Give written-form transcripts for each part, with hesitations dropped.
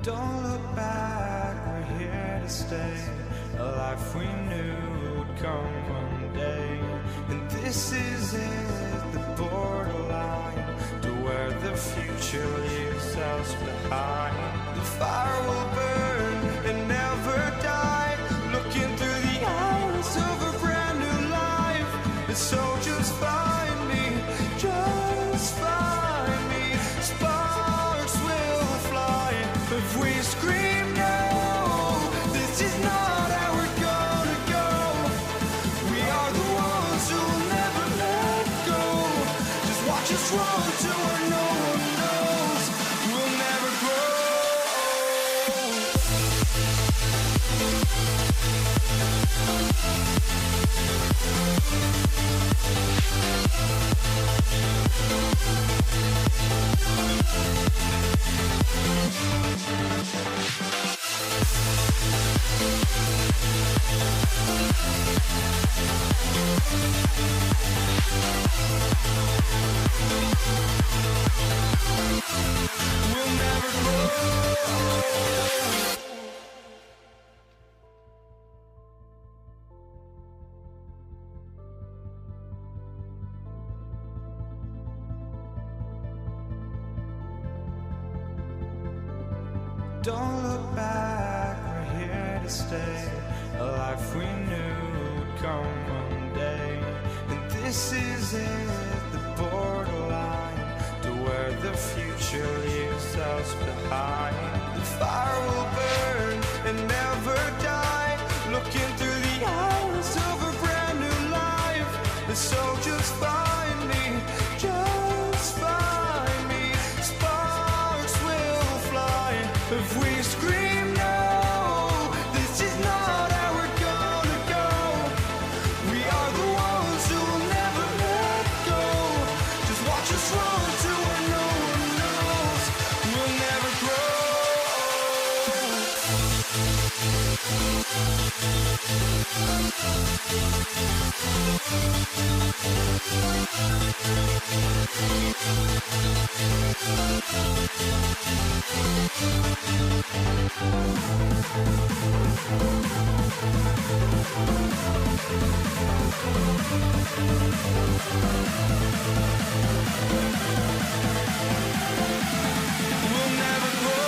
Don't look back, we're here to stay. A life we knew would come one day. And this is it, the borderline to where the future leaves us behind. The fire will burn and never die, looking through the eyes of a brand new life. And so just find me, just find me. Sparks will fly if we scream no. This is not how we're gonna go. We are the ones who will never let go. Just watch us run to where no one knows. We'll never grow. We'll never grow. Don't look back, we're here to stay. A life we knew would come one day. And this is it, the borderline to where the future leaves us behind. The fire will burn and never die, looking through the eyes of a brand new life. And so just find me, just find me. Sparks will fly if we scream no. This is not how we're gonna go. We are the ones who will never let go. Just watch us run to where no one knows. We'll never grow. We'll never grow.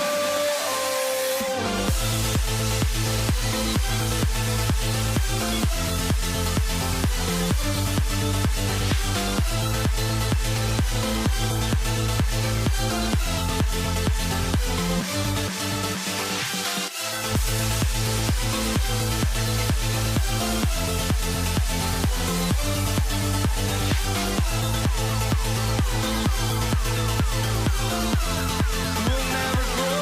We'll never grow.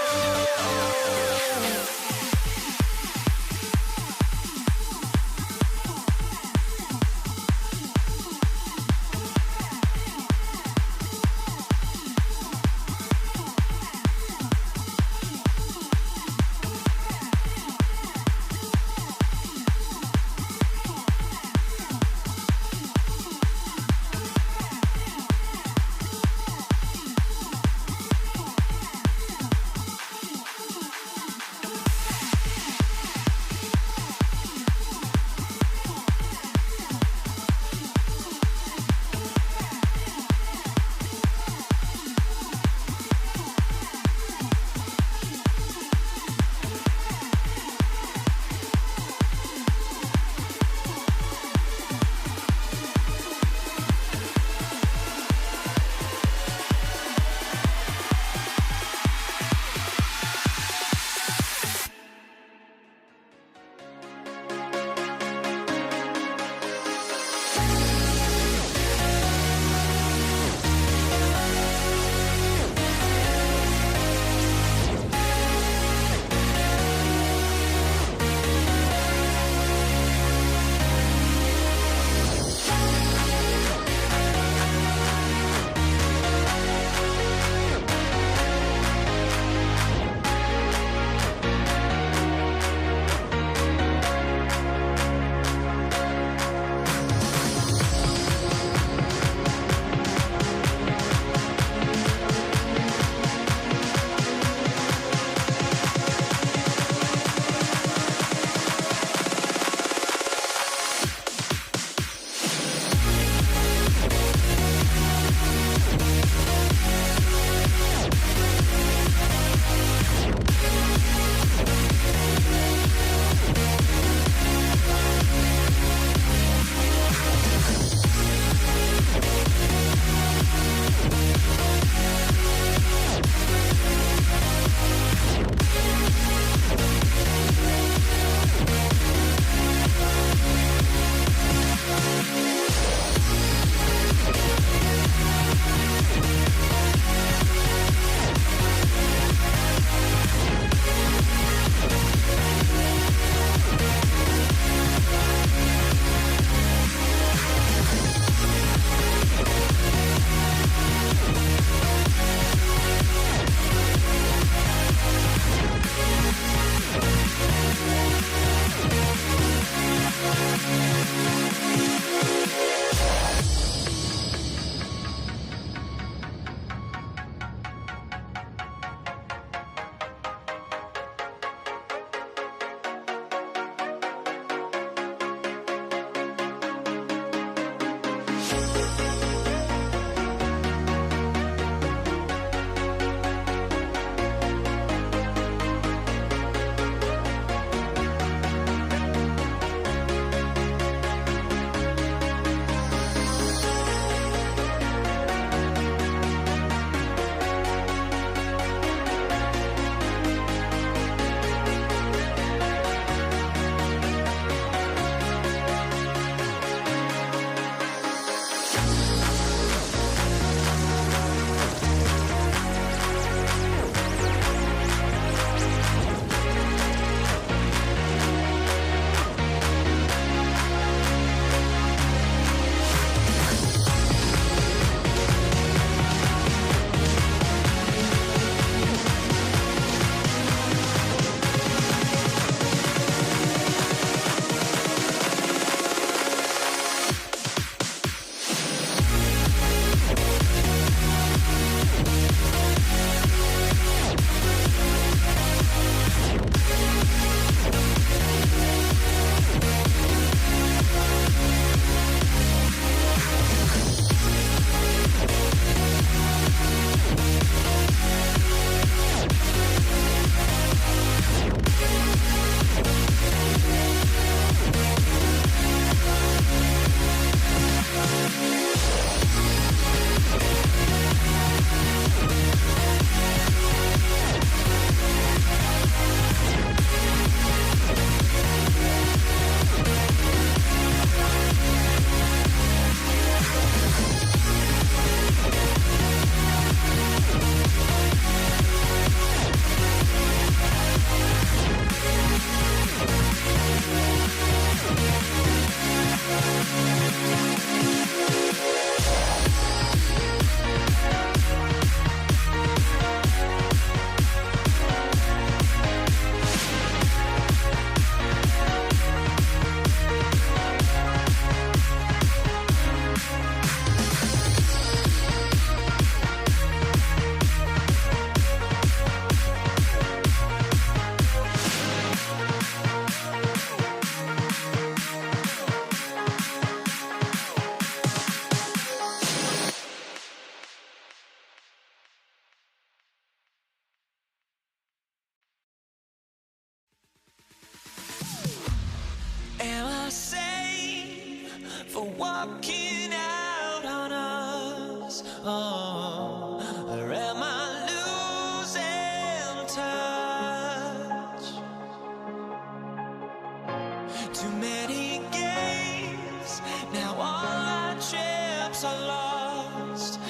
Too many games, now all our chips are lost.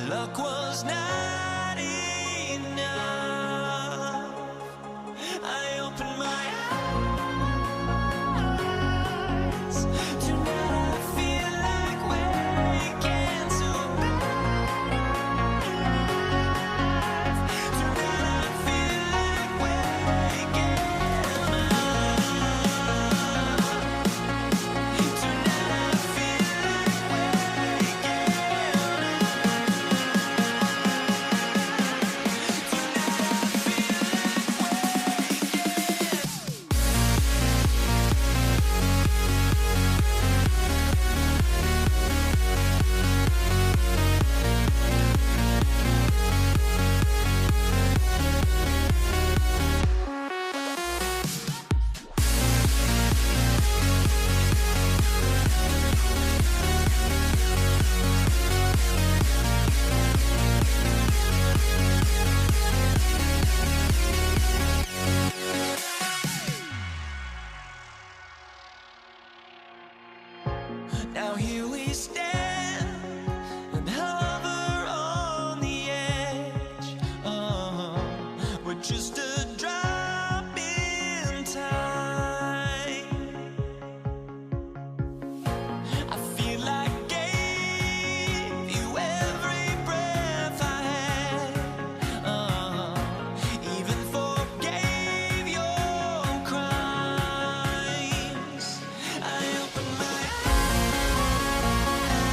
Luck was not enough. I opened my eyes. Tonight I feel like waking to life. Tonight I feel like waking up. Tonight I feel like waking now here we stand and hover on the edge. We're just a drop in time. I feel like gave you every breath I had. Even forgave your crimes. I opened my eyes.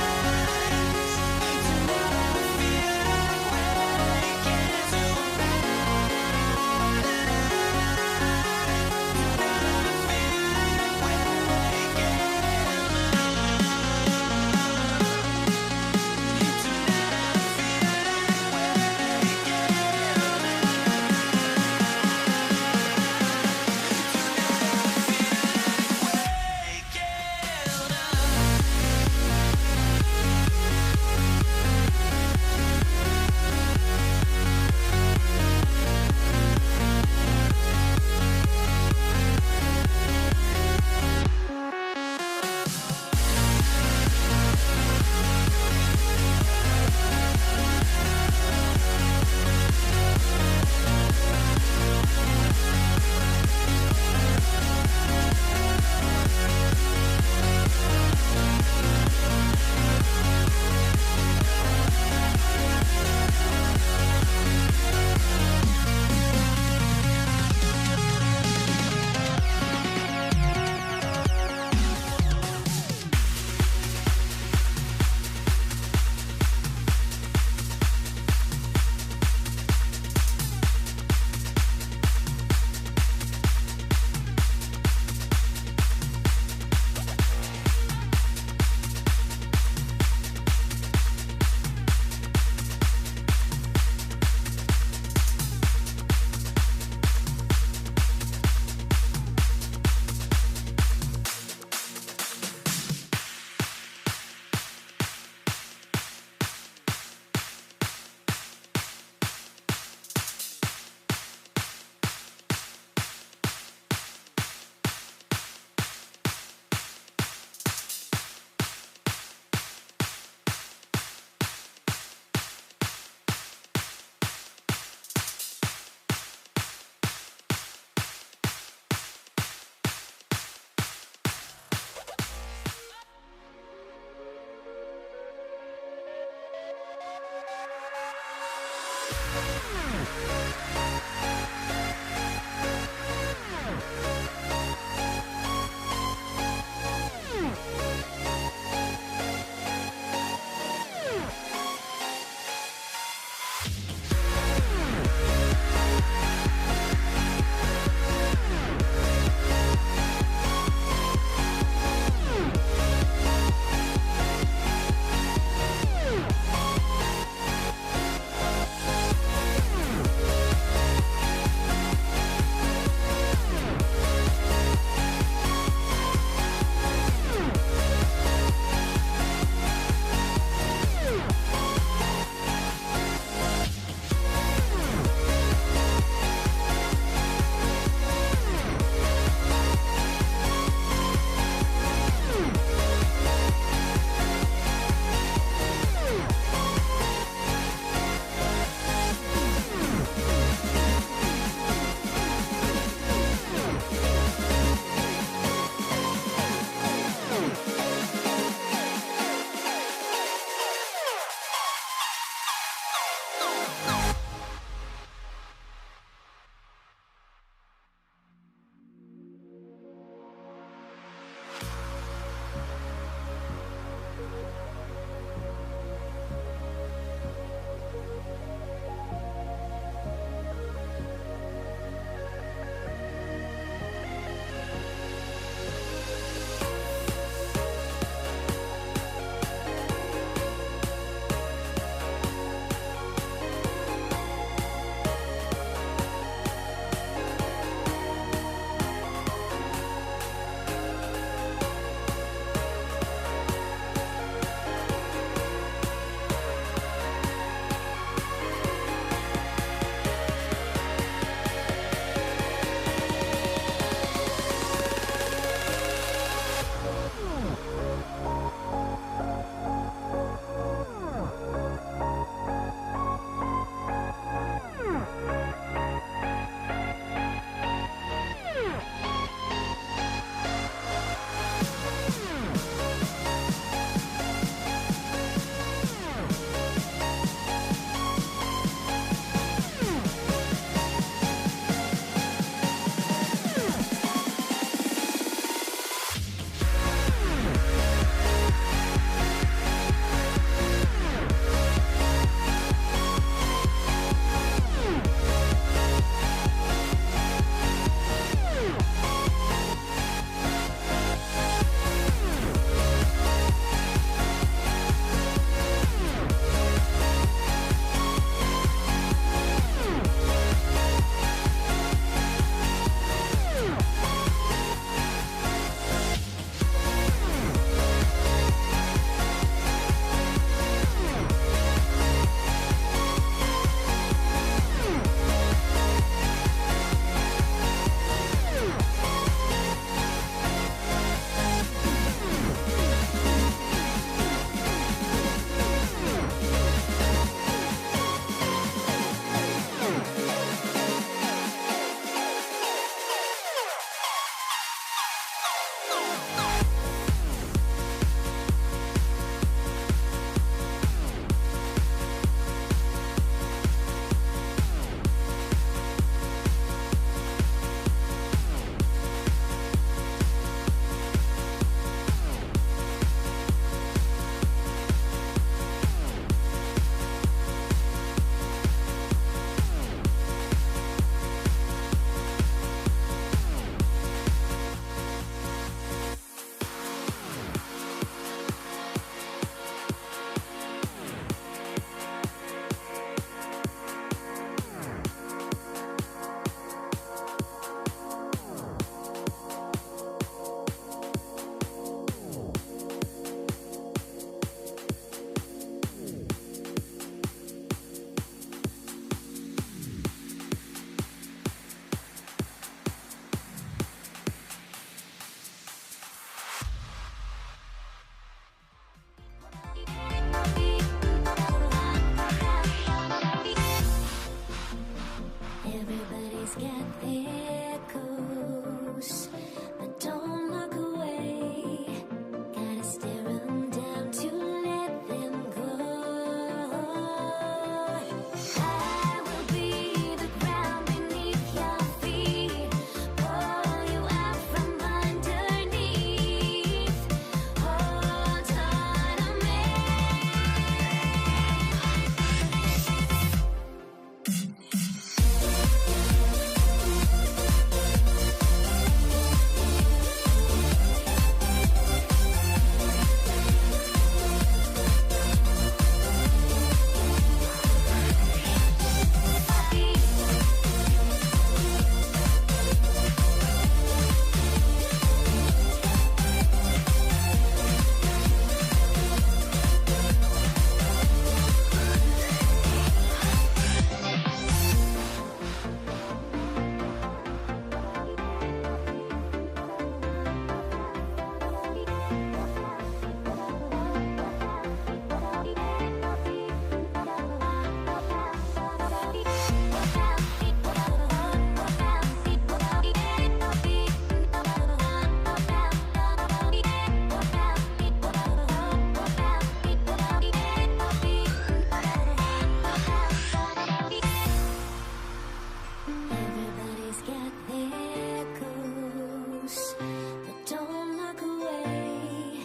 close, but don't look away.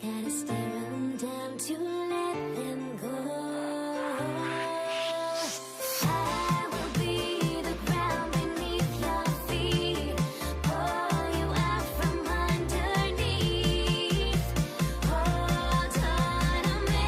Gotta stare 'em down to let them go. I will be the ground beneath your feet, pull you out from underneath. Hold on to me.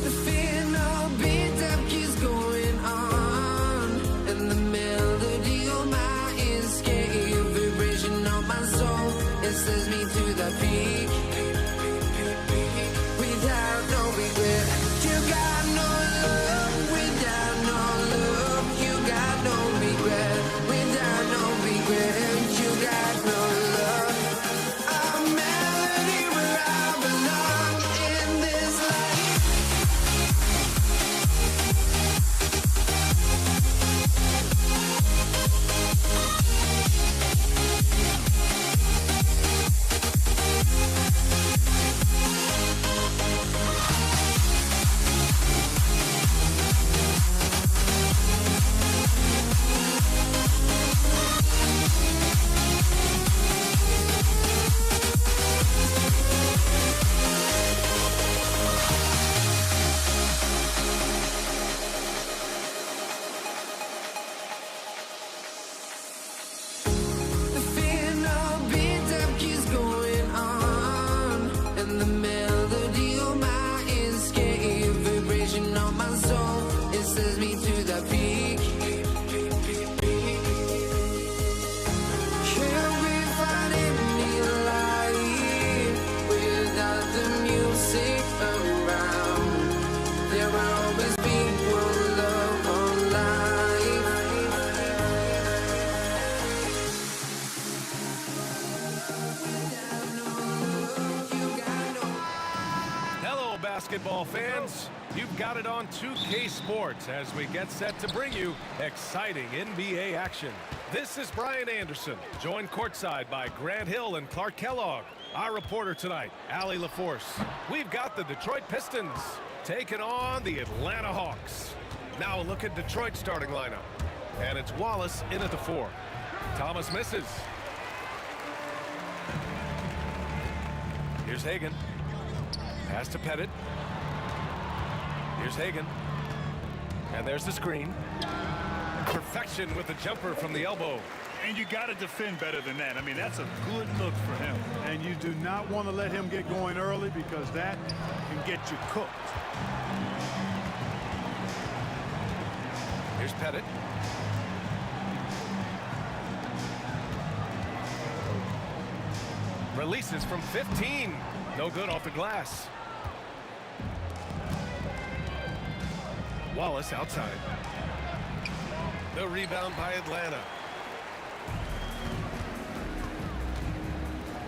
The final beat-up keeps going on, and the melody of my escape, vibration of my soul, it sends me to the peak. Without no regret, you got no love. Without no love, you got no regret. Without no regret, you got no love. A melody where I belong in this life. The final beat-up keeps going on, and the melody of my escape, vibration of my soul, it sends me to the peak. Can't we find any light without the music around? There will always be one love, one life. Hello, basketball fans. You've got it on 2K Sports as we get set to bring you exciting NBA action. This is Brian Anderson, joined courtside by Grant Hill and Clark Kellogg. Our reporter tonight, Allie LaForce. We've got the Detroit Pistons taking on the Atlanta Hawks. Now a look at Detroit's starting lineup. And it's Wallace in at the 4. Thomas misses. Here's Hagan. Pass to Pettit. Here's Hagan. And there's the screen. Perfection with the jumper from the elbow. And you got to defend better than that. I mean, that's a good look for him. And you do not want to let him get going early because that can get you cooked. Here's Pettit. Releases from 15. No good off the glass. Wallace outside. The rebound by Atlanta.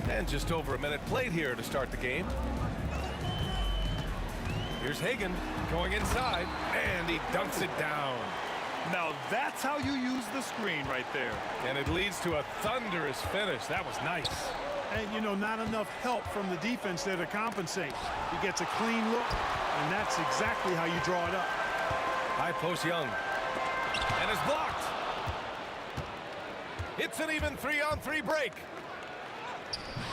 And just over a minute played here to start the game. Here's Hagan going inside, and he dunks it down. Now, that's how you use the screen right there. And it leads to a thunderous finish. That was nice. And, you know, not enough help from the defense there to compensate. He gets a clean look, and that's exactly how you draw it up. High post Young. And is blocked. It's an even 3-on-3 break.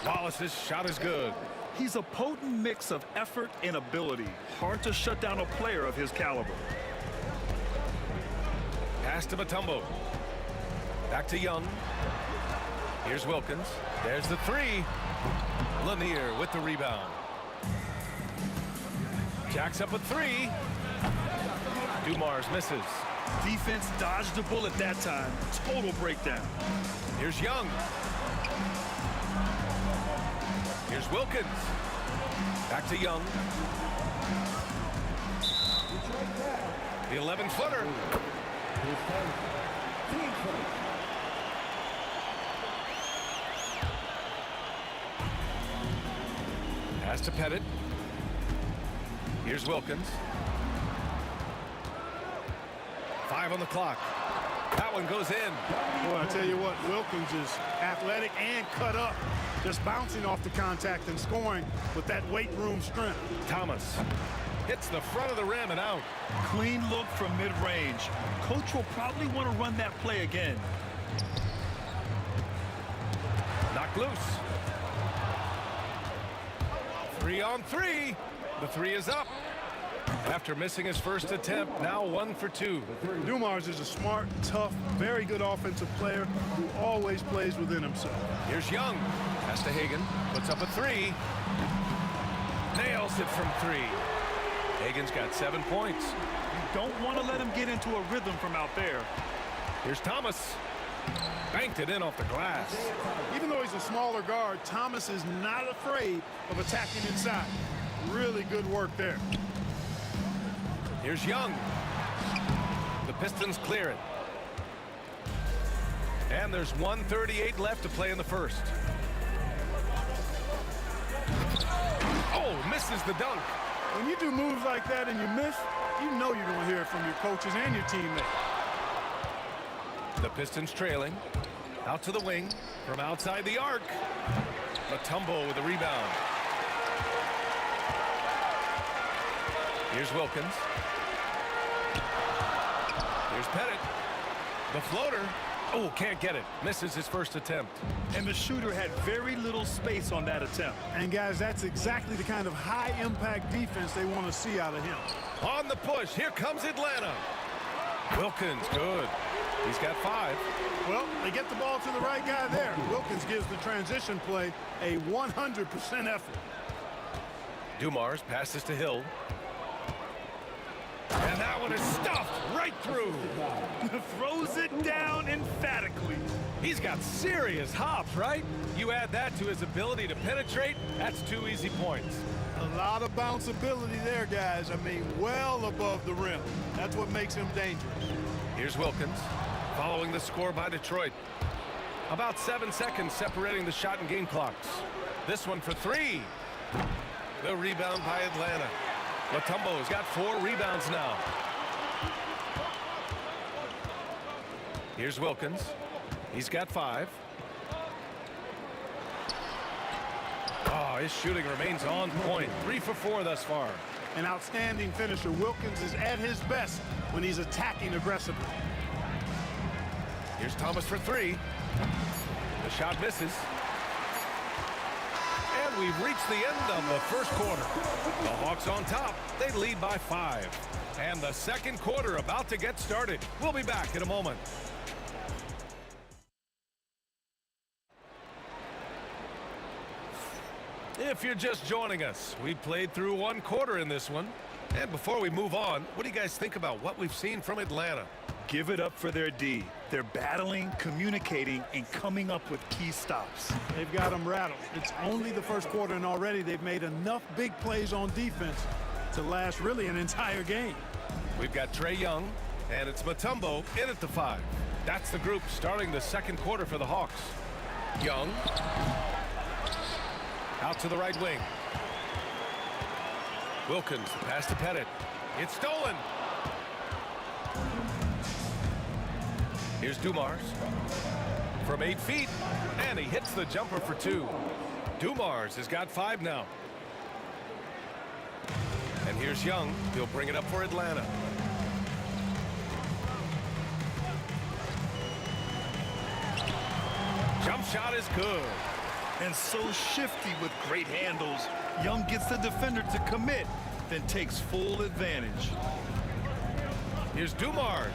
Wallace's shot is good. He's a potent mix of effort and ability. Hard to shut down a player of his caliber. Pass to Mutombo. Back to Young. Here's Wilkins. There's the three. Lanier with the rebound. Jacks up a three. Dumars misses. Defense dodged the bullet that time. Total breakdown. Here's Young. Here's Wilkins. Back to Young. The 11-footer. Pass to Pettit. Here's Wilkins. 5 on the clock. That one goes in. Boy, I tell you what, Wilkins is athletic and cut up. Just bouncing off the contact and scoring with that weight room strength. Thomas hits the front of the rim and out. Clean look from mid-range. Coach will probably want to run that play again. Knocked loose. 3 on 3. The three is up. After missing his first attempt, now 1 for 2. Dumars is a smart, tough, very good offensive player who always plays within himself. Here's Young. Pass to Hagan. Puts up a 3. Nails it from 3. Hagan's got 7 points. You don't want to let him get into a rhythm from out there. Here's Thomas. Banked it in off the glass. Even though he's a smaller guard, Thomas is not afraid of attacking inside. Really good work there. Here's Young. The Pistons clear it. And there's 1:38 left to play in the first. Oh, misses the dunk. When you do moves like that and you miss, you know you're going to hear it from your coaches and your teammates. The Pistons trailing. Out to the wing. From outside the arc. Mutombo with the rebound. Here's Wilkins. Here's Pettit. The floater. Oh, can't get it. Misses his first attempt. And the shooter had very little space on that attempt. And guys, that's exactly the kind of high-impact defense they want to see out of him. On the push. Here comes Atlanta. Wilkins, good. He's got 5. Well, they get the ball to the right guy there. Wilkins gives the transition play a 100% effort. Dumars passes to Hill. And that one is stuffed right through. Throws it down emphatically. He's got serious hops, right? You add that to his ability to penetrate, that's 2 easy points. A lot of bounce ability there, guys. I mean, well above the rim. That's what makes him dangerous. Here's Wilkins, following the score by Detroit. About 7 seconds separating the shot and game clocks. This one for 3. The rebound by Atlanta. Mutombo's got 4 rebounds now. Here's Wilkins. He's got 5. Oh, his shooting remains on point. 3 for 4 thus far. An outstanding finisher. Wilkins is at his best when he's attacking aggressively. Here's Thomas for 3. The shot misses. And we've reached the end of the first quarter. The Hawks on top. They lead by 5. And the second quarter about to get started. We'll be back in a moment. If you're just joining us, we played through 1 quarter in this one. And before we move on, what do you guys think about what we've seen from Atlanta? Give it up for their D. They're battling, communicating, and coming up with key stops. They've got them rattled. It's only the first quarter, and already they've made enough big plays on defense to last really an entire game. We've got Trae Young, and it's Mutombo in at the 5. That's the group starting the second quarter for the Hawks. Young. Out to the right wing. Wilkins, pass to Pettit. It's stolen. Here's Dumars. From 8 feet, and he hits the jumper for 2. Dumars has got 5 now. And here's Young. He'll bring it up for Atlanta. Jump shot is good. And so shifty with great handles. Young gets the defender to commit, then takes full advantage. Here's Dumars.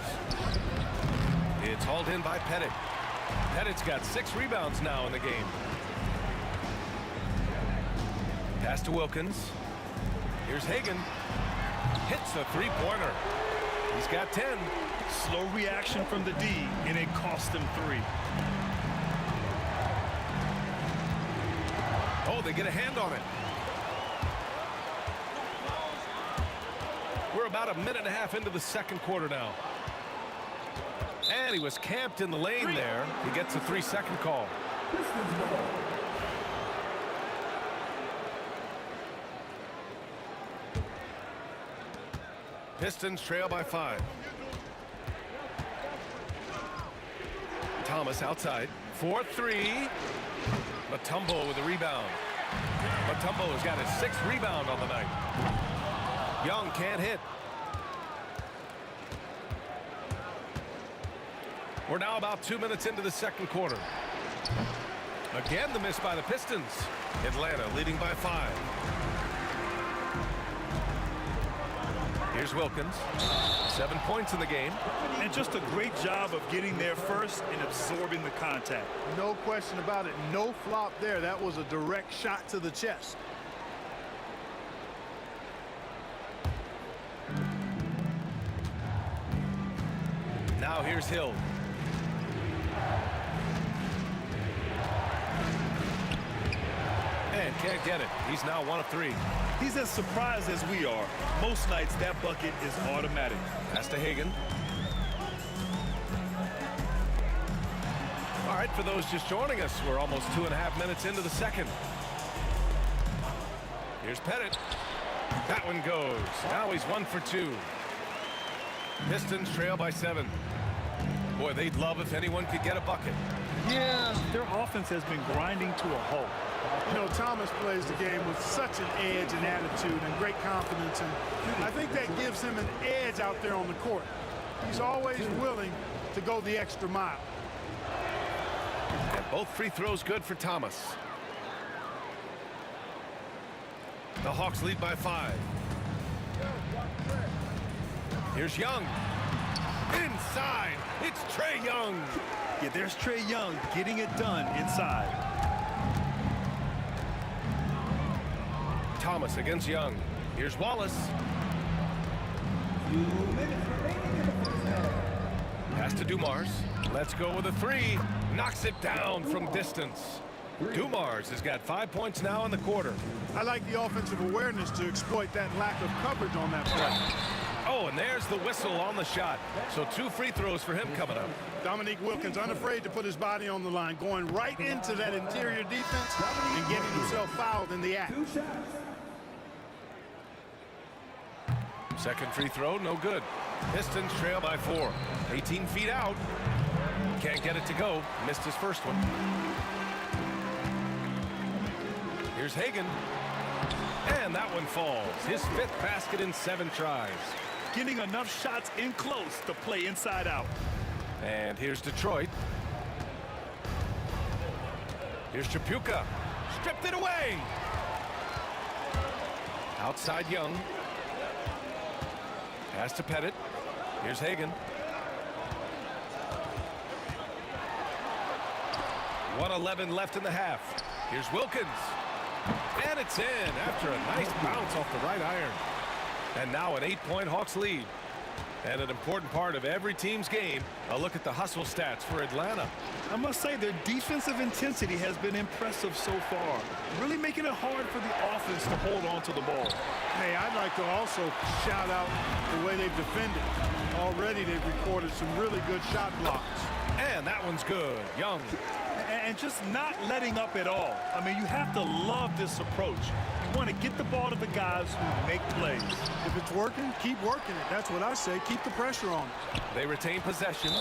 It's hauled in by Pettit. Pettit's got 6 rebounds now in the game. Pass to Wilkins. Here's Hagan. Hits a three-pointer. He's got 10. Slow reaction from the D, and it cost him 3. Oh, they get a hand on it. We're about a minute and a half into the second quarter now. And he was camped in the lane there. He gets a 3-second call. Pistons trail by 5. Thomas outside. 4-3. Mutombo with a rebound. Mutombo has got his 6th rebound on the night. Young can't hit. We're now about 2 minutes into the second quarter. Again, the miss by the Pistons. Atlanta leading by 5. Here's Wilkins. 7 points in the game. And just a great job of getting there first and absorbing the contact. No question about it. No flop there. That was a direct shot to the chest. Now here's Hill. And can't get it. He's now 1 of 3. He's as surprised as we are. Most nights that bucket is automatic. Pass to Hagan. All right, for those just joining us, we're almost 2.5 minutes into the second. Here's Pettit. That one goes. Now he's 1 for 2. Pistons trail by 7. Boy, they'd love if anyone could get a bucket. Yeah, their offense has been grinding to a halt. You know, Thomas plays the game with such an edge and attitude and great confidence, and I think that gives him an edge out there on the court. He's always willing to go the extra mile. And both free throws good for Thomas. The Hawks lead by 5. Here's Young. Inside, it's Trae Young. Yeah, there's Trae Young getting it done inside. Thomas against Young. Here's Wallace. Pass to Dumars. Let's go with a 3. Knocks it down from distance. Dumars has got 5 points now in the quarter. I like the offensive awareness to exploit that lack of coverage on that play. Oh, and there's the whistle on the shot. So 2 free throws for him coming up. Dominique Wilkins unafraid to put his body on the line, going right into that interior defense and getting himself fouled in the act. Second free throw, no good. Pistons trail by 4. 18 feet out. Can't get it to go. Missed his first one. Here's Hagan. And that one falls. His 5th basket in 7 tries. Getting enough shots in close to play inside out. And here's Detroit. Here's Chapuka. Stripped it away. Outside Young. Pass to Pettit. Here's Hagan. 1:11 left in the half. Here's Wilkins. And it's in after a nice bounce off the right iron. And now an 8-point Hawks lead. And an important part of every team's game, a look at the hustle stats for Atlanta. I must say their defensive intensity has been impressive so far. Really making it hard for the offense to hold on to the ball. Hey, I'd like to also shout out the way they've defended. Already they've recorded some really good shot blocks. And that one's good. Young. And just not letting up at all. I mean, you have to love this approach. You want to get the ball to the guys who make plays. If it's working, keep working it. That's what I say. Keep the pressure on it. They retain possession.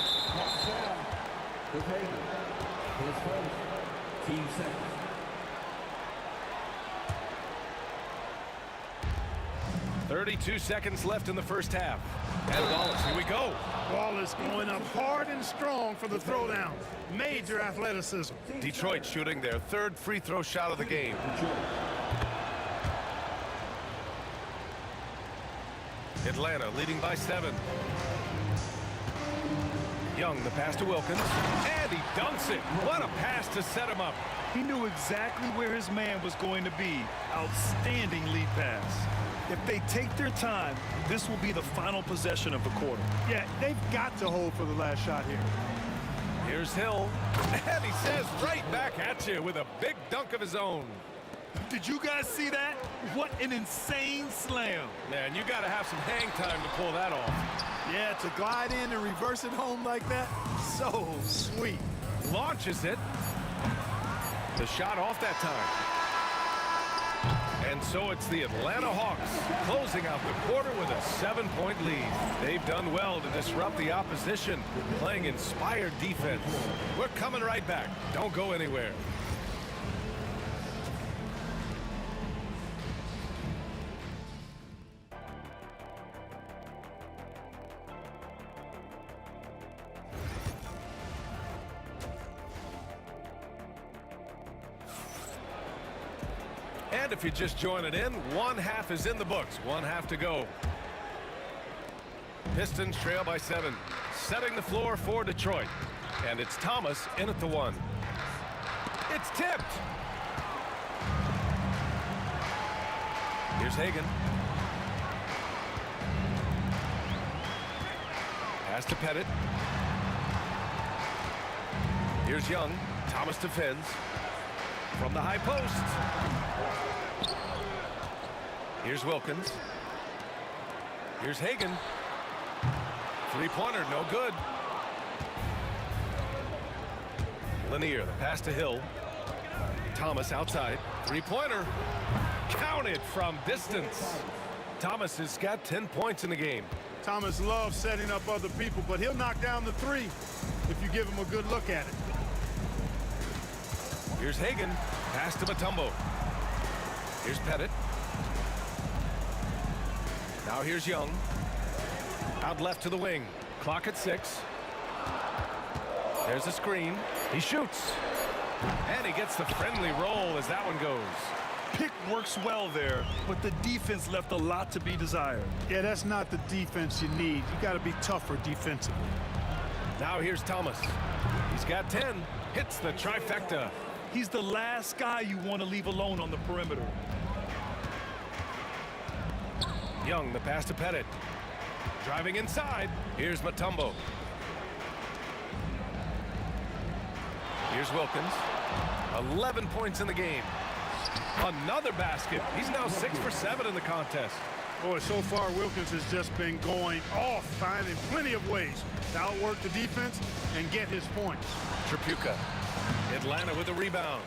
Team seconds. 32 seconds left in the first half. And Wallace, here we go. Wallace going up hard and strong for the throwdown. Major athleticism. Detroit shooting their 3rd free throw shot of the game. Atlanta leading by 7. Young, the pass to Wilkins, and he dunks it. What a pass to set him up. He knew exactly where his man was going to be. Outstanding lead pass. If they take their time, this will be the final possession of the quarter. Yeah, they've got to hold for the last shot here. Here's Hill, and he says right back at you with a big dunk of his own. Did you guys see that? What an insane slam. Man, you got to have some hang time to pull that off. Yeah, to glide in and reverse it home like that, so sweet. Launches it. The shot off that time. And so it's the Atlanta Hawks closing out the quarter with a 7-point lead. They've done well to disrupt the opposition, playing inspired defense. We're coming right back. Don't go anywhere. And if you're just joining in, one half is in the books. One half to go. Pistons trail by 7. Setting the floor for Detroit. And it's Thomas in at the 1. It's tipped. Here's Hagan. Pass to Pettit. Here's Young. Thomas defends. From the high post. Here's Wilkins. Here's Hagan. Three-pointer, no good. Lanier, the pass to Hill. Thomas outside. Three-pointer. Counted from distance. Thomas has got 10 points in the game. Thomas loves setting up other people, but he'll knock down the 3 if you give him a good look at it. Here's Hagan. Pass to Mutombo. Here's Pettit. Now here's Young. Out left to the wing. Clock at 6. There's a screen. He shoots. And he gets the friendly roll as that one goes. Pick works well there, but the defense left a lot to be desired. Yeah, that's not the defense you need. You got to be tougher defensively. Now here's Thomas. He's got 10. Hits the trifecta. He's the last guy you want to leave alone on the perimeter. Young, the pass to Pettit. Driving inside. Here's Mutombo. Here's Wilkins. 11 points in the game. Another basket. He's now 6 for 7 in the contest. Boy, so far Wilkins has just been going off, finding plenty of ways to outwork the defense and get his points. Tripucka. Atlanta with a rebound.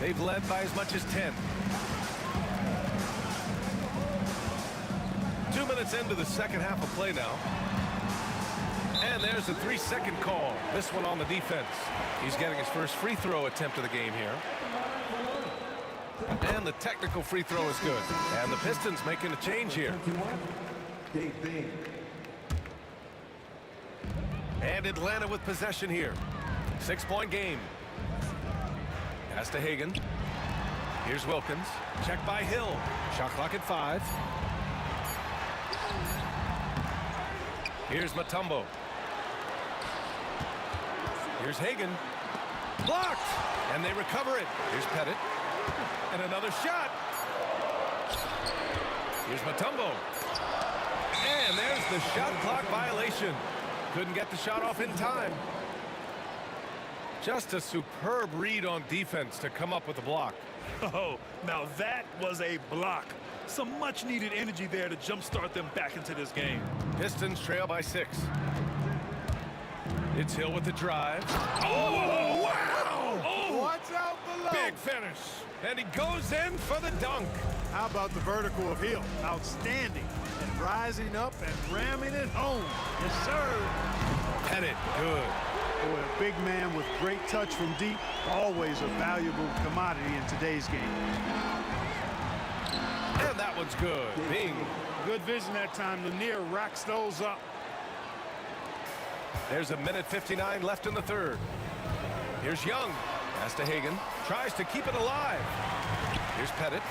They've led by as much as 10. 2 minutes into the second half of play now. And there's a 3-second call. This one on the defense. He's getting his first free throw attempt of the game here. And the technical free throw is good. And the Pistons making a change here. And Atlanta with possession here. 6-point game. Pass to Hagan. Here's Wilkins. Check by Hill. Shot clock at 5. Here's Mutombo. Here's Hagan. Blocked! And they recover it. Here's Pettit. And another shot. Here's Mutombo. And there's the shot clock violation. Couldn't get the shot off in time. Just a superb read on defense to come up with the block. Oh, now that was a block. Some much-needed energy there to jumpstart them back into this game. Pistons trail by 6. It's Hill with the drive. Oh, wow! Oh, Watch out below. Big finish. And he goes in for the dunk. How about the vertical of Hill? Outstanding. And rising up and ramming it home. Yes, sir. Pettit, good. Boy, a big man with great touch from deep, always a valuable commodity in today's game. And that one's good. Bing. Good vision that time. Lanier racks those up. There's 1:59 left in the third. Here's Young. Pass to Hagan. Tries to keep it alive. Here's Pettit.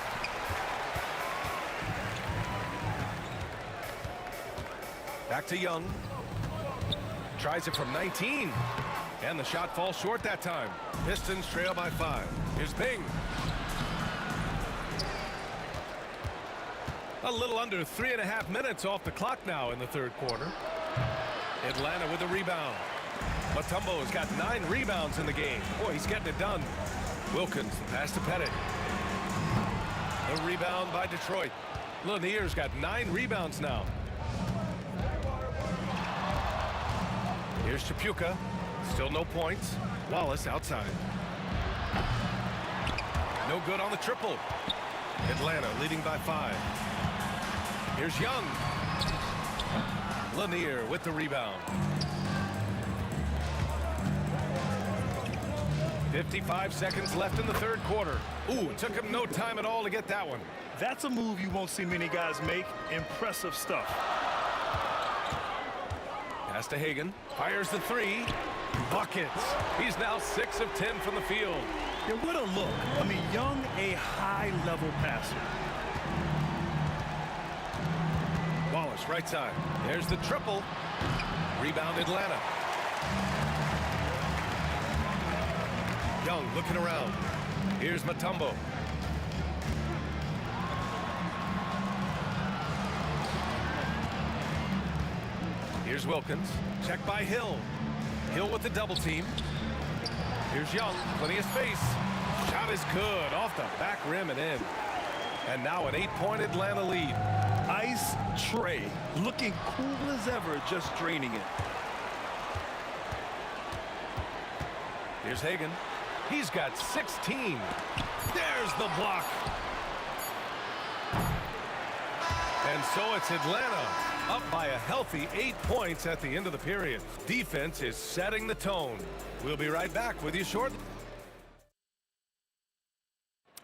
Back to Young. tries it from 19. And the shot falls short that time. Pistons trail by 5. Here's Bing. A little under 3.5 minutes off the clock now in the third quarter. Atlanta with a rebound. Mutombo's got 9 rebounds in the game. Boy, he's getting it done. Wilkins, the pass to Pettit. The rebound by Detroit. Lanier's got 9 rebounds now. Here's Chapuka. Still no points. Wallace outside. No good on the triple. Atlanta leading by 5. Here's Young. Lanier with the rebound. 55 seconds left in the third quarter. Ooh, it took him no time at all to get that one. That's a move you won't see many guys make. Impressive stuff. Pass to Hagan. Fires the 3. Buckets. He's now 6 of 10 from the field. Yeah, what a look. I mean, Young, a high-level passer. Wallace, right side. There's the triple. Rebound Atlanta. Young looking around. Here's Mutombo. Here's Wilkins. Check by Hill. Hill with the double team. Here's Young. Plenty of space. Shot is good. Off the back rim and in. And now an 8-point Atlanta lead. Ice tray. Looking cool as ever, just draining it. Here's Hagan. He's got 16. There's the block. And so it's Atlanta up by a healthy 8 points at the end of the period. Defense is setting the tone. We'll be right back with you shortly.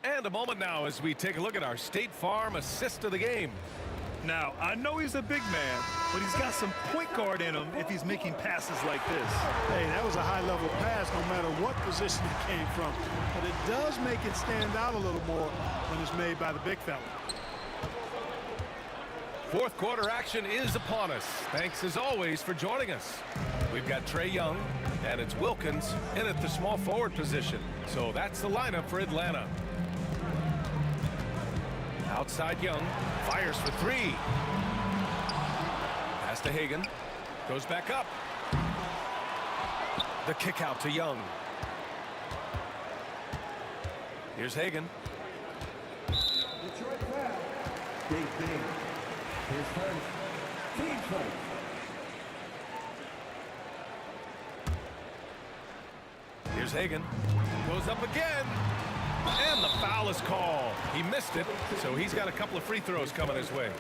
And a moment now as we take a look at our State Farm assist of the game. Now, I know he's a big man, but he's got some point guard in him if he's making passes like this. Hey, that was a high-level pass no matter what position it came from. But it does make it stand out a little more when it's made by the big fella. Fourth quarter action is upon us. Thanks as always for joining us. We've got Trae Young, and it's Wilkins in at the small forward position. So that's the lineup for Atlanta. Outside Young, fires for 3. Pass to Hagan, goes back up. The kick out to Young. Here's Hagan. Detroit foul. Big. His first. Team first. Here's Hagan. Goes up again. And the foul is called. He missed it, so he's got a couple of free throws coming his way.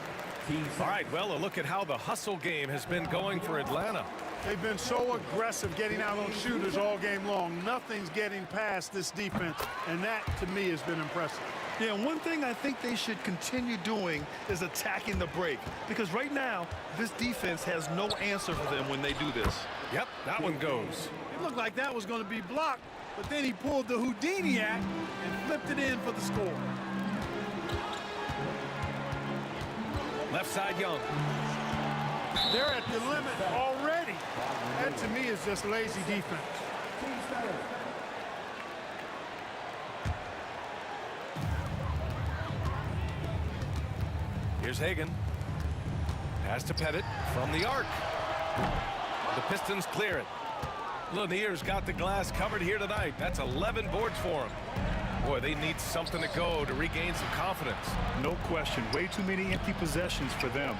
All right, well, a look at how the hustle game has been going for Atlanta. They've been so aggressive getting out on shooters all game long. Nothing's getting past this defense, and that, to me, has been impressive. Yeah, one thing I think they should continue doing is attacking the break. Because right now, this defense has no answer for them when they do this. Yep, that one goes. It looked like that was going to be blocked, but then he pulled the Houdini act and flipped it in for the score. Left side Young. They're at the limit already. That, to me, is just lazy defense. Here's Hagan. Pass to Pettit from the arc. The Pistons clear it. Lanier's got the glass covered here tonight. That's 11 boards for him. Boy, they need something to go to regain some confidence. No question. Way too many empty possessions for them.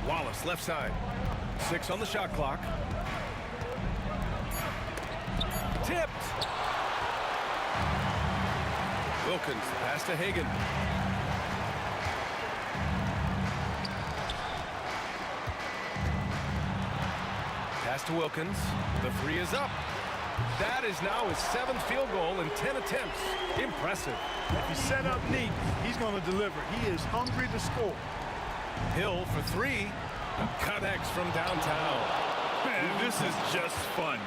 Wallace, left side. 6 on the shot clock. Tipped. Wilkins, pass to Hagan. Pass to Wilkins. The 3 is up. That is now his 7th field goal in 10 attempts. Impressive. If he's set up neat, he's going to deliver. He is hungry to score. Hill for 3. Connects from downtown. Man, this is just fun.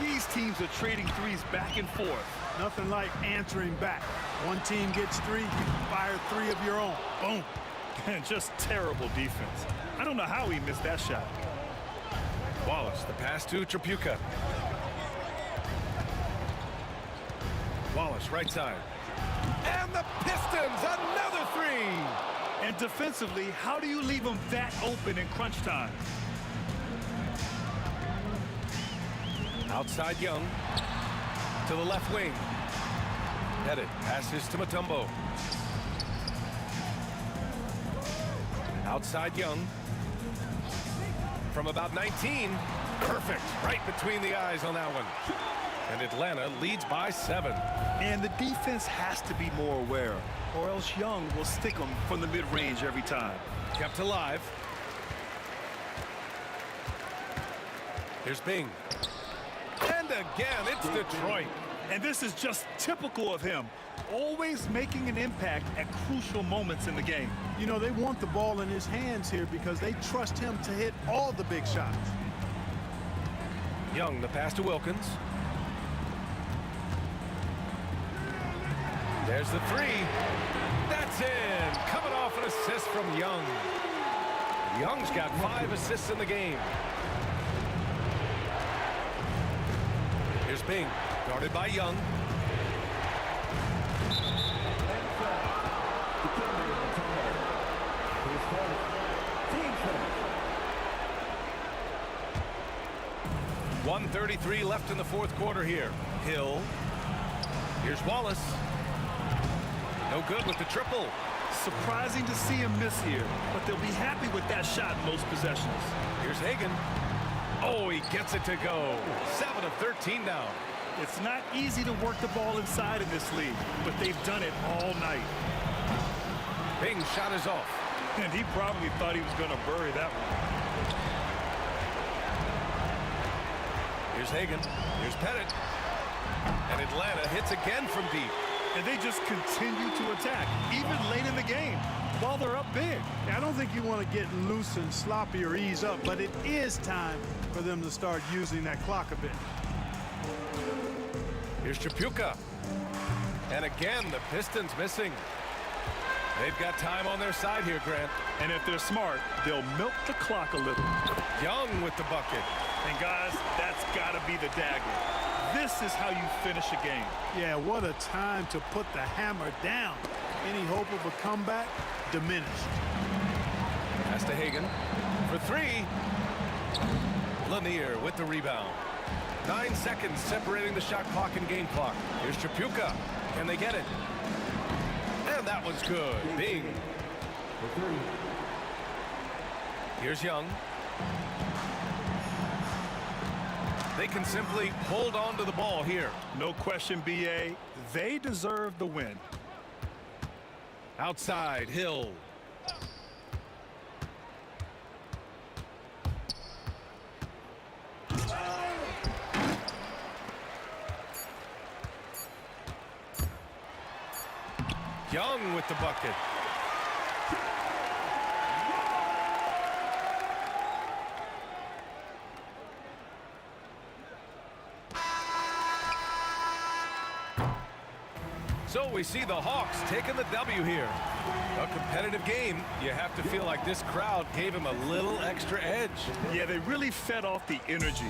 These teams are trading threes back and forth. Nothing like answering back. One team gets 3, you can fire 3 of your own. Boom. And just terrible defense. I don't know how he missed that shot. Wallace, the pass to Tripucka. Wallace, right side. And the Pistons, another three! And defensively, how do you leave them that open in crunch time? Outside Young. To the left wing. Headed, passes to Mutombo. Outside Young. From about 19. Perfect. Right between the eyes on that one. And Atlanta leads by 7. And the defense has to be more aware, or else Young will stick them from the mid-range every time. Kept alive. Here's Bing. And again, it's Detroit. And this is just typical of him, always making an impact at crucial moments in the game. You know, they want the ball in his hands here because they trust him to hit all the big shots. Young, the pass to Wilkins. There's the three. That's in. Coming off an assist from Young. Young's got 5 assists in the game. Here's Bing, guarded by Young. .133 left in the fourth quarter here. Hill. Here's Wallace. No good with the triple. Surprising to see him miss here, but they'll be happy with that shot in most possessions. Here's Hagan. Oh, he gets it to go. 7 of 13 now. It's not easy to work the ball inside in this league, but they've done it all night. Bing shot is off. And he probably thought he was going to bury that one. Here's Hagan. Here's Pettit. And Atlanta hits again from deep. And they just continue to attack, even late in the game, while they're up big. I don't think you want to get loose and sloppy or ease up, but it is time for them to start using that clock a bit. Here's Tripucka. And again, the Pistons missing. They've got time on their side here, Grant. And if they're smart, they'll milk the clock a little. Young with the bucket. And guys, that's got to be the dagger. This is how you finish a game. Yeah, what a time to put the hammer down. Any hope of a comeback diminished. Pass to Hagan for 3. Lanier with the rebound. 9 seconds separating the shot clock and game clock. Here's Tripucka. Can they get it? And that one's good. Bing. Here's Young. They can simply hold on to the ball here. No question, B.A. They deserve the win. Outside, Hill. Young with the bucket. So we see the Hawks taking the W here. A competitive game. You have to feel like this crowd gave him a little extra edge. Yeah, they really fed off the energy.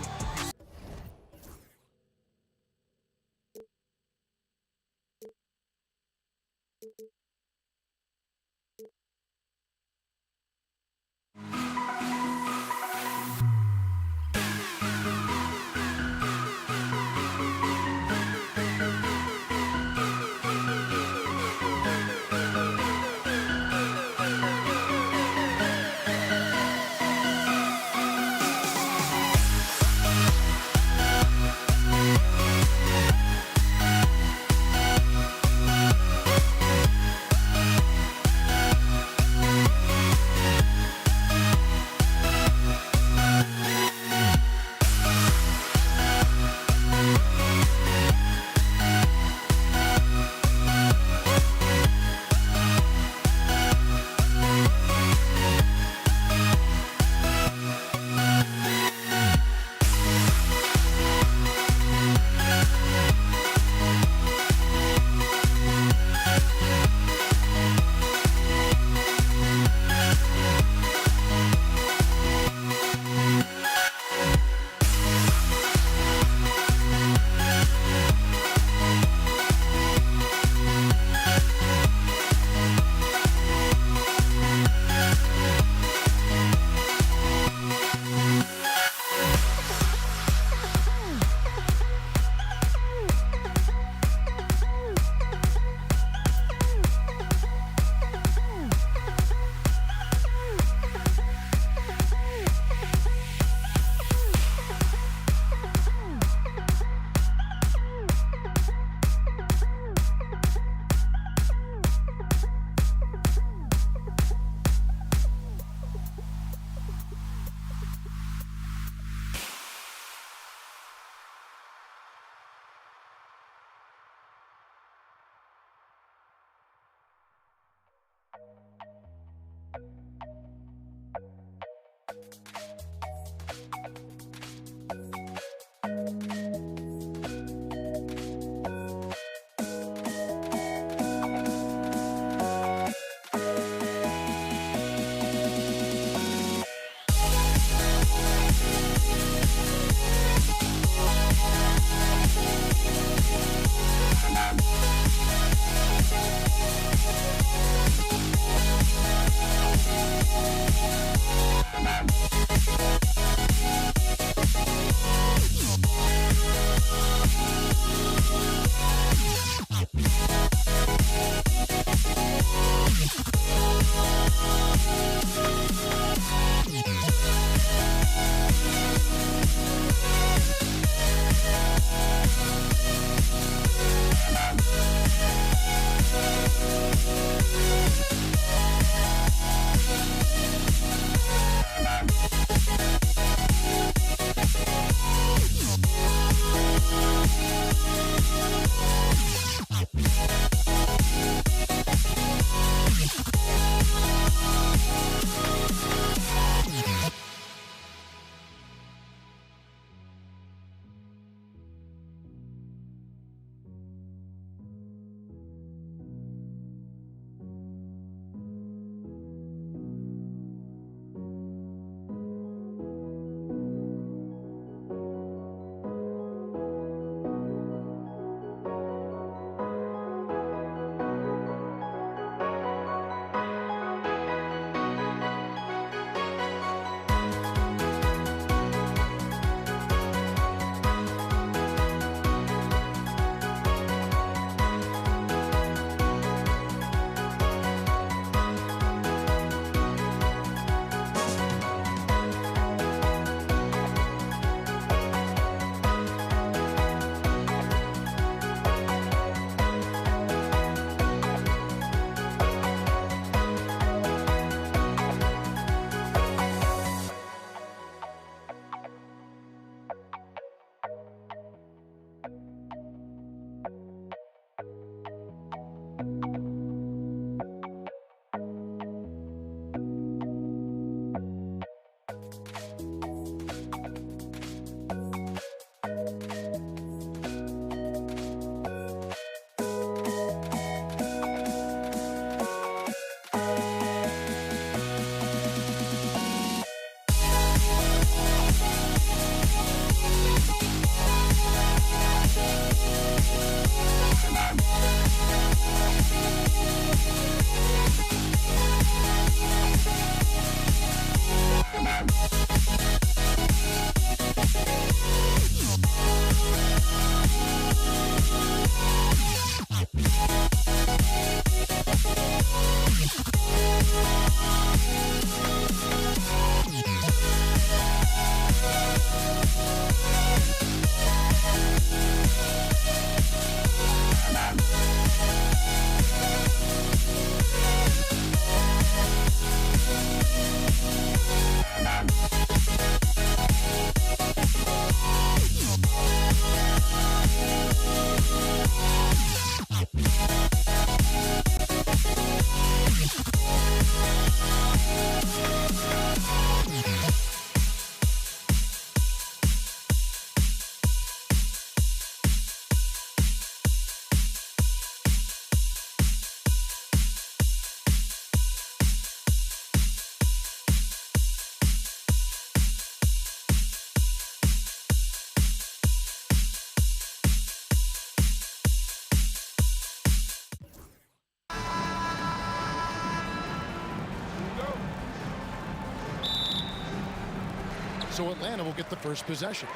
So Atlanta will get the first possession.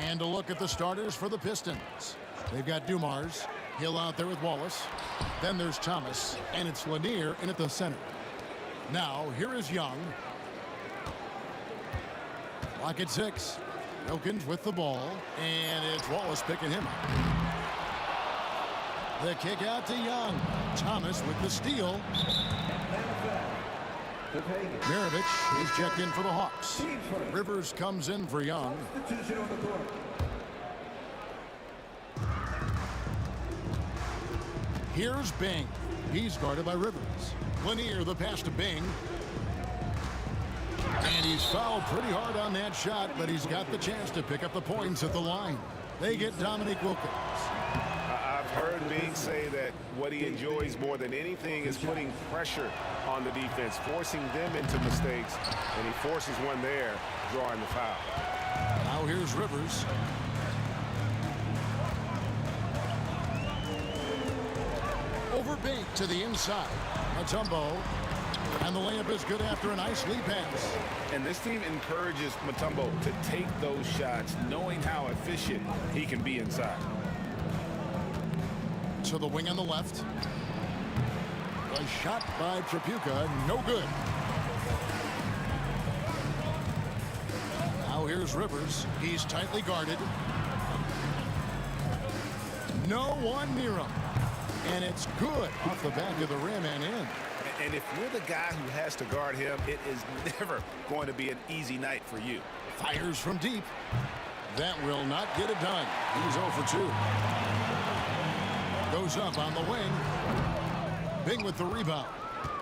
And a look at the starters for the Pistons. They've got Dumars, Hill out there with Wallace. Then there's Thomas, and it's Lanier in at the center. Now, here is Young. Lock at 6. Wilkins with the ball, and it's Wallace picking him up. The kick out to Young. Thomas with the steal. Mirovic is checked in for the Hawks. Rivers comes in for Young. Here's Bing. He's guarded by Rivers. Lanier, the pass to Bing. And he's fouled pretty hard on that shot, but he's got the chance to pick up the points at the line. They get Dominique Wilkins. I've heard Bing say that what he enjoys more than anything is putting pressure on the defense, forcing them into mistakes, and he forces one there, drawing the foul. Now here's Rivers. Over Bing to the inside. Mutombo. And the layup is good after a nice lead pass. And this team encourages Mutombo to take those shots, knowing how efficient he can be inside. To the wing on the left. A shot by Tripucka, no good. Now here's Rivers. He's tightly guarded. No one near him. And it's good off the back of the rim and in. And if you're the guy who has to guard him, it is never going to be an easy night for you. Fires from deep. That will not get it done. He's 0 for 2. Goes up on the wing. Bing with the rebound.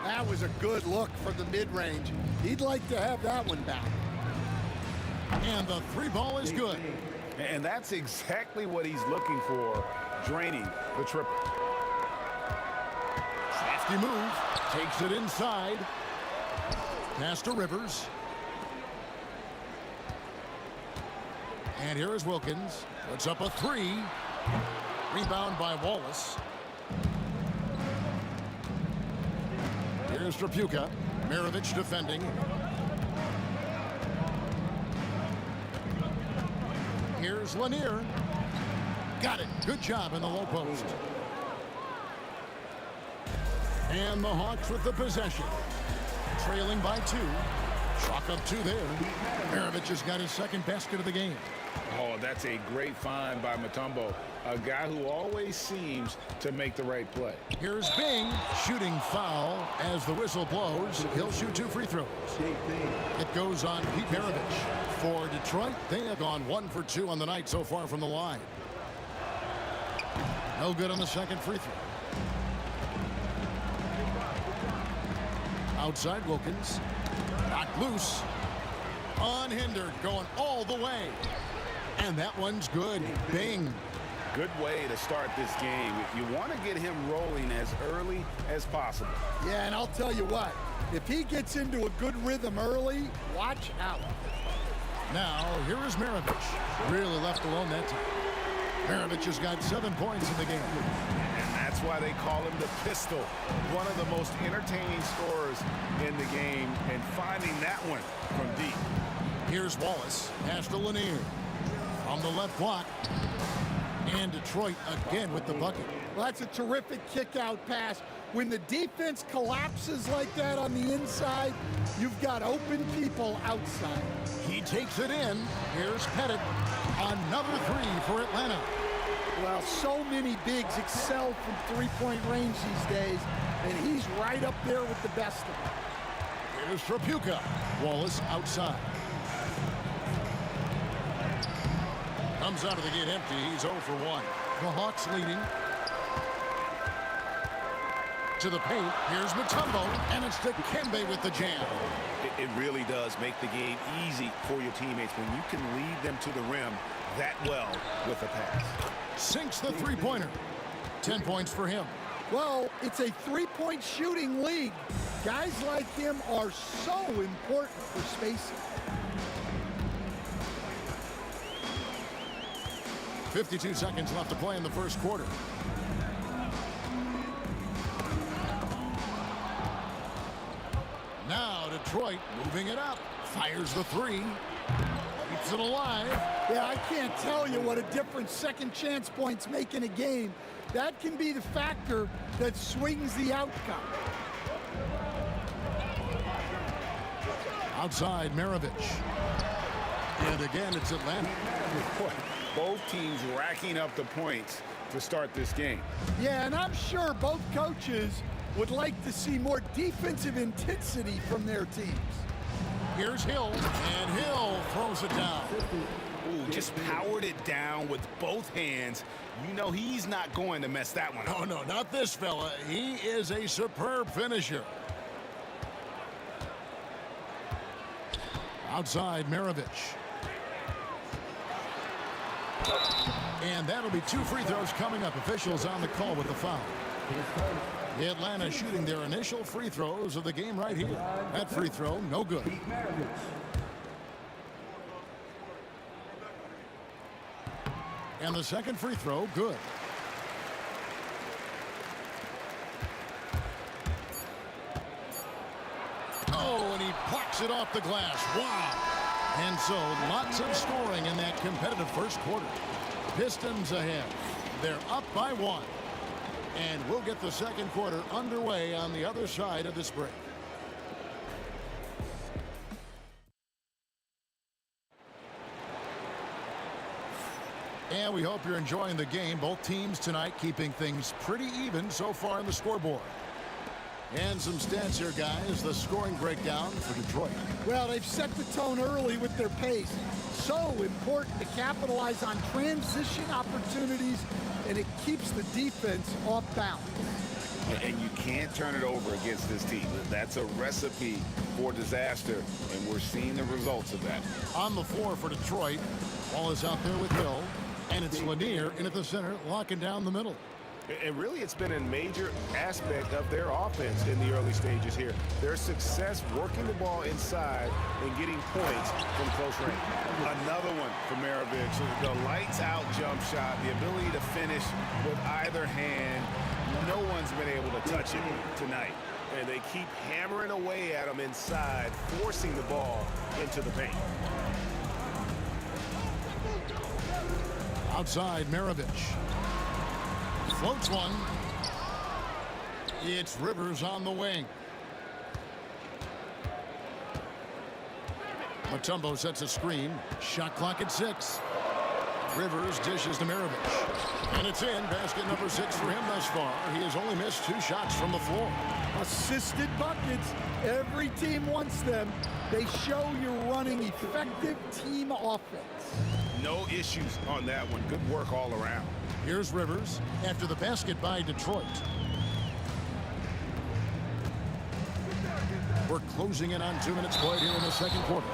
That was a good look from the mid-range. He'd like to have that one back. And the 3 ball is good. And that's exactly what he's looking for, draining the triple. Safety move. Takes it inside. Pass to Rivers. And here is Wilkins. Puts up a 3. Rebound by Wallace. Here's Tripucka. Mirovic defending. Here's Lanier. Got it. Good job in the low post. And the Hawks with the possession. Trailing by 2. Chalk up 2 there. Mirovic has got his second basket of the game. Oh, that's a great find by Mutombo, a guy who always seems to make the right play. Here's Bing, shooting foul as the whistle blows. He'll shoot 2 free throws. It goes on Pete Mirovic. For Detroit, they have gone 1 for 2 on the night so far from the line. No good on the second free throw. Outside Wilkins. Knocked loose. Unhindered, going all the way. And that one's good. Bing. Good way to start this game. You want to get him rolling as early as possible. Yeah, and I'll tell you what. If he gets into a good rhythm early, watch out. Now, here is Mirovic. Really left alone that time. Maravich has got 7 points in the game. And that's why they call him the pistol. One of the most entertaining scorers in the game, and finding that one from deep. Here's Wallace. Pass to Lanier. On the left block. And Detroit again with the bucket. Well, that's a terrific kick-out pass. When the defense collapses like that on the inside, you've got open people outside. He takes it in. Here's Pettit. Another 3 for Atlanta. Well, so many bigs excel from three-point range these days, and he's right up there with the best of them. Here's Trapuka. Wallace outside. Comes out of the gate empty. He's 0 for 1. The Hawks leading. To the paint. Here's Mutombo, and it's Dikembe with the jam. It really does make the game easy for your teammates when you can lead them to the rim that well with a pass. Sinks the three-pointer. 10 points for him. Well, it's a three-point shooting league. Guys like him are so important for spacing. 52 seconds left to play in the first quarter. Now Detroit moving it up. Fires the 3. Keeps it alive. Yeah, I can't tell you what a difference second chance points make in a game. That can be the factor that swings the outcome. Outside Maravich. And again, it's Atlanta. Both teams racking up the points to start this game. Yeah, and I'm sure both coaches would like to see more defensive intensity from their teams. Here's Hill, and Hill throws it down. Ooh, just powered it down with both hands. You know he's not going to mess that one up. Oh, no, not this fella. He is a superb finisher. Outside Maravich. And that'll be 2 free throws coming up. Officials on the call with the foul. Atlanta shooting their initial free throws of the game right here. That free throw, no good. And the second free throw, good. Oh, and he plucks it off the glass. Wow. And so lots of scoring in that competitive first quarter. Pistons ahead. They're up by 1. And we'll get the second quarter underway on the other side of this break. And we hope you're enjoying the game. Both teams tonight keeping things pretty even so far in the scoreboard. And some stats here, guys. The scoring breakdown for Detroit. Well, they've set the tone early with their pace. So important to capitalize on transition opportunities, and it keeps the defense off balance. And you can't turn it over against this team. That's a recipe for disaster, and we're seeing the results of that. On the floor for Detroit, ball is out there with Hill, and it's Lanier in at the center, locking down the middle. And really, it's been a major aspect of their offense in the early stages here. Their success working the ball inside and getting points from close range. Another one for Maravich. The lights-out jump shot, the ability to finish with either hand. No one's been able to touch it tonight. And they keep hammering away at them inside, forcing the ball into the paint. Outside, Maravich. Floats one. It's Rivers on the wing. Mutombo sets a screen. Shot clock at 6. Rivers dishes to Maravich. And it's in. Basket number 6 for him thus far. He has only missed 2 shots from the floor. Assisted buckets. Every team wants them. They show you're running effective team offense. No issues on that one. Good work all around. Here's Rivers after the basket by Detroit. We're closing in on 2 minutes played here in the second quarter.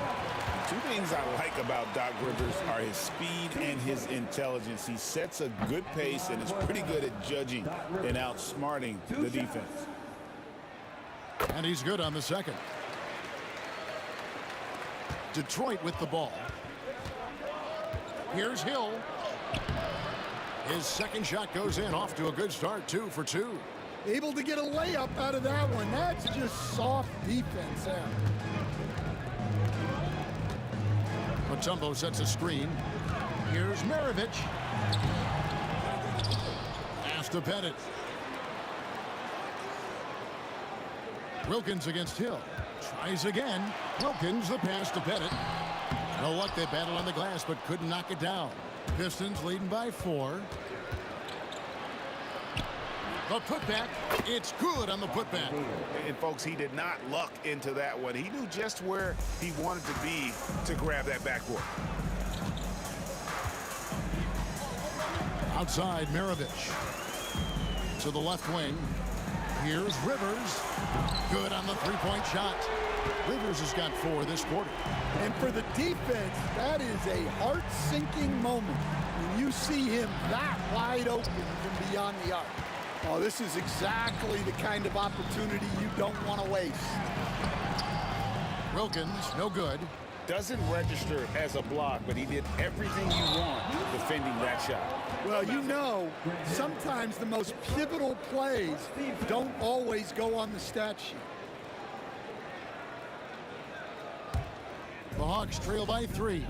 Two things I like about Doc Rivers are his speed and his intelligence. He sets a good pace and is pretty good at judging and outsmarting the defense. And he's good on the second. Detroit with the ball. Here's Hill. His second shot goes in, off to a good start, 2 for 2. Able to get a layup out of that one. That's just soft defense there. Mutombo sets a screen. Here's Maravich. Pass to Pettit. Wilkins against Hill. Tries again. Wilkins, the pass to Pettit. No luck, they battled on the glass, but couldn't knock it down. Pistons leading by 4. The putback, it's good on the putback. And folks, he did not luck into that one. He knew just where he wanted to be to grab that backboard. Outside, Maravich. To the left wing. Here's Rivers. Good on the three-point shot. Rivers has got 4 this quarter. And for the defense, that is a heart-sinking moment when you see him that wide open from beyond the arc. Oh, this is exactly the kind of opportunity you don't want to waste. Wilkins, no good. Doesn't register as a block, but he did everything you want defending that shot. Well, you know, sometimes the most pivotal plays don't always go on the stat sheet. The Hawks trail by 3.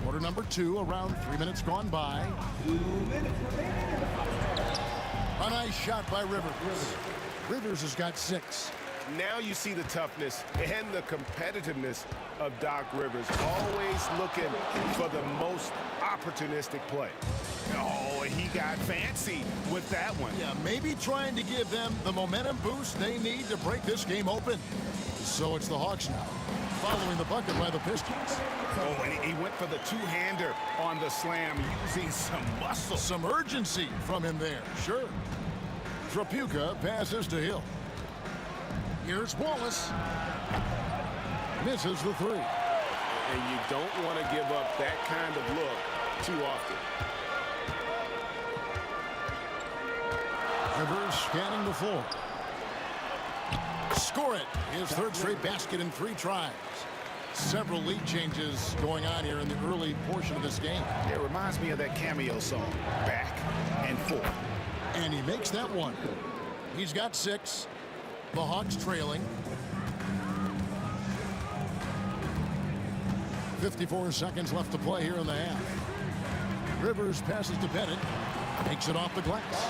Quarter number 2, around 3 minutes gone by. A nice shot by Rivers. Rivers has got 6. Now you see the toughness and the competitiveness of Doc Rivers, always looking for the most opportunistic play. Oh, he got fancy with that one. Yeah, maybe trying to give them the momentum boost they need to break this game open. So it's the Hawks now, following the bucket by the Pistons. Oh, and he went for the two-hander on the slam, using some muscle. Some urgency from him there, sure. Trapuka passes to Hill. Here's Wallace. Misses the 3. And you don't want to give up that kind of look too often. Rivers scanning the floor. Score it. His 3rd straight basket in 3 tries. Several lead changes going on here in the early portion of this game. It reminds me of that cameo song, Back and Forth. And he makes that one. He's got 6. The Hawks trailing. 54 seconds left to play here in the half. Rivers passes to Pettit. Takes it off the glass.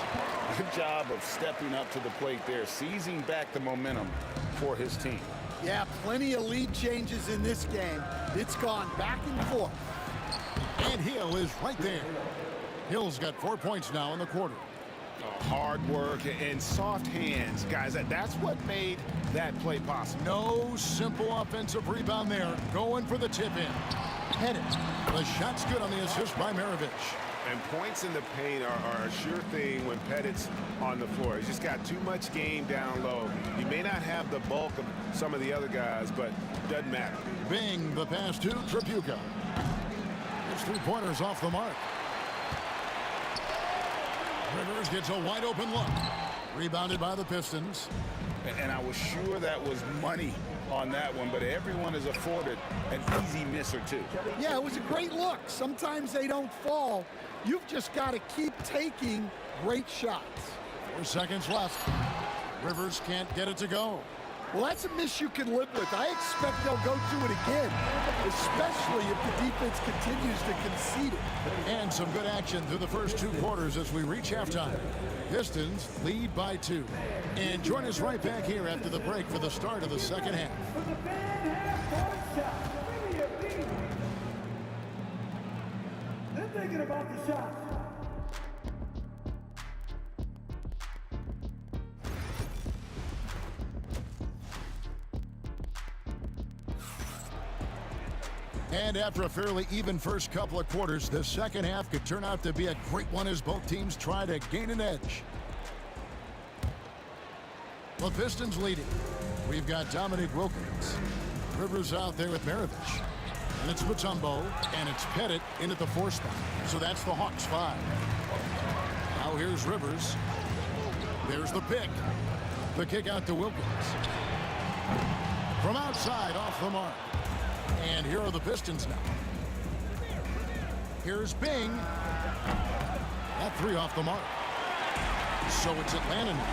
Good job of stepping up to the plate there, seizing back the momentum for his team. Yeah, plenty of lead changes in this game. It's gone back and forth. And Hill is right there. Hill's got 4 points now in the quarter. Hard work and soft hands, guys. That's what made that play possible. No simple offensive rebound there. Going for the tip-in. Pettit. The shot's good on the assist by Maravich. And points in the paint are a sure thing when Pettit's on the floor. He's just got too much game down low. He may not have the bulk of some of the other guys, but doesn't matter. Bing, the pass to Trapuka. His 3-pointers off the mark. Rivers gets a wide open look. Rebounded by the Pistons. And I was sure that was money on that one, but everyone is afforded an easy miss or two. Yeah, it was a great look. Sometimes they don't fall. You've just got to keep taking great shots. 4 seconds left. Rivers can't get it to go. Well, that's a miss you can live with. I expect they'll go to it again, especially if the defense continues to concede it. And some good action through the first 2 quarters as we reach halftime. Pistons lead by 2. And join us right back here after the break for the start of the second half. They're thinking about the shot. And after a fairly even first couple of quarters, the second half could turn out to be a great one as both teams try to gain an edge. The Pistons leading. We've got Dominic Wilkins. Rivers out there with Maravich. And it's Mutombo, and it's Pettit in at the 4 spot. So that's the Hawks 5. Now here's Rivers. There's the pick. The kick out to Wilkins. From outside, off the mark. And here are the Pistons now. Here's Bing. That three off the mark. So it's Atlanta now.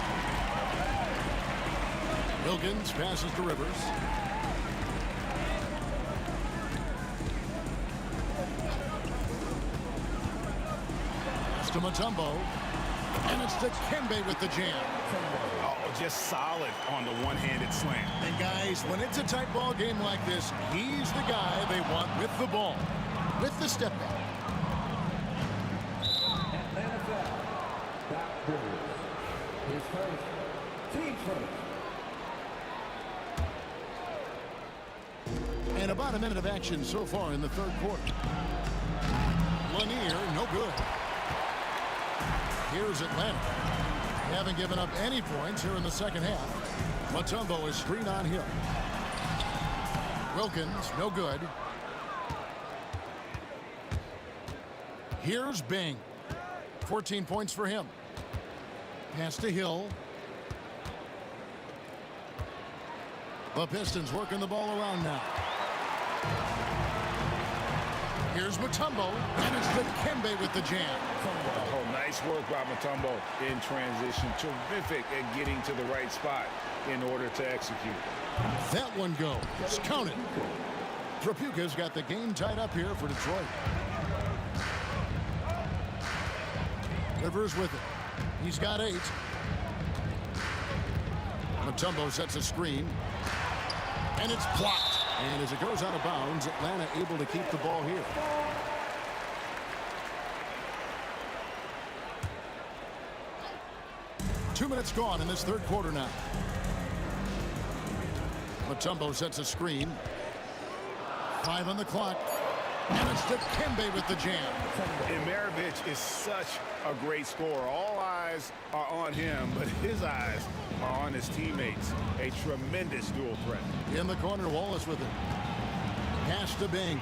Wilkins passes to Rivers. Pass to Mutombo. And it's to Kembe with the jam. Oh, just solid on the one-handed slam. And guys, when it's a tight ball game like this, he's the guy they want with the ball. With the step back. Atlanta foul. Back Brewers. His first. Team first. And about a minute of action so far in the third quarter. Lanier, no good. Here's Atlanta. They haven't given up any points here in the second half. Mutombo is screen on Hill. Wilkins, no good. Here's Bing. 14 points for him. Pass to Hill. The Pistons working the ball around now. Here's Mutombo, and it's to Kembe with the jam. Oh, nice work by Mutombo in transition. Terrific at getting to the right spot in order to execute. That one goes. Count it. Trapuka's got the game tied up here for Detroit. Rivers with it. He's got 8. Mutombo sets a screen. And it's blocked. And as it goes out of bounds, Atlanta able to keep the ball here. Two minutes gone in this third quarter now. Mutombo sets a screen. 5 on the clock. And it's to Kembe with the jam. And Maravich is such a great scorer. All eyes are on him, but his eyes are on his teammates. A tremendous dual threat. In the corner, Wallace with it. Pass to Bing.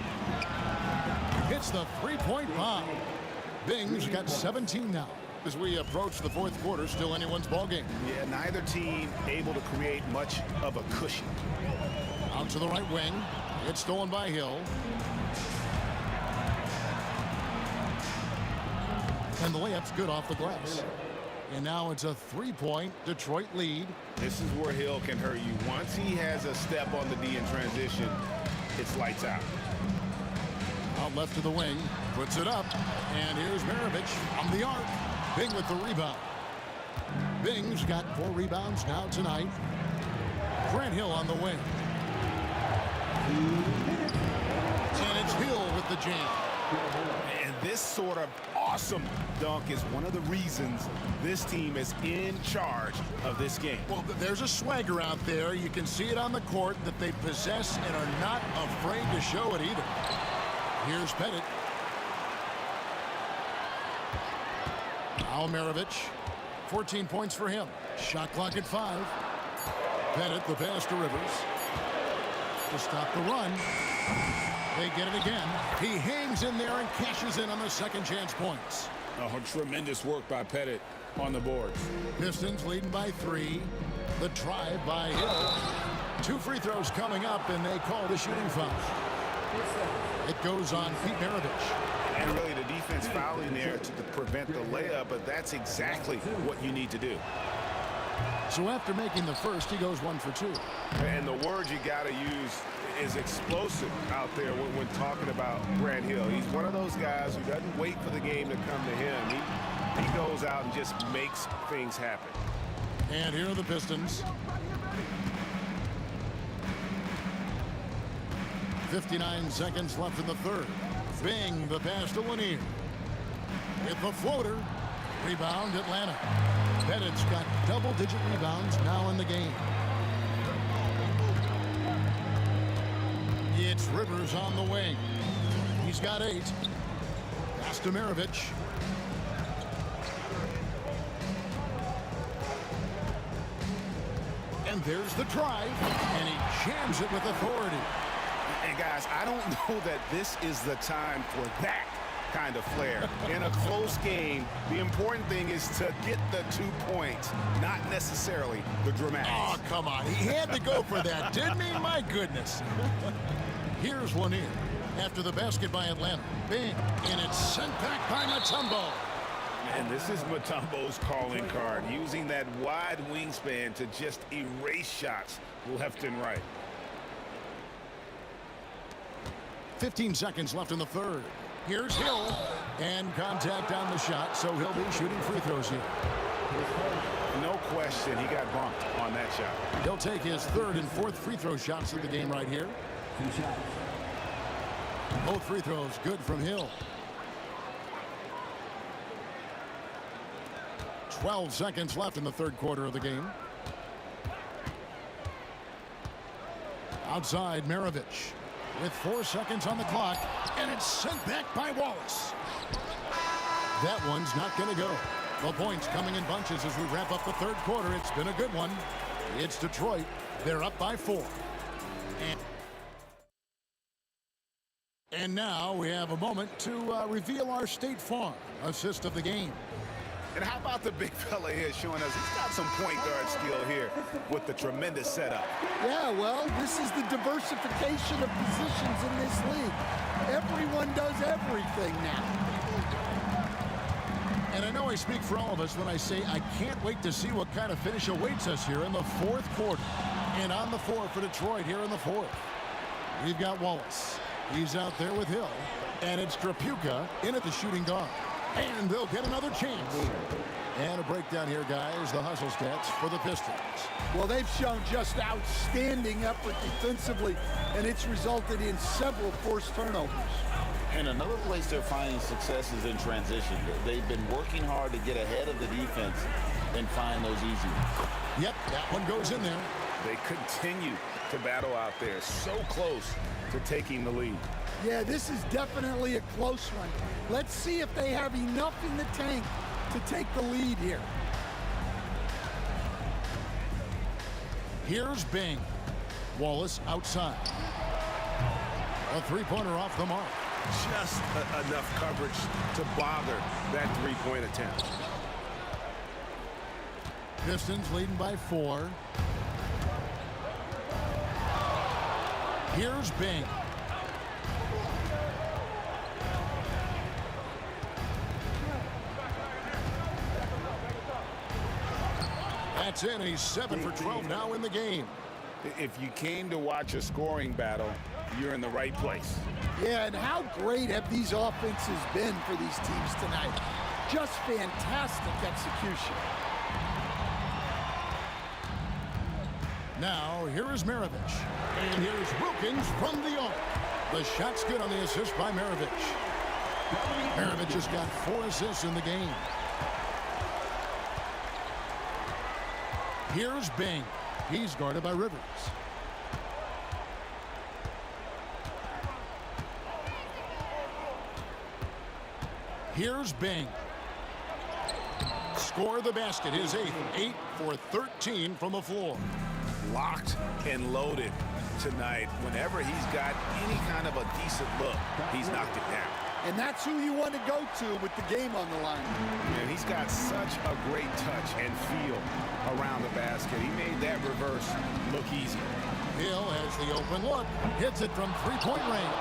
Hits the three-point bomb. Bing's got 17 now. As we approach the fourth quarter, still anyone's ball game. Yeah, neither team able to create much of a cushion. Out to the right wing. It's stolen by Hill. And the layup's good off the glass. And now it's a three-point Detroit lead. This is where Hill can hurt you. Once he has a step on the D in transition, it's lights out. Out left to the wing. Puts it up. And here's Maravich from the arc. Bing with the rebound. Bing's got 4 rebounds now tonight. Grant Hill on the wing. And it's Hill with the jam. And this sort of awesome dunk is one of the reasons this team is in charge of this game. Well, there's a swagger out there. You can see it on the court that they possess and are not afraid to show it either. Here's Pettit. Now Maravich. 14 points for him. Shot clock at 5. Pettit, the pass to Rivers. To stop the run. They get it again. He hangs in there and cashes in on the second chance points. Oh, tremendous work by Pettit on the boards. Pistons leading by 3. The drive by Hill. 2 free throws coming up, and they call the shooting foul. It goes on Pete Maravich. And really the defense fouling there to prevent the layup, but that's exactly what you need to do. So after making the first, he goes 1 for 2. And the word you got to use is explosive out there when talking about Grant Hill. He's one of those guys who doesn't wait for the game to come to him. He goes out and just makes things happen. And here are the Pistons. 59 seconds left in the third. Bing, the pass to Lanier. With the floater. Rebound, Atlanta. Pettit's got double-digit rebounds now in the game. It's Rivers on the wing. He's got 8. Pass to Maravich. And there's the drive. And he jams it with authority. And guys, I don't know that this is the time for that kind of flair. In a close game, the important thing is to get the 2 points, not necessarily the dramatics. Oh, come on. He had to go for that, didn't he? My goodness. Here's Lanier. After the basket by Atlanta. Bing. And it's sent back by Mutombo. And this is Mutombo's calling card, using that wide wingspan to just erase shots left and right. 15 seconds left in the third. Here's Hill. And contact on the shot, so he'll be shooting free throws here. No question, he got bumped on that shot. He'll take his third and fourth free throw shots of the game right here. Both free throws good from Hill. 12 seconds left in the third quarter of the game. Outside Maravich with 4 seconds on the clock, and it's sent back by Wallace. That one's not going to go. The points coming in bunches as we wrap up the third quarter. It's been a good one. It's Detroit. They're up by 4. And now we have a moment to reveal our State Farm assist of the game. And how about the big fella here showing us he's got some point guard skill here with the tremendous setup. Yeah, well, this is the diversification of positions in this league. Everyone does everything now. And I know I speak for all of us when I say I can't wait to see what kind of finish awaits us here in the fourth quarter. And on the floor for Detroit here in the fourth, we've got Wallace. He's out there with Hill. And it's Trapuka in at the shooting guard. And they'll get another chance. And a breakdown here, guys. The hustle stats for the Pistons. Well, they've shown just outstanding effort defensively, and it's resulted in several forced turnovers. And another place they're finding success is in transition. They've been working hard to get ahead of the defense and find those easy ones. Yep, that one goes in there. They continue to battle out there, so close to taking the lead. Yeah, this is definitely a close one. Let's see if they have enough in the tank to take the lead here. Here's Bing. Wallace outside. A three-pointer off the mark. Just enough coverage to bother that three-point attempt. Pistons leading by 4. Here's Bing. That's in. He's 7 for 12 now in the game. If you came to watch a scoring battle, you're in the right place. Yeah, and how great have these offenses been for these teams tonight? Just fantastic execution. Now, here is Maravich. And here's Wilkins from the arc. The shot's good on the assist by Maravich. Maravich has got 4 assists in the game. Here's Bing. He's guarded by Rivers. Here's Bing. Score the basket. His 8th. 8 for 13 from the floor. Locked and loaded tonight. Whenever he's got any kind of a decent look, he's knocked it down. And that's who you want to go to with the game on the line. And he's got such a great touch and feel around the basket. He made that reverse look easy. Hill has the open look. Hits it from three-point range.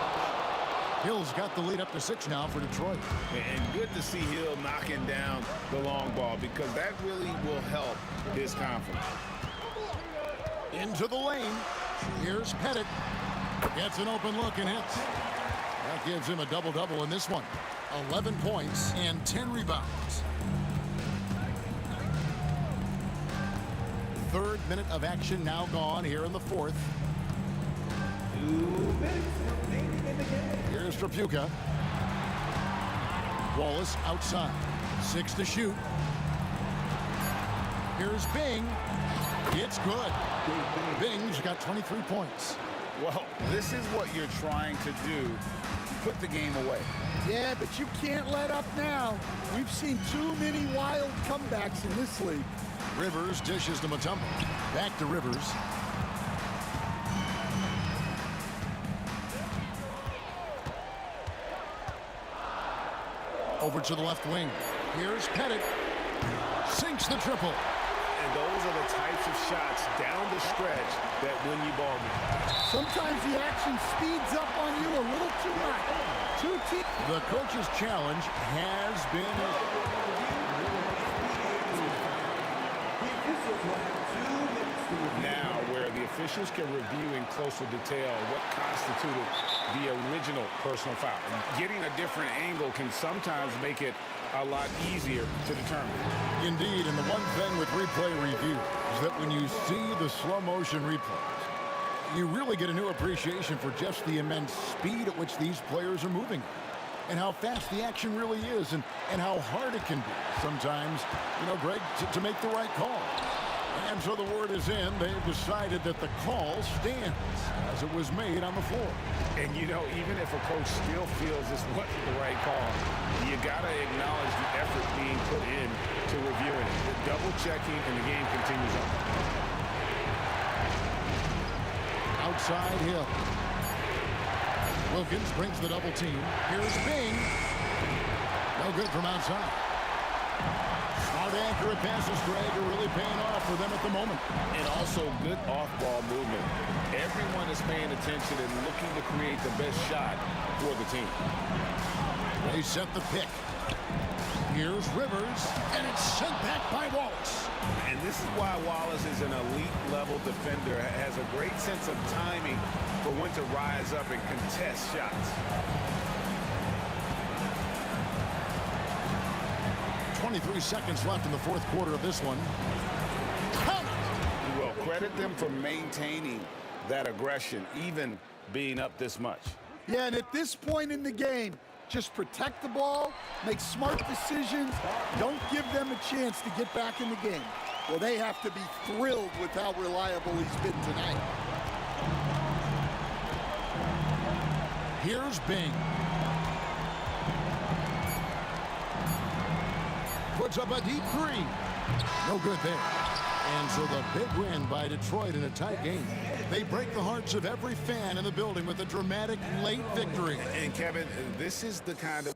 Hill's got the lead up to 6 now for Detroit. And good to see Hill knocking down the long ball because that really will help his confidence. Into the lane. Here's Pettit. Gets an open look and hits. That gives him a double-double in this one. 11 points and 10 rebounds. Third minute of action now gone here in the fourth. 2 minutes remaining in the game. Here's Trapuka. Wallace outside. 6 to shoot. Here's Bing. It's good. Bing's got 23 points. Well, this is what you're trying to do. Put the game away. Yeah, but you can't let up now. We've seen too many wild comebacks in this league. Rivers dishes to Mutombo. Back to Rivers. Over to the left wing. Here's Pettit. Sinks the triple. And those are the types of shots down the stretch that win you ball games. Sometimes the action speeds up on you a little too much. The coach's challenge has been now where the officials can review in closer detail what constituted the original personal foul. Getting a different angle can sometimes make it a lot easier to determine. Indeed, and the one thing with replay review is that when you see the slow motion replays, you really get a new appreciation for just the immense speed at which these players are moving and how fast the action really is and how hard it can be sometimes, Greg, to make the right call. And so the word is in. They've decided that the call stands as it was made on the floor. And, even if a coach still feels this wasn't the right call, you got to acknowledge the effort being put in to reviewing it. The double-checking, and the game continues on. Outside Hill. Wilkins brings the double team. Here's Bing. No good from outside. Smart accurate passes, Greg, are really paying off for them at the moment. And also good off-ball movement. Everyone is paying attention and looking to create the best shot for the team. They set the pick. Here's Rivers, and it's sent back by Wallace. And this is why Wallace is an elite-level defender, has a great sense of timing for when to rise up and contest shots. 23 seconds left in the fourth quarter of this one. Well, credit them for maintaining that aggression, even being up this much. Yeah, and at this point in the game, just protect the ball, make smart decisions, don't give them a chance to get back in the game. Well, they have to be thrilled with how reliable he's been tonight. Here's Bing. Puts up a deep three. No good there. And so the big win by Detroit in a tight game. They break the hearts of every fan in the building with a dramatic late victory. And Kevin, this is the kind of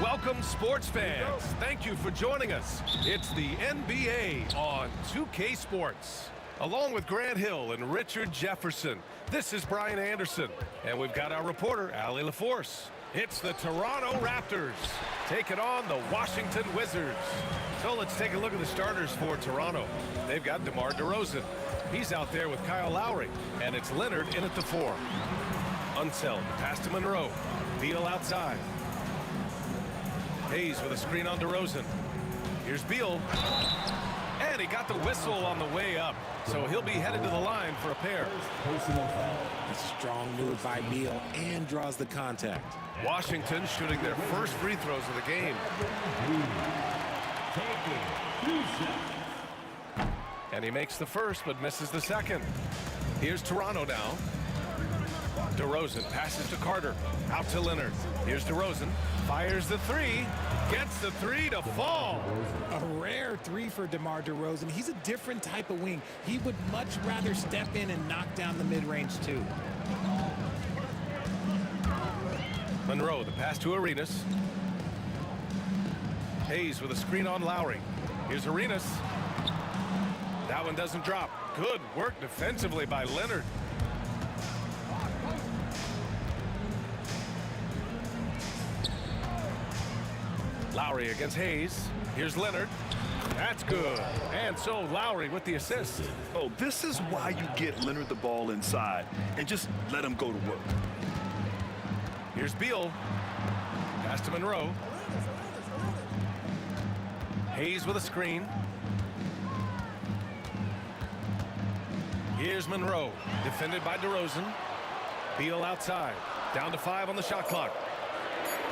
Welcome, sports fans. Thank you for joining us. It's the NBA on 2K Sports. Along with Grant Hill and Richard Jefferson, this is Brian Anderson. And we've got our reporter, Allie LaForce. It's the Toronto Raptors taking on the Washington Wizards. So let's take a look at the starters for Toronto. They've got DeMar DeRozan. He's out there with Kyle Lowry. And it's Leonard in at the 4. Unseld, pass to Monroe. Beal outside. Hayes with a screen on DeRozan. Here's Beal. And he got the whistle on the way up. So he'll be headed to the line for a pair. A strong move by Beal and draws the contact. Washington shooting their first free throws of the game. And he makes the first but misses the second. Here's Toronto now. DeRozan passes to Carter. Out to Leonard. Here's DeRozan. Fires the 3. Gets the 3 to fall. A rare 3 for DeMar DeRozan. He's a different type of wing. He would much rather step in and knock down the mid-range too. Monroe, the pass to Arenas. Hayes with a screen on Lowry. Here's Arenas. That one doesn't drop. Good work defensively by Leonard. Lowry against Hayes. Here's Leonard. That's good. And so Lowry with the assist. Oh, this is why you get Leonard the ball inside and just let him go to work. Here's Beal. Pass to Monroe. Hayes with a screen. Here's Monroe. Defended by DeRozan. Beal outside. Down to 5 on the shot clock.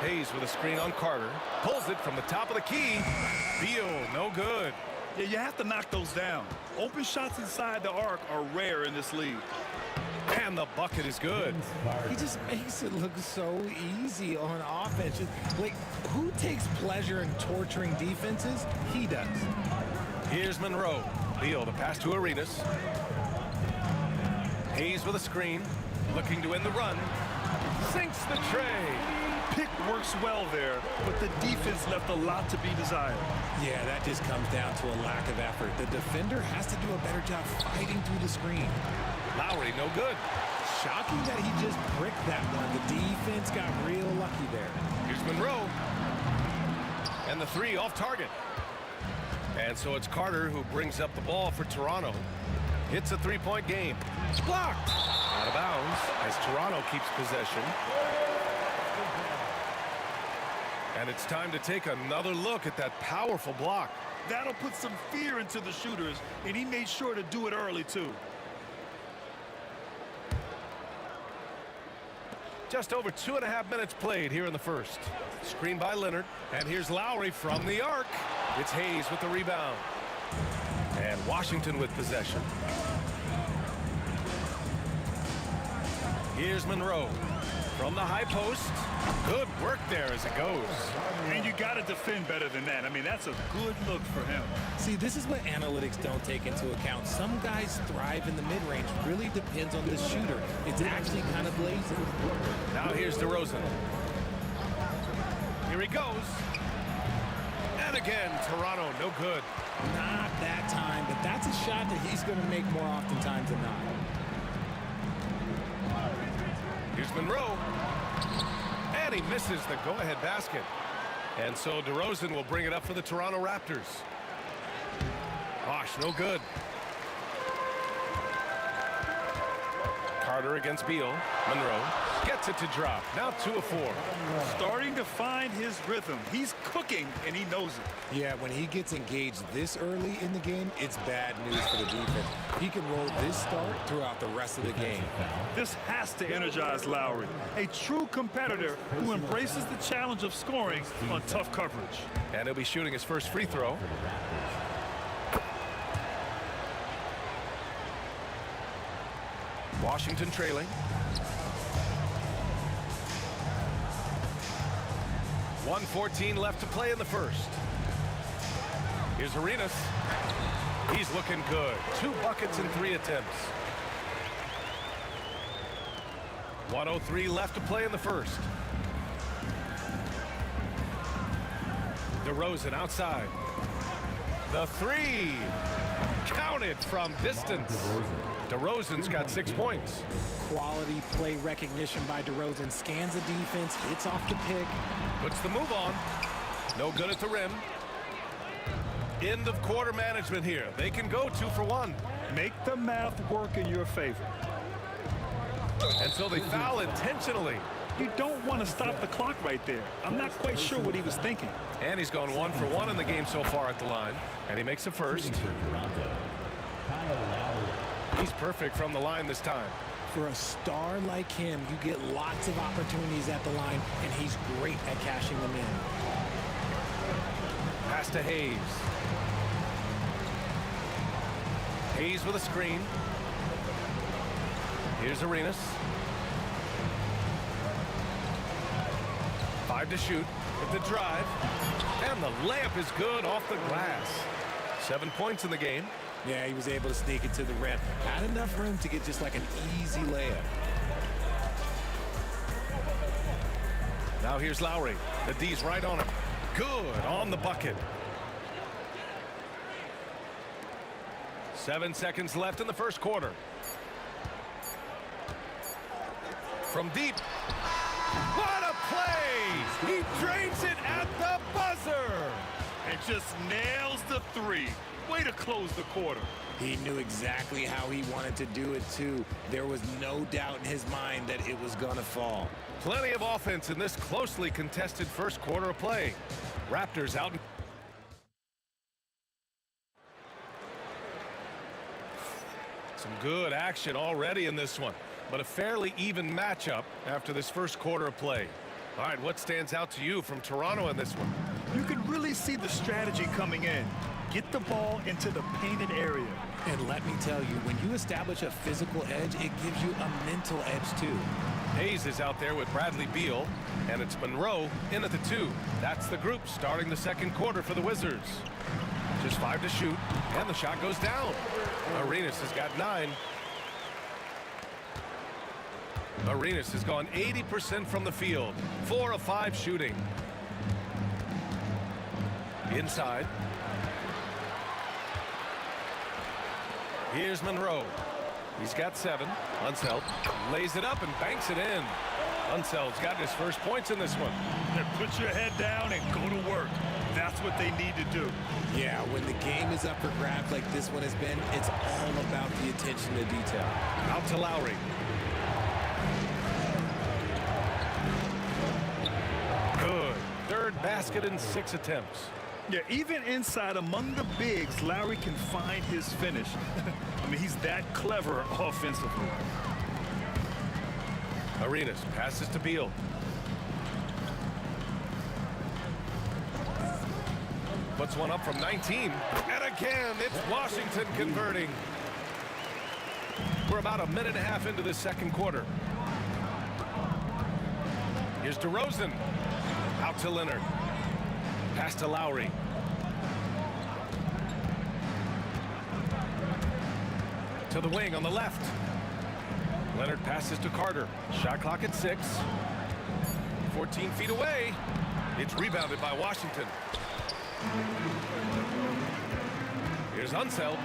Hayes with a screen on Carter. Pulls it from the top of the key. Beal, no good. Yeah, you have to knock those down. Open shots inside the arc are rare in this league. And the bucket is good. He just makes it look so easy on offense. Like, who takes pleasure in torturing defenses? He does. Here's Monroe. Beal to pass to Arenas. Hayes with a screen. Looking to end the run. Sinks the tray. Pick works well there, but the defense left a lot to be desired. Yeah, that just comes down to a lack of effort. The defender has to do a better job fighting through the screen. Lowry, no good. Shocking that he just bricked that one. The defense got real lucky there. Here's Monroe. And the 3 off target. And so it's Carter who brings up the ball for Toronto. Hits a 3-point game. It's blocked. Out of bounds as Toronto keeps possession. And it's time to take another look at that powerful block. That'll put some fear into the shooters, and he made sure to do it early, too. Just over 2.5 minutes played here in the first. Screen by Leonard. And here's Lowry from the arc. It's Hayes with the rebound. And Washington with possession. Here's Monroe from the high post. Good work there as it goes. And you got to defend better than that. I mean, that's a good look for him. See, this is what analytics don't take into account. Some guys thrive in the mid-range. Really depends on the shooter. It's actually kind of lazy. Now here's DeRozan. Here he goes. And again, Toronto, no good. Not that time, but that's a shot that he's going to make more oftentimes than not. Here's Monroe. And he misses the go-ahead basket. And so DeRozan will bring it up for the Toronto Raptors. Gosh, no good. Carter against Beal. Monroe gets it to drop. Now 2 of 4. Starting to find his rhythm. He's cooking, and he knows it. Yeah, when he gets engaged this early in the game, it's bad news for the defense. He can roll this start throughout the rest of the game. This has to energize Lowry, a true competitor who embraces the challenge of scoring on tough coverage. And he'll be shooting his first free throw. Washington trailing. 1:14 left to play in the first. Here's Arenas. He's looking good. 2 buckets in 3 attempts. 1:03 left to play in the first. DeRozan outside. The 3. Counted from distance. DeRozan's got 6 points. Quality play recognition by DeRozan. Scans the defense, hits off the pick. Puts the move on. No good at the rim. End of quarter management here. They can go 2 for 1. Make the math work in your favor. And so they foul intentionally. You don't want to stop the clock right there. I'm not quite sure what he was thinking. And he's gone 1 for 1 in the game so far at the line. And he makes a first. He's perfect from the line this time. For a star like him, you get lots of opportunities at the line, and he's great at cashing them in. Pass to Hayes. Hayes with a screen. Here's Arenas. 5 to shoot with the drive. And the layup is good off the glass. 7 points in the game. Yeah, he was able to sneak it to the rim. Had enough room to get just like an easy layup. Now here's Lowry. The D's right on him. Good on the bucket. 7 seconds left in the first quarter. From deep. What a play! He drains it at the buzzer! And just nails the 3. Way to close the quarter. He knew exactly how he wanted to do it, too. There was no doubt in his mind that it was going to fall. Plenty of offense in this closely contested first quarter of play. Raptors out. Some good action already in this one, but a fairly even matchup after this first quarter of play. All right, what stands out to you from Toronto in this one? You can really see the strategy coming in. Get the ball into the painted area. And let me tell you, when you establish a physical edge, it gives you a mental edge, too. Hayes is out there with Bradley Beal, and it's Monroe in at the 2. That's the group starting the second quarter for the Wizards. Just 5 to shoot, and the shot goes down. Arenas has got 9. Arenas has gone 80% from the field. 4 of 5 shooting. Inside. Here's Monroe. He's got 7. Unseld lays it up and banks it in. Unseld's got his first points in this one. Then put your head down and go to work. That's what they need to do. Yeah, when the game is up for grabs like this one has been, it's all about the attention to detail. Out to Lowry. Good. Third basket in 6 attempts. Yeah, even inside among the bigs, Lowry can find his finish. I mean, he's that clever offensively. Arenas passes to Beal. Puts one up from 19. And again, it's Washington converting. We're about a minute and a half into the second quarter. Here's DeRozan. Out to Leonard. Pass to Lowry. To the wing on the left. Leonard passes to Carter. Shot clock at 6. 14 feet away. It's rebounded by Washington. Here's Unseld.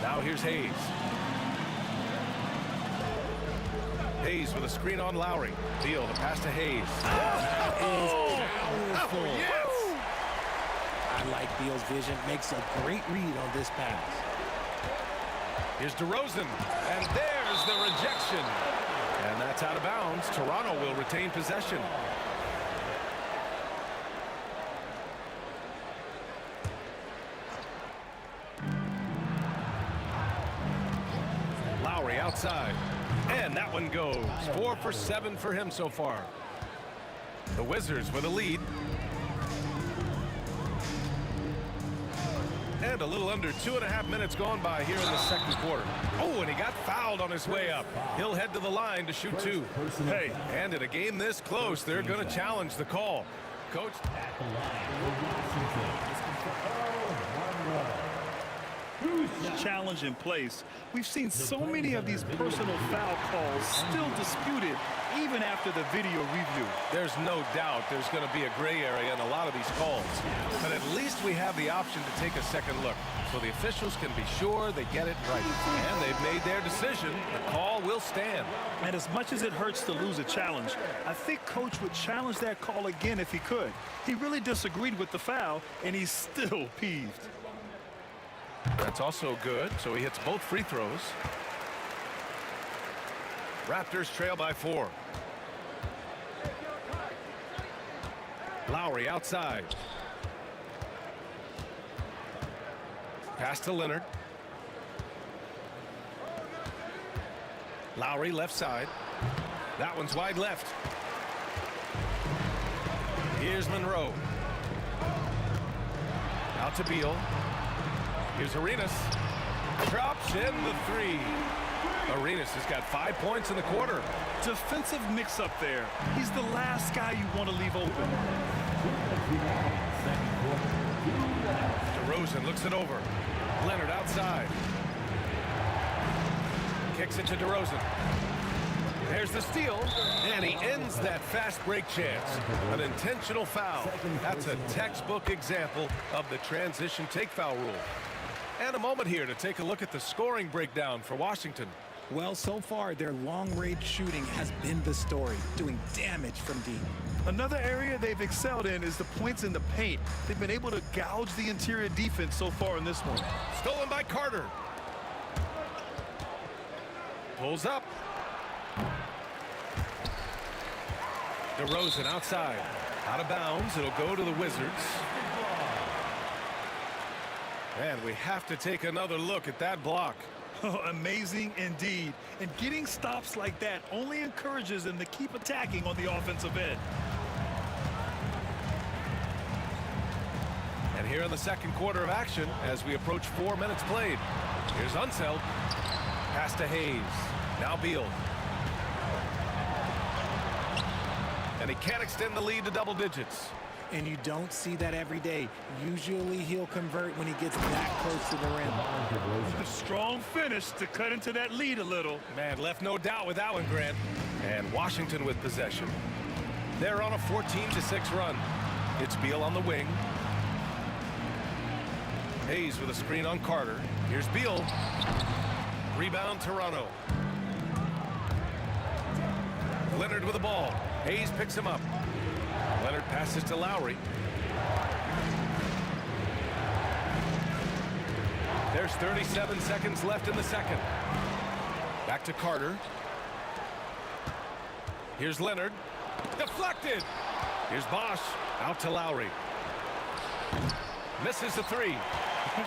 Now here's Hayes. Hayes with a screen on Lowry. Beal to pass to Hayes. Powerful. Yes! I like Beal's vision. Makes a great read on this pass. Here's DeRozan. And there's the rejection. And that's out of bounds. Toronto will retain possession. Lowry outside. And that one goes. 4 for 7 for him so far. The Wizards with a lead. And a little under 2.5 minutes gone by here in the second quarter. Oh, and he got fouled on his way up. He'll head to the line to shoot 2. Hey, and in a game this close, they're going to challenge the call. Coach. Challenge in place. We've seen so many of these personal foul calls still disputed even after the video review. There's no doubt there's going to be a gray area in a lot of these calls. But at least we have the option to take a second look so the officials can be sure they get it right. And they've made their decision. The call will stand. And as much as it hurts to lose a challenge, I think Coach would challenge that call again if he could. He really disagreed with the foul, and he's still peeved. That's also good, so he hits both free throws. Raptors trail by 4. Lowry outside. Pass to Leonard. Lowry left side. That one's wide left. Here's Monroe. Out to Beal. Here's Arenas. Drops in the 3. Arenas has got 5 points in the quarter. Defensive mix-up there. He's the last guy you want to leave open. DeRozan looks it over. Leonard outside. Kicks it to DeRozan. There's the steal, and he ends that fast break chance. An intentional foul. That's a textbook example of the transition take foul rule. And a moment here to take a look at the scoring breakdown for Washington. Well, so far, their long-range shooting has been the story, doing damage from deep. Another area they've excelled in is the points in the paint. They've been able to gouge the interior defense so far in this one. Stolen by Carter. Pulls up. DeRozan outside. Out of bounds. It'll go to the Wizards. And we have to take another look at that block. Oh, amazing indeed. And getting stops like that only encourages them to keep attacking on the offensive end. And here in the second quarter of action, as we approach 4 minutes played, here's Unseld. Pass to Hayes. Now Beal. And he can't extend the lead to double digits. And you don't see that every day. Usually he'll convert when he gets that close to the rim. A strong finish to cut into that lead a little. Man, left no doubt with that one, Grant. And Washington with possession. They're on a 14-6 run. It's Beal on the wing. Hayes with a screen on Carter. Here's Beal. Rebound Toronto. Leonard with the ball. Hayes picks him up. Leonard passes to Lowry. There's 37 seconds left in the second. Back to Carter. Here's Leonard. Deflected. Here's Bosch. Out to Lowry. Misses the three.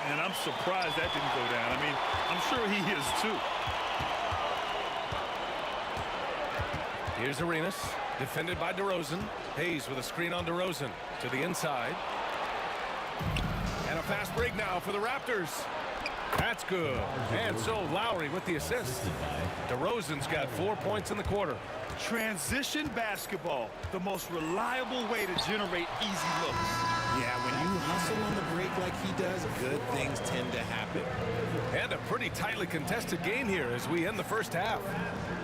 And I'm surprised that didn't go down. I mean, I'm sure he is too. Here's Arenas. Defended by DeRozan. Hayes with a screen on DeRozan. To the inside. And a fast break now for the Raptors. That's good. And so Lowry with the assist. DeRozan's got 4 points in the quarter. Transition basketball, the most reliable way to generate easy looks. Yeah, when you hustle on the break like he does, good things tend to happen. And a pretty tightly contested game here as we end the first half.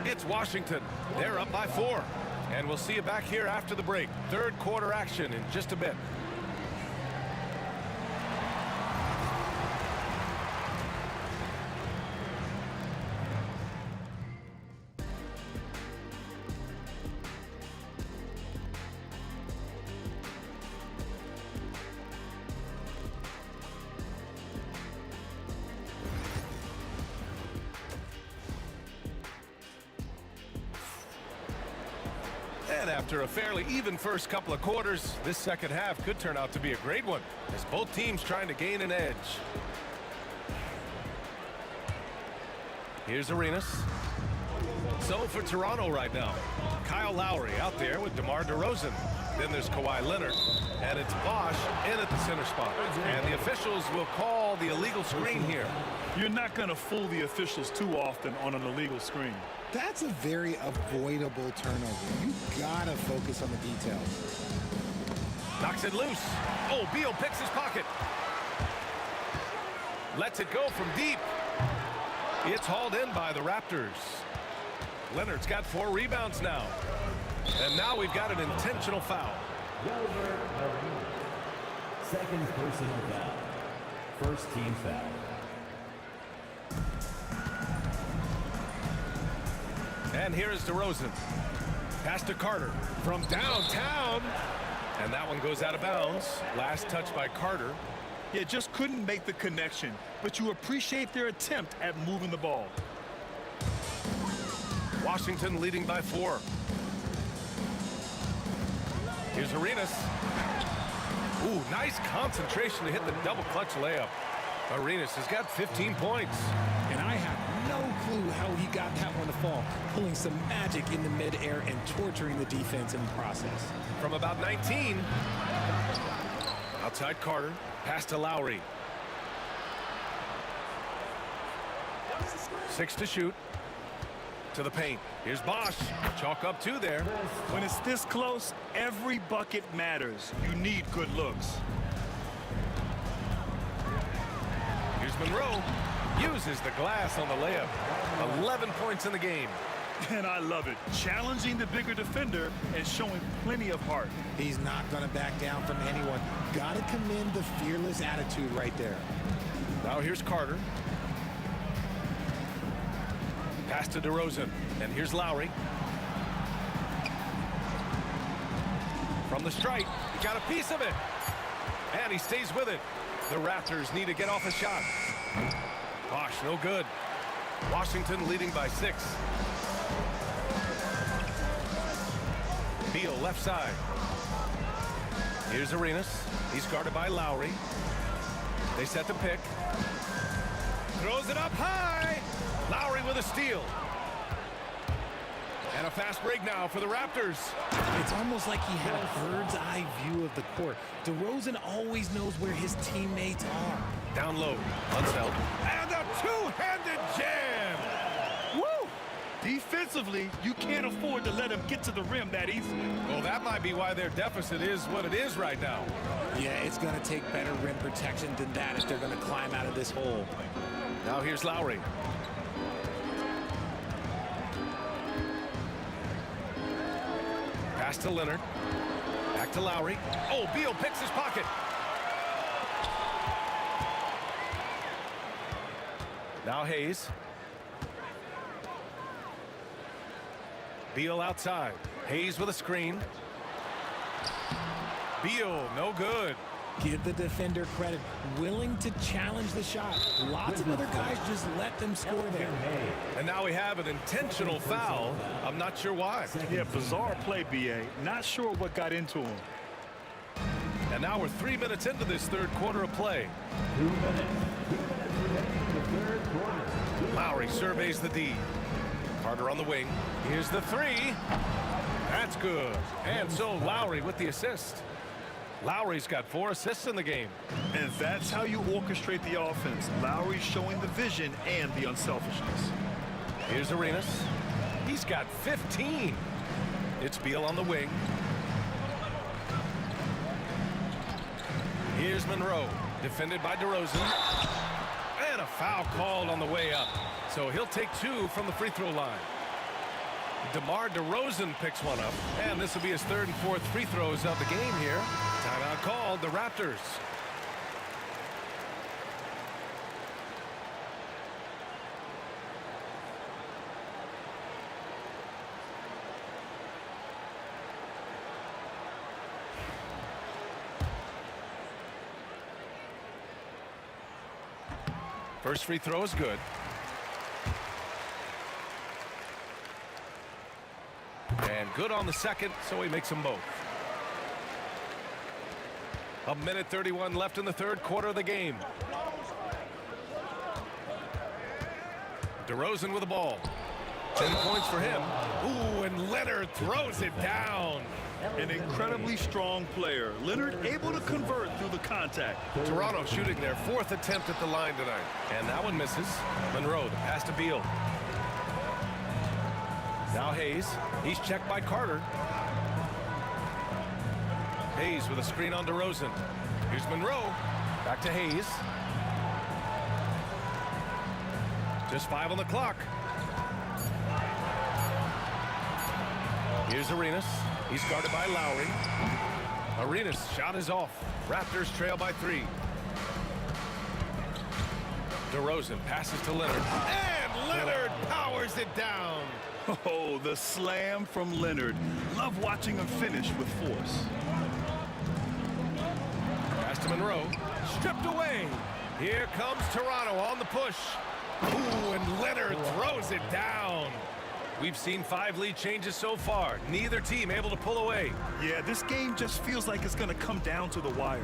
It's Washington. They're up by 4. And we'll see you back here after the break. Third quarter action in just a bit. And after a fairly even first couple of quarters, this second half could turn out to be a great one as both teams trying to gain an edge. Here's Arenas. So for Toronto right now, Kyle Lowry out there with DeMar DeRozan. Then there's Kawhi Leonard, and it's Bosch in at the center spot. And the officials will call the illegal screen here. You're not going to fool the officials too often on an illegal screen. That's a very avoidable turnover. You gotta focus on the details. Knocks it loose. Oh, Beal picks his pocket. Lets it go from deep. It's hauled in by the Raptors. Leonard's got 4 rebounds now. And now we've got an intentional foul. Second personal foul. First team foul. And here is DeRozan. Pass to Carter from downtown. And that one goes out of bounds. Last touch by Carter. Yeah, just couldn't make the connection. But you appreciate their attempt at moving the ball. Washington leading by 4. Here's Arenas. Ooh, nice concentration to hit the double clutch layup. Arenas has got 15 points. And I have no clue how he got that one to fall, pulling some magic in the midair and torturing the defense in the process. From about 19. Outside Carter. Pass to Lowry. 6 to shoot. To the paint. Here's Bosch. Chalk up 2 there. When it's this close, every bucket matters. You need good looks. Here's Monroe. Uses the glass on the layup. 11 points in the game. And I love it. Challenging the bigger defender and showing plenty of heart. He's not going to back down from anyone. Got to commend the fearless attitude right there. Now here's Carter. Pass to DeRozan. And here's Lowry. From the stripe. He got a piece of it. And he stays with it. The Raptors need to get off a shot. Bosch, no good. Washington leading by 6. Beal left side. Here's Arenas. He's guarded by Lowry. They set the pick. Throws it up high. Lowry with a steal. And a fast break now for the Raptors. It's almost like he had a bird's eye view of the court. DeRozan always knows where his teammates are. Down low. Unseld. And a two-handed jam. Woo! Defensively, you can't afford to let him get to the rim that easily. Well, that might be why their deficit is what it is right now. Yeah, it's going to take better rim protection than that if they're going to climb out of this hole. Now here's Lowry. Pass to Leonard. Back to Lowry. Oh, Beal picks his pocket. Now Hayes. Beal outside. Hayes with a screen. Beal, no good. Give the defender credit. Willing to challenge the shot. Lots of other guys just let them score there. And now we have an intentional foul. I'm not sure why. Yeah, bizarre play, B.A. Not sure what got into him. And now we're 3 minutes into this third quarter of play. 2 minutes. 2 minutes remaining in the third quarter. Lowry surveys the D. Carter on the wing. Here's the three. That's good. And so Lowry with the assist. Lowry's got 4 assists in the game. And that's how you orchestrate the offense. Lowry showing the vision and the unselfishness. Here's Arenas. He's got 15. It's Beal on the wing. Here's Monroe, defended by DeRozan. And a foul called on the way up. So he'll take 2 from the free throw line. DeMar DeRozan picks one up. And this will be his 3rd and 4th free throws of the game here. Timeout called, the Raptors. First free throw is good. And good on the second, so he makes them both. 1:31 left in the third quarter of the game. DeRozan with the ball. 10 points for him. Ooh, and Leonard throws it down. An incredibly strong player. Leonard able to convert through the contact. Toronto shooting their 4th attempt at the line tonight. And that one misses. Monroe, the pass to Beal. Now Hayes. He's checked by Carter. Hayes with a screen on DeRozan. Here's Monroe. Back to Hayes. Just 5 on the clock. Here's Arenas. He's guarded by Lowry. Arenas' shot is off. Raptors trail by 3. DeRozan passes to Leonard. And Leonard powers it down. Oh, the slam from Leonard. Love watching him finish with force. Pass to Monroe. Stripped away. Here comes Toronto on the push. Ooh, and Leonard throws it down. We've seen 5 lead changes so far. Neither team able to pull away. Yeah, this game just feels like it's going to come down to the wire.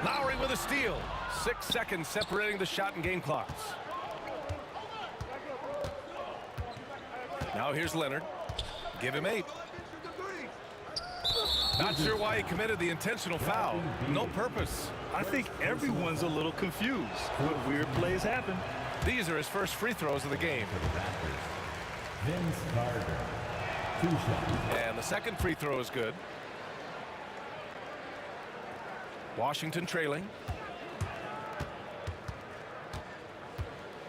Lowry with a steal. 6 seconds separating the shot and game clocks. Now here's Leonard. Give him 8. Not sure why he committed the intentional foul. No purpose. I think everyone's a little confused. What weird plays happen? These are his first free throws of the game. Vince Carter. 2 shots. And the second free throw is good. Washington trailing.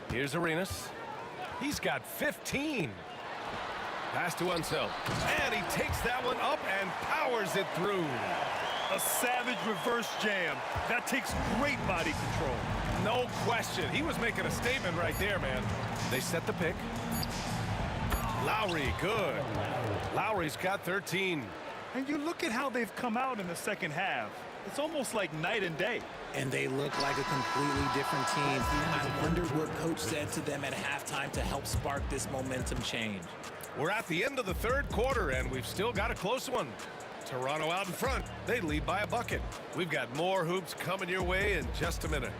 Here's Arenas. He's got 15. Pass to Unseld. And he takes that one up and powers it through. A savage reverse jam. That takes great body control. No question. He was making a statement right there, man. They set the pick. Lowry, good. Lowry's got 13. And you look at how they've come out in the second half. It's almost like night and day. And they look like a completely different team. I wonder what coach said to them at halftime to help spark this momentum change. We're at the end of the third quarter, and we've still got a close one. Toronto out in front. They lead by a bucket. We've got more hoops coming your way in just a minute.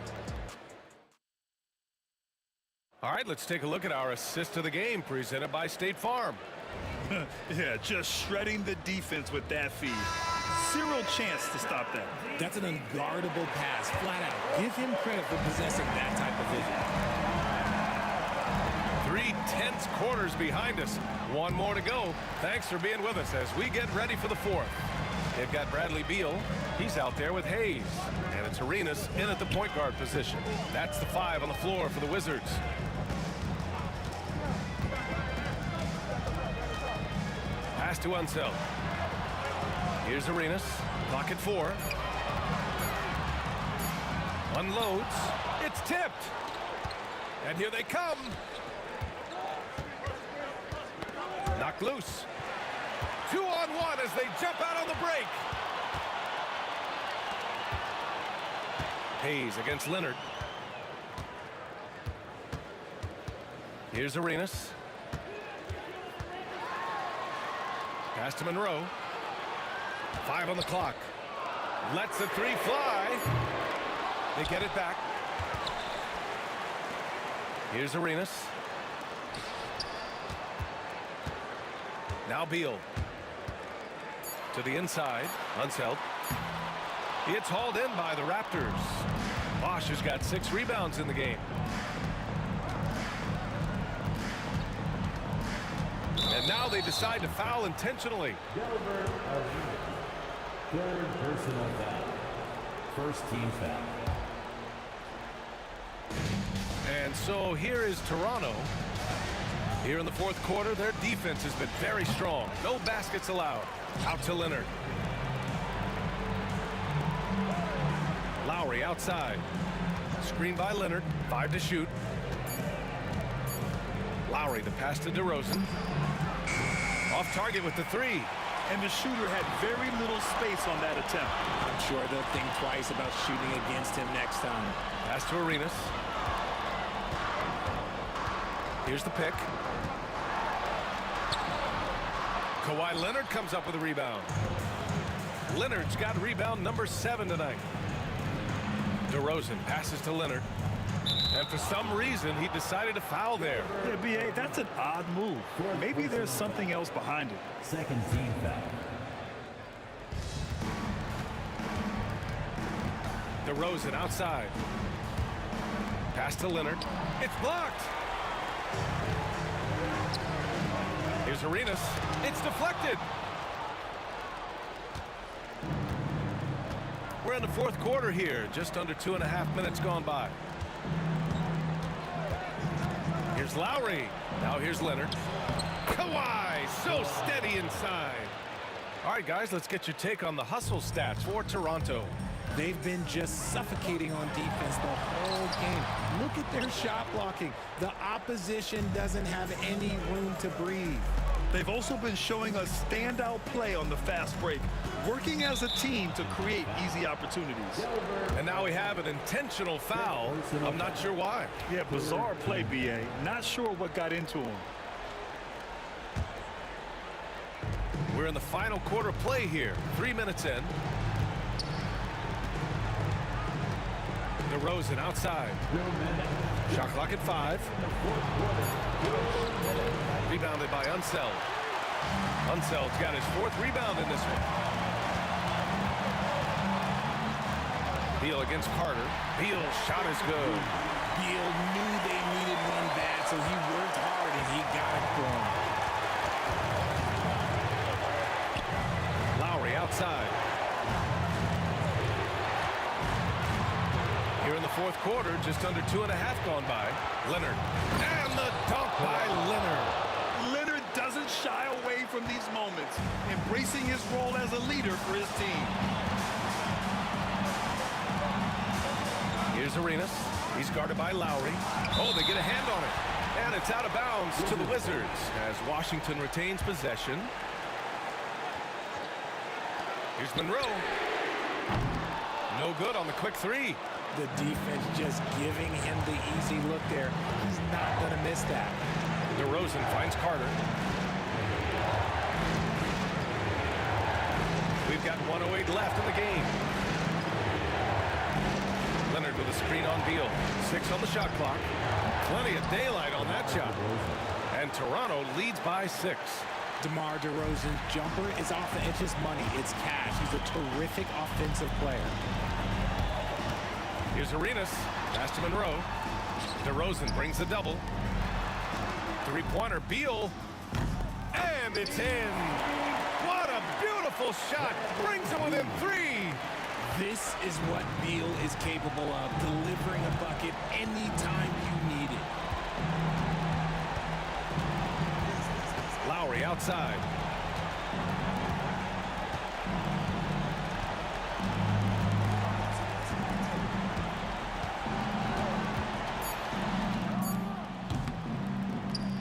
All right, let's take a look at our assist of the game presented by State Farm. Yeah, just shredding the defense with that feed. Zero chance to stop that. That's an unguardable pass, flat out. Give him credit for possessing that type of vision. 3 tense quarters behind us. One more to go. Thanks for being with us as we get ready for the 4th. They've got Bradley Beal. He's out there with Hayes. And it's Arenas in at the point guard position. That's the 5 on the floor for the Wizards. Pass to Unseld. Here's Arenas. Clock at 4. Unloads. It's tipped. And here they come. Knocked loose. 2-on-1 as they jump out on the break. Hayes against Leonard. Here's Arenas. Pass to Monroe. 5 on the clock. Lets the three fly. They get it back. Here's Arenas. Now Beal. To the inside. Unseld. It's hauled in by the Raptors. Bosch has got 6 rebounds in the game. And now they decide to foul intentionally. Third personal foul. First team foul. And so here is Toronto. Here in the fourth quarter, their defense has been very strong. No baskets allowed. Out to Leonard. Lowry outside. Screen by Leonard. 5 to shoot. Lowry, the pass to DeRozan. Off target with the 3. And the shooter had very little space on that attempt. I'm sure they'll think twice about shooting against him next time. Pass to Arenas. Here's the pick. Kawhi Leonard comes up with a rebound. Leonard's got rebound number 7 tonight. DeRozan passes to Leonard. And for some reason, he decided to foul there. Yeah, B.A., that's an odd move. Maybe there's something else behind it. Second team foul. DeRozan outside. Pass to Leonard. It's blocked. Here's Arenas. It's deflected. We're in the fourth quarter here. Just under 2.5 minutes gone by. Here's Lowry. Now here's Leonard. Kawhi, so steady inside. All right, guys, let's get your take on the hustle stats for Toronto. They've been just suffocating on defense the whole game. Look at their shot blocking. The opposition doesn't have any room to breathe. They've also been showing a standout play on the fast break, working as a team to create easy opportunities. And now we have an intentional foul. I'm not sure why. Yeah, bizarre play, B.A. Not sure what got into him. We're in the final quarter play here. 3 minutes in. DeRozan outside. Shot clock at 5. Rebounded by Unseld. Unseld's got his 4th rebound in this one. Beal against Carter. Beal's shot is good. Beal knew they needed one bad, so he worked hard and he got it for him. Lowry outside. Here in the fourth quarter, just under 2.5 gone by. Leonard. And the dunk by Leonard. Leonard doesn't shy away from these moments, embracing his role as a leader for his team. Here's Arenas. He's guarded by Lowry. Oh, they get a hand on it. And it's out of bounds to the Wizards as Washington retains possession. Here's Monroe. No good on the quick 3. The defense just giving him the easy look there. He's not going to miss that. DeRozan finds Carter. We've got 1:08 left in the game. Leonard with a screen on Beal. 6 on the shot clock. Plenty of daylight on that shot. And Toronto leads by 6. DeMar DeRozan's jumper is off the edge. It's money. It's cash. He's a terrific offensive player. Here's Arenas. Pass to Monroe. DeRozan brings the double. 3-pointer. Beal. And it's in. What a beautiful shot. Brings it within 3. This is what Beal is capable of, delivering a bucket anytime you need it. Lowry outside.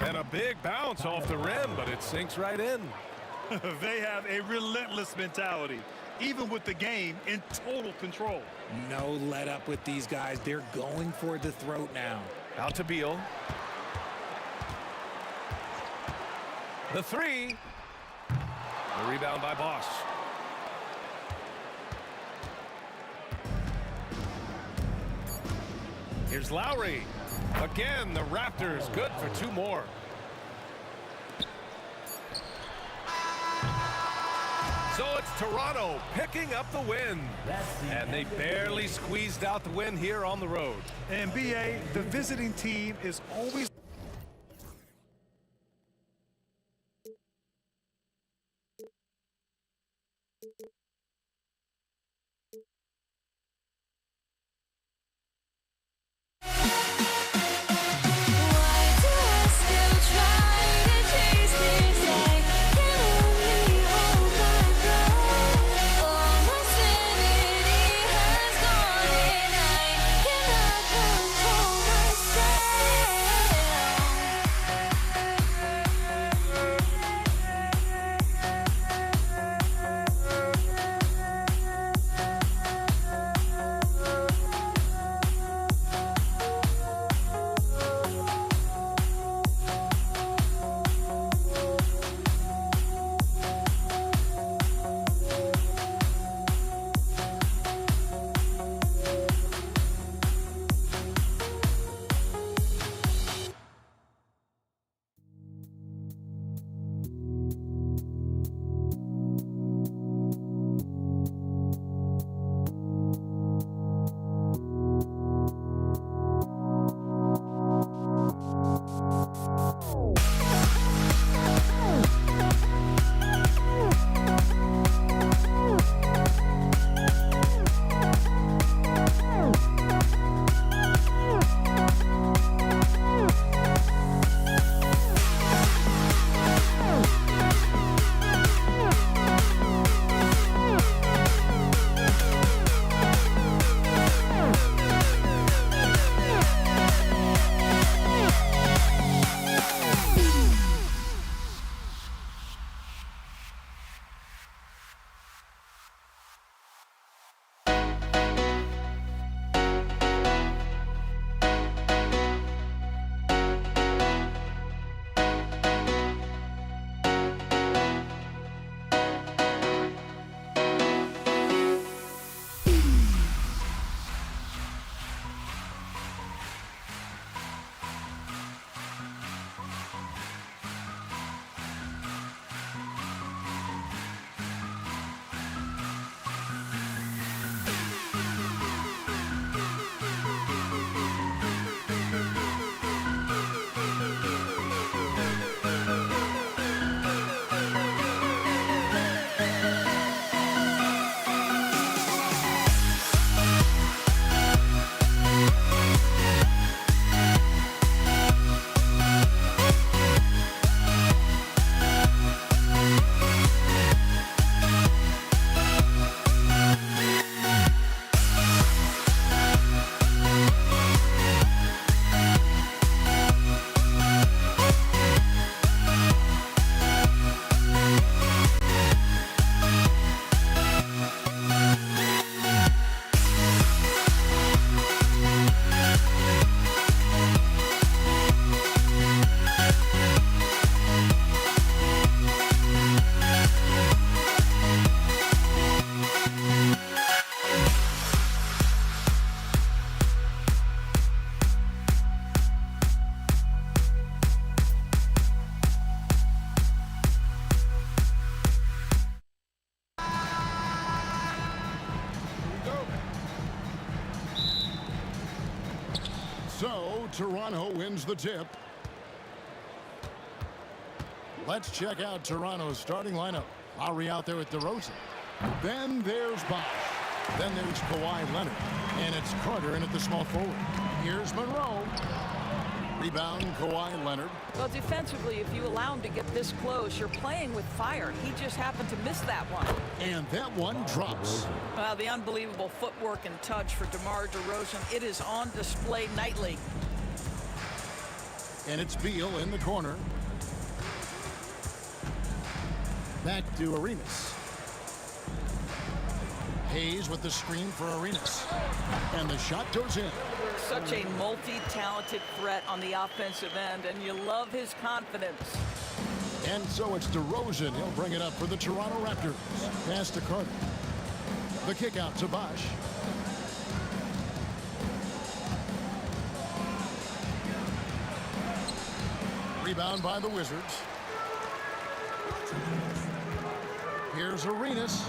And a big bounce off the rim, but it sinks right in. They have a relentless mentality, even with the game in total control. No let up with these guys. They're going for the throat now. Out to Beal. The three. The rebound by Bosch. Here's Lowry. Again, the Raptors good for two more. So it's Toronto picking up the win. And they barely squeezed out the win here on the road. And BA, the visiting team is always So Toronto wins the tip. Let's check out Toronto's starting lineup. Lowry out there with DeRozan. Then there's Bosch. Then there's Kawhi Leonard. And it's Carter in at the small forward. Here's Monroe. Rebound, Kawhi Leonard. Well, defensively, if you allow him to get this close, you're playing with fire. He just happened to miss that one. And that one drops. Well, the unbelievable footwork and touch for DeMar DeRozan, it is on display nightly. And it's Beal in the corner. Back to Arenas. Hayes with the screen for Arenas. And the shot goes in. Such a multi-talented threat on the offensive end, and you love his confidence. And so it's DeRozan. He'll bring it up for the Toronto Raptors. Pass to Carter. The kick out to Bosch. Rebound by the Wizards. Here's Arenas.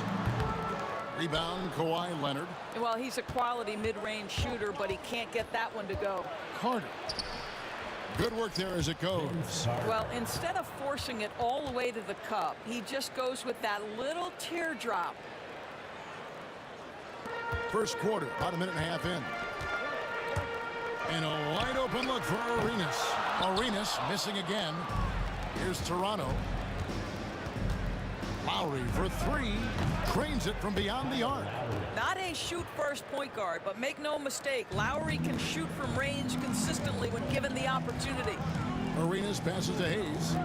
Rebound, Kawhi Leonard. Well, he's a quality mid-range shooter, but he can't get that one to go. Carter. Good work there as it goes. Well, instead of forcing it all the way to the cup, he just goes with that little teardrop. First quarter, about a minute and a half in. And a wide open look for Arenas. Arenas missing again. Here's Toronto. Lowry for three. Trains it from beyond the arc. Not a shoot-first point guard, but make no mistake, Lowry can shoot from range consistently when given the opportunity. Arenas passes to Hayes.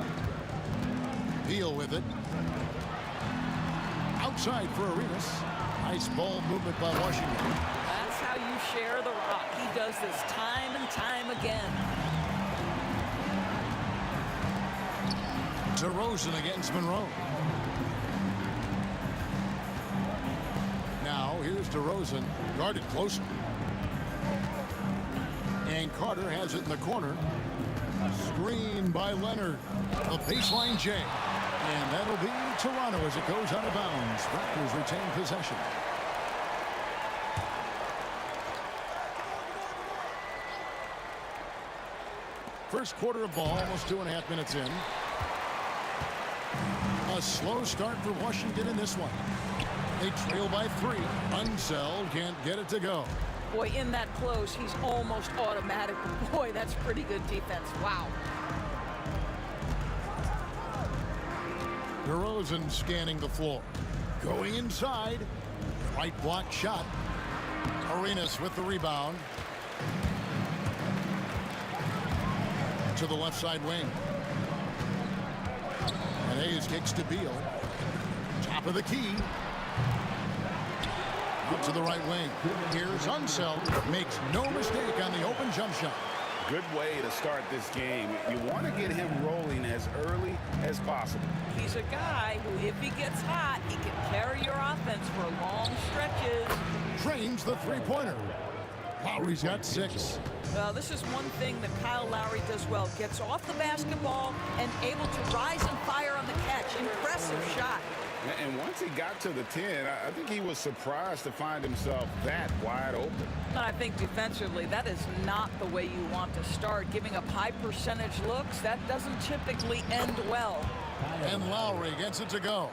Deal with it. Outside for Arenas. Nice ball movement by Washington. That's how you share the rock. He does this time and time again. DeRozan against Monroe. Now here's DeRozan, guarded closer. And Carter has it in the corner. Screen by Leonard. A baseline J. And that'll be Toronto as it goes out of bounds. Raptors retain possession. First quarter of ball, almost 2.5 minutes in. A slow start for Washington in this one. They trail by 3. Unseld can't get it to go. Boy, in that close, he's almost automatic. Boy, that's pretty good defense. Wow. DeRozan scanning the floor. Going inside. Right block shot. Arenas with the rebound. To the left side wing. And Hayes kicks to Beal. Top of the key. Up to the right wing. Here's Unseld. Makes no mistake on the open jump shot. Good way to start this game. You want to get him rolling as early as possible. He's a guy who, if he gets hot, he can carry your offense for long stretches. Trains the three-pointer. Lowry's got 6. Well, this is one thing that Kyle Lowry does well. Gets off the basketball and able to rise and fire on the catch. Impressive shot. And once he got to the 10, I think he was surprised to find himself that wide open. And I think defensively, that is not the way you want to start. Giving up high percentage looks, that doesn't typically end well. And Lowry gets it to go.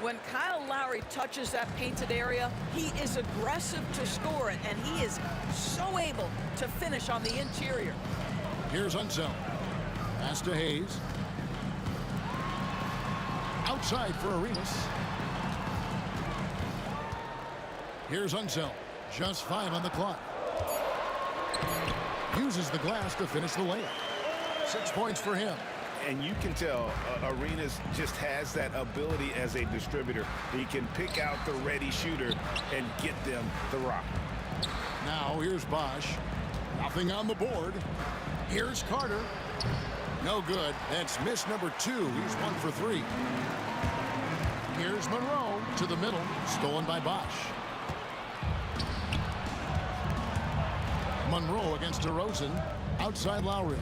When Kyle Lowry touches that painted area, he is aggressive to score it, and he is so able to finish on the interior. Here's Unseld. Pass to Hayes. Outside for Arenas. Here's Unseld. Just 5 on the clock. Uses the glass to finish the layup. 6 points for him. And you can tell Arenas just has that ability as a distributor. He can pick out the ready shooter and get them the rock. Now here's Bosch. Nothing on the board. Here's Carter. No good. That's miss number 2. He's 1 for 3. Here's Monroe to the middle. Stolen by Bosch. Monroe against DeRozan. Outside Lowry.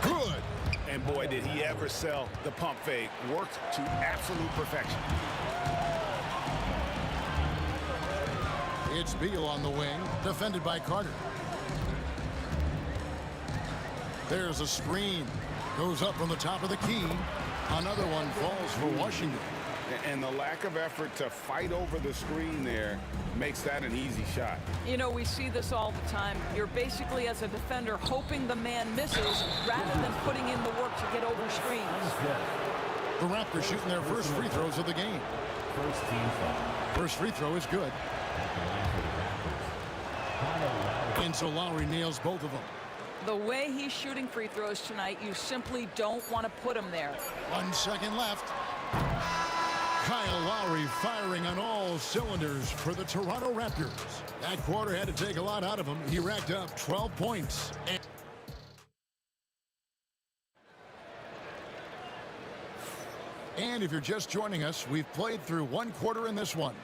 Good. And boy, did he ever sell the pump fake. Worked to absolute perfection. It's Beal on the wing. Defended by Carter. There's a screen. Goes up from the top of the key. Another one falls for Washington. And the lack of effort to fight over the screen there makes that an easy shot. You know, we see this all the time. You're basically, as a defender, hoping the man misses rather than putting in the work to get over screens. The Raptors shooting their first free throws of the game. First team foul. First free throw is good. And so Lowry nails both of them. The way he's shooting free throws tonight, you simply don't want to put him there. 1 second left. Kyle Lowry firing on all cylinders for the Toronto Raptors. That quarter had to take a lot out of him. He racked up 12 points. And if you're just joining us, we've played through 1 quarter in this one.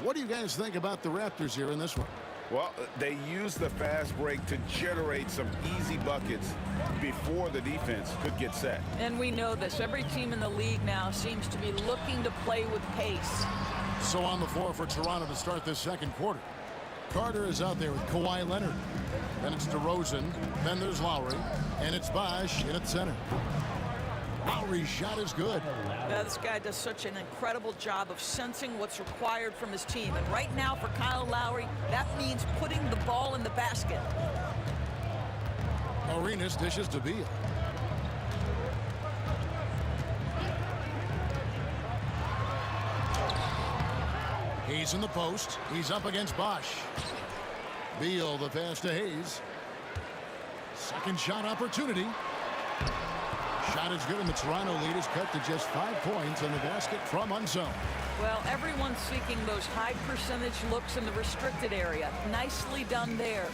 What do you guys think about the Raptors here in this one? Well, they used the fast break to generate some easy buckets before the defense could get set. And we know this. Every team in the league now seems to be looking to play with pace. So on the floor for Toronto to start this second quarter. Carter is out there with Kawhi Leonard. Then it's DeRozan. Then there's Lowry. And it's Bosh in at center. Lowry's shot is good. Yeah, this guy does such an incredible job of sensing what's required from his team. And right now for Kyle Lowry, that means putting the ball in the basket. Arenas dishes to Beal. He's in the post. He's up against Bosh. Beal the pass to Hayes. Second shot opportunity. Shot is good, and the Toronto lead is cut to just 5 points on the basket from Unzone. Well, everyone's seeking those high percentage looks in the restricted area. Nicely done there.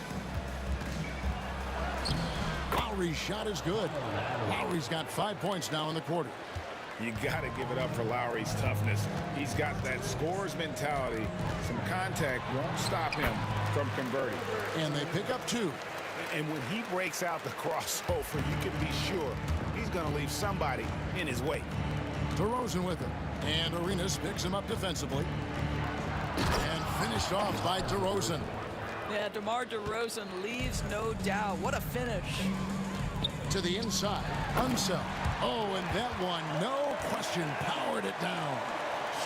Lowry's shot is good. Lowry's got 5 points now in the quarter. You got to give it up for Lowry's toughness. He's got that scorer's mentality. Some contact won't stop him from converting. And they pick up 2. And when he breaks out the crossover, you can be sure he's going to leave somebody in his way. DeRozan with him. And Arenas picks him up defensively. And finished off by DeRozan. Yeah, DeMar DeRozan leaves no doubt. What a finish. To the inside. Unsell. Oh, and that one, no question, powered it down.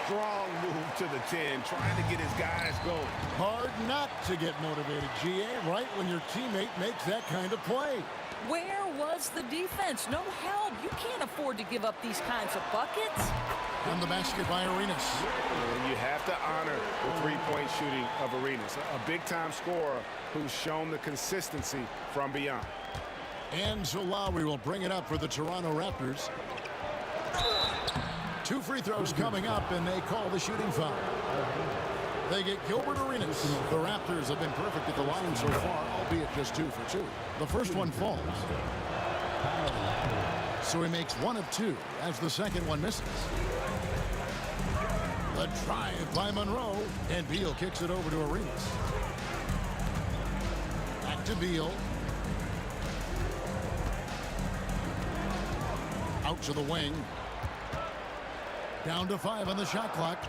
Strong move to the 10, trying to get his guys going. Hard not to get motivated, GA, right when your teammate makes that kind of play. Where was the defense? No help. You can't afford to give up these kinds of buckets. On the basket by Arenas. You have to honor the three-point shooting of Arenas, a big-time scorer who's shown the consistency from beyond. And so Lowry will bring it up for the Toronto Raptors. 2 free throws coming up, and they call the shooting foul. They get Gilbert Arenas. The Raptors have been perfect at the line so far, albeit just 2 for 2. The first one falls. So he makes 1 of 2 as the second one misses. The drive by Monroe, and Beal kicks it over to Arenas. Back to Beal. Out to the wing. Down to 5 on the shot clock.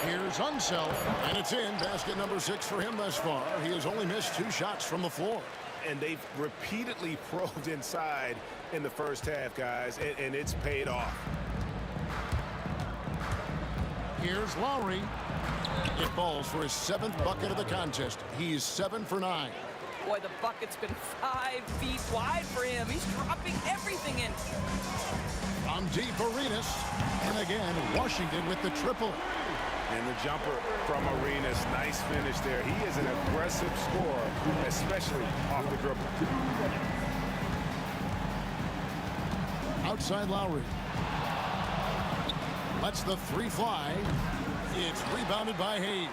Here's Unsell, and it's in. Basket number 6 for him thus far. He has only missed 2 shots from the floor. And they've repeatedly probed inside in the first half, guys, and it's paid off. Here's Lowry. It falls for his 7th bucket of the contest. He's 7 for 9. Boy, the bucket's been 5 feet wide for him. He's dropping everything in. From deep, Arenas. And again, Washington with the triple. And the jumper from Arenas. Nice finish there. He is an aggressive scorer, especially off the dribble. Outside Lowry. Lets the 3 fly. It's rebounded by Hayes.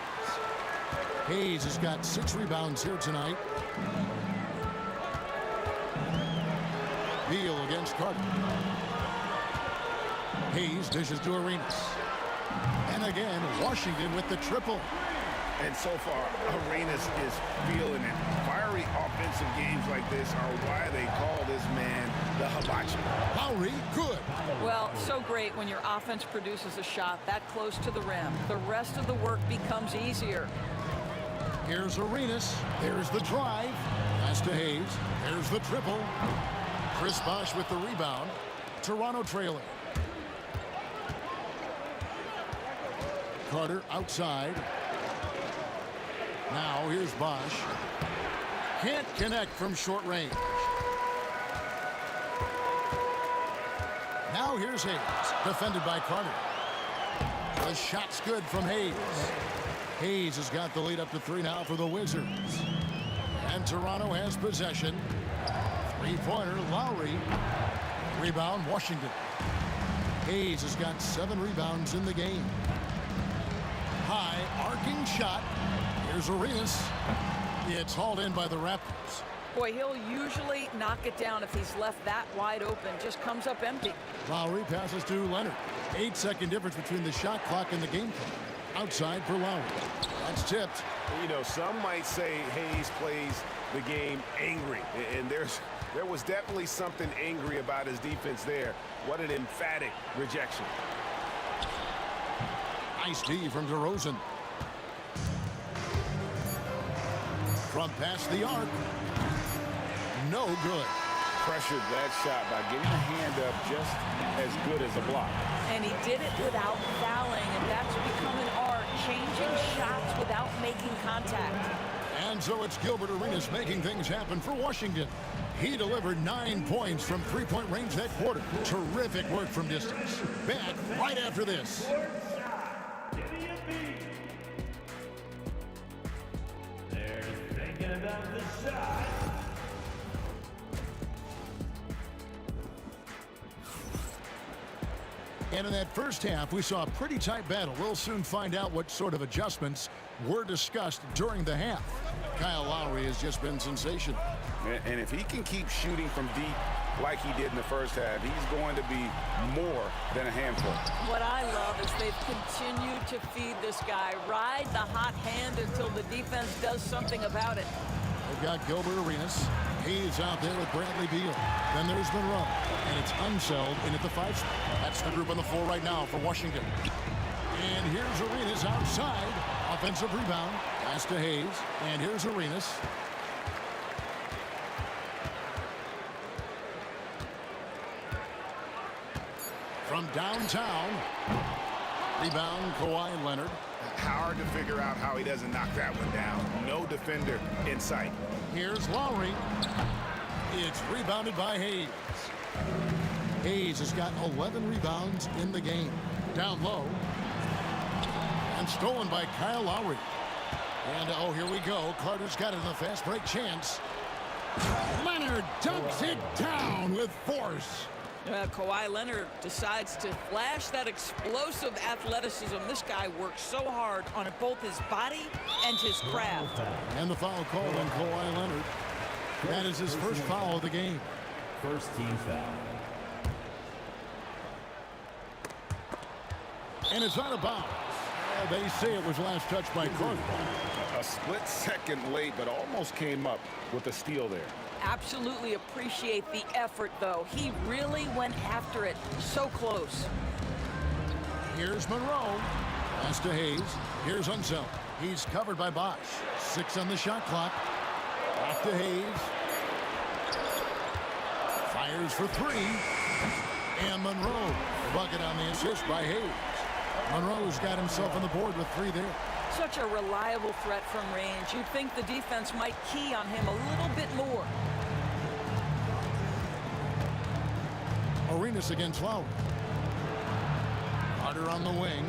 Hayes has got 6 rebounds here tonight. Beal against Carter. Hayes dishes to Arenas. And again, Washington with the triple. And so far, Arenas is feeling it. Fiery offensive games like this are why they call this man the hibachi. Lowry, good. Well, so great when your offense produces a shot that close to the rim. The rest of the work becomes easier. Here's Arenas. There's the drive. Pass to Hayes. There's the triple. Chris Bosh with the rebound. Toronto trailing. Carter outside. Now here's Bosh. Can't connect from short range. Now here's Hayes. Defended by Carter. The shot's good from Hayes. Hayes has got the lead up to 3 now for the Wizards. And Toronto has possession. Three-pointer, Lowry. Rebound, Washington. Hayes has got 7 rebounds in the game. High, arcing shot. Here's Arenas. It's hauled in by the Raptors. Boy, he'll usually knock it down if he's left that wide open. Just comes up empty. Lowry passes to Leonard. 8-second difference between the shot clock and the game clock. Outside for Lowry. That's tipped. You know, some might say Hayes plays the game angry, and there was definitely something angry about his defense there. What an emphatic rejection. Nice D from DeRozan. From past the arc. No good. Pressured that shot by getting a hand up just as good as a block. And he did it without fouling, and that's become an art, changing shots without making contact. And so it's Gilbert Arenas making things happen for Washington. He delivered 9 points from three-point range that quarter. Terrific work from distance. Back right after this. They're thinking about the shot. And in that first half, we saw a pretty tight battle. We'll soon find out what sort of adjustments were discussed during the half. Kyle Lowry has just been sensational. And if he can keep shooting from deep like he did in the first half, he's going to be more than a handful. What I love is they've continued to feed this guy, ride the hot hand until the defense does something about it. They've got Gilbert Arenas. He's out there with Bradley Beal. Then there's Monroe. And it's Unseld in at the 5 spot. That's the group on the floor right now for Washington. And here's Arenas outside. Offensive rebound. Pass to Hayes. And here's Arenas. From downtown. Rebound, Kawhi Leonard. Hard to figure out how he doesn't knock that one down. No defender in sight. Here's Lowry. It's rebounded by Hayes. Hayes has got 11 rebounds in the game. Down low. And stolen by Kyle Lowry. And, oh, here we go. Carter's got it in the fast break chance. Leonard dunks it down with force. Kawhi Leonard decides to flash that explosive athleticism. This guy works so hard on both his body and his craft. And the foul called on Kawhi Leonard. That is his first foul of the game. First team foul. And it's out of bounds. They say it was last touched by Carter. A split second late, but almost came up with a steal there. Absolutely appreciate the effort, though. He really went after it. So close. Here's Monroe. Pass to Hayes. Here's Unseld. He's covered by Bosch. 6 on the shot clock. Off to Hayes. Fires for 3. And Monroe. Bucket on the assist by Hayes. Monroe's got himself on the board with 3 there. Such a reliable threat from range. You'd think the defense might key on him a little bit more. Arenas against Lowry. Carter on the wing.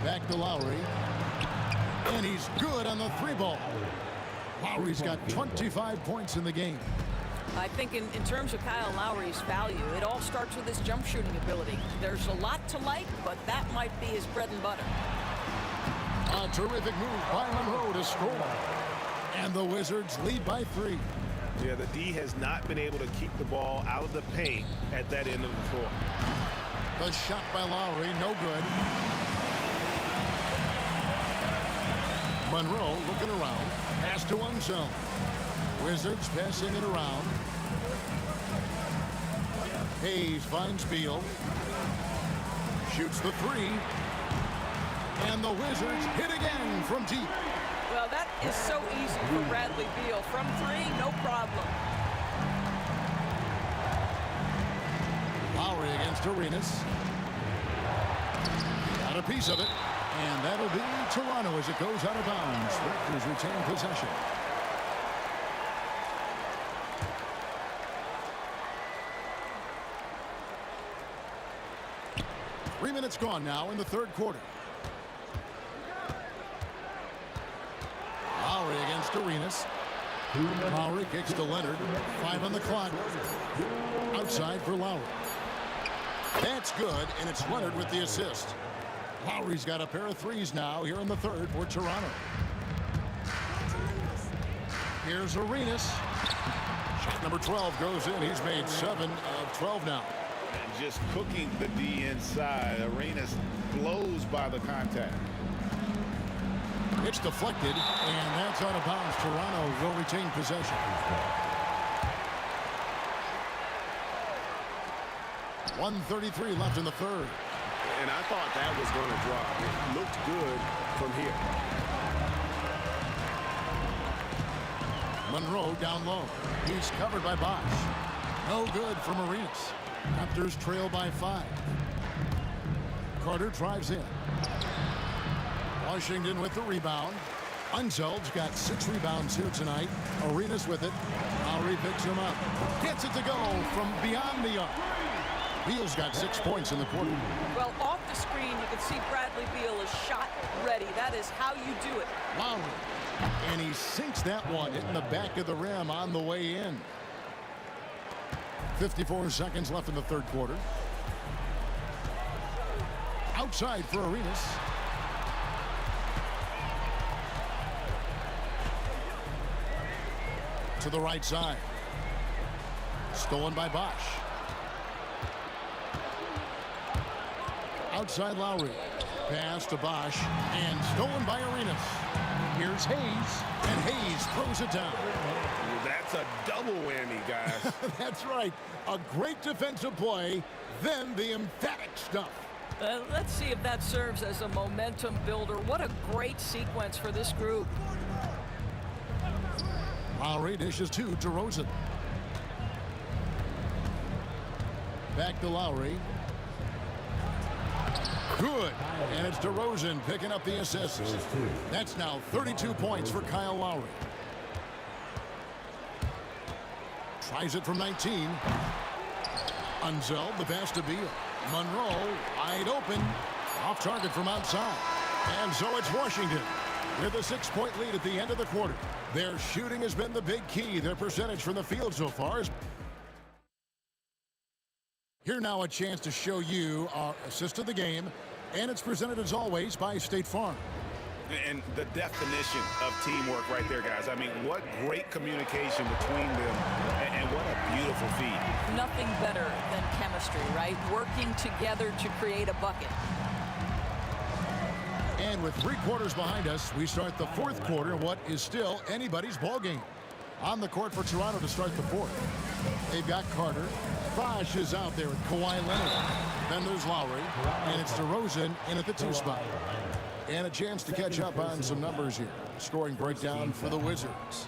Back to Lowry. And he's good on the 3-ball. Lowry's got 25 points in the game. I think in terms of Kyle Lowry's value, it all starts with his jump shooting ability. There's a lot to like, but that might be his bread and butter. A terrific move by Monroe to score. And the Wizards lead by 3. Yeah, the D has not been able to keep the ball out of the paint at that end of the floor. The shot by Lowry, no good. Monroe looking around. Pass to Unseld. Wizards passing it around. Hayes finds Beal. Shoots the 3. And the Wizards hit again from deep. Well, that is so easy for Bradley Beal. From 3, no problem. Lowry against Arenas. Got a piece of it. And that'll be Toronto as it goes out of bounds. Raptors retain possession. Three minutes gone now in the third quarter. Lowry against Arenas. Lowry kicks to Leonard. 5 on the clock. Outside for Lowry. That's good, and it's Leonard with the assist. Lowry's got a pair of threes now here in the third for Toronto. Here's Arenas. Shot number 12 goes in. He's made 7 of 12 now. And just cooking the D inside. Arenas blows by the contact. It's deflected, and that's out of bounds. Toronto will retain possession. 1:33 left in the third. And I thought that was going to drop. It looked good from here. Monroe down low. He's covered by Bosch. No good from Arenas. Raptors trail by 5. Carter drives in. Washington with the rebound. Unzeld's got 6 rebounds here tonight. Arenas with it. Lowry picks him up. Gets it to go from beyond the arc. Beal's got 6 points in the quarter. Well, off the screen, you can see Bradley Beal is shot ready. That is how you do it. Lowry. And he sinks that one in the back of the rim on the way in. 54 seconds left in the third quarter. Outside for Arenas. To the right side. Stolen by Bosch. Outside Lowry. Pass to Bosch. And stolen by Arenas. Here's Hayes. And Hayes throws it down. That's a double whammy, guys. That's right. A great defensive play. Then the emphatic stuff. Let's see if that serves as a momentum builder. What a great sequence for this group. Lowry dishes to DeRozan. Back to Lowry. Good. And it's DeRozan picking up the assist. That's now 32 points for Kyle Lowry. Tries it from 19. Unzeld, the pass to Beal. Monroe, wide open. Off target from outside. And so it's Washington with a 6-point lead at the end of the quarter. Their shooting has been the big key. Their percentage from the field so far is... Here now a chance to show you our assist of the game. And it's presented as always by State Farm. And the definition of teamwork right there, guys. I mean, what great communication between them, and what a beautiful feed. Nothing better than chemistry, right? Working together to create a bucket. And with 3 quarters behind us, we start the fourth quarter, what is still anybody's ball game. On the court for Toronto to start the fourth. They've got Carter. Bosch is out there with Kawhi Leonard. Then there's Lowry, and it's DeRozan in at the 2 spot. And a chance to catch up on some numbers here. Scoring breakdown for the Wizards.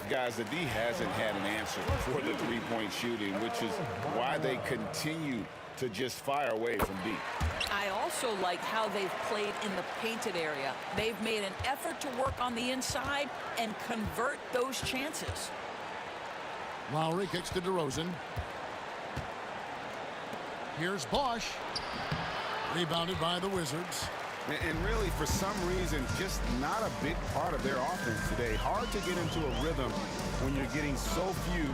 Guys, the D hasn't had an answer for the three-point shooting, which is why they continue to just fire away from deep. I also like how they've played in the painted area. They've made an effort to work on the inside and convert those chances. Lowry kicks to DeRozan. Here's Bosch. Rebounded by the Wizards. And really, for some reason, just not a big part of their offense today. Hard to get into a rhythm when you're getting so few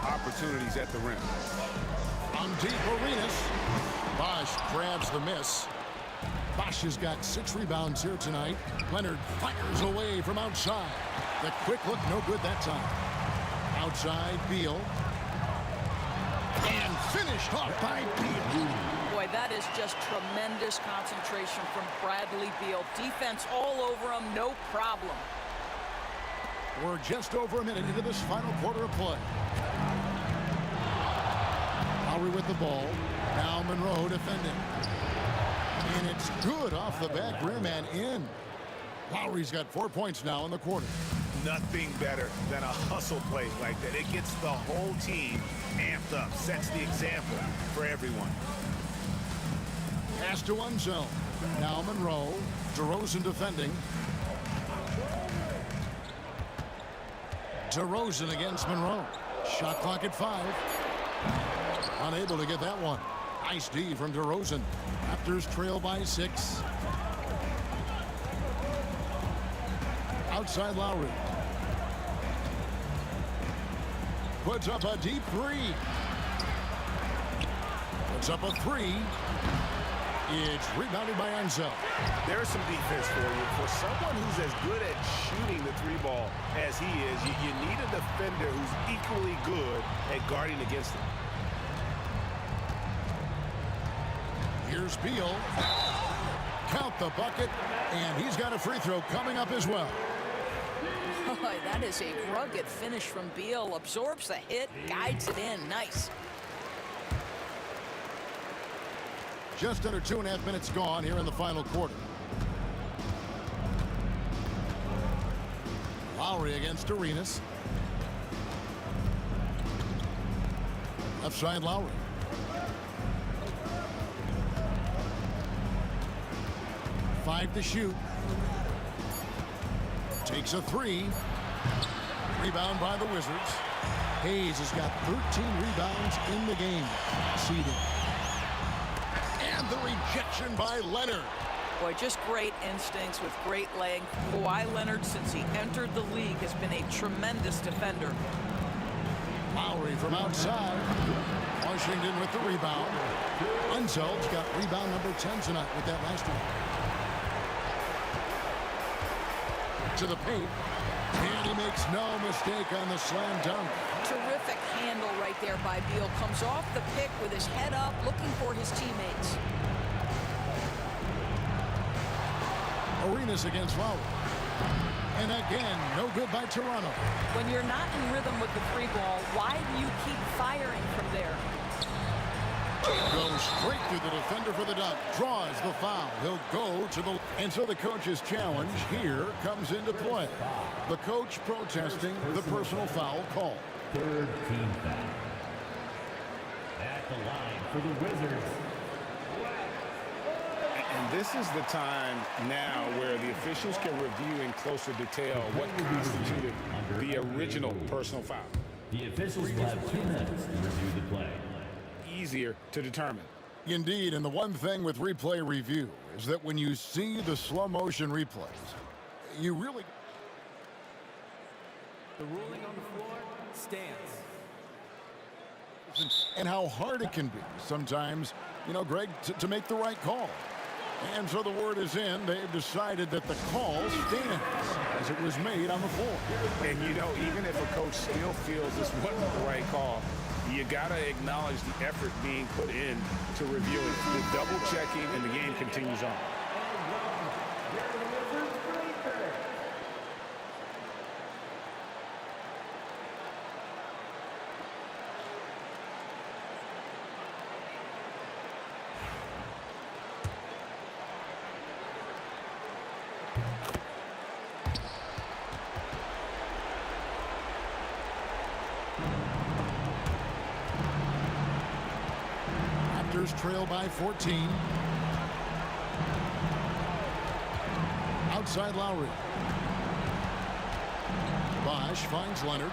opportunities at the rim. On deep, Arenas. Bosch grabs the miss. Bosch has got 6 rebounds here tonight. Leonard fires away from outside. The quick look, no good that time. Outside, Beal. And finished off by Beal. Boy, that is just tremendous concentration from Bradley Beal. Defense all over him, no problem. We're just over a minute into this final quarter of play. Lowry with the ball. Now Monroe defending. And it's good off the back rim and in. Lowry's got 4 points now in the quarter. Nothing better than a hustle play like that. It gets the whole team amped up, sets the example for everyone. Pass to Unzeld. Now Monroe. DeRozan defending. DeRozan against Monroe. Shot clock at 5. Unable to get that one. Nice D from DeRozan. Raptors trail by 6. Outside Lowry. puts up a deep three. Puts up a three. It's rebounded by Ansel. There's some defense for you. For someone who's as good at shooting the three ball as he is, you need a defender who's equally good at guarding against him. Here's Beal. Count the bucket, and he's got a free throw coming up as well. Boy, that is a rugged finish from Beal. Absorbs the hit, guides it in. Nice. Just under 2.5 minutes gone here in the final quarter. Lowry against Arenas. Left side Lowry. Five to shoot. Takes a three. Rebound by the Wizards. Hayes has got 13 rebounds in the game. Seeding. And the rejection by Leonard. Boy, just great instincts with great length. Kawhi Leonard, since he entered the league, has been a tremendous defender. Lowry from outside. Washington with the rebound. Unsel's got rebound number 10 tonight with that last one. To the paint. And he makes no mistake on the slam dunk. Terrific handle right there by Beal. Comes off the pick with his head up, looking for his teammates. Arenas against Lowry. And again, no good by Toronto. When you're not in rhythm with the free ball, why do you keep firing from there? Goes straight through the defender for the dunk. Draws the foul. He'll go to the... And so the coach's challenge here comes into play. The coach protesting the personal foul call. Third team foul. At the line for the Wizards. And this is the time now where the officials can review in closer detail what constituted the original personal foul. The officials will have 2 minutes to review the play. Easier to determine. Indeed, and the one thing with replay review is that when you see the slow motion replays, you really... The ruling on the floor stands. And how hard it can be sometimes, you know, Greg, to make the right call. And so the word is in. They've decided that the call stands as it was made on the floor. And, you know, even if a coach still feels this wasn't the right call, you got to acknowledge the effort being put in to review it. The double checking and the game continues on. Trail by 14. Outside Lowry. Bosch finds Leonard.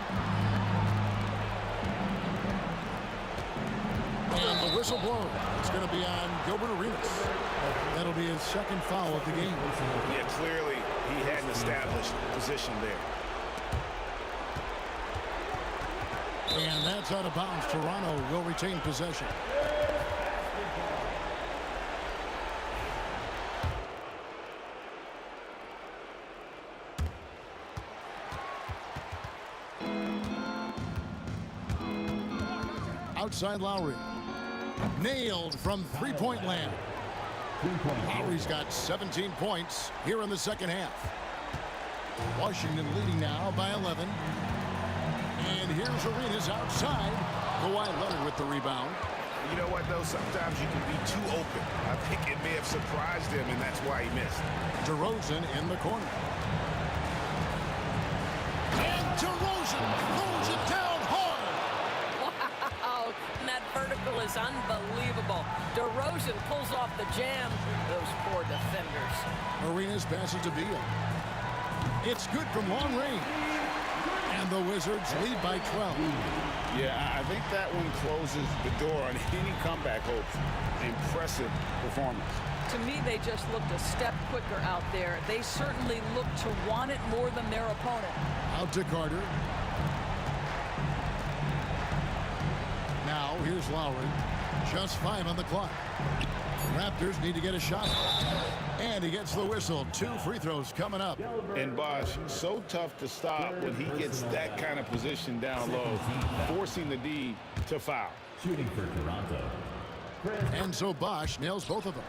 And the whistle blows. It's going to be on Gilbert Arenas. That'll be his second foul of the game. Yeah, clearly he had an established position there. And that's out of bounds. Toronto will retain possession. Outside Lowry. Nailed from three-point land. Lowry's got 17 points here in the second half. Washington leading now by 11. And here's Arenas outside. Kawhi Leonard with the rebound. You know what, though? Sometimes you can be too open. I think it may have surprised him, and that's why he missed. DeRozan in the corner. And DeRozan throws it down hard. Wow, and that vertical is unbelievable. DeRozan pulls off the jam. Those poor defenders. Arenas passes to Beal. It's good from long range. And the Wizards lead by 12. Yeah, I think that one closes the door on any comeback hopes. Impressive performance. To me, they just looked a step quicker out there. They certainly looked to want it more than their opponent. Out to Carter. here's Lowry. Just 5 on the clock. The Raptors need to get a shot. And he gets the whistle. 2 free throws coming up. And Bosh, so tough to stop when he gets that kind of position down low, forcing the D to foul. Shooting for Toronto. And so Bosh nails both of them.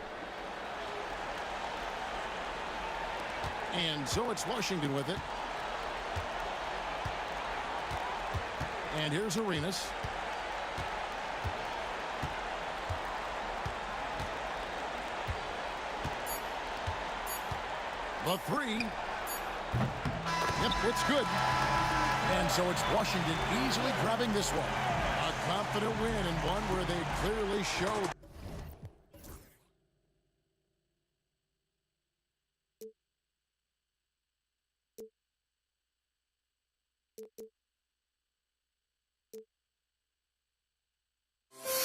And so it's Washington with it. And here's Arenas. The 3. Yep, it's good. And so it's Washington easily grabbing this one. A confident win and one where they clearly showed.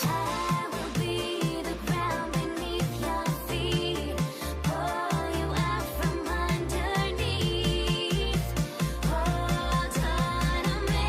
I will be the ground beneath your feet, pull you out from underneath, hold on to me.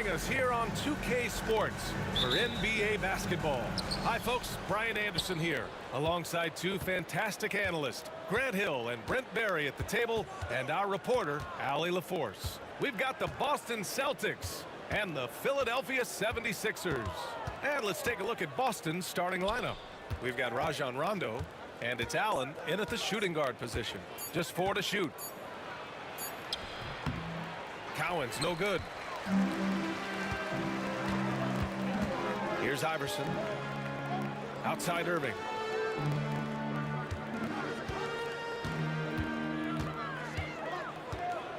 Us here on 2K Sports for NBA basketball. Hi folks, Brian Anderson here, alongside two fantastic analysts, Grant Hill and Brent Barry at the table, and our reporter, Allie LaForce. We've got the Boston Celtics and the Philadelphia 76ers. And let's take a look at Boston's starting lineup. We've got Rajon Rondo, and it's Allen in at the shooting guard position. Just 4 to shoot. Cowan's no good. Here's Iverson. Outside Irving.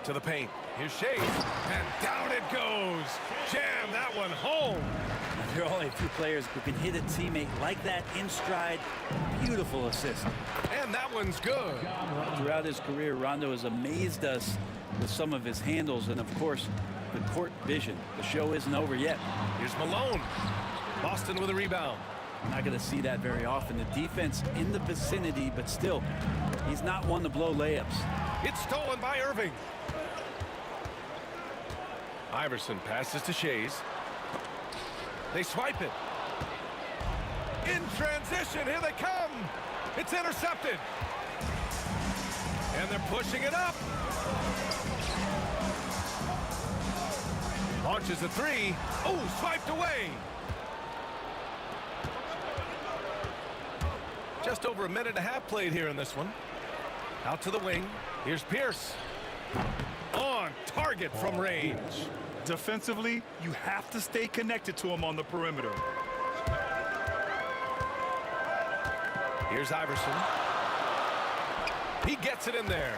To the paint. Here's Shea. And down it goes. Jam that one home. There are only a few players who can hit a teammate like that in stride. Beautiful assist. And that one's good. Throughout his career, Rondo has amazed us with some of his handles and, of course, the court vision. The show isn't over yet. Here's Malone. Boston with a rebound. I'm not going to see that very often. The defense in the vicinity, but still, he's not one to blow layups. It's stolen by Irving. Iverson passes to Shays. They swipe it. In transition, here they come. It's intercepted. And they're pushing it up. Launches a three. Oh, swiped away. Just over a minute and a half played here in this one. Out to the wing. Here's Pierce. On target from range. Defensively, you have to stay connected to him on the perimeter. Here's Iverson. He gets it in there.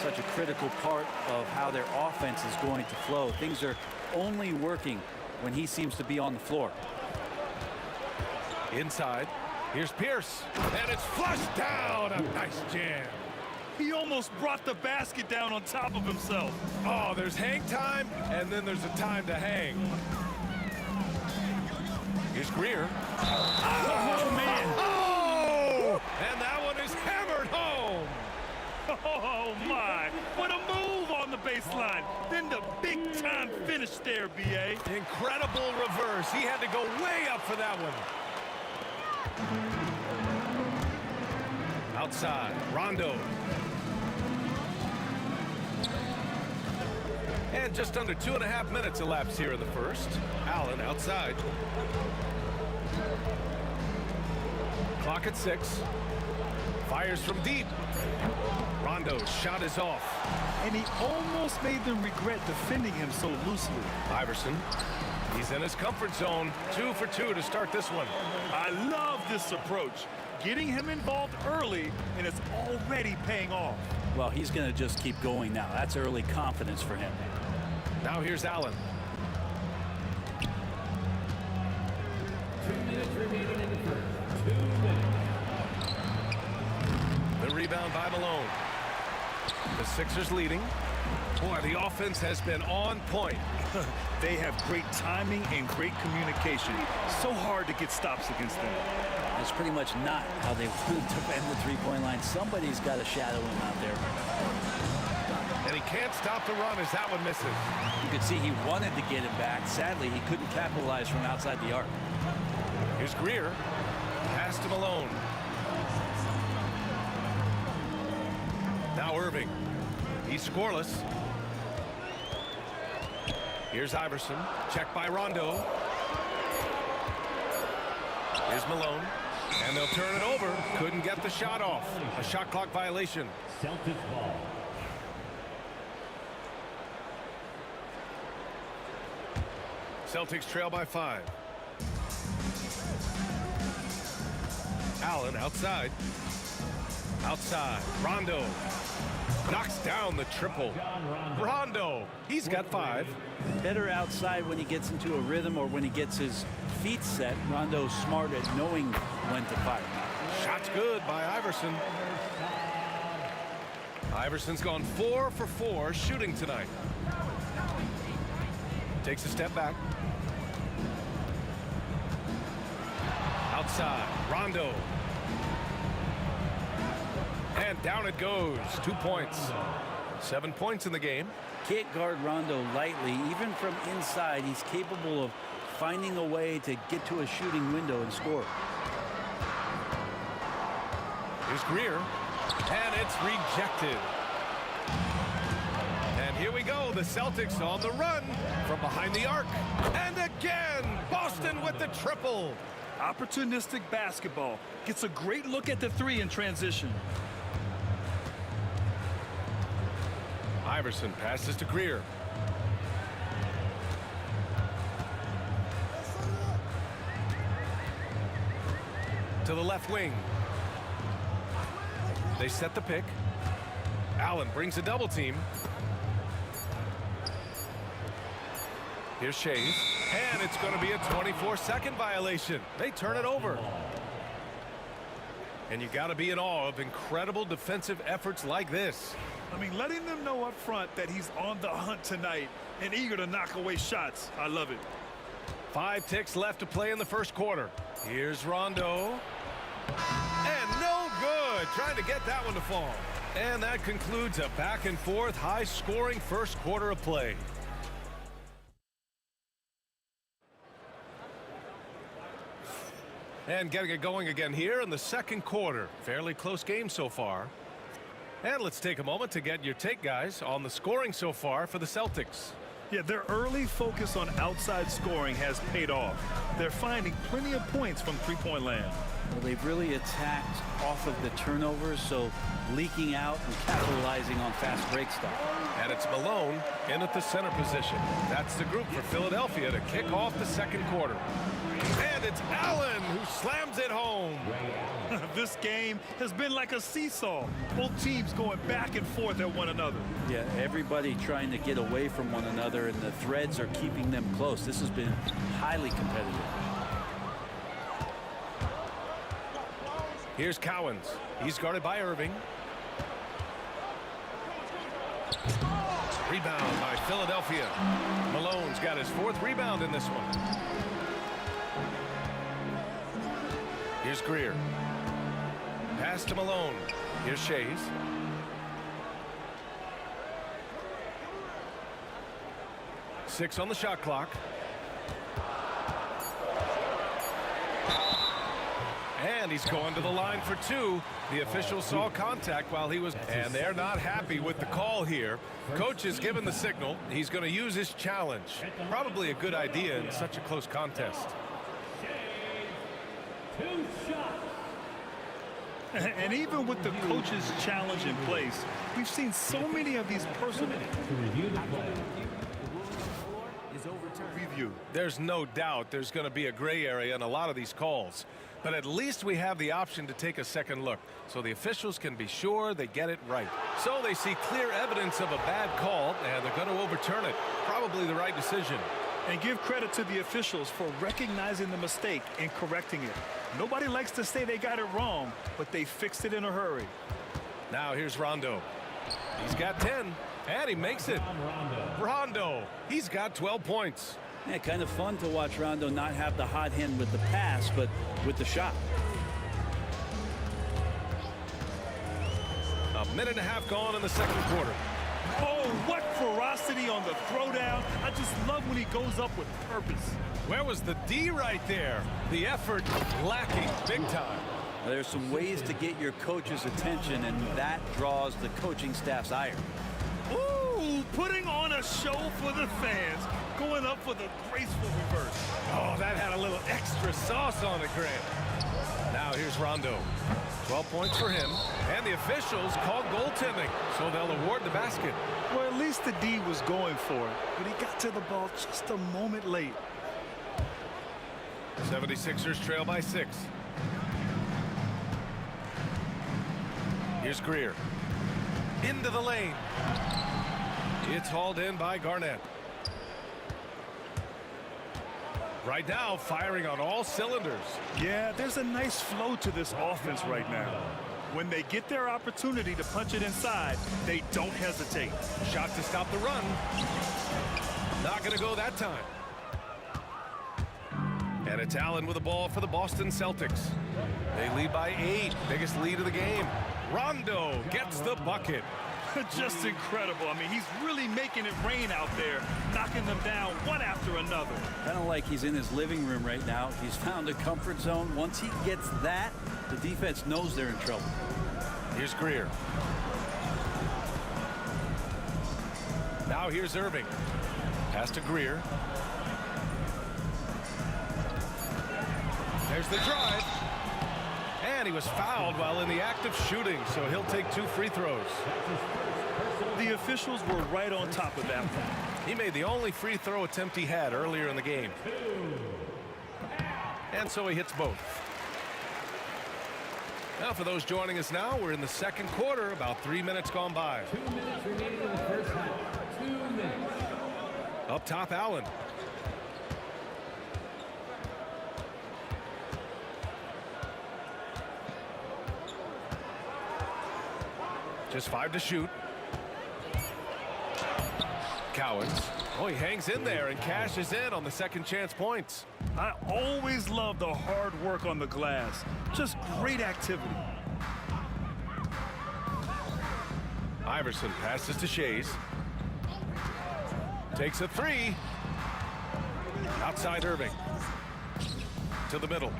Such a critical part of how their offense is going to flow. Things are only working when he seems to be on the floor. Inside. Here's Pierce. And it's flushed down. A nice jam. He almost brought the basket down on top of himself. Oh, there's hang time, and then there's a time to hang. Here's Greer. Oh, man. Oh! And that one is hammered home. Oh, my. What a move on the baseline. Then the big-time finish there, B.A. Incredible reverse. He had to go way up for that one. Outside, Rondo. And just under 2.5 minutes elapsed here in the first. Allen outside. Clock at 6. Fires from deep. Rondo's shot is off. And he almost made them regret defending him so loosely. Iverson. He's in his comfort zone. 2 for 2 to start this one. I love this approach. Getting him involved early, and it's already paying off. Well, he's going to just keep going now. That's early confidence for him. Now here's Allen. 2 minutes remaining in the first. 2 minutes. The rebound by Malone. The Sixers leading. Boy, the offense has been on point. They have great timing and great communication. So hard to get stops against them. That's pretty much not how they want to defend the three-point line. Somebody's got to shadow him out there. And he can't stop the run as that one misses. You could see he wanted to get it back. Sadly, he couldn't capitalize from outside the arc. Here's Greer. Pass to Malone. Now Irving. He's scoreless. Here's Iverson. Checked by Rondo. Here's Malone. And they'll turn it over. Couldn't get the shot off. A shot clock violation. Celtics ball. Celtics trail by 5. Allen outside. Outside. Rondo. Knocks down the triple. Rondo. He's got 5. Better outside when he gets into a rhythm or when he gets his feet set. Rondo's smart at knowing when to fire. Shot's good by Iverson. Iverson's gone 4 for 4 shooting tonight. Takes a step back. Outside, Rondo. And down it goes. 2 points. 7 points in the game. Can't guard Rondo lightly. Even from inside, he's capable of finding a way to get to a shooting window and score. Here's Greer. And it's rejected. And here we go. The Celtics on the run from behind the arc. And again, Boston with the triple. Opportunistic basketball. Gets a great look at the three in transition. Iverson passes to Greer. To the left wing. They set the pick. Allen brings a double team. Here's Shays. And it's going to be a 24-second violation. They turn it over. And you got to be in awe of incredible defensive efforts like this. I mean, letting them know up front that he's on the hunt tonight and eager to knock away shots. I love it. 5 ticks left to play in the first quarter. Here's Rondo. And no good. Trying to get that one to fall. And that concludes a back-and-forth, high-scoring first quarter of play. And getting it going again here in the second quarter. Fairly close game so far. And let's take a moment to get your take, guys, on the scoring so far for the Celtics. Yeah, their early focus on outside scoring has paid off. They're finding plenty of points from three-point land. Well, they've really attacked off of the turnovers, so leaking out and capitalizing on fast break stuff. And it's Malone in at the center position. That's the group for Philadelphia to kick off the second quarter. And it's Allen who slams it home. This game has been like a seesaw. Both teams going back and forth at one another. Yeah, everybody trying to get away from one another, and the threads are keeping them close. This has been highly competitive. Here's Cowens. He's guarded by Irving. Rebound by Philadelphia. Malone's got his 4th rebound in this one. Here's Greer. Pass to Malone. Here's Shays. Six on the shot clock. And he's going to the line for 2. The official saw contact while he was... And they're not happy with the call here. Coach has given the signal. He's going to use his challenge. Probably a good idea in such a close contest. And even with the coach's challenge in place, we've seen so many of these personal... Review. There's no doubt there's going to be a gray area in a lot of these calls. But at least we have the option to take a second look, so the officials can be sure they get it right. So they see clear evidence of a bad call, and they're going to overturn it. Probably the right decision. And give credit to the officials for recognizing the mistake and correcting it. Nobody likes to say they got it wrong, but they fixed it in a hurry. Now here's Rondo. He's got 10, and he makes it. Rondo, he's got 12 points. Yeah, kind of fun to watch Rondo not have the hot hand with the pass, but with the shot. A minute and a half gone in the second quarter. Oh, what ferocity on the throwdown. I just love when he goes up with purpose. Where was the D right there? The effort lacking big time. Now, there's some ways to get your coach's attention, and that draws the coaching staff's ire. Ooh, putting on a show for the fans, going up for the graceful reverse. Oh, that had a little extra sauce on it, Grant. Now here's Rondo. 12 points for him, and the officials called goaltending, so they'll award the basket. Well, at least the D was going for it, but he got to the ball just a moment late. 76ers trail by 6. Here's Greer. Into the lane. It's hauled in by Garnett. Right now, firing on all cylinders. Yeah, there's a nice flow to this offense right now. When they get their opportunity to punch it inside, they don't hesitate. Shot to stop the run. Not going to go that time. And it's Allen with the ball for the Boston Celtics. They lead by 8. Biggest lead of the game. Rondo gets the bucket. Just incredible. I mean, he's really making it rain out there, knocking them down one after another. Kind of like he's in his living room right now. He's found a comfort zone. Once he gets that, the defense knows they're in trouble. Here's Greer. Now here's Irving. Pass to Greer. There's the drive. And he was fouled while in the act of shooting, so he'll take 2 free throws. The officials were right on top of that one. He made the only free throw attempt he had earlier in the game. And so he hits both. Now for those joining us now, we're in the second quarter, about 3 minutes gone by. 2 minutes remaining in the first half. 2 minutes. Up top, Allen. Just 5 to shoot. Cowens. Oh, he hangs in there and cashes in on the second chance points. I always love the hard work on the glass. Just great activity. Iverson passes to Shays. Takes a 3. Outside Irving. To the middle.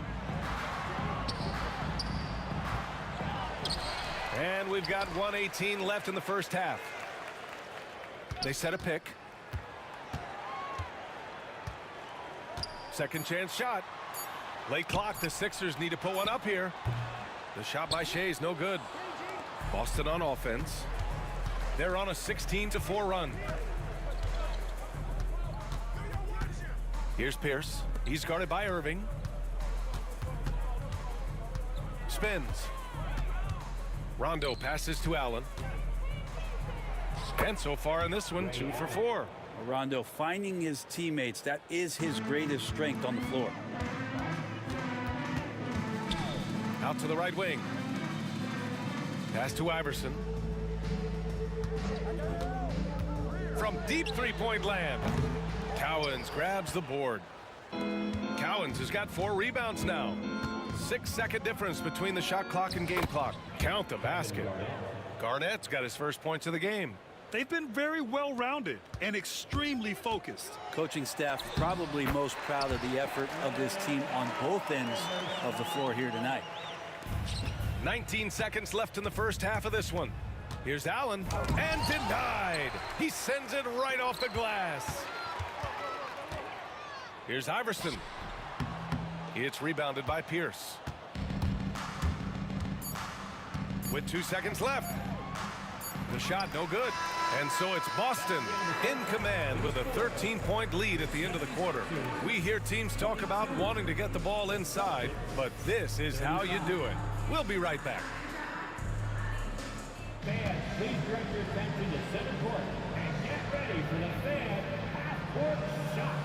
And we've got 1:18 left in the first half. They set a pick. Second chance shot. Late clock. The Sixers need to put one up here. The shot by Shays, no good. Boston on offense. They're on a 16-4 run. Here's Pierce. He's guarded by Irving. Spins. Rondo passes to Allen. And so far in this one, 2 for 4. Rondo finding his teammates. That is his greatest strength on the floor. Out to the right wing. Pass to Iverson. From deep three-point land. Cowens grabs the board. Cowens has got 4 rebounds now. 6-second difference between the shot clock and game clock. Count the basket. Garnett's got his first points of the game. They've been very well-rounded and extremely focused. Coaching staff probably most proud of the effort of this team on both ends of the floor here tonight. 19 seconds left in the first half of this one. Here's Allen, and denied. He sends it right off the glass. Here's Iverson. It's rebounded by Pierce. With 2 seconds left. The shot no good. And so it's Boston in command with a 13-point lead at the end of the quarter. We hear teams talk about wanting to get the ball inside, but this is how you do it. We'll be right back. Fans, please direct your attention to center court and get ready for the fan half-court shot.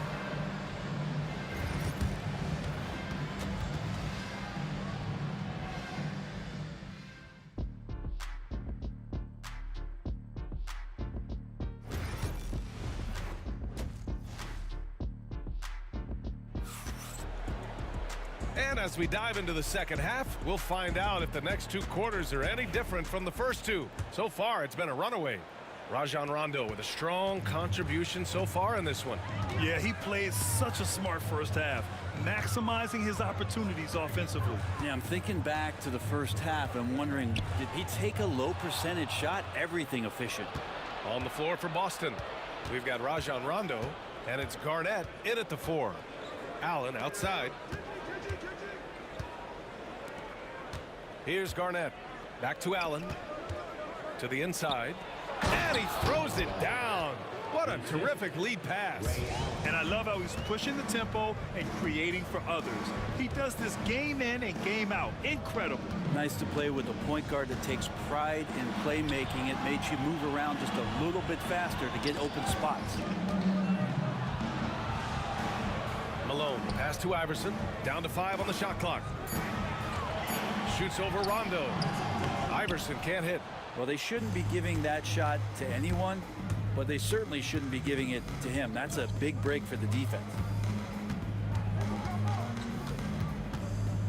And as we dive into the second half, we'll find out if the next 2 quarters are any different from the first 2. So far, it's been a runaway. Rajon Rondo with a strong contribution so far in this one. Yeah, he played such a smart first half, maximizing his opportunities offensively. Yeah, I'm thinking back to the first half and wondering, did he take a low percentage shot? Everything efficient. On the floor for Boston, we've got Rajon Rondo, and it's Garnett in at the 4. Allen outside. Here's Garnett. Back to Allen. To the inside. And he throws it down. What a terrific lead pass. And I love how he's pushing the tempo and creating for others. He does this game in and game out. Incredible. Nice to play with a point guard that takes pride in playmaking. It makes you move around just a little bit faster to get open spots. Malone, pass to Iverson. Down to 5 on the shot clock. Shoots over Rondo. Iverson can't hit. Well, they shouldn't be giving that shot to anyone, but they certainly shouldn't be giving it to him. That's a big break for the defense.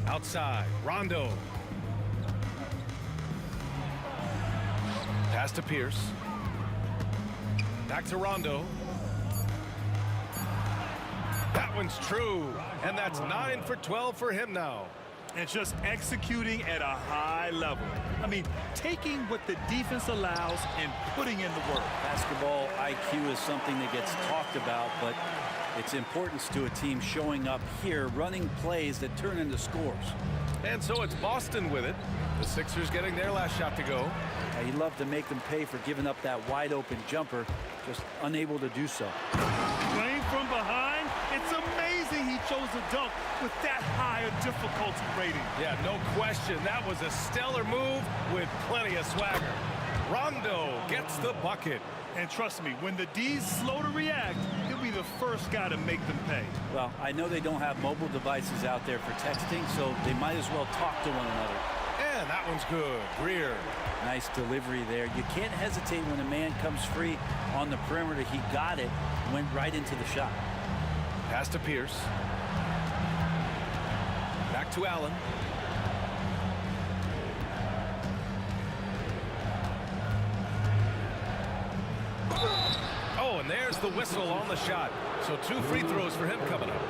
Outside, Rondo. Pass to Pierce. Back to Rondo. That one's true, and that's 9 for 12 for him now. And just executing at a high level. I mean, taking what the defense allows and putting in the work. Basketball IQ is something that gets talked about, but its importance to a team showing up here, running plays that turn into scores. And so it's Boston with it. The Sixers getting their last shot to go. He'd love to make them pay for giving up that wide open jumper, just unable to do so. Playing from behind, it's amazing he chose a dunk with that higher difficulty rating. Yeah, no question. That was a stellar move with plenty of swagger. Rondo gets the bucket. And trust me, when the D's slow to react, he'll be the first guy to make them pay. Well, I know they don't have mobile devices out there for texting, so they might as well talk to one another. And that one's good. Greer. Nice delivery there. You can't hesitate when a man comes free on the perimeter. He got it, went right into the shot. Pass to Pierce. Back to Allen. Oh, and there's the whistle on the shot. So 2 free throws for him coming up.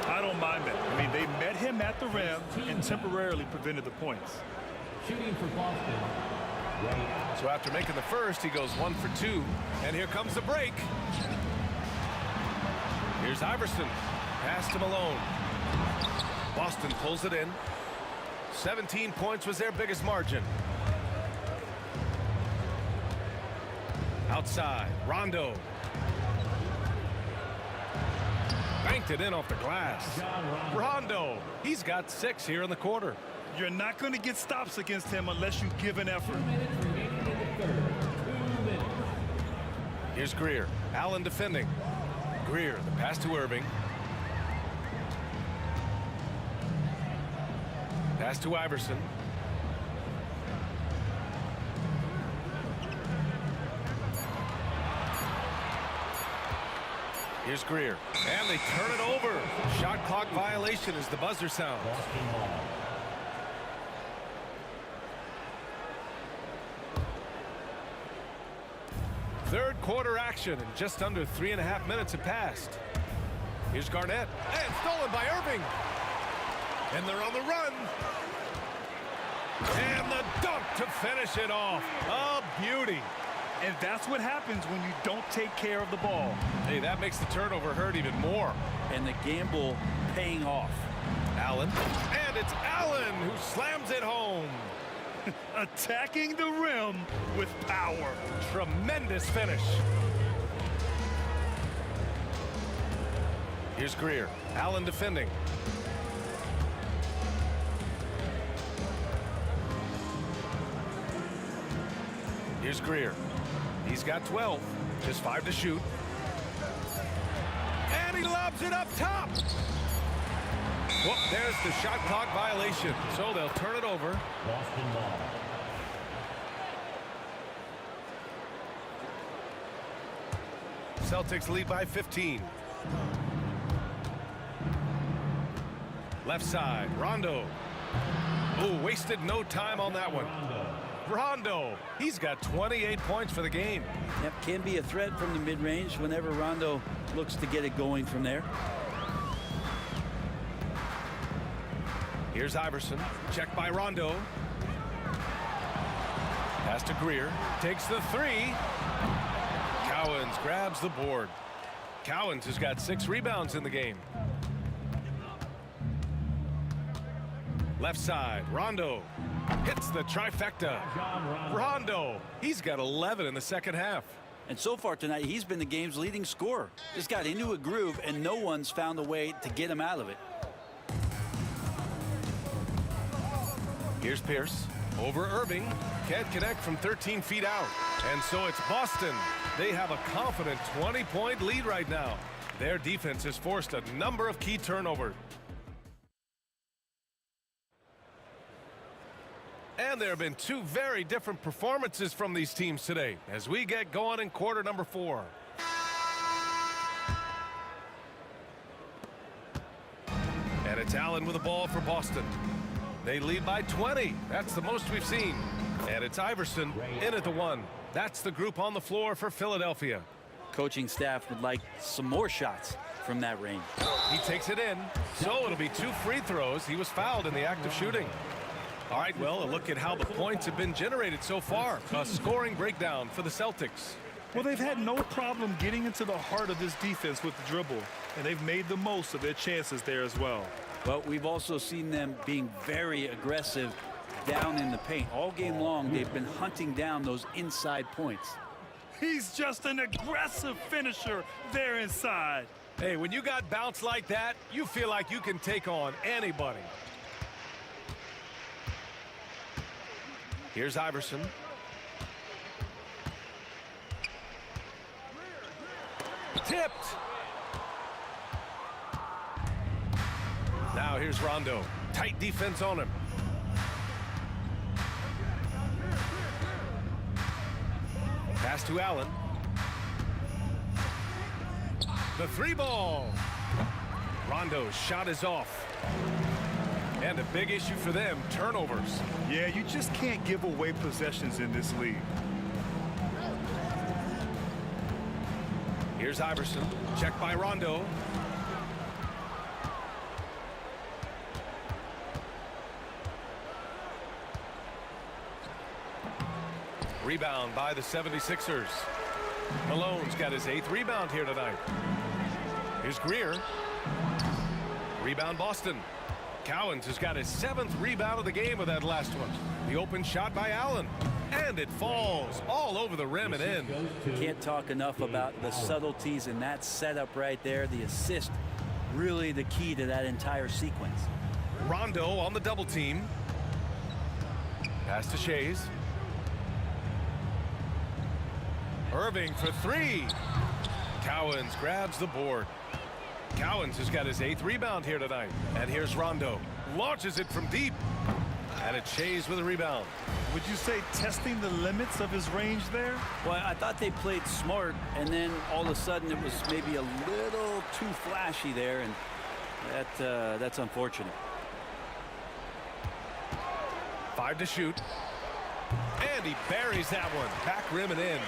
I don't mind that. I mean, they met him at the rim and temporarily prevented the points. Shooting for Boston. So after making the first, he goes 1 for 2. And here comes the break. Here's Iverson. Pass to Malone. Boston pulls it in. 17 points was their biggest margin. Outside, Rondo. Banked it in off the glass. Rondo, he's got 6 here in the quarter. You're not going to get stops against him unless you give an effort. Here's Greer. Allen defending. Greer, the pass to Irving. Pass to Iverson. Here's Greer. And they turn it over. Shot clock violation as the buzzer sounds. Third quarter action, and just under 3.5 minutes have passed. Here's Garnett, and stolen by Irving. And they're on the run. And the dunk to finish it off. A beauty. And that's what happens when you don't take care of the ball. Hey, that makes the turnover hurt even more. And the gamble paying off. Allen, and it's Allen who slams it home. Attacking the rim with power. Tremendous finish. Here's Greer. Allen defending. Here's Greer. He's got 12. Just 5 to shoot. And he lobs it up top. Well, there's the shot clock violation. So they'll turn it over. Boston ball. Celtics lead by 15. Left side, Rondo. Oh, wasted no time on that one. Rondo, he's got 28 points for the game. Yep, can be a threat from the mid-range whenever Rondo looks to get it going from there. Here's Iverson, checked by Rondo. Pass to Greer, takes the 3. Cowens grabs the board. Cowens has got 6 rebounds in the game. Left side, Rondo hits the trifecta. Rondo, he's got 11 in the second half. And so far tonight, he's been the game's leading scorer. Just got into a groove, and no one's found a way to get him out of it. Here's Pierce. Over Irving. Can't connect from 13 feet out. And so it's Boston. They have a confident 20-point lead right now. Their defense has forced a number of key turnovers. And there have been two very different performances from these teams today as we get going in quarter number 4. And it's Allen with the ball for Boston. They lead by 20. That's the most we've seen. And it's Iverson in at the 1. That's the group on the floor for Philadelphia. Coaching staff would like some more shots from that range. He takes it in, so it'll be 2 free throws. He was fouled in the act of shooting. All right, well, a look at how the points have been generated so far. A scoring breakdown for the Celtics. Well, they've had no problem getting into the heart of this defense with the dribble, and they've made the most of their chances there as well. But we've also seen them being very aggressive down in the paint. All game long, they've been hunting down those inside points. He's just an aggressive finisher there inside. Hey, when you got bounce like that, you feel like you can take on anybody. Here's Iverson. Tipped. Now here's Rondo. Tight defense on him. Pass to Allen. The 3 ball. Rondo's shot is off. And a big issue for them, turnovers. Yeah, you just can't give away possessions in this league. Here's Iverson. Checked by Rondo. Rebound by the 76ers. Malone's got his 8th rebound here tonight. Here's Greer. Rebound Boston. Cowens has got his 7th rebound of the game with that last one. The open shot by Allen. And it falls all over the rim and in. Can't talk enough about the subtleties in that setup right there. The assist, really the key to that entire sequence. Rondo on the double team. Pass to Shays. Irving for 3. Cowens grabs the board. Cowens has got his 8th rebound here tonight. And here's Rondo. Launches it from deep. And it's Shays with a rebound. Would you say testing the limits of his range there? Well, I thought they played smart, and then all of a sudden it was maybe a little too flashy there, and that's unfortunate. 5 to shoot. And he buries that one. Back rim and in.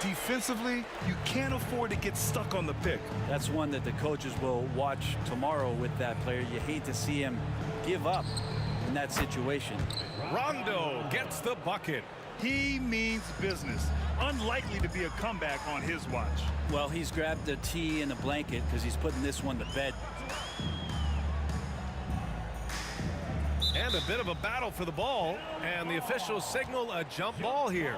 Defensively, you can't afford to get stuck on the pick. That's one that the coaches will watch tomorrow with that player. You hate to see him give up in that situation. Rondo gets the bucket. He means business. Unlikely to be a comeback on his watch. Well, he's grabbed a tee and a blanket because he's putting this one to bed. And a bit of a battle for the ball. And the officials signal a jump ball here.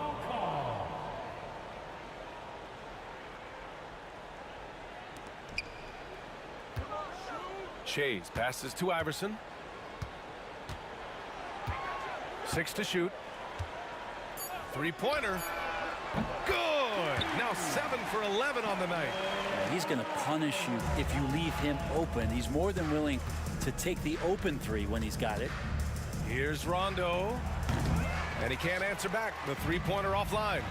Shays passes to Iverson. 6 to shoot. 3-pointer. Good. Now 7 for 11 on the night. He's going to punish you if you leave him open. He's more than willing to take the open 3 when he's got it. Here's Rondo. And he can't answer back. The 3-pointer offline.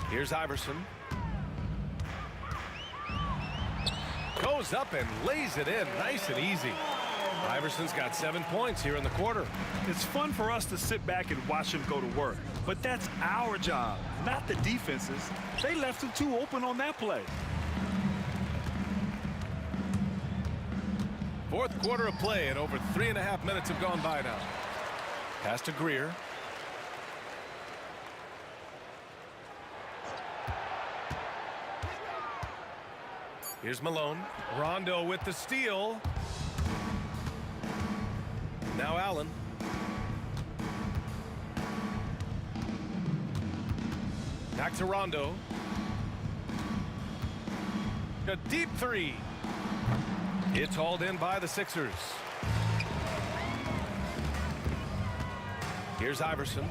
Here's Iverson. Goes up and lays it in nice and easy. Iverson's got 7 points here in the quarter. It's fun for us to sit back and watch him go to work, but that's our job, not the defense's. They left him too open on that play. 4th quarter of play, and over 3.5 minutes have gone by now. Pass to Greer. Here's Malone. Rondo with the steal. Now Allen. Back to Rondo. A deep 3. It's hauled in by the Sixers. Here's Iverson.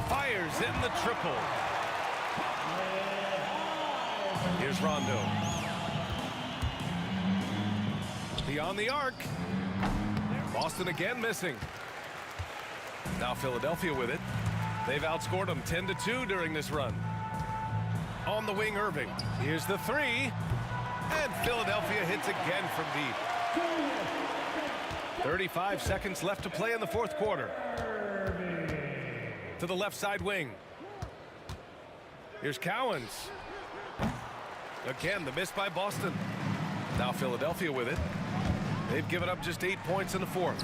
Fires in the triple. Here's Rondo. Beyond the arc. Boston again missing. Now Philadelphia with it. They've outscored them 10-2 during this run. On the wing, Irving. Here's the three. And Philadelphia hits again from deep. 35 seconds left to play in the fourth quarter. To the left side wing. Here's Cowens. Again, the miss by Boston. Now Philadelphia with it. They've given up just 8 points in the fourth.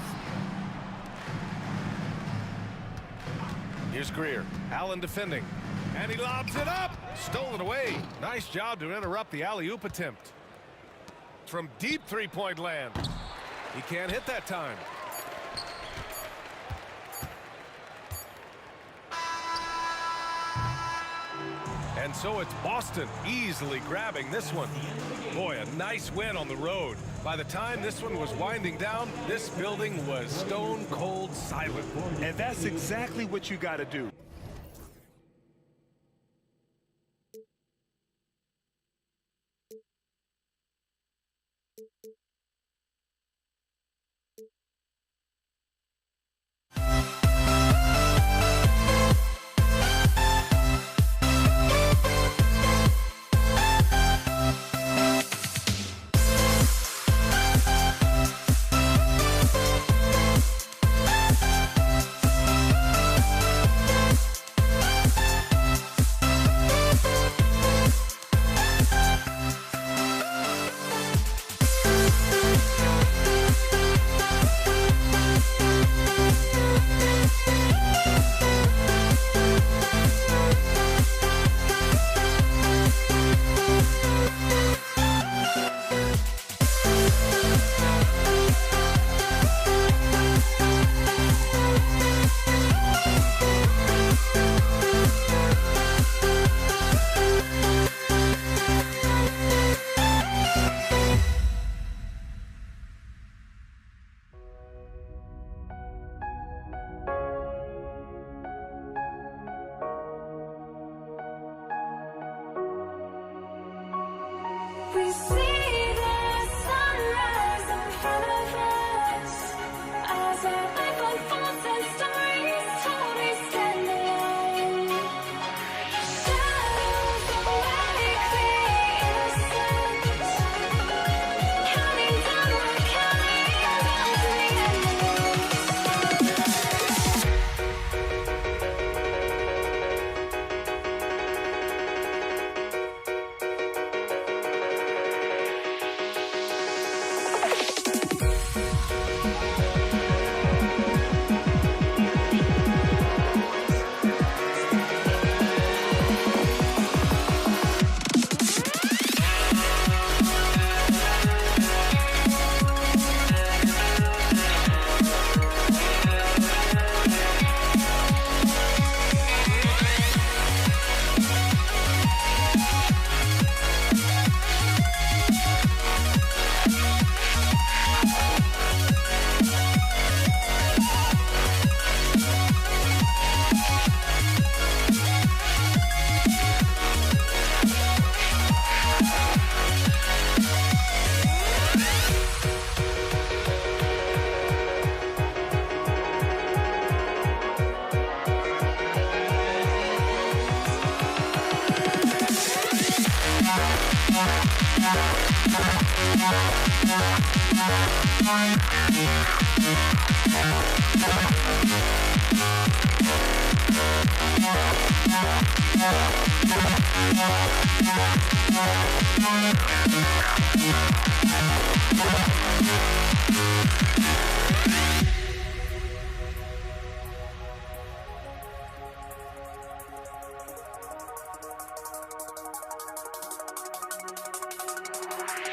Here's Greer. Allen defending. And he lobs it up. Stolen away. Nice job to interrupt the alley-oop attempt. From deep three-point land. He can't hit that time. And so it's Boston easily grabbing this one. Boy, a nice win on the road. By the time this one was winding down, this building was stone cold silent. And that's exactly what you got to do. We see the sunrise in front of us as our life unfolds and stories told. We stand alone. Shadows awake the innocent, counting down, we're counting down to the end.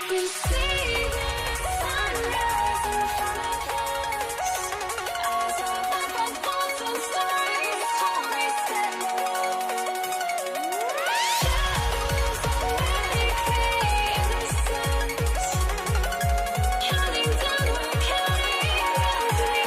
We see the sunrise in front of us as our life unfolds and stories told. We stand alone. Shadows awake the innocent, counting down, we're counting down to the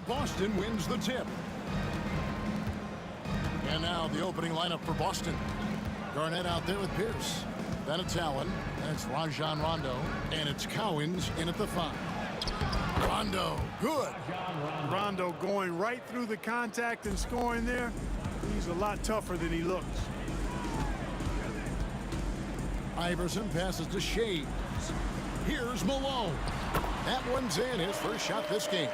Boston wins the tip. And now the opening lineup for Boston. Garnett out there with Pierce. Then it's Allen. That's Rajon Rondo. And it's Cowens in at the 5. Rondo, good. Rondo going right through the contact and scoring there. He's a lot tougher than he looks. Iverson passes to Shades. Here's Malone. That one's in, his first shot this game.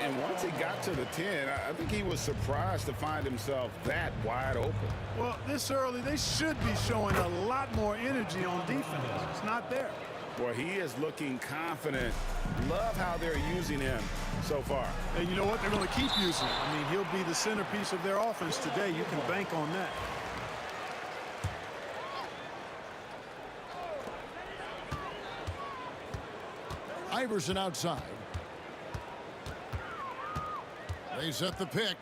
And once he got to the 10, I think he was surprised to find himself that wide open. Well, this early, they should be showing a lot more energy on defense. It's not there. Boy, he is looking confident. Love how they're using him so far. And you know what? They're going to keep using him. I mean, he'll be the centerpiece of their offense today. You can bank on that. Iverson outside. They set the pick.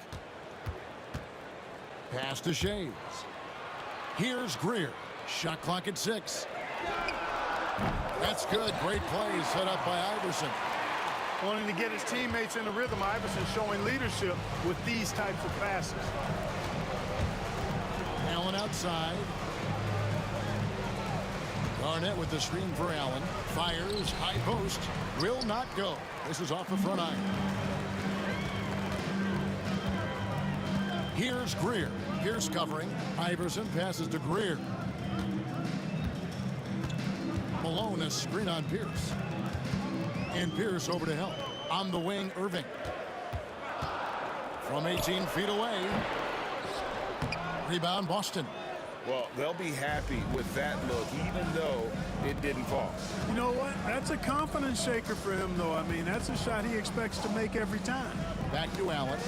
Pass to Shades. Here's Greer. Shot clock at 6. That's good. Great play set up by Iverson. Wanting to get his teammates in the rhythm, Iverson showing leadership with these types of passes. Allen outside. Garnett with the screen for Allen. Fires, high post. Will not go. This is off the front iron. Here's Greer. Pierce covering. Iverson passes to Greer. Malone a screen on Pierce. And Pierce over to help. On the wing, Irving. From 18 feet away. Rebound, Boston. Well, they'll be happy with that look, even though it didn't fall. You know what? That's a confidence shaker for him, though. I mean, that's a shot he expects to make every time. Back to Allen.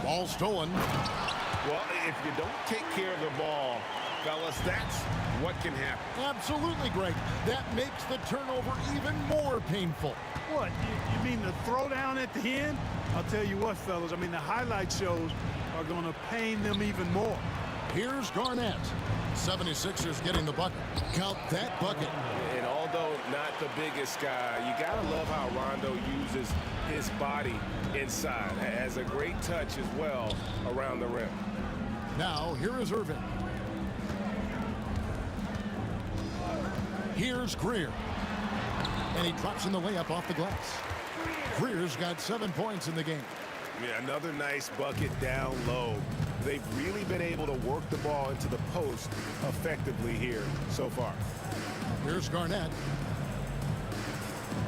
Ball stolen. Well, if you don't take care of the ball, fellas, that's what can happen. Absolutely, Greg. That makes the turnover even more painful. What? You mean the throwdown at the end? I'll tell you what, fellas. I mean, the highlight shows are going to pain them even more. Here's Garnett. 76ers getting the bucket. Count that bucket. And although not the biggest guy, you got to love how Rondo uses his body inside. Has a great touch as well around the rim. Now, here is Irving. Here's Greer. And he drops in the layup off the glass. Greer's got 7 points in the game. Yeah, another nice bucket down low. They've really been able to work the ball into the post effectively here so far. Here's Garnett.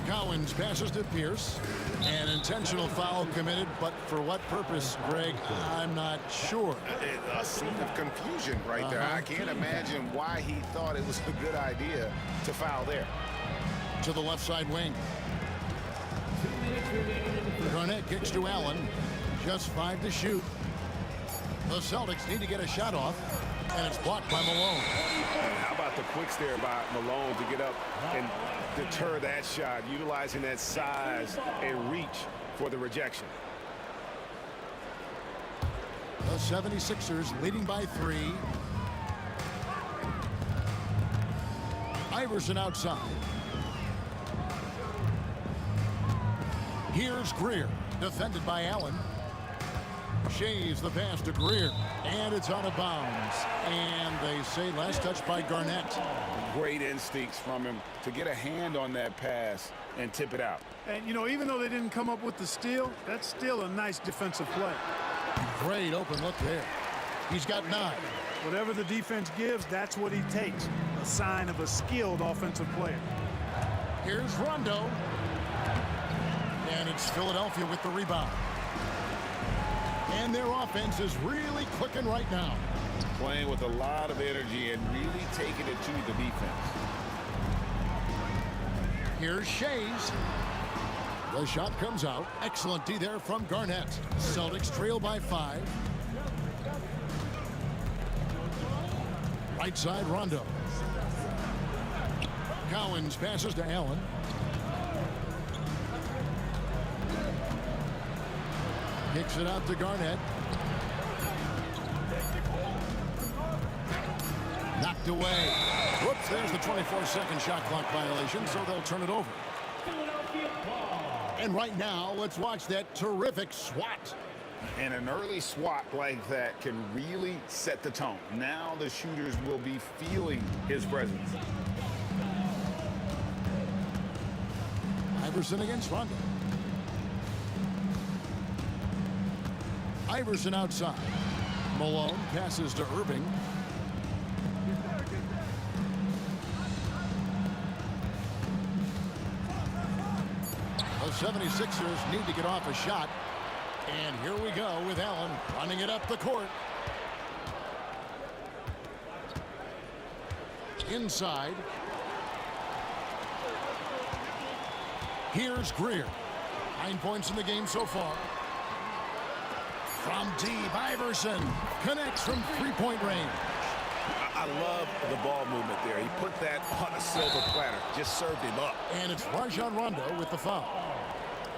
Cowens passes to Pierce. An intentional foul committed, but for what purpose, Greg, I'm not sure. A scene of confusion right there. I can't imagine why he thought it was a good idea to foul there. To the left side wing. Garnett kicks to Allen. Just 5 to shoot. The Celtics need to get a shot off, and it's blocked by Malone. How about the quicks there by Malone to get up and deter that shot, utilizing that size and reach for the rejection. The 76ers leading by 3. Iverson outside. Here's Greer, defended by Allen. Shaves the pass to Greer, and it's out of bounds. And they say last touch by Garnett. Great instincts from him to get a hand on that pass and tip it out. And, you know, even though they didn't come up with the steal, that's still a nice defensive play. Great open look there. He's got 9. Whatever the defense gives, that's what he takes. A sign of a skilled offensive player. Here's Rondo. And it's Philadelphia with the rebound. And their offense is really clicking right now. Playing with a lot of energy and really taking it to the defense. Here's Shays. The shot comes out. Excellent D there from Garnett. Celtics trail by 5. Right side, Rondo. Cowens passes to Allen. Kicks it out to Garnett. Knocked away. Whoops, there's the 24-second shot clock violation, so they'll turn it over. And right now, let's watch that terrific swat. And an early swat like that can really set the tone. Now the shooters will be feeling his presence. Iverson against Rondo. Iverson outside. Malone passes to Irving. The 76ers need to get off a shot. And here we go with Allen running it up the court. Inside. Here's Greer. 9 points in the game so far. From deep, Iverson connects from three-point range. I love the ball movement there. He put that on a silver platter, just served him up. And it's Rajon Rondo with the foul.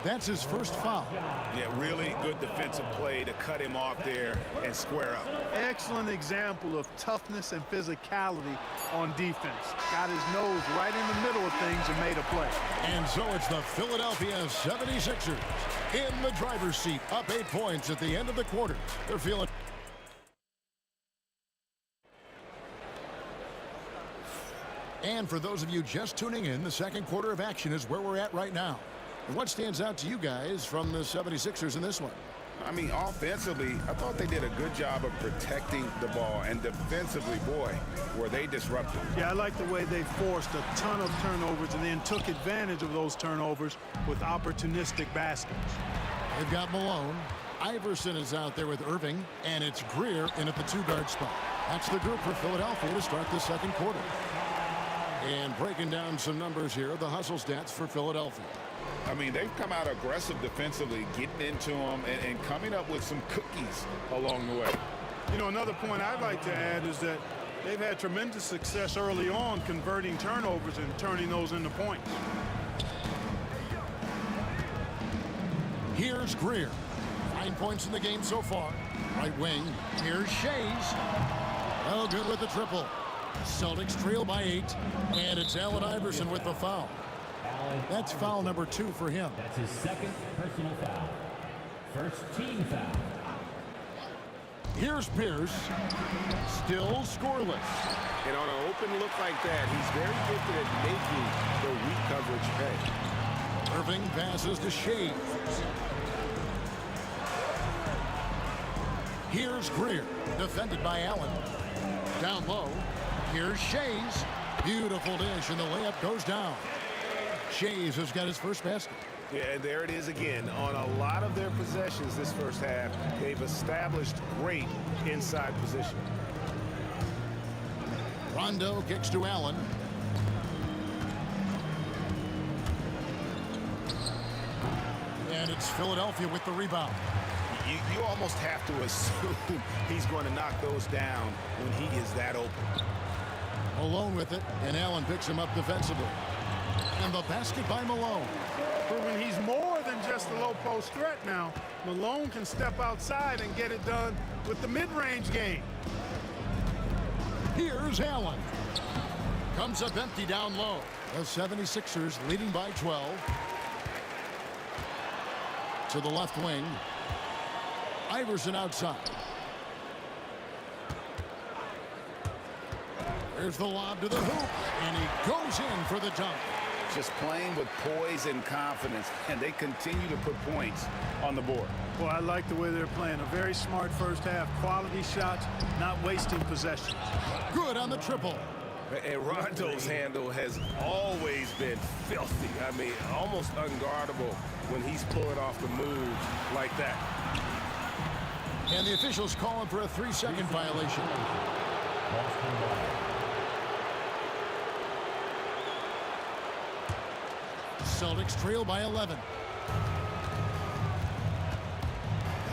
That's his first foul. Yeah, really good defensive play to cut him off there and square up. Excellent example of toughness and physicality on defense. Got his nose right in the middle of things and made a play. And so it's the Philadelphia 76ers in the driver's seat, up 8 points at the end of the quarter. They're feeling... And for those of you just tuning in, the second quarter of action is where we're at right now. And what stands out to you guys from the 76ers in this one? I mean, offensively, I thought they did a good job of protecting the ball. And defensively, boy, were they disruptive. Yeah, I like the way they forced a ton of turnovers and then took advantage of those turnovers with opportunistic baskets. They've got Malone. Iverson is out there with Irving. And it's Greer in at the two-guard spot. That's the group for Philadelphia to start the second quarter. And breaking down some numbers here, the hustle stats for Philadelphia. I mean, they've come out aggressive defensively, getting into them and coming up with some cookies along the way. You know, another point I'd like to add is that they've had tremendous success early on converting turnovers and turning those into points. Here's Greer. 9 points in the game so far. Right wing. Here's Shays. Oh, good with the triple. Celtics trail by 8. And it's Allen Iverson with the foul. That's foul number 2 for him. That's his second personal foul. First team foul. Here's Pierce. Still scoreless. And on an open look like that, he's very gifted at making the weak coverage pay. Irving passes to Shea. Here's Greer, defended by Allen. Down low. Here's Shays. Beautiful dish, and the layup goes down. Shays has got his first basket. Yeah, and there it is again. On a lot of their possessions this first half, they've established great inside position. Rondo kicks to Allen. And it's Philadelphia with the rebound. You almost have to assume he's going to knock those down when he is that open. Malone with it, and Allen picks him up defensively. And the basket by Malone. Proving he's more than just a low post threat now. Malone can step outside and get it done with the mid-range game. Here's Allen. Comes up empty down low. The 76ers leading by 12. To the left wing. Iverson outside. There's the lob to the hoop, and he goes in for the dunk. Just playing with poise and confidence, and they continue to put points on the board. Well, I like the way they're playing. A very smart first half. Quality shots, not wasting possessions. Good on the triple. And Rondo's handle has always been filthy. I mean, almost unguardable when he's pulling off the move like that. And the officials calling for a 3-second violation. Celtics trail by 11.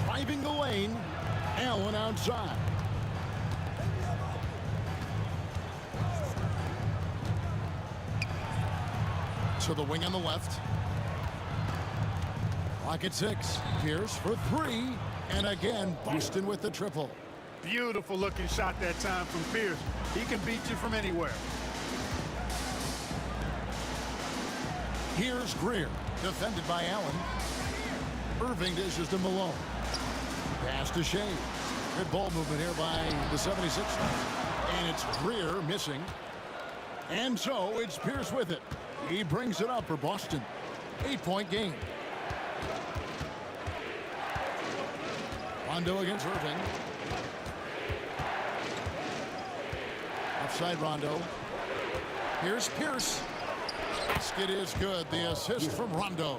Driving the lane. Allen outside. To the wing on the left. Clock at 6. Pierce for 3. And again, Boston with the triple. Beautiful looking shot that time from Pierce. He can beat you from anywhere. Here's Greer, defended by Allen. Irving dishes to Malone. Pass to Shea. Good ball movement here by the 76ers. And it's Greer missing. And so it's Pierce with it. He brings it up for Boston. 8-point game. Rondo against Irving. Outside Rondo. Here's Pierce. Basket is good. The assist from Rondo.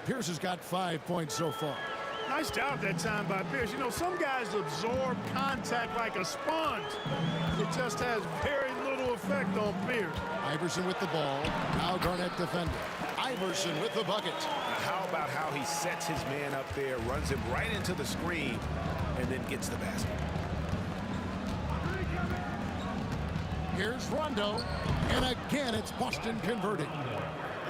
Pierce has got 5 points so far. Nice job that time by Pierce. You know, some guys absorb contact like a sponge. It just has very little effect on Pierce. Iverson with the ball. Now Garnett defending. Iverson with the bucket. How about how he sets his man up there, runs him right into the screen, and then gets the basket. Here's Rondo. And again, it's Boston converting.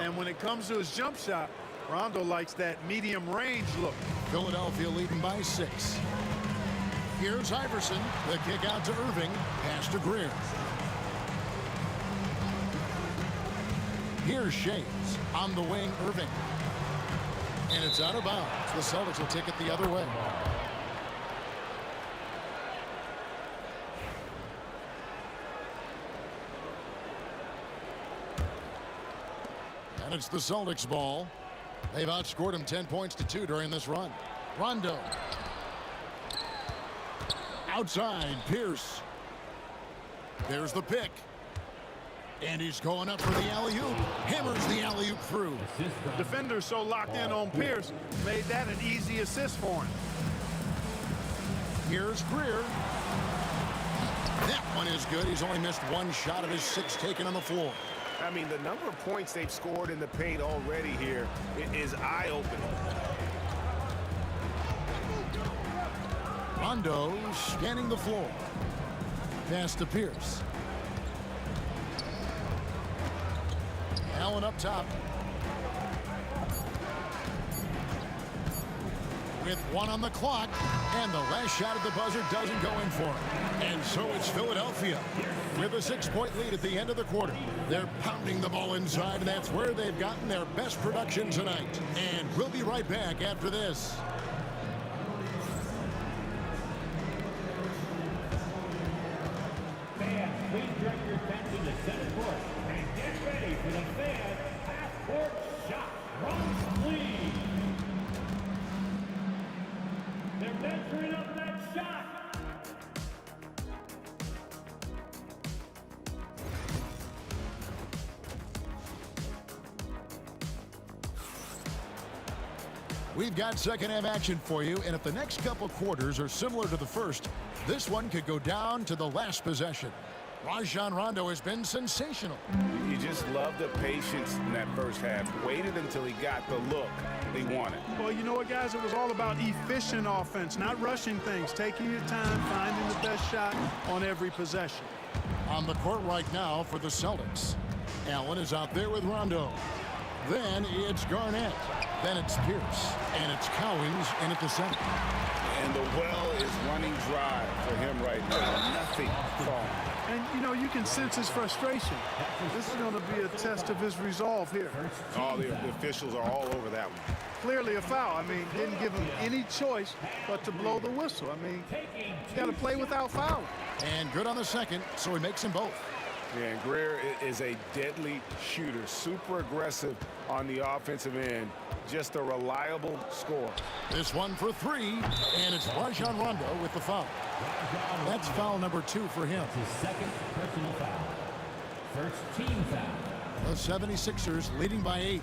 And when it comes to his jump shot, Rondo likes that medium range look. Philadelphia leading by 6. Here's Iverson. The kick out to Irving. Pass to Greer. Here's Shea. On the wing, Irving. And it's out of bounds. The Celtics will take it the other way. And it's the Celtics ball. They've outscored him 10 points to 2 during this run. Rondo. Outside, Pierce. There's the pick. And he's going up for the alley-oop. Hammers the alley-oop through. Defenders so locked in on Pierce made that an easy assist for him. Here's Greer. That one is good. He's only missed 1 shot of his 6 taken on the floor. I mean, the number of points they've scored in the paint already here is eye-opening. Rondo scanning the floor. Pass to Pierce. Allen up top. With 1 on the clock, and the last shot at the buzzer doesn't go in for him. And so it's Philadelphia with a 6-point lead at the end of the quarter. They're pounding the ball inside, and that's where they've gotten their best production tonight. And we'll be right back after this. Fans, please direct your attention to center court and get ready for the fan half-court shot. Run, please. They're measuring up that shot. We've got second-half action for you, and if the next couple quarters are similar to the first, this one could go down to the last possession. Rajon Rondo has been sensational. You just love the patience in that first half. Waited until he got the look they wanted. Well, you know what, guys? It was all about efficient offense, not rushing things, taking your time, finding the best shot on every possession. On the court right now for the Celtics. Allen is out there with Rondo. Then it's Garnett. Then it's Pierce. And it's Cowens in at the center. And the well is running dry for him right now. Nothing falling. And, you know, you can sense his frustration. This is going to be a test of his resolve here. Oh, the officials are all over that one. Clearly a foul. I mean, didn't give him any choice but to blow the whistle. I mean, he's got to play without fouling. And good on the second, so he makes them both. Yeah, and Greer is a deadly shooter, super aggressive on the offensive end, just a reliable scorer. This one for 3, and it's Rajon Rondo with the foul. That's foul number 2 for him. His second personal foul. First team foul. The 76ers leading by 8.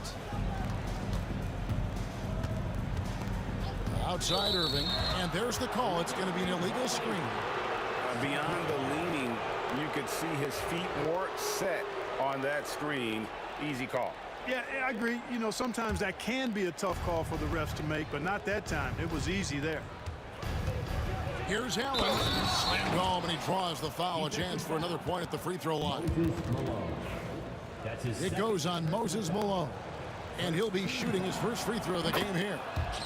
Outside Irving, and there's the call. It's going to be an illegal screen. Beyond the leaning, you could see his feet weren't set on that screen. Easy call. Yeah, I agree. You know, sometimes that can be a tough call for the refs to make, but not that time. It was easy there. Here's Allen. Slammed home, and he draws the foul. A chance for another point at the free throw line. It goes on Moses Malone. And he'll be shooting his first free throw of the game here.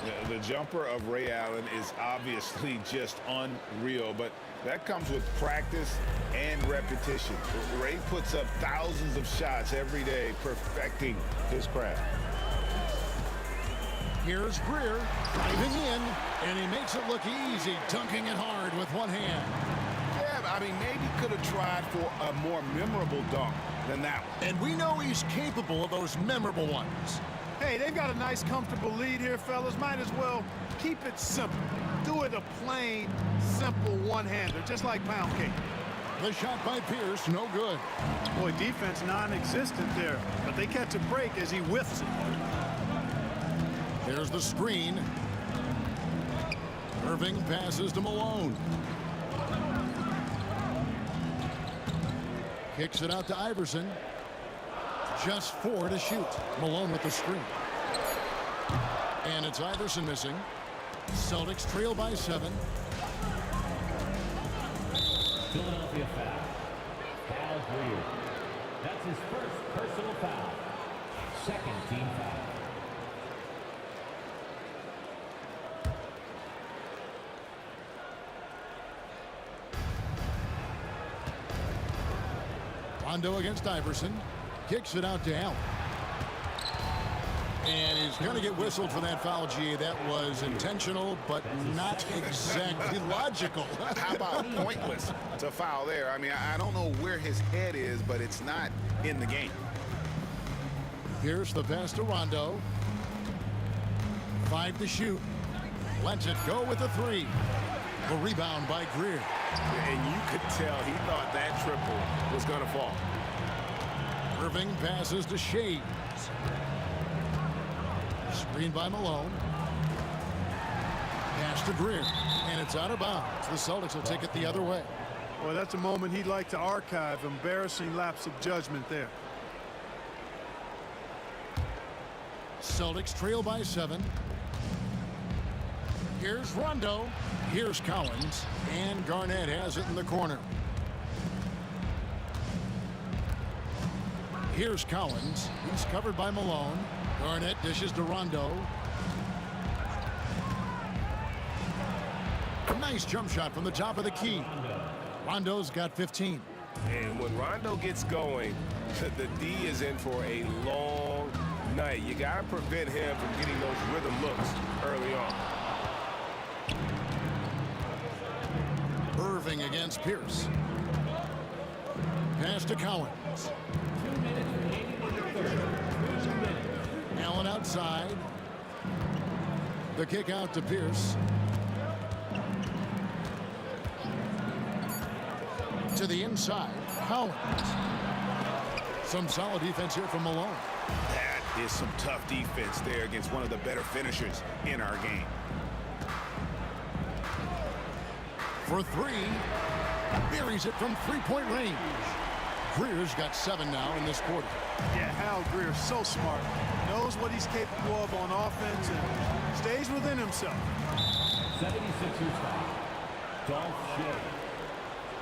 Yeah, the jumper of Ray Allen is obviously just unreal, but that comes with practice and repetition. Ray puts up thousands of shots every day, perfecting his craft. Here's Greer driving in, and he makes it look easy, dunking it hard with one hand. Yeah, I mean, maybe could have tried for a more memorable dunk than that one. And we know he's capable of those memorable ones. Hey, they've got a nice, comfortable lead here, fellas. Might as well keep it simple. Do it a plain, simple one-hander, just like pound cake. The shot by Pierce, no good. Boy, defense non-existent there, but they catch a break as he whiffs it. There's the screen. Irving passes to Malone. Kicks it out to Iverson. Just 4 to shoot. Malone with the screen. And it's Iverson missing. Celtics trail by 7. Philadelphia foul. Foul Greer. That's his first personal foul. Second team foul. Rondo against Iverson. Kicks it out to Allen. And he's going to get whistled for that foul, G. That was intentional, but not exactly logical. How about pointless to foul there? I mean, I don't know where his head is, but it's not in the game. Here's the pass to Rondo. 5 to shoot. Lets it go with the 3. The rebound by Greer. And you could tell he thought that triple was going to fall. Irving passes to Shades. Screen by Malone. Pass to Greer. And it's out of bounds. The Celtics will take it the other way. Well, that's a moment he'd like to archive. Embarrassing lapse of judgment there. Celtics trail by 7. Here's Rondo. Here's Collins. And Garnett has it in the corner. Here's Collins. He's covered by Malone. Garnett dishes to Rondo. A nice jump shot from the top of the key. Rondo's got 15. And when Rondo gets going, the D is in for a long night. You got to prevent him from getting those rhythm looks early on. Irving against Pierce. Pass to Collins. Allen outside. The kick out to Pierce. To the inside. Collins. Some solid defense here from Malone. That is some tough defense there against one of the better finishers in our game. For 3. Buries it from 3-point range. Greer's got 7 now in this quarter. Yeah, Hal Greer, so smart. Knows what he's capable of on offense and stays within himself. 76ers foul. Dolph Shea.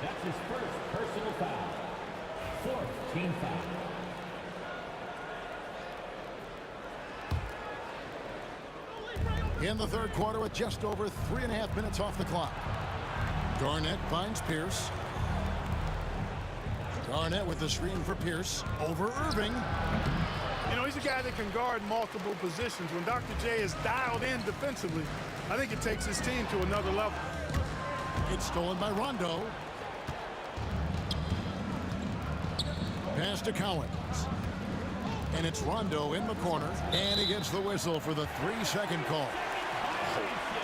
That's his first personal foul. Fourth team foul. In the third quarter with just over 3.5 minutes off the clock. Garnett finds Pierce. Garnett with the screen for Pierce. Over Irving. You know, he's a guy that can guard multiple positions. When Dr. J is dialed in defensively, I think it takes his team to another level. It's stolen by Rondo. Pass to Collins. And it's Rondo in the corner. And he gets the whistle for the 3-second call.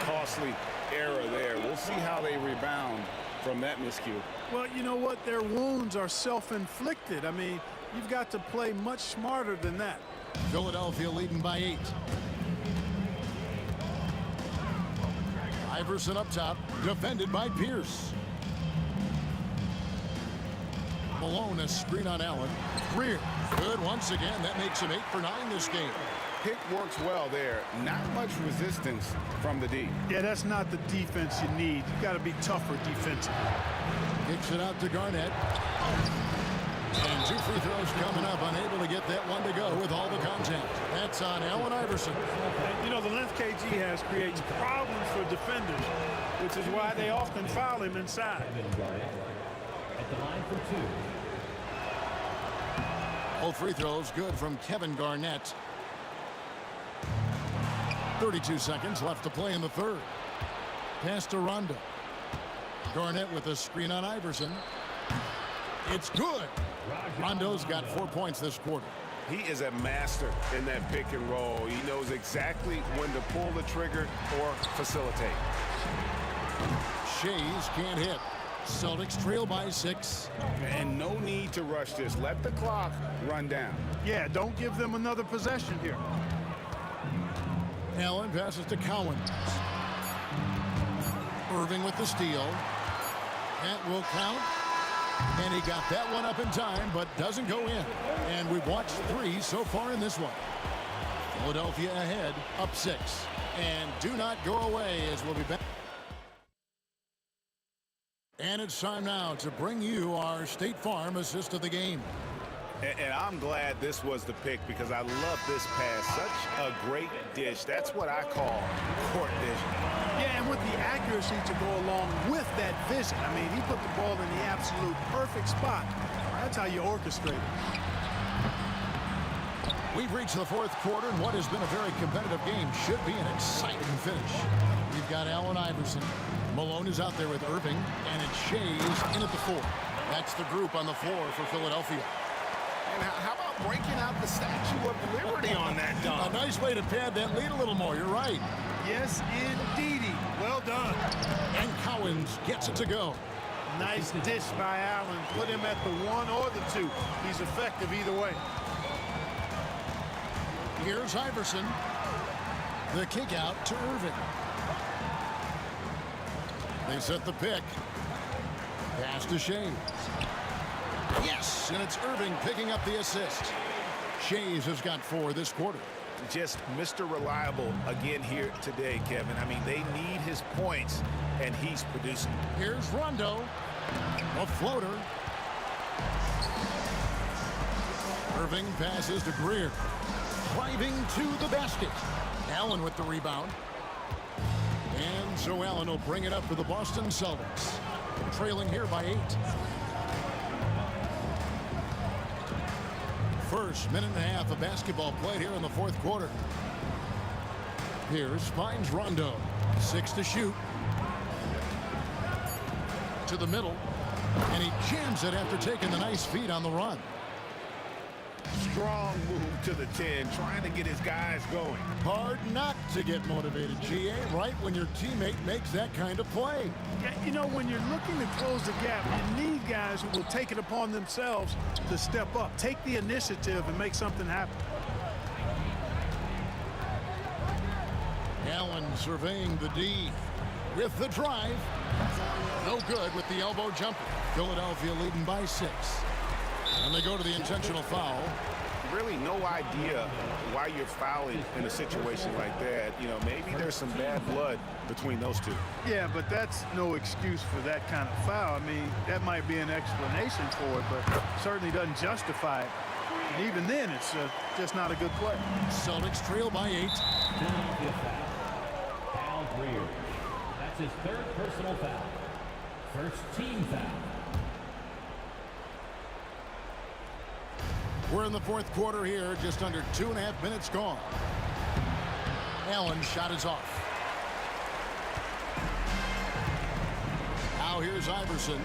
Costly error there. We'll see how they rebound from that miscue. Well, you know what? Their wounds are self-inflicted. I mean, you've got to play much smarter than that. Philadelphia leading by 8. Iverson up top, defended by Pierce. Malone, a screen on Allen. Greer, good once again. That makes him 8 for 9 this game. Pick works well there. Not much resistance from the D. Yeah, that's not the defense you need. You've got to be tougher defensively. Kicks it out to Garnett. And 2 free throws coming up, unable to get that one to go with all the contact. That's on Allen Iverson. You know, the length KG has creates problems for defenders, which is why they often foul him inside. At the line for 2. All free throws good from Kevin Garnett. 32 seconds left to play in the third. Pass to Rondo. Garnett with a screen on Iverson. It's good. Rondo's got 4 points this quarter. He is a master in that pick and roll. He knows exactly when to pull the trigger or facilitate. Shays can't hit. Celtics trail by 6. And no need to rush this. Let the clock run down. Yeah, don't give them another possession here. Allen passes to Cowens. Irving with the steal. That will count. And he got that one up in time, but doesn't go in. And we've watched 3 so far in this one. Philadelphia ahead, up 6. And do not go away as we'll be back. And it's time now to bring you our State Farm assist of the game. And I'm glad this was the pick because I love this pass. Such a great dish. That's what I call court vision. Yeah, and with the accuracy to go along with that vision. I mean, he put the ball in the absolute perfect spot. That's how you orchestrate it. We've reached the 4th quarter, and what has been a very competitive game should be an exciting finish. We've got Allen Iverson. Malone is out there with Irving, and it's Shays in at the 4. That's the group on the floor for Philadelphia. And how about breaking out the Statue of Liberty on that dunk? A nice way to pad that lead a little more. You're right. Yes, indeedy. Well done. And Cowens gets it to go. Nice dish by Allen. Put him at the 1 or the 2. He's effective either way. Here's Iverson. The kick out to Irving. They set the pick. Pass to Shays. Yes, and it's Irving picking up the assist. Shays has got 4 this quarter. Just Mr. Reliable again here today, Kevin. I mean, they need his points, and he's producing. Here's Rondo. A floater. Irving passes to Greer. Driving to the basket. Allen with the rebound. And so Allen will bring it up for the Boston Celtics. Trailing here by 8. First minute and a half of basketball played here in the 4th quarter. Here's finds Rondo. 6 to shoot. To the middle. And he jams it after taking the nice feed on the run. Strong move to the 10, trying to get his guys going. Hard not to get motivated, GA, right when your teammate makes that kind of play. Yeah, you know, when you're looking to close the gap, you need guys who will take it upon themselves to step up, take the initiative, and make something happen. Allen surveying the D with the drive. No good with the elbow jumper. Philadelphia leading by 6. And they go to the intentional foul. Really no idea why you're fouling in a situation like that. You know, maybe there's some bad blood between those two. Yeah, but that's no excuse for that kind of foul. I mean, that might be an explanation for it, but certainly doesn't justify it. And even then, it's just not a good play. Celtics trail by 8. Philadelphia foul. Al Greer. That's his 3rd personal foul. First team foul. We're in the 4th quarter here, just under 2.5 minutes gone. Allen's shot is off. Now here's Iverson.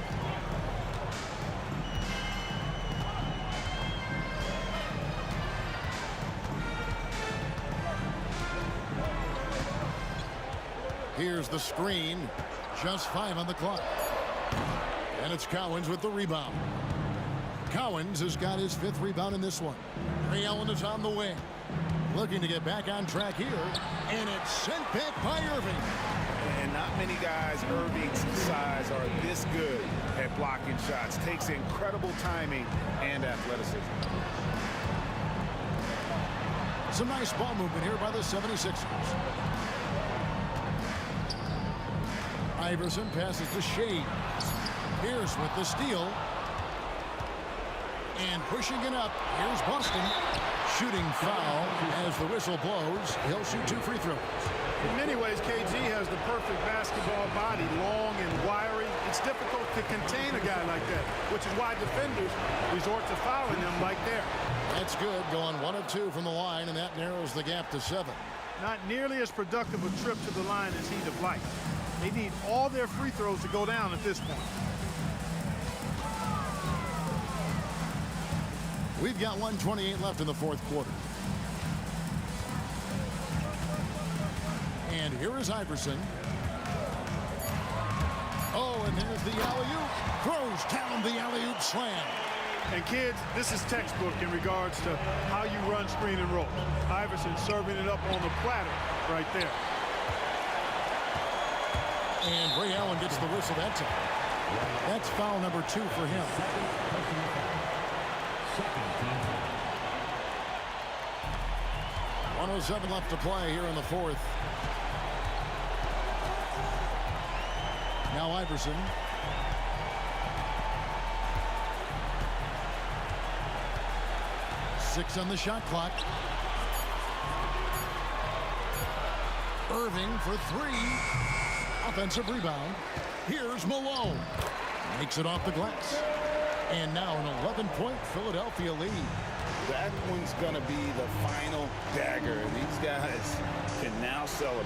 Here's the screen. Just 5 on the clock. And it's Cowens with the rebound. Cowens has got his 5th rebound in this one. Ray Allen is on the wing. Looking to get back on track here. And it's sent back by Irving. And not many guys Irving's size are this good at blocking shots. Takes incredible timing and athleticism. Some nice ball movement here by the 76ers. Iverson passes to Shays. Pierce with the steal. pushing it up. Here's Boston. Shooting foul as the whistle blows. He'll shoot 2 free throws. In many ways, KG has the perfect basketball body, long and wiry. It's difficult to contain a guy like that, which is why defenders resort to fouling him like there. That's good, going 1 of 2 from the line, and that narrows the gap to 7. Not nearly as productive a trip to the line as he'd have liked. They need all their free throws to go down at this point. We've got 1:28 left in the fourth quarter. And here is Iverson. Oh, and there's the alley-oop. Throws down the alley-oop slam. And kids, this is textbook in regards to how you run screen and roll. Iverson serving it up on the platter right there. And Ray Allen gets the whistle that time. That's foul number 2 for him. 1:07 left to play here in the fourth. Now Iverson. Six on the shot clock. Irving for 3. Offensive rebound. Here's Malone. Makes it off the glass. And now an 11-point Philadelphia lead. That one's going to be the final dagger. These guys can now celebrate.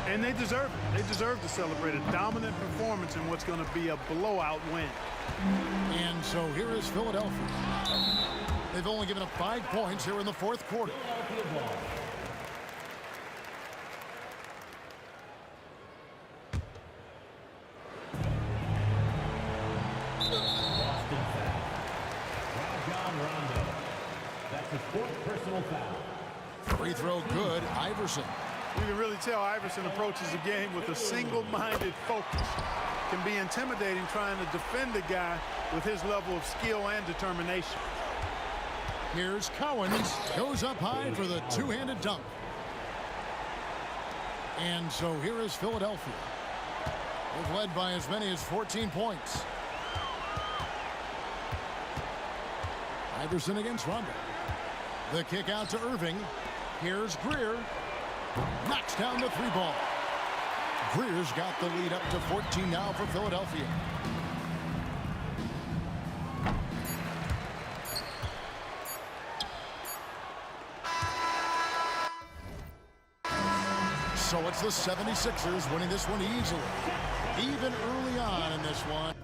And they deserve it. They deserve to celebrate a dominant performance in what's going to be a blowout win. And so here is Philadelphia. They've only given up 5 points here in the fourth quarter. Free throw good. Iverson. You can really tell Iverson approaches the game with a single-minded focus. Can be intimidating trying to defend a guy with his level of skill and determination. Here's Cowens. Goes up high for the two-handed dunk. And so here is Philadelphia. They've led by as many as 14 points. Iverson against Rondo. The kick out to Irving. Here's Greer. Knocks down the 3-ball. Greer's got the lead up to 14 now for Philadelphia. So it's the 76ers winning this one easily. Even early on in this one.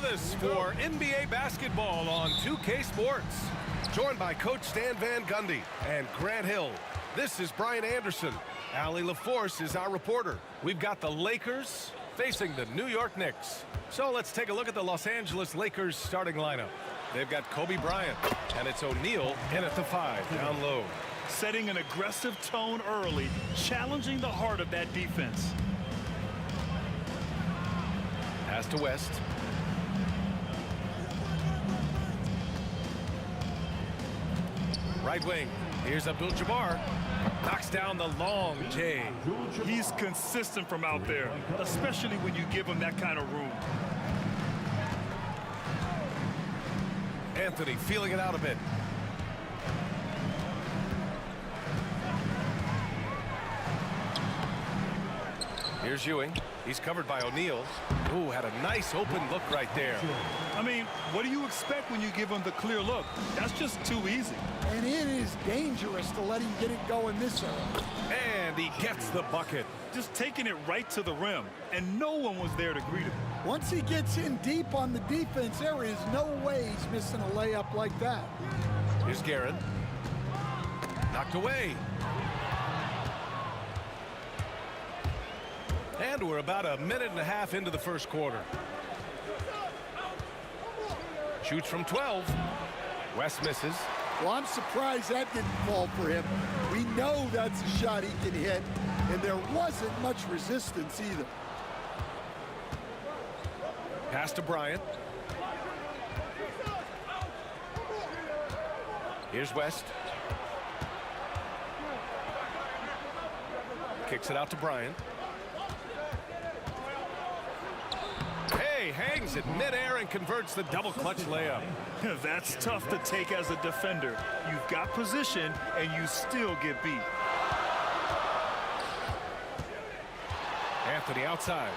Davis for NBA basketball on 2K Sports. Joined by Coach Stan Van Gundy and Grant Hill. This is Brian Anderson. Allie LaForce is our reporter. We've got the Lakers facing the New York Knicks. So let's take a look at the Los Angeles Lakers starting lineup. They've got Kobe Bryant, and it's O'Neal in at the 5, down low. Setting an aggressive tone early, challenging the heart of that defense. Pass to West. Right wing. Here's Abdul-Jabbar. Knocks down the long J. He's consistent from out there, especially when you give him that kind of room. Anthony feeling it out a bit. Here's Ewing. He's covered by O'Neal. Ooh, had a nice open look right there. I mean, what do you expect when you give him the clear look? That's just too easy. And it is dangerous to let him get it going this early. And he gets the bucket. Just taking it right to the rim, and no one was there to greet him. Once he gets in deep on the defense, there is no way he's missing a layup like that. Here's Guerin. Knocked away. And we're about a minute and a half into the first quarter. Shoots from 12. West misses. Well, I'm surprised that didn't fall for him. We know that's a shot he can hit, and there wasn't much resistance either. Pass to Bryant. Here's West. Kicks it out to Bryant. Hey, hangs it midair and converts the double clutch layup. That's tough to take as a defender. You've got position, and you still get beat. Anthony outside.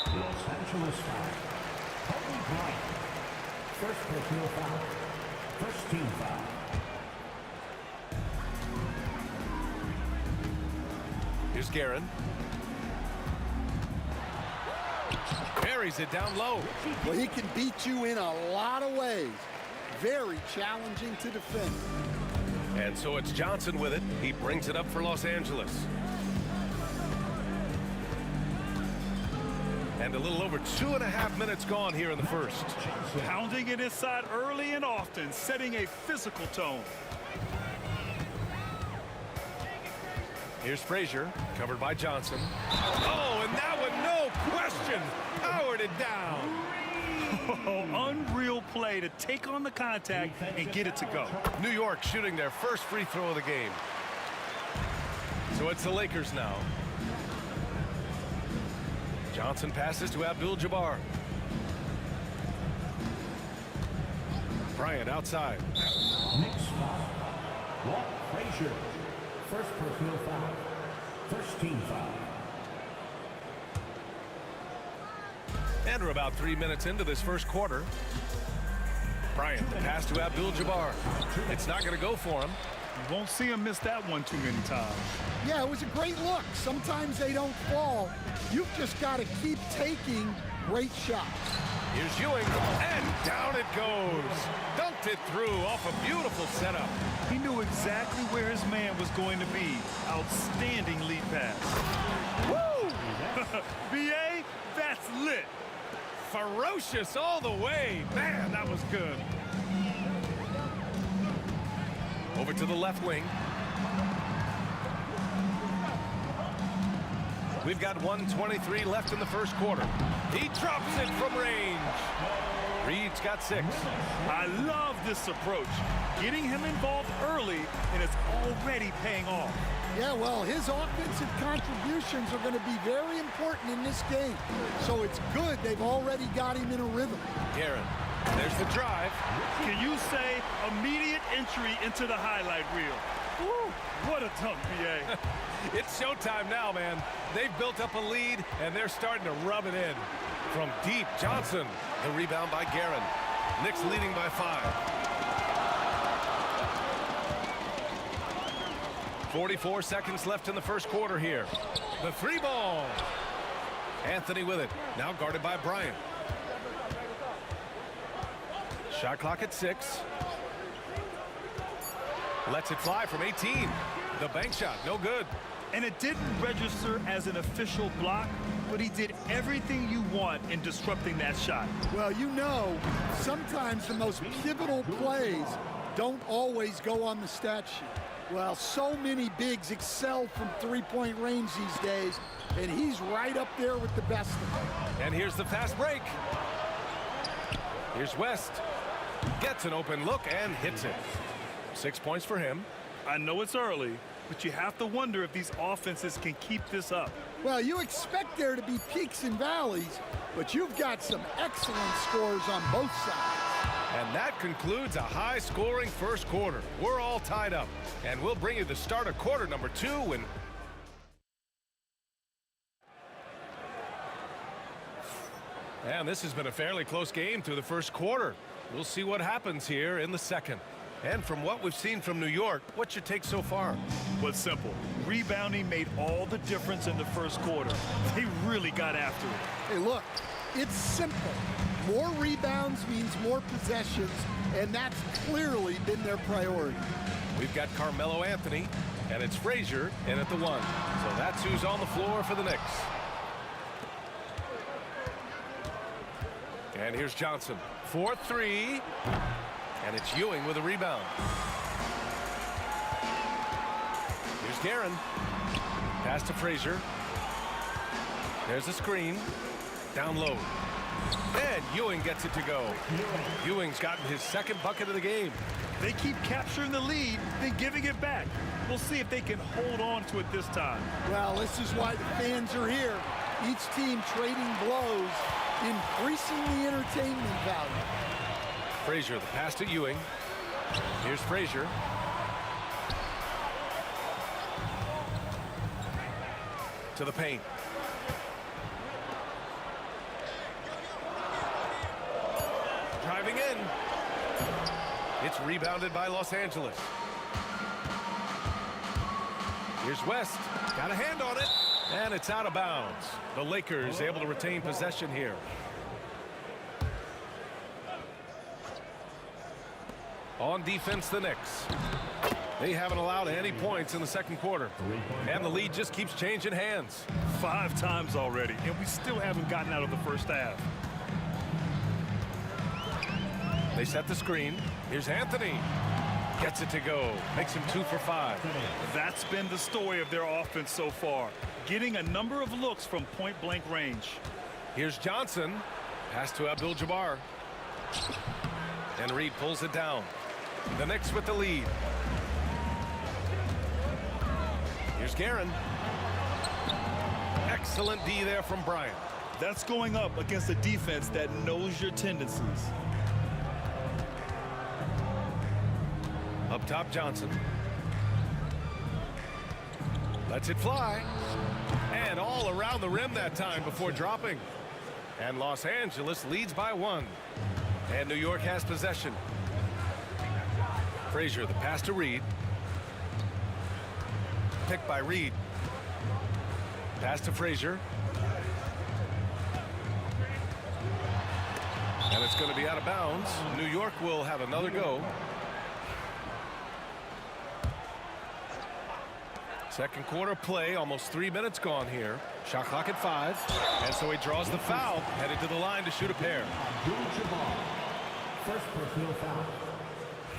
Los Angeles foul. Kobe Bryant. First personal foul. First team foul. Here's Guerin. Buries it down low. Well, he can beat you in a lot of ways. Very challenging to defend. And so it's Johnson with it. He brings it up for Los Angeles. And a little over 2.5 minutes gone here in the first. Pounding it inside early and often, setting a physical tone. Here's Frazier, covered by Johnson. Oh, and that one, no question, powered it down. Oh, unreal play to take on the contact and get it to go. New York shooting their first free throw of the game. So it's the Lakers now. Johnson passes to Abdul-Jabbar. Bryant outside. Knicks foul. Walt Frazier. First personal foul. First team foul. And we're about 3 minutes into this first quarter. Bryant, the pass to Abdul-Jabbar. It's not going to go for him. You won't see him miss that one too many times. Yeah, it was a great look. Sometimes they don't fall. You've just got to keep taking great shots. Here's Ewing, and down it goes. Dunked it through off a beautiful setup. He knew exactly where his man was going to be. Outstanding lead pass. Woo! BA, that's lit. Ferocious all the way. Man, that was good. Over to the left wing. We've got 1:23 left in the first quarter. He drops it from range. Reed's got 6. I love this approach. Getting him involved early, and it's already paying off. Yeah, well, his offensive contributions are going to be very important in this game. So it's good they've already got him in a rhythm. Guerin, there's the drive. Can you say immediate entry into the highlight reel? Woo, what a dunk, BA. It's showtime now, man. They've built up a lead, and they're starting to rub it in. From deep, Johnson. The rebound by Guerin. Knicks leading by 5. 44 seconds left in the first quarter here. The 3 ball. Anthony with it. Now guarded by Bryant. Shot clock at 6. Lets it fly from 18. The bank shot, no good. And it didn't register as an official block, but he did everything you want in disrupting that shot. Well, you know, sometimes the most pivotal plays don't always go on the stat sheet. Well, so many bigs excel from three-point range these days, and he's right up there with the best of them. And here's the fast break. Here's West. Gets an open look and hits it. 6 points for him. I know it's early, but you have to wonder if these offenses can keep this up. Well, you expect there to be peaks and valleys, but you've got some excellent scores on both sides. And that concludes a high-scoring first quarter. We're all tied up, and we'll bring you the start of quarter number 2. And this has been a fairly close game through the first quarter. We'll see what happens here in the second. And from what we've seen from New York, what's your take so far? Well, it's simple. Rebounding made all the difference in the first quarter. They really got after it. Hey, look, it's simple. More rebounds means more possessions, and that's clearly been their priority. We've got Carmelo Anthony, and it's Frazier in at the 1. So that's who's on the floor for the Knicks. And here's Johnson. 4-3. And it's Ewing with a rebound. Here's Guerin. Pass to Frazier. There's a screen. Down low. And Ewing gets it to go. Ewing's gotten his second bucket of the game. They keep capturing the lead, then giving it back. We'll see if they can hold on to it this time. Well, this is why the fans are here. Each team trading blows, increasing the entertainment value. Frazier, the pass to Ewing. Here's Frazier. To the paint. Driving in. It's rebounded by Los Angeles. Here's West. Got a hand on it. And it's out of bounds. The Lakers able to retain possession here. On defense, the Knicks. They haven't allowed any points in the second quarter. And the lead just keeps changing hands. 5 times already, and we still haven't gotten out of the first half. They set the screen. Here's Anthony. Gets it to go. Makes him 2 for 5. That's been the story of their offense so far. Getting a number of looks from point-blank range. Here's Johnson. Pass to Abdul-Jabbar. And Reed pulls it down. The Knicks with the lead. Here's Guerin. Excellent D there from Bryant. That's going up against a defense that knows your tendencies. Up top, Johnson. Lets it fly. And all around the rim that time before dropping. And Los Angeles leads by 1. And New York has possession. Frazier, the pass to Reed. Picked by Reed. Pass to Frazier. And it's going to be out of bounds. New York will have another go. Second quarter play, almost 3 minutes gone here. Shot clock at 5. And so he draws the foul, headed to the line to shoot a pair. First personal foul.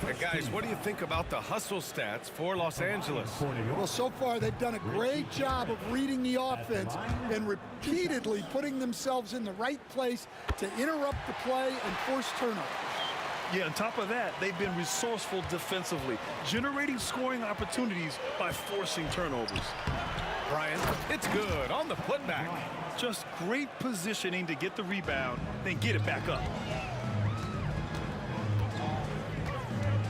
And guys, what do you think about the hustle stats for Los Angeles? Well, so far they've done a great job of reading the offense and repeatedly putting themselves in the right place to interrupt the play and force turnovers. Yeah, on top of that, they've been resourceful defensively, generating scoring opportunities by forcing turnovers. Bryant, it's good on the putback. Just great positioning to get the rebound, then get it back up.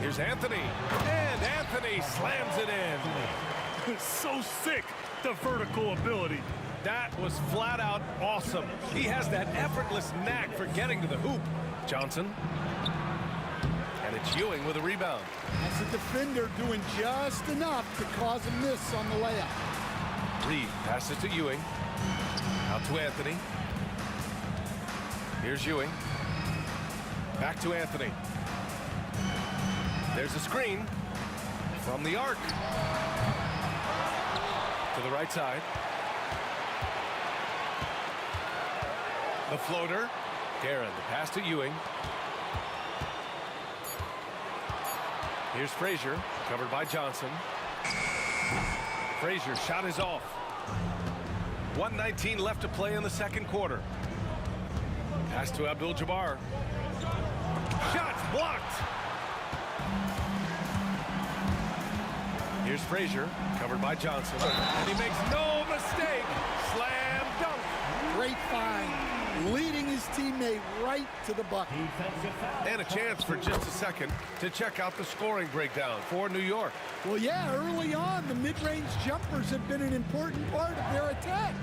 Here's Anthony, and Anthony slams it in. So sick, the vertical ability. That was flat out awesome. He has that effortless knack for getting to the hoop. Johnson. And it's Ewing with a rebound. That's the defender doing just enough to cause a miss on the layup. Reed passes to Ewing. Out to Anthony. Here's Ewing. Back to Anthony. There's a screen from the arc. To the right side. The floater. Guerin, the pass to Ewing. Here's Frazier, covered by Johnson. Frazier's shot is off. 1:19 left to play in the second quarter. Pass to Abdul-Jabbar. Shot's blocked. Here's Frazier, covered by Johnson. And he makes no mistake. Slam dunk. Great find. Leading his teammate right to the bucket. And a chance for just a second to check out the scoring breakdown for New York. Well, yeah, early on, the mid-range jumpers have been an important part of their attack.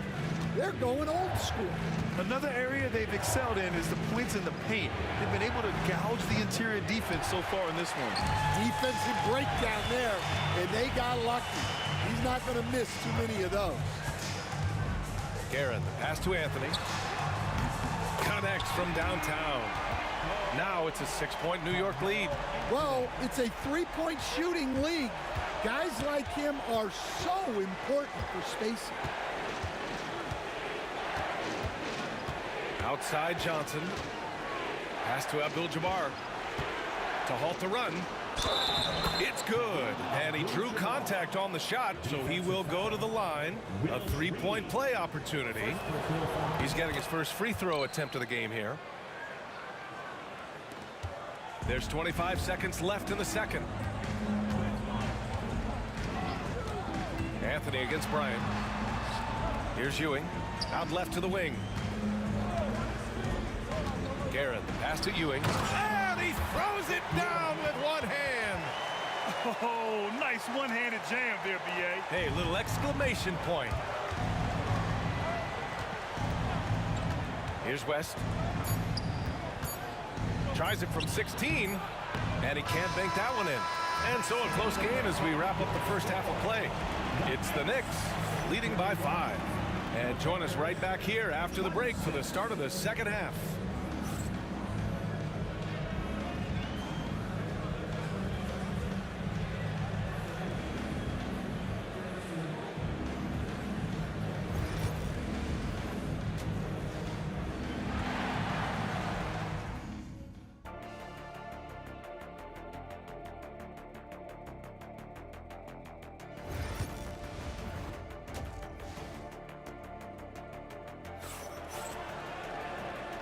They're going old school. Another area they've excelled in is the points in the paint. They've been able to gouge the interior defense so far in this one. Defensive breakdown there, and they got lucky. He's not going to miss too many of those. Guerin, the pass to Anthony. Connects from downtown. Now it's a 6-point New York lead. Well, it's a three-point shooting league. Guys like him are so important for spacing. Outside Johnson. Pass to Abdul-Jabbar. To halt the run. It's good. And he drew contact on the shot, so he will go to the line. A three-point play opportunity. He's getting his first free throw attempt of the game here. There's 25 seconds left in the second. Anthony against Bryant. Here's Ewing. Out left to the wing. Guerin, the pass to Ewing. And he throws it down with one hand. Oh, nice one-handed jam there, B.A. Hey, little exclamation point. Here's West. Tries it from 16, and he can't bank that one in. And so a close game as we wrap up the first half of play. It's the Knicks leading by 5. And join us right back here after the break for the start of the second half.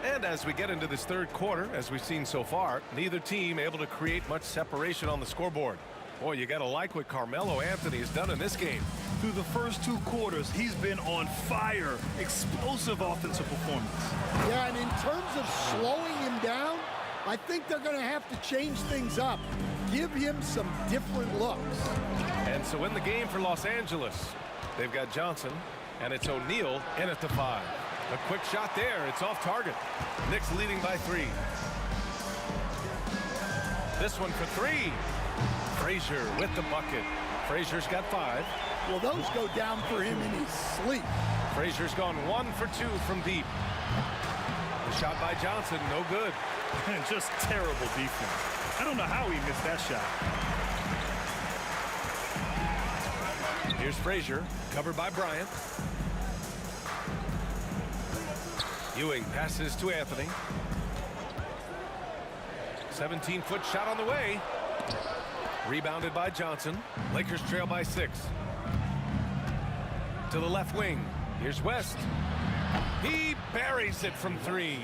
And as we get into this third quarter, as we've seen so far, neither team able to create much separation on the scoreboard. Boy, you got to like what Carmelo Anthony has done in this game. Through the first 2 quarters, he's been on fire. Explosive offensive performance. Yeah, and in terms of slowing him down, I think they're going to have to change things up. Give him some different looks. And so in the game for Los Angeles, they've got Johnson, and it's O'Neal in at the 5. A quick shot there. It's off target. Knicks leading by 3. This one for 3. Frazier with the bucket. Frazier's got 5. Well, those go down for him in his sleep. Frazier's gone 1 for 2 from deep. The shot by Johnson, no good. And just terrible defense. I don't know how he missed that shot. Here's Frazier, covered by Bryant. Ewing passes to Anthony. 17-foot shot on the way. Rebounded by Johnson. Lakers trail by 6. To the left wing. Here's West. He buries it from 3.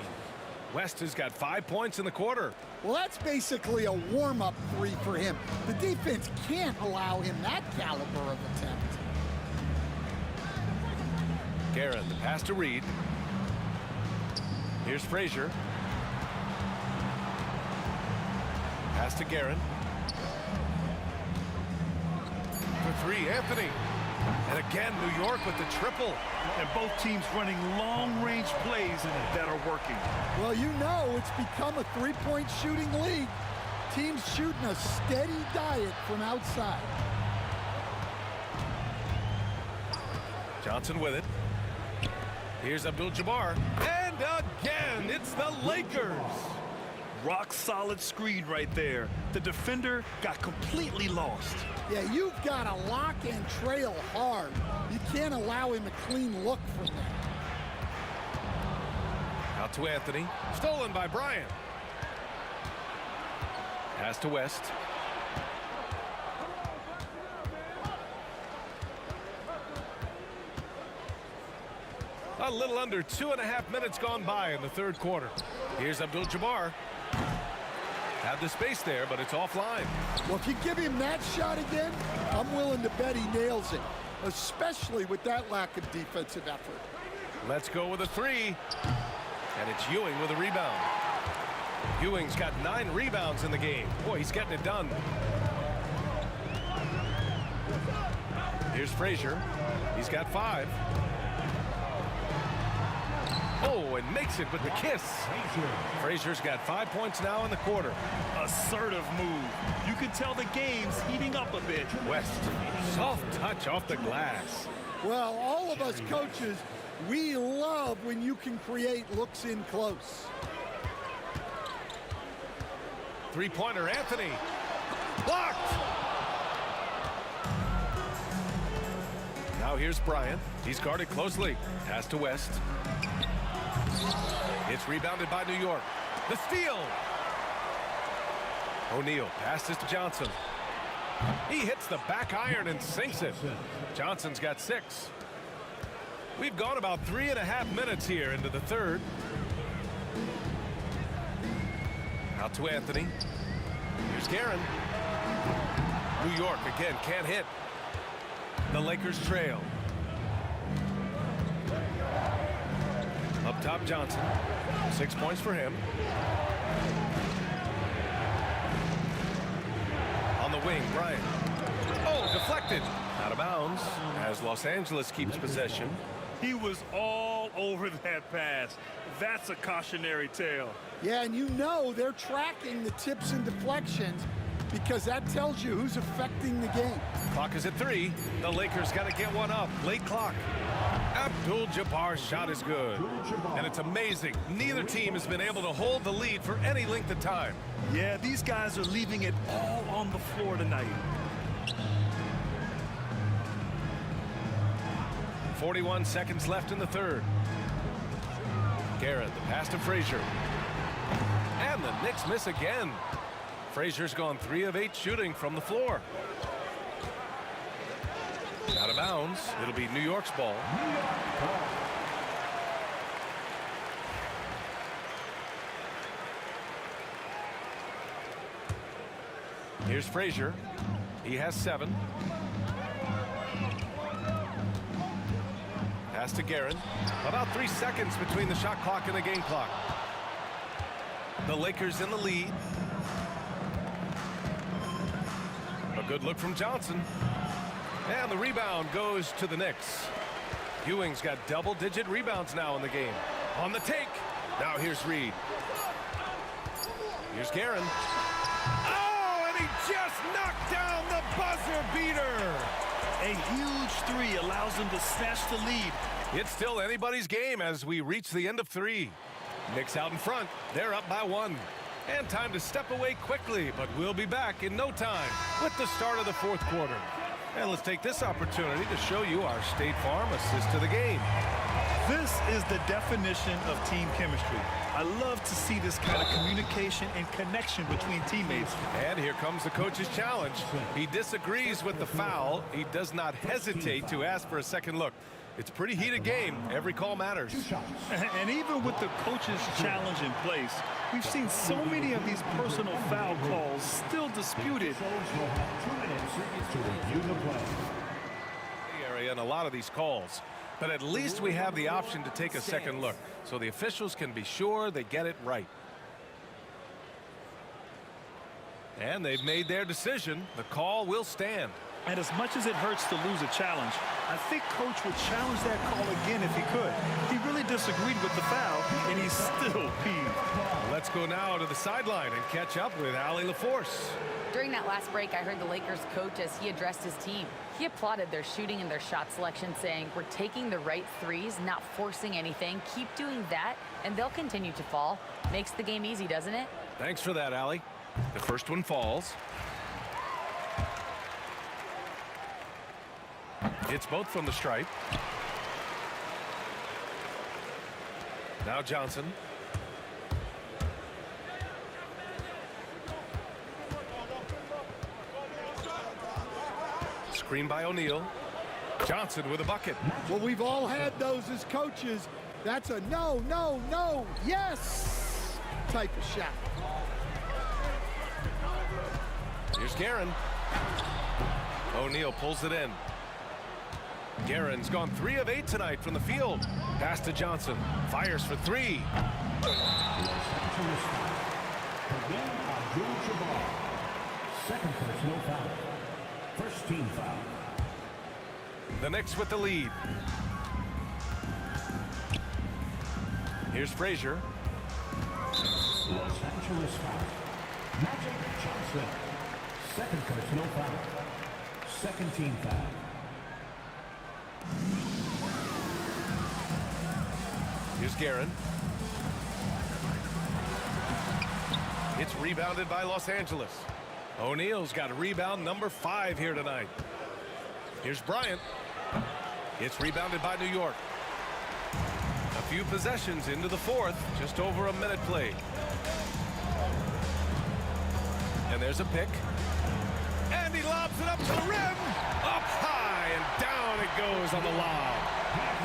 West has got 5 points in the quarter. Well, that's basically a warm-up 3 for him. The defense can't allow him that caliber of attempt. Guerin, the pass to Reed. Here's Frazier. Pass to Guerin. For 3, Anthony. And again, New York with the triple. And both teams running long-range plays that are working. Well, you know it's become a three-point shooting league. Teams shooting a steady diet from outside. Johnson with it. Here's Abdul-Jabbar. And again, it's the Lakers. Rock solid screen right there. The defender got completely lost. Yeah, you've got to lock and trail hard. You can't allow him a clean look from that. Out to Anthony. Stolen by Bryant. Pass to West. A little under 2.5 minutes gone by in the third quarter. Here's Abdul-Jabbar. Had the space there, but it's offline. Well, if you give him that shot again, I'm willing to bet he nails it, especially with that lack of defensive effort. Let's go with a three. And it's Ewing with a rebound. Ewing's got 9 rebounds in the game. Boy, he's getting it done. Here's Frazier. He's got 5. Oh, and makes it with the kiss. Frazier's got 5 points now in the quarter. Assertive move. You can tell the game's heating up a bit. West, soft touch off the glass. Well, all of us coaches, we love when you can create looks in close. Three-pointer, Anthony. Blocked. Now here's Bryant. He's guarded closely. Pass to West. It's rebounded by New York. The steal. O'Neal passes to Johnson. He hits the back iron and sinks it. Johnson's got 6. We've gone about 3.5 minutes here into the third. Out to Anthony. Here's Guerin. New York again can't hit. The Lakers trail. Up top, Johnson. 6 points for him. On the wing, Bryant. Oh, deflected. Out of bounds as Los Angeles keeps possession. He was all over that pass. That's a cautionary tale. Yeah, and you know they're tracking the tips and deflections because that tells you who's affecting the game. Clock is at 3. The Lakers got to get one up. Late clock. Abdul-Jabbar's shot is good. And it's amazing. Neither team has been able to hold the lead for any length of time. Yeah, these guys are leaving it all on the floor tonight. 41 seconds left in the third. Garrett, the pass to Frazier. And the Knicks miss again. Frazier's gone 3 of 8 shooting from the floor. Out of bounds. It'll be New York's ball. Here's Frazier. He has 7. Pass to Guerin. About 3 seconds between the shot clock and the game clock. The Lakers in the lead. A good look from Johnson. And the rebound goes to the Knicks. Ewing's got double-digit rebounds now in the game. On the take. Now here's Reed. Here's Guerin. Oh, and he just knocked down the buzzer beater. A huge 3 allows them to snatch the lead. It's still anybody's game as we reach the end of 3. Knicks out in front. They're up by 1. And time to step away quickly, but we'll be back in no time with the start of the fourth quarter. And let's take this opportunity to show you our State Farm assist to the game. This is the definition of team chemistry. I love to see this kind of communication and connection between teammates. And here comes the coach's challenge. He disagrees with the foul. He does not hesitate to ask for a second look. It's a pretty heated game. Every call matters. And even with the coach's challenge in place, we've seen so many of these personal foul calls still disputed. Area in a lot of these calls, but at least we have the option to take a second look, so the officials can be sure they get it right. And they've made their decision. The call will stand. And as much as it hurts to lose a challenge, I think Coach would challenge that call again if he could. He really does disagreed with the foul, and he's still peeved. Let's go now to the sideline and catch up with Allie LaForce. During that last break, I heard the Lakers coach as he addressed his team. He applauded their shooting and their shot selection, saying, "We're taking the right threes, not forcing anything. Keep doing that, and they'll continue to fall." Makes the game easy, doesn't it? Thanks for that, Allie. The first one falls. It's both from the stripe. Now Johnson. Screen by O'Neal. Johnson with a bucket. Well, we've all had those as coaches. That's a no, no, no, yes type of shot. Here's Guerin. O'Neal pulls it in. Guerin's gone 3 of 8 tonight from the field. Pass to Johnson. Fires for 3. Second personal foul. First team foul. The Knicks with the lead. Here's Frazier. Los Angeles foul. Magic Johnson. Second personal foul. Second team foul. Here's Guerin. It's rebounded by Los Angeles. O'Neal's got a rebound number 5 here tonight. Here's Bryant. It's rebounded by New York. A few possessions into the fourth, just over a minute played. And there's a pick. And he lobs it up to the rim. Up high and down it goes on the lob.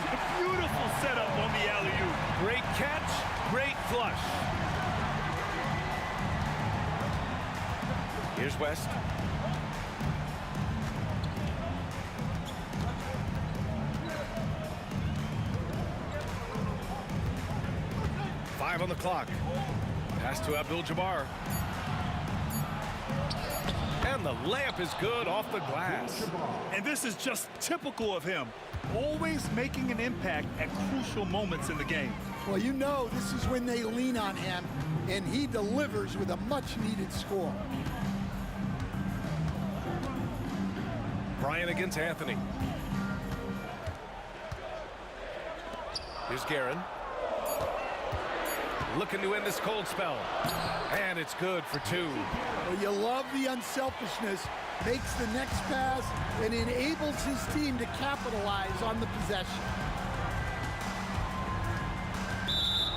A beautiful setup on the alley-oop. Great catch, great flush. Here's West. Five on the clock. Pass to Abdul-Jabbar. And the layup is good off the glass. And this is just typical of him. Always making an impact at crucial moments in the game. Well, you know this is when they lean on him, and he delivers with a much-needed score. Bryant against Anthony. Here's Guerin. Looking to end this cold spell. And it's good for 2. Well, you love the unselfishness. Makes the next pass and enables his team to capitalize on the possession.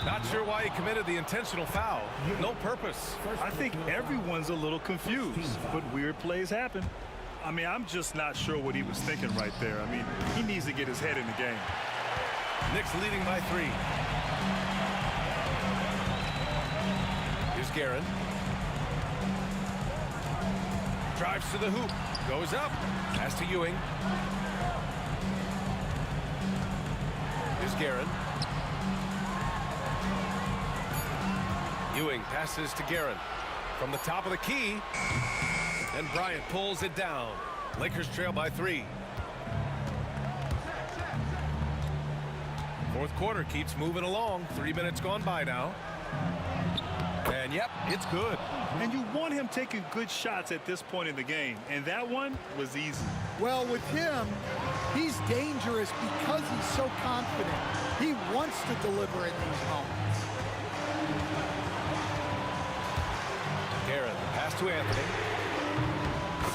Not sure why he committed the intentional foul. No purpose. I think everyone's a little confused, but weird plays happen. I mean, I'm just not sure what he was thinking right there. I mean, he needs to get his head in the game. Knicks leading by 3. Here's Guerin. Drives to the hoop. Goes up. Pass to Ewing. Here's Guerin. Ewing passes to Guerin. From the top of the key. And Bryant pulls it down. Lakers trail by 3. Fourth quarter keeps moving along. 3 minutes gone by now. And yep, it's good. And you want him taking good shots at this point in the game. And that one was easy. Well, with him, he's dangerous because he's so confident. He wants to deliver in these moments. Guerin, pass to Anthony.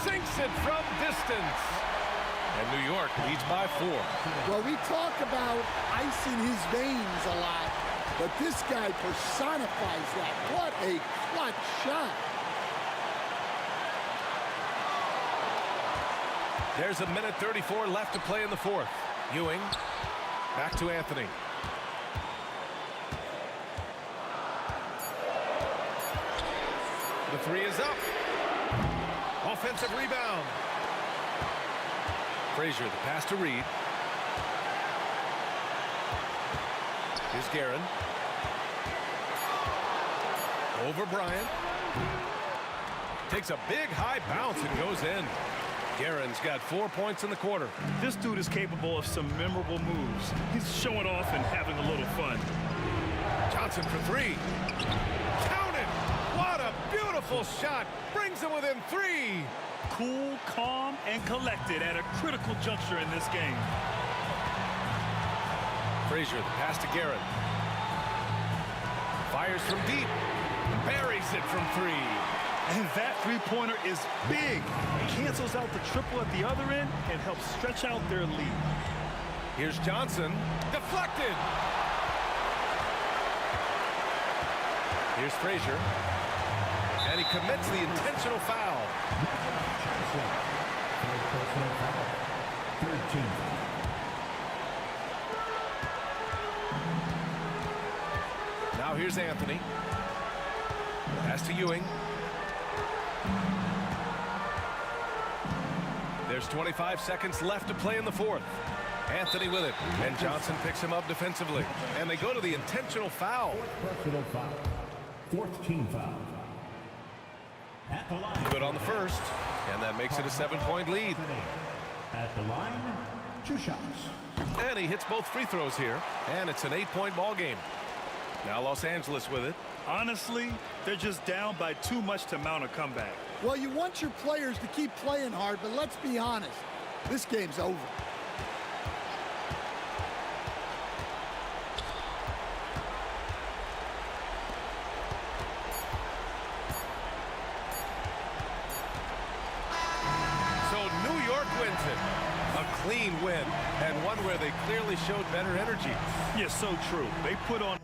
Sinks it from distance. And New York leads by 4. Well, we talk about ice in his veins a lot, but this guy personifies that. What a clutch shot. There's a minute 34 left to play in the fourth. Ewing, back to Anthony. The 3 is up. Offensive rebound. Frazier, the pass to Reed. Here's Guerin. Over Bryant. Takes a big high bounce and goes in. Guerin's got 4 points in the quarter. This dude is capable of some memorable moves. He's showing off and having a little fun. Johnson for three. Count it! What a beautiful shot! Brings him within 3. Cool, calm, and collected at a critical juncture in this game. Frazier, the pass to Guerin. Fires from deep. Buries it from 3. And that three-pointer is big. Cancels out the triple at the other end and helps stretch out their lead. Here's Johnson. Deflected. Here's Frazier. And he commits the intentional foul. Now here's Anthony. Pass to Ewing. There's 25 seconds left to play in the fourth. Anthony with it, and Johnson picks him up defensively. And they go to the intentional foul. Personal foul. Fourth team foul. At the line. Good on the first, and that makes it a 7-point lead. At the line, 2 shots. And he hits both free throws here, and it's an 8-point ball game. Now Los Angeles with it. Honestly, they're just down by too much to mount a comeback. Well, you want your players to keep playing hard, but let's be honest. This game's over. So New York wins it. A clean win, and one where they clearly showed better energy. Yeah, so true. They put on...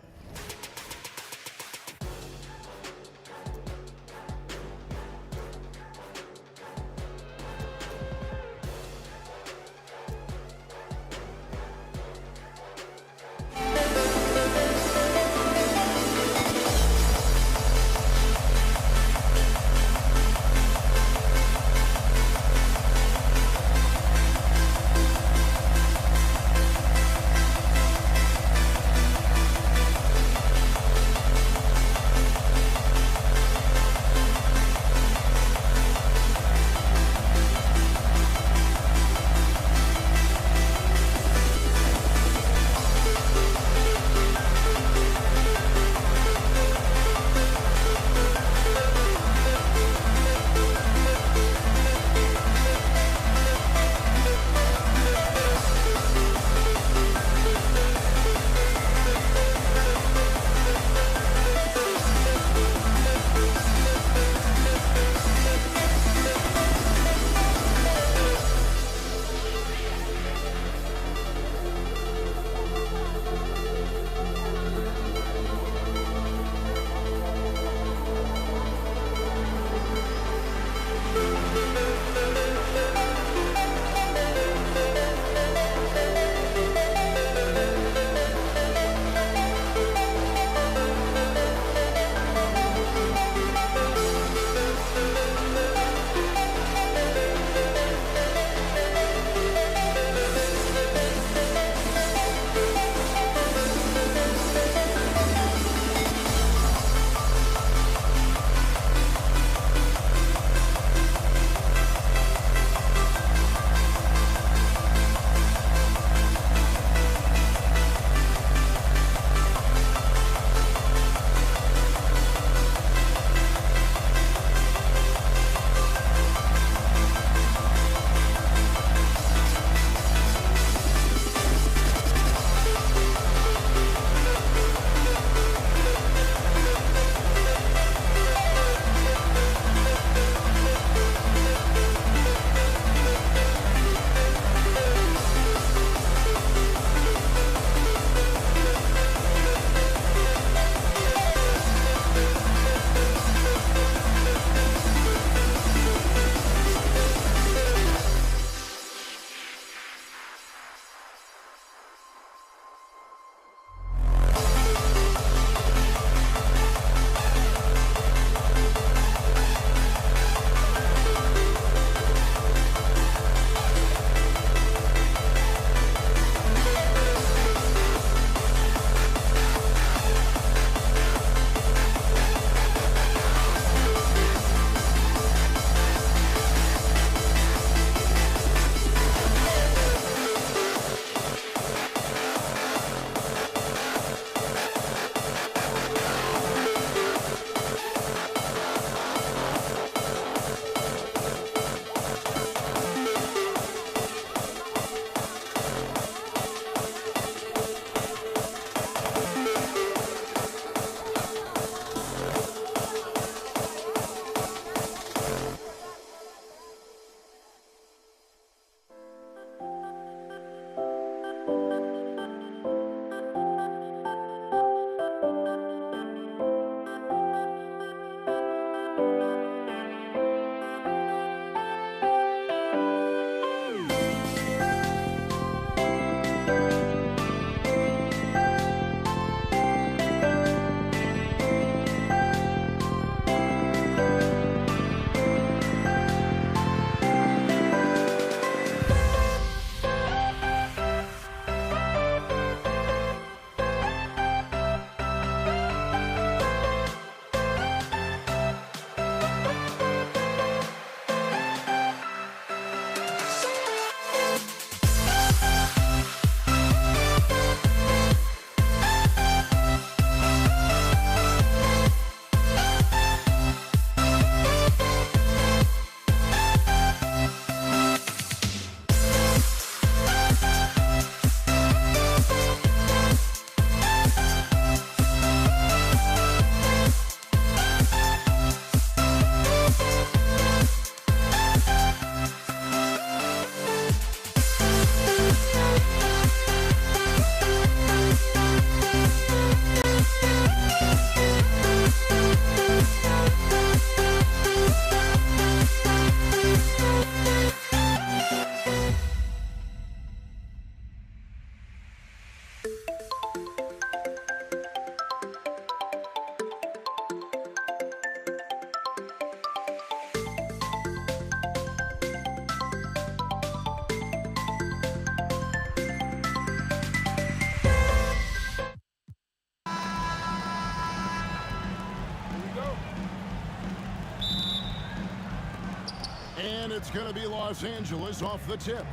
it's going to be Los Angeles off the tip.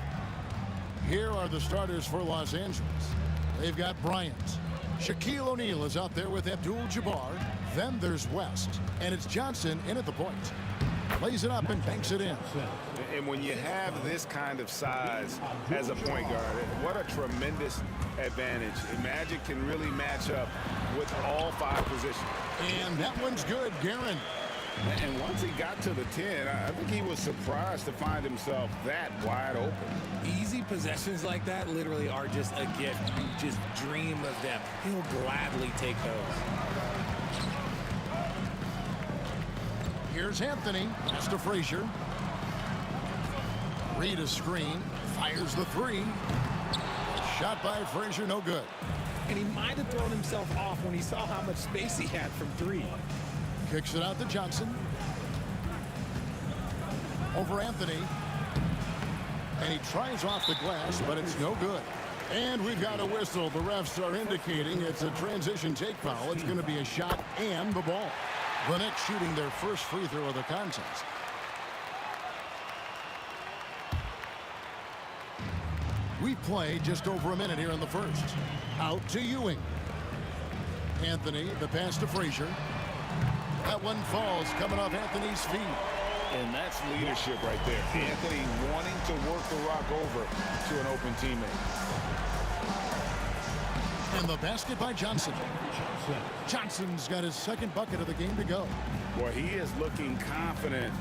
Here are the starters for Los Angeles. They've got Bryant. Shaquille O'Neal is out there with Abdul-Jabbar. Then there's West, and it's Johnson in at the point. Lays it up and banks it in. And when you have this kind of size as a point guard, what a tremendous advantage. Magic can really match up with all 5 positions. And that one's good, Guerin. And once he got to the 10, I think he was surprised to find himself that wide open. Easy possessions like that literally are just a gift. You just dream of them. He'll gladly take those. Here's Anthony. Pass to Frazier. Reed a screen. Fires the 3. Shot by Frazier, no good. And he might have thrown himself off when he saw how much space he had from 3. Kicks it out to Johnson. Over Anthony. And he tries off the glass, but it's no good. And we've got a whistle. The refs are indicating it's a transition take foul. It's going to be a shot and the ball. The Knicks shooting their first free throw of the contest. We've played just over a minute here in the first. Out to Ewing. Anthony, the pass to Frazier. That one falls, coming off Anthony's feet. And that's leadership right there. Anthony wanting to work the rock over to an open teammate. And the basket by Johnson. Johnson's got his second bucket of the game to go. Boy, he is looking confident.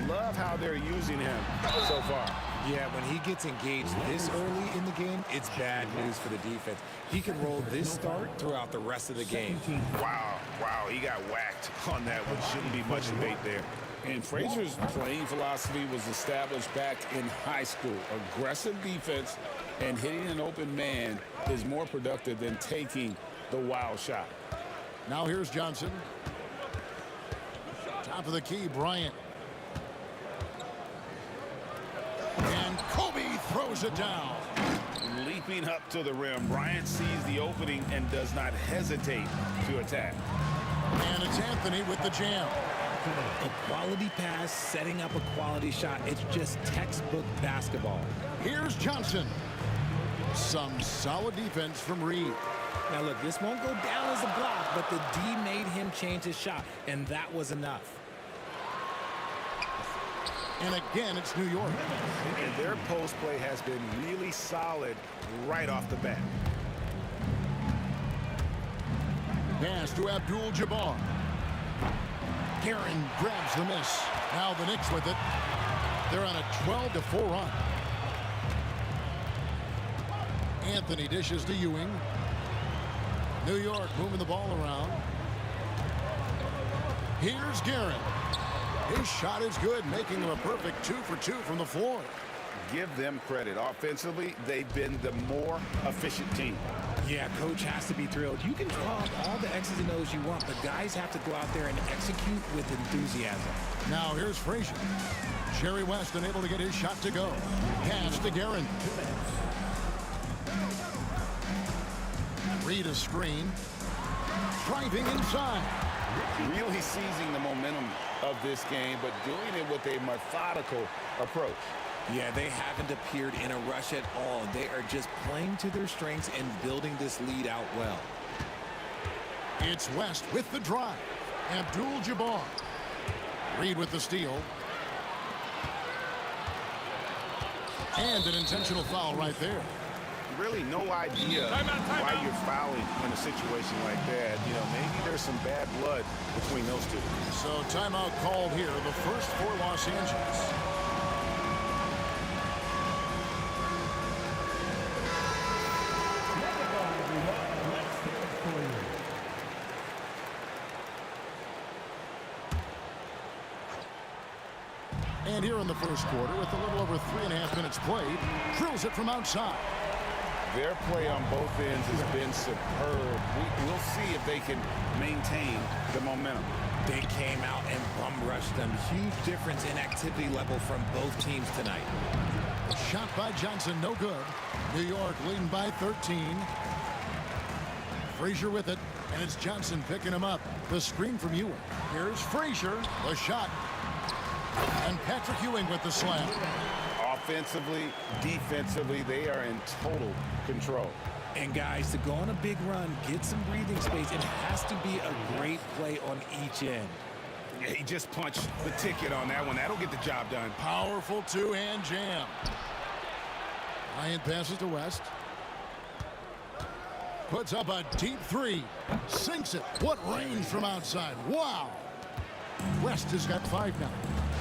Love how they're using him so far. Yeah, when he gets engaged this early in the game, it's bad news for the defense. He can roll this start throughout the rest of the game. Wow, he got whacked on that one. Shouldn't be much debate there. And Frazier's playing philosophy was established back in high school. Aggressive defense and hitting an open man is more productive than taking the wild shot. Now here's Johnson. Top of the key, Bryant. And Kobe throws it down. Leaping up to the rim, Bryant sees the opening and does not hesitate to attack. And it's Anthony with the jam. A quality pass, setting up a quality shot. It's just textbook basketball. Here's Johnson. Some solid defense from Reed. Now look, this won't go down as a block, but the D made him change his shot, and that was enough. And again, it's New York. And their post play has been really solid right off the bat. Pass to Abdul-Jabbar. Guerin grabs the miss. Now the Knicks with it. They're on a 12-4 run. Anthony dishes to Ewing. New York moving the ball around. Here's Guerin. His shot is good, making him a perfect 2 for 2 from the floor. Give them credit. Offensively, they've been the more efficient team. Yeah, coach has to be thrilled. You can draw up all the X's and O's you want, but guys have to go out there and execute with enthusiasm. Now here's Frazier. Jerry West unable to get his shot to go. Pass to Guerin. Reed a screen. Driving inside. Really seizing the momentum of this game, but doing it with a methodical approach. Yeah, they haven't appeared in a rush at all. They are just playing to their strengths and building this lead out well. It's West with the drive. Abdul-Jabbar. Reed with the steal. And an intentional foul right there. Really no idea why you're fouling in a situation like that. You know, maybe there's some bad blood between those two. So timeout called here, the first for Los Angeles. And here in the first quarter, with a little over 3.5 minutes played, drills it from outside. Their play on both ends has been superb. We'll see if they can maintain the momentum. They came out and bum rushed them. Huge difference in activity level from both teams tonight. Shot by Johnson, no good. New York leading by 13. Frazier with it, and it's Johnson picking him up. The screen from Ewing. Here's Frazier. The shot. And Patrick Ewing with the slam. Offensively, defensively, they are in total control. And guys, to go on a big run, get some breathing space, it has to be a great play on each end. Yeah, he just punched the ticket on that one. That'll get the job done. Powerful two-hand jam. Bryant passes to West. Puts up a deep three. Sinks it. What range from outside. Wow. West has got 5 now.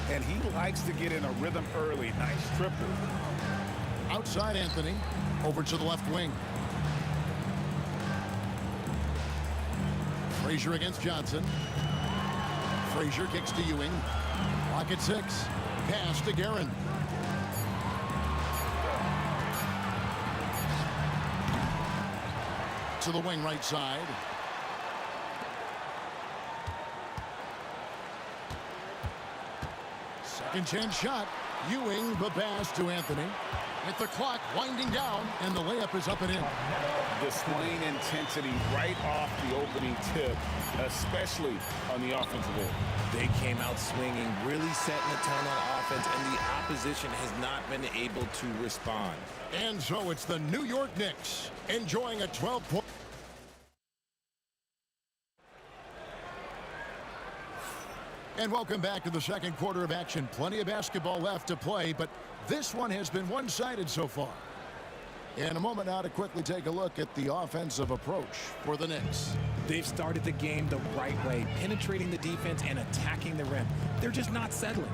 And he likes to get in a rhythm early. Nice triple. Outside Anthony. Over to the left wing. Frazier against Johnson. Frazier kicks to Ewing. Clock at 6. Pass to Guerin. To the wing right side. Second chance shot. Ewing, the pass to Anthony. With the clock winding down, and the layup is up and in. Displaying intensity right off the opening tip, especially on the offensive end. They came out swinging, really setting the tone on offense, and the opposition has not been able to respond. And so it's the New York Knicks enjoying a 12-point. And welcome back to the second quarter of action. Plenty of basketball left to play, but this one has been one-sided so far. In a moment now to quickly take a look at the offensive approach for the Knicks. They've started the game the right way, penetrating the defense and attacking the rim. They're just not settling.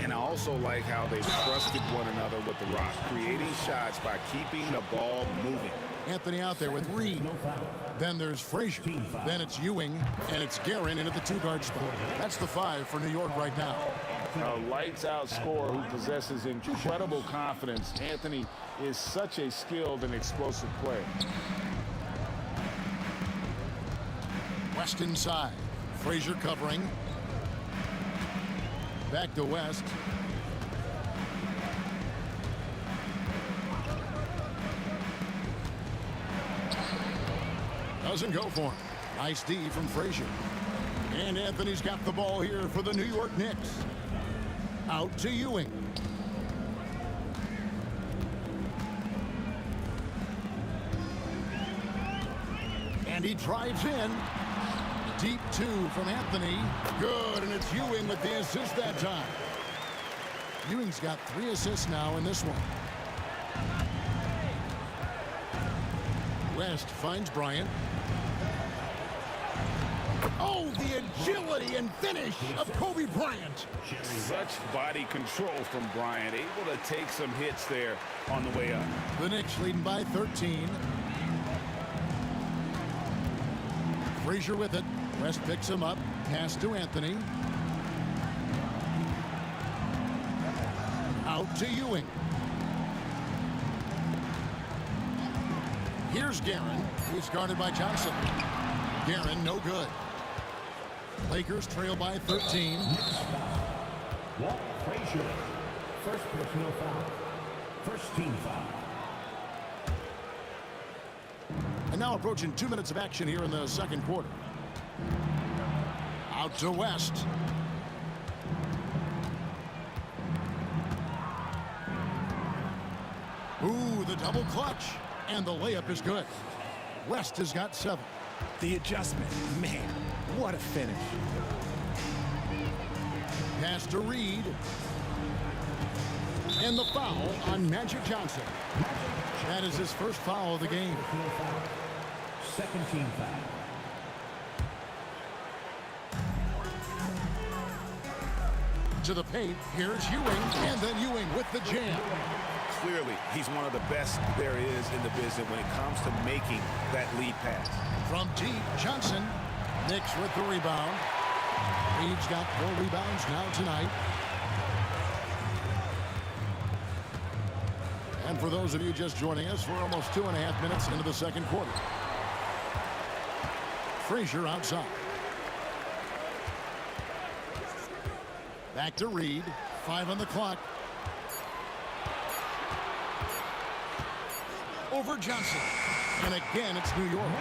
And I also like how they've trusted one another with the rock, creating shots by keeping the ball moving. Anthony out there with Reed. Then there's Frazier. Then it's Ewing, and it's Guerin into the 2-guard spot. That's the 5 for New York right now. A lights-out scorer who possesses incredible confidence. Anthony is such a skilled and explosive player. West inside. Frazier covering. Back to West. Doesn't go for him. Nice D from Frazier. And Anthony's got the ball here for the New York Knicks. Out to Ewing. And he drives in. Deep 2 from Anthony. Good, and it's Ewing with the assist that time. Ewing's got 3 assists now in this one. West finds Bryant. Oh, the agility and finish of Kobe Bryant. Such body control from Bryant, able to take some hits there on the way up. The Knicks leading by 13. Frazier with it. West picks him up. Pass to Anthony. Out to Ewing. Here's Guerin, who's guarded by Johnson. Guerin, no good. Lakers trail by 13. Walt Frazier, first personal foul. First team foul. And now approaching 2 minutes of action here in the second quarter. Out to West. Ooh, the double clutch. And the layup is good. West has got 7. The adjustment, man, what a finish. Pass to Reed. And the foul on Magic Johnson. That is his first foul of the game. Second team foul. To the paint, here's Ewing, and then Ewing with the jam. Clearly, he's one of the best there is in the business when it comes to making that lead pass. From deep, Johnson. Knicks with the rebound. Reed's got 4 rebounds now tonight. And for those of you just joining us, we're almost 2.5 minutes into the second quarter. Frazier outside. Back to Reed. 5 on the clock. Over Johnson. And again, it's New York.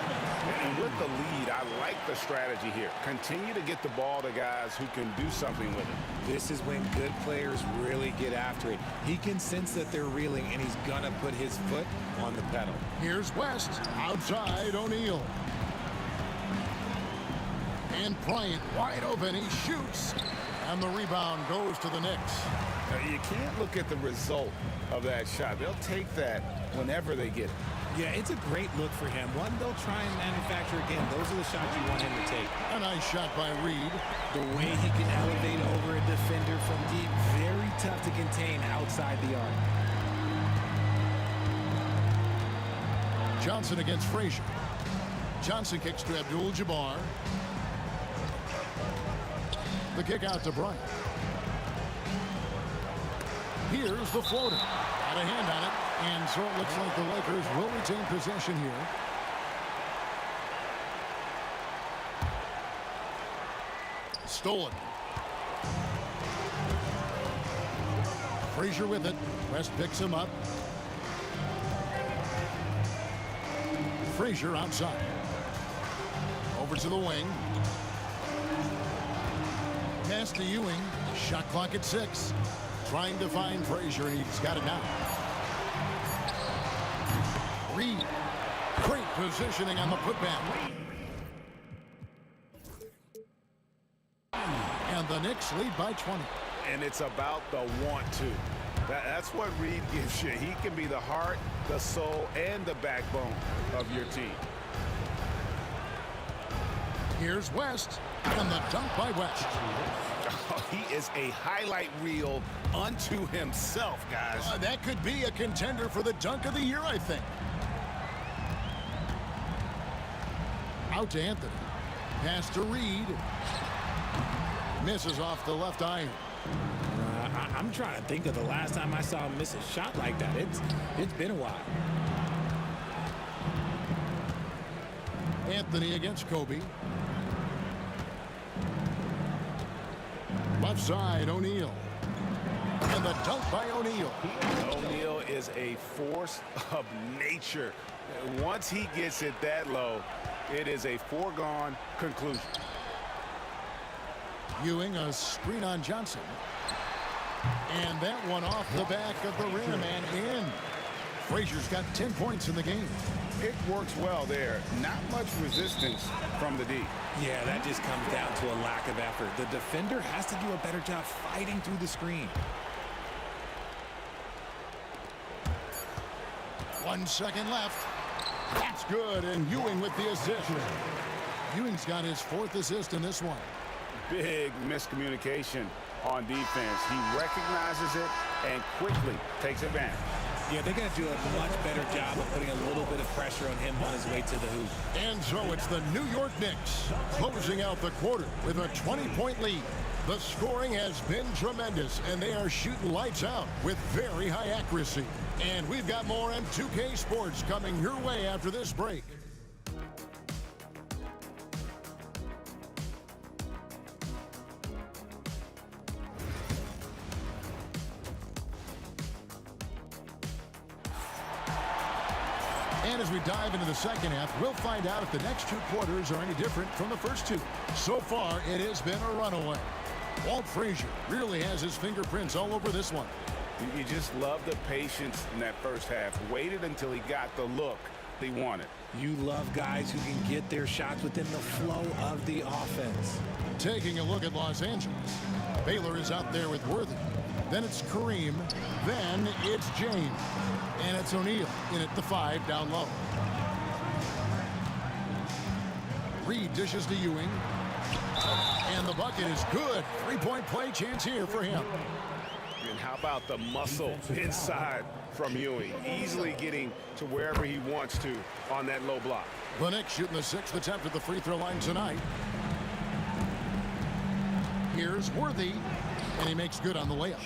And with the lead, I like the strategy here. Continue to get the ball to guys who can do something with it. This is when good players really get after it. He can sense that they're reeling, and he's going to put his foot on the pedal. Here's West. Outside O'Neal. And Bryant wide open. He shoots. And the rebound goes to the Knicks. Now, you can't look at the result of that shot. They'll take that whenever they get it. Yeah, it's a great look for him. One they'll try and manufacture again. Those are the shots you want him to take. A nice shot by Reed. The way he can elevate over a defender from deep, very tough to contain outside the arc. Johnson against Frazier. Johnson kicks to Abdul-Jabbar. The kick out to Bryant. Here's the floater. Got a hand on it. And so it looks like the Lakers will retain possession here. Stolen. Frazier with it. West picks him up. Frazier outside. Over to the wing. Pass to Ewing. Shot clock at 6. Trying to find Frazier, and he's got it now. Reed. Great positioning on the putback. And the Knicks lead by 20. And it's about the want to. That's what Reed gives you. He can be the heart, the soul, and the backbone of your team. Here's West. And the dunk by West. Oh, he is a highlight reel unto himself, guys. That could be a contender for the dunk of the year, I think. Out to Anthony. Pass to Reed. Misses off the left iron. I'm trying to think of the last time I saw him miss a shot like that. It's been a while. Anthony against Kobe. Left side, O'Neal. And the dunk by O'Neal. O'Neal is a force of nature. Once he gets it that low, it is a foregone conclusion. Ewing, a screen on Johnson. And that one off the back of the rim and in. Frazier's got 10 points in the game. It works well there. Not much resistance from the D. Yeah, that just comes down to a lack of effort. The defender has to do a better job fighting through the screen. 1 second left. That's good, and Ewing with the assist. Ewing's got his 4th assist in this one. Big miscommunication on defense. He recognizes it and quickly takes advantage. Yeah, they're going to do a much better job of putting a little bit of pressure on him on his way to the hoop. And so it's the New York Knicks closing out the quarter with a 20-point lead. The scoring has been tremendous, and they are shooting lights out with very high accuracy. And we've got more M2K Sports coming your way after this break. And as we dive into the second half, we'll find out if the next 2 quarters are any different from the first 2. So far, it has been a runaway. Walt Frazier really has his fingerprints all over this one. You just love the patience in that first half. Waited until he got the look he wanted. You love guys who can get their shots within the flow of the offense. Taking a look at Los Angeles. Baylor is out there with Worthy. Then it's Kareem. Then it's James. And it's O'Neal in at the 5 down low. Reed dishes to Ewing. And the bucket is good. 3-point play chance here for him. And how about the muscle inside from Ewing? Easily getting to wherever he wants to on that low block. The Knicks shooting the 6th attempt at the free throw line tonight. Here's Worthy. And he makes good on the layup.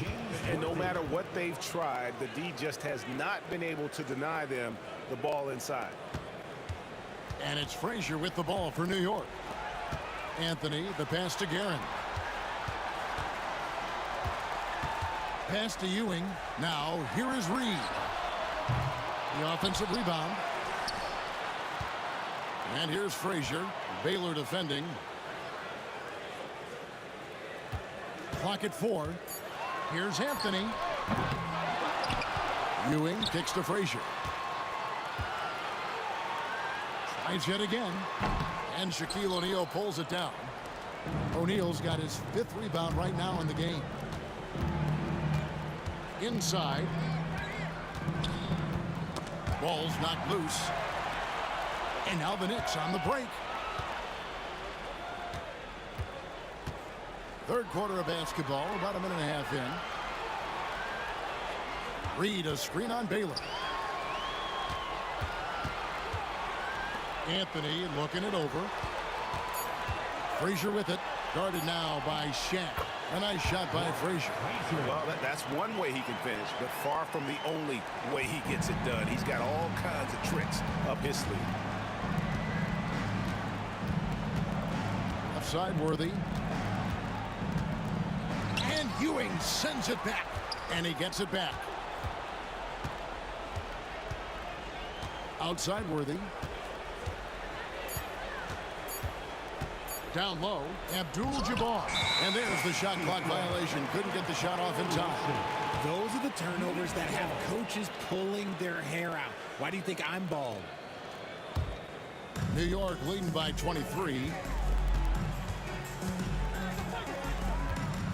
And no matter what they've tried, the D just has not been able to deny them the ball inside. And it's Frazier with the ball for New York. Anthony, the pass to Guerin. Pass to Ewing. Now, here is Reed. The offensive rebound. And here's Frazier. Baylor defending. Clock at 4. Here's Anthony. Ewing kicks to Frazier. Tries yet again. And Shaquille O'Neal pulls it down. O'Neal's got his 5th rebound right now in the game. Inside. Ball's knocked loose. And now the Knicks on the break. Third quarter of basketball, about a minute and a half in. Reed, a screen on Baylor. Anthony looking it over. Frazier with it. Guarded now by Shaq. A nice shot by Frazier. Well, that's one way he can finish, but far from the only way he gets it done. He's got all kinds of tricks up his sleeve. Left side, Worthy. And Ewing sends it back. And he gets it back. Outside, Worthy. Down low, Abdul-Jabbar. And there's the shot clock violation. Couldn't get the shot off in time. Those are the turnovers that have coaches pulling their hair out. Why do you think I'm bald? New York leading by 23.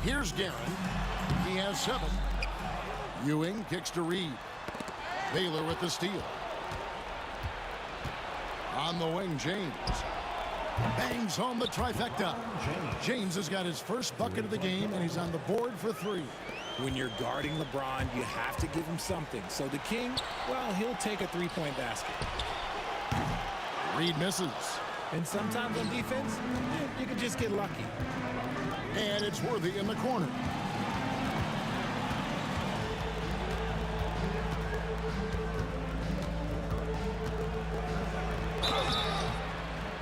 Here's Guerin. He has 7. Ewing kicks to Reed. Baylor with the steal. On the wing, James. Bangs home the trifecta. James has got his first bucket of the game, and he's on the board for 3. When you're guarding LeBron, you have to give him something. So the King, well, he'll take a 3-point basket. Reed misses. And sometimes on defense, you can just get lucky. And it's Worthy in the corner.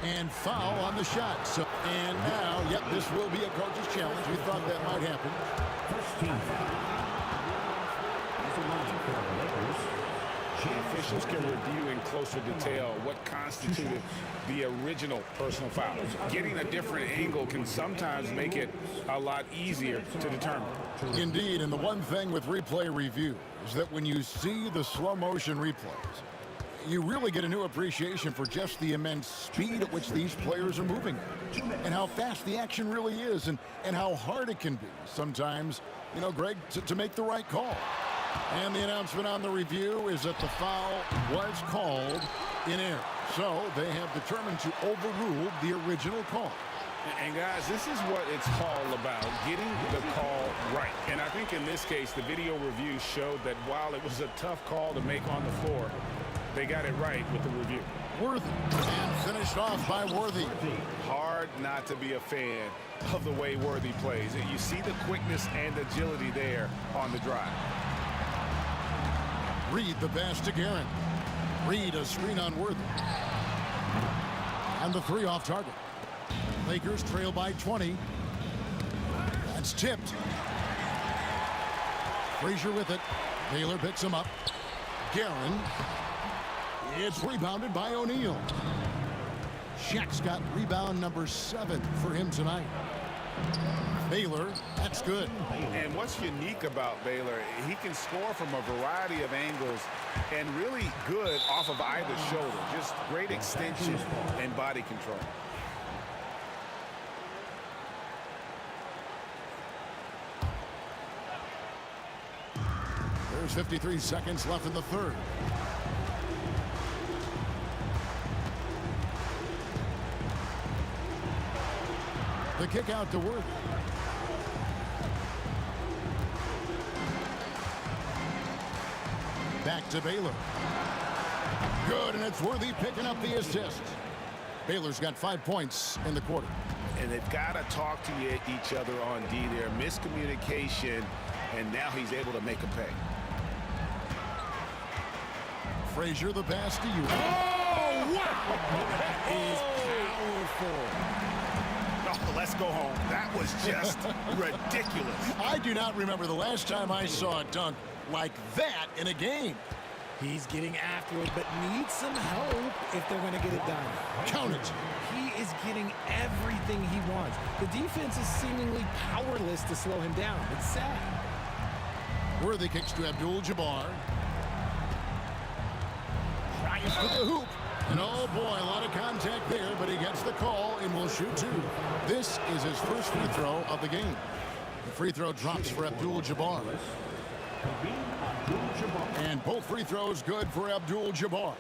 And foul on the shot. So, and now, yep, this will be a coach's challenge. We thought that might happen. First team foul. Officials can review in closer detail what constituted the original personal foul. Getting a different angle can sometimes make it a lot easier to determine. Indeed, and the one thing with replay review is that when you see the slow motion replays, you really get a new appreciation for just the immense speed at which these players are moving and how fast the action really is and how hard it can be sometimes, you know, Greg, to make the right call. And the announcement on the review is that the foul was called in error. So they have determined to overrule the original call. And guys, this is what it's all about, getting the call right. And I think in this case, the video review showed that while it was a tough call to make on the floor, they got it right with the review. Worthy, and finished off by Worthy. Hard not to be a fan of the way Worthy plays. You see the quickness and agility there on the drive. Reed the pass to Guerin. Reed a screen on Worthy. And the 3 off target. Lakers trail by 20. That's tipped. Frazier with it. Baylor picks him up. Guerin. It's rebounded by O'Neal. Shaq's got rebound number 7 for him tonight. Baylor, that's good. And what's unique about Baylor, he can score from a variety of angles and really good off of either shoulder. Just great extension and body control. There's 53 seconds left in the third. The kick out to Worthy. Back to Baylor. Good, and it's Worthy picking up the assist. Baylor's got 5 points in the quarter. And they've got to talk to each other on D there. Miscommunication, and now he's able to make a pay. Frazier the pass to you. Oh, wow! That is powerful. Oh, let's go home. That was just ridiculous. I do not remember the last time I saw a dunk like that in a game. He's getting after it, but needs some help if they're going to get it done. Count it. He is getting everything he wants. The defense is seemingly powerless to slow him down. It's sad. Worthy kicks to Abdul-Jabbar. Trying for the hoop. And oh boy, a lot of contact there, but he gets the call and will shoot two. This is his first free throw of the game. The free throw drops for Abdul-Jabbar. And both free throws good for Abdul-Jabbar.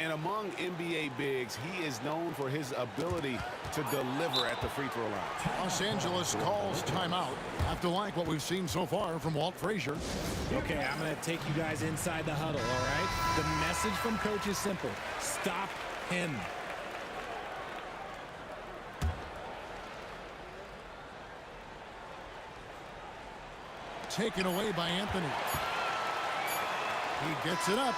And among NBA bigs, he is known for his ability to deliver at the free throw line. Los Angeles calls timeout. Have to like what we've seen so far from Walt Frazier. Okay, I'm going to take you guys inside the huddle, all right? The message from coach is simple. Stop him. Taken away by Anthony. He gets it up.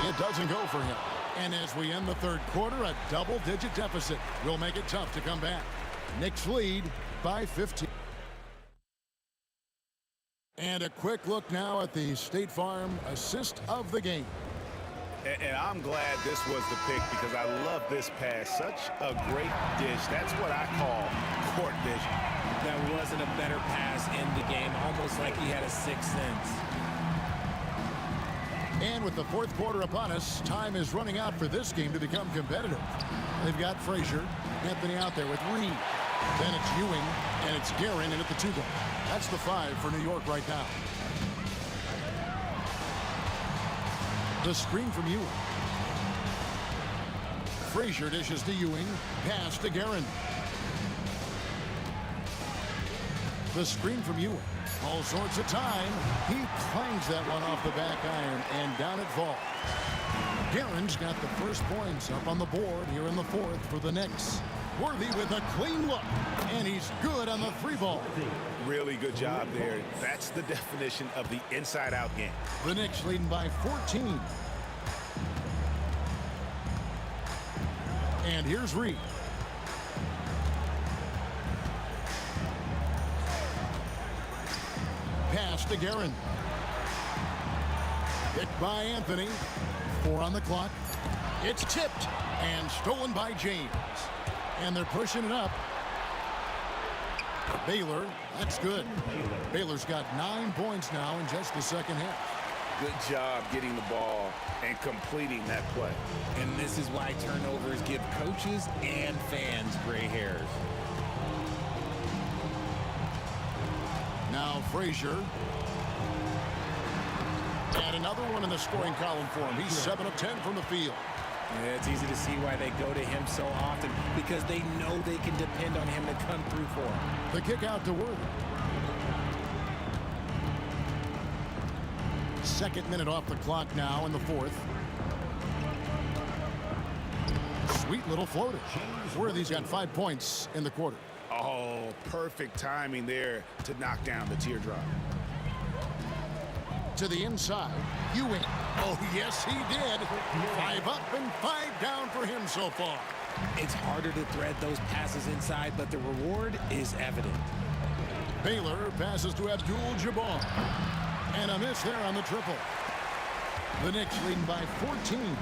It doesn't go for him. And as we end the third quarter, a double-digit deficit will make it tough to come back. Knicks lead by 15. And a quick look now at the State Farm assist of the game. And I'm glad this was the pick because I love this pass. Such a great dish. That's what I call court vision. That wasn't a better pass in the game, almost like he had a sixth sense. And with the fourth quarter upon us, time is running out for this game to become competitive. They've got Frazier, Anthony out there with Reed. Then it's Ewing, and it's Guerin in at the 2-ball. That's the 5 for New York right now. The screen from Ewing. Frazier dishes to Ewing, pass to Guerin. The screen from Ewing. All sorts of time. He clangs that one off the back iron, and down it falls. Guerin's got the first points up on the board here in the fourth for the Knicks. Worthy with a clean look, and he's good on the 3-ball. Really good job there. That's the definition of the inside-out game. The Knicks leading by 14. And here's Reed. Pass to Guerin. Hit by Anthony. 4 on the clock. It's tipped and stolen by James. And they're pushing it up. Baylor, that's good. Baylor's got 9 points now in just the second half. Good job getting the ball and completing that play. And this is why turnovers give coaches and fans gray hairs. Now Frazier. And another one in the scoring column for him. He's 7 of 10 from the field. Yeah, it's easy to see why they go to him so often, because they know they can depend on him to come through for them. The kick out to Worthy. Second minute off the clock now in the fourth. Sweet little floater. Worthy's got 5 points in the quarter. Oh, perfect timing there to knock down the teardrop. To the inside, Ewing. Oh, yes, he did. 5 up and 5 down for him so far. It's harder to thread those passes inside, but the reward is evident. Baylor passes to Abdul-Jabbar. And a miss there on the triple. The Knicks leading by 14.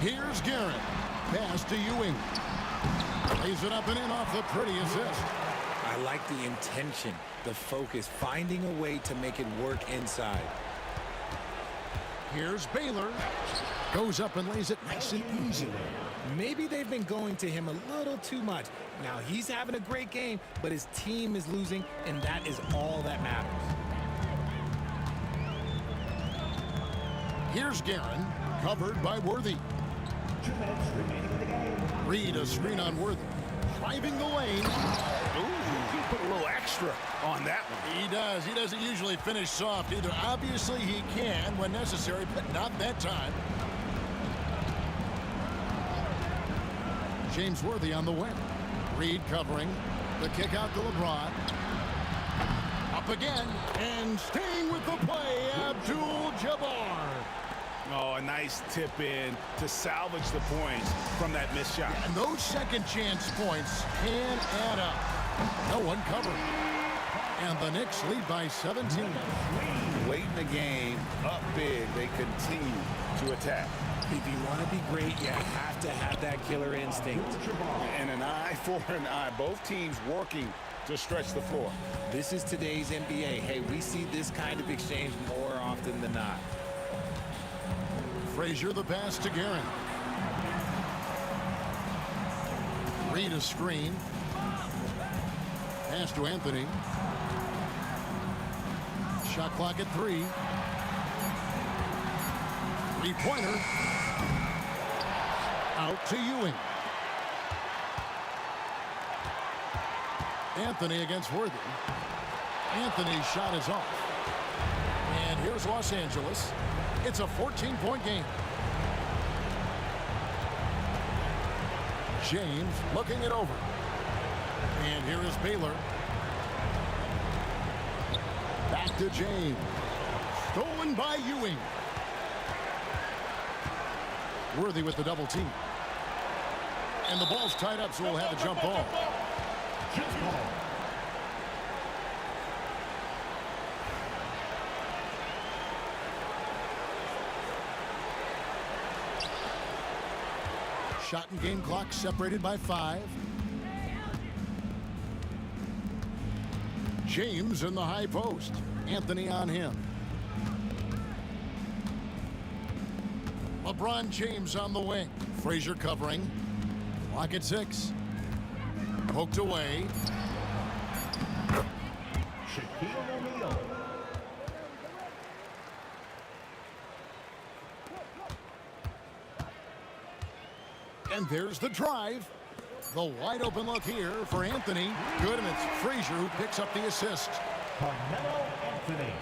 Here's Guerin. Pass to Ewing. Lays it up and in off the pretty assist. I like the intention, the focus, finding a way to make it work inside. Here's Baylor. Goes up and lays it nice and easy. Maybe they've been going to him a little too much. Now he's having a great game, but his team is losing, and that is all that matters. Here's Guerin, covered by Worthy. 2 minutes remaining in the game. Reed a screen on Worthy. Driving the lane. Ooh, he put a little extra on that one. He does. He doesn't usually finish soft either. Obviously he can when necessary, but not that time. James Worthy on the wing. Reed covering. The kick out to LeBron. Up again. And staying with the play, Abdul-Jabbar. Oh, a nice tip in to salvage the points from that missed shot. And those second chance points can add up. No one covered. And the Knicks lead by 17. late in the game, up big, they continue to attack. If you want to be great, you have to have that killer instinct. And an eye for an eye. Both teams working to stretch the floor. This is today's NBA. Hey, we see this kind of exchange more often than not. Frazier the pass to Guerin. Reed a screen. Pass to Anthony. Shot clock at 3. Three-pointer. Out to Ewing. Anthony against Worthy. Anthony's shot is off. And here's Los Angeles. It's a 14-point game. James looking it over. And here is Baylor. Back to James. Stolen by Ewing. Worthy with the double team. And the ball's tied up, so we'll have a jump ball. Shot and game clock separated by 5. James in the high post. Anthony on him. LeBron James on the wing. Frazier covering. Clock at 6. Poked away. Shaquille O'Neal. And there's the drive. The wide open look here for Anthony. Good, and it's Frazier who picks up the assist. Carmelo Anthony.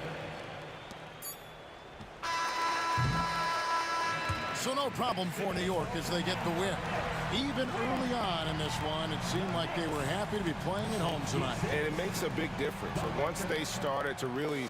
So no problem for New York as they get the win. Even early on in this one, it seemed like they were happy to be playing at home tonight. And it makes a big difference. Once they started to really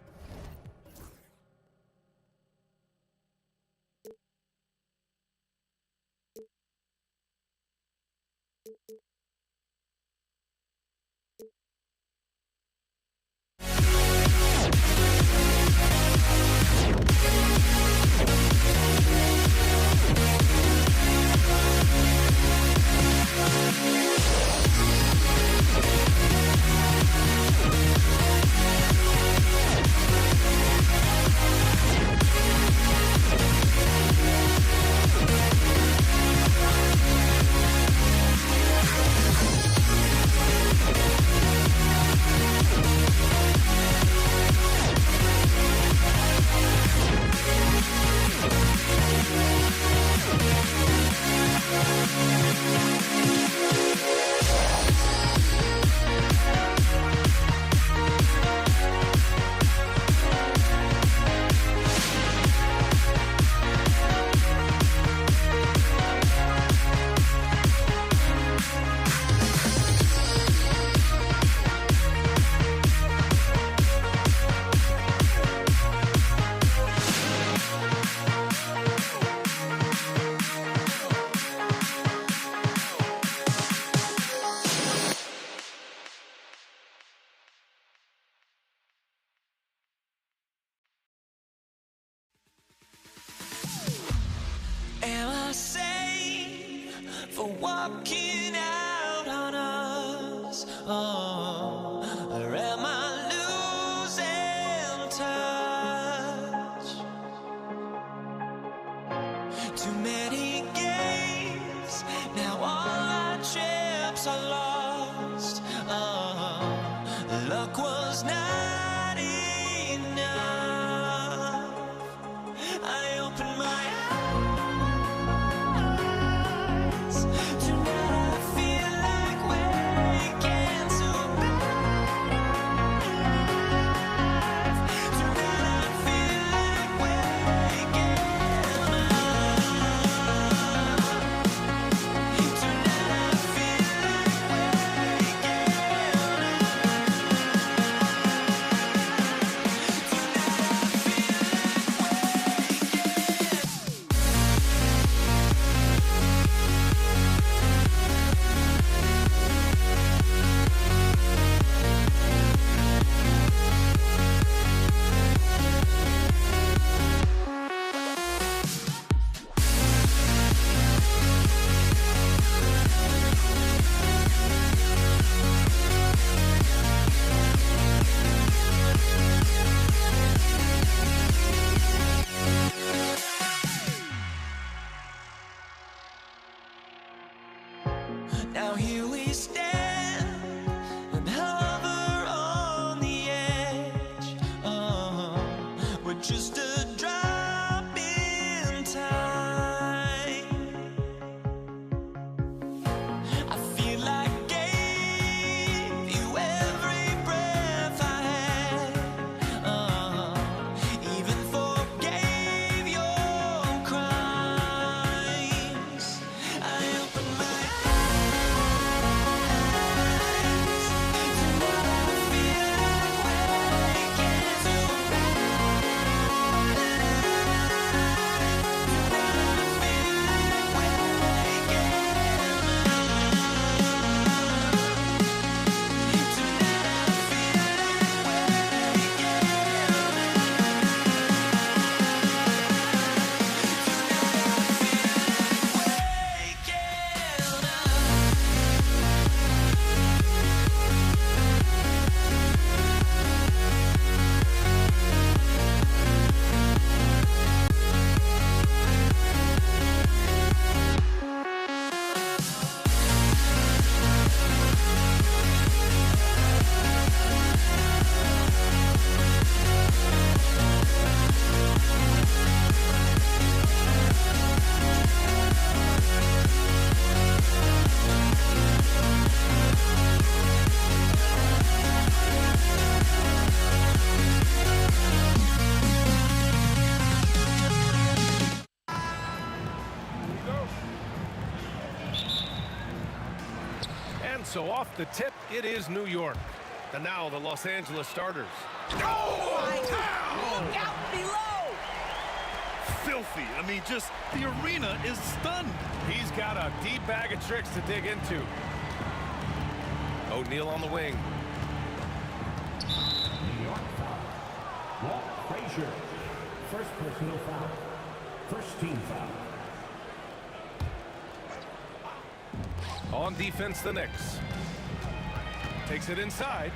Am I sane for walking out on us? Oh, or am I losing touch? Too many games, now all our chips are lost. Oh, luck was not enough. I opened my eyes. Tonight I feel like waking to Now here we stand and hover on the edge. We're just a drop in time. I feel like I gave you every breath I had. Even forgave your crimes. I opened my eyes to what I feel like waking to. And so off the tip, it is New York. And now the Los Angeles starters. Oh, my God. Look out below. Filthy. I mean, just the arena is stunned. He's got a deep bag of tricks to dig into. O'Neal on the wing. New York foul. Walt Frazier. First personal foul. First team foul. On defense, the Knicks. Takes it inside.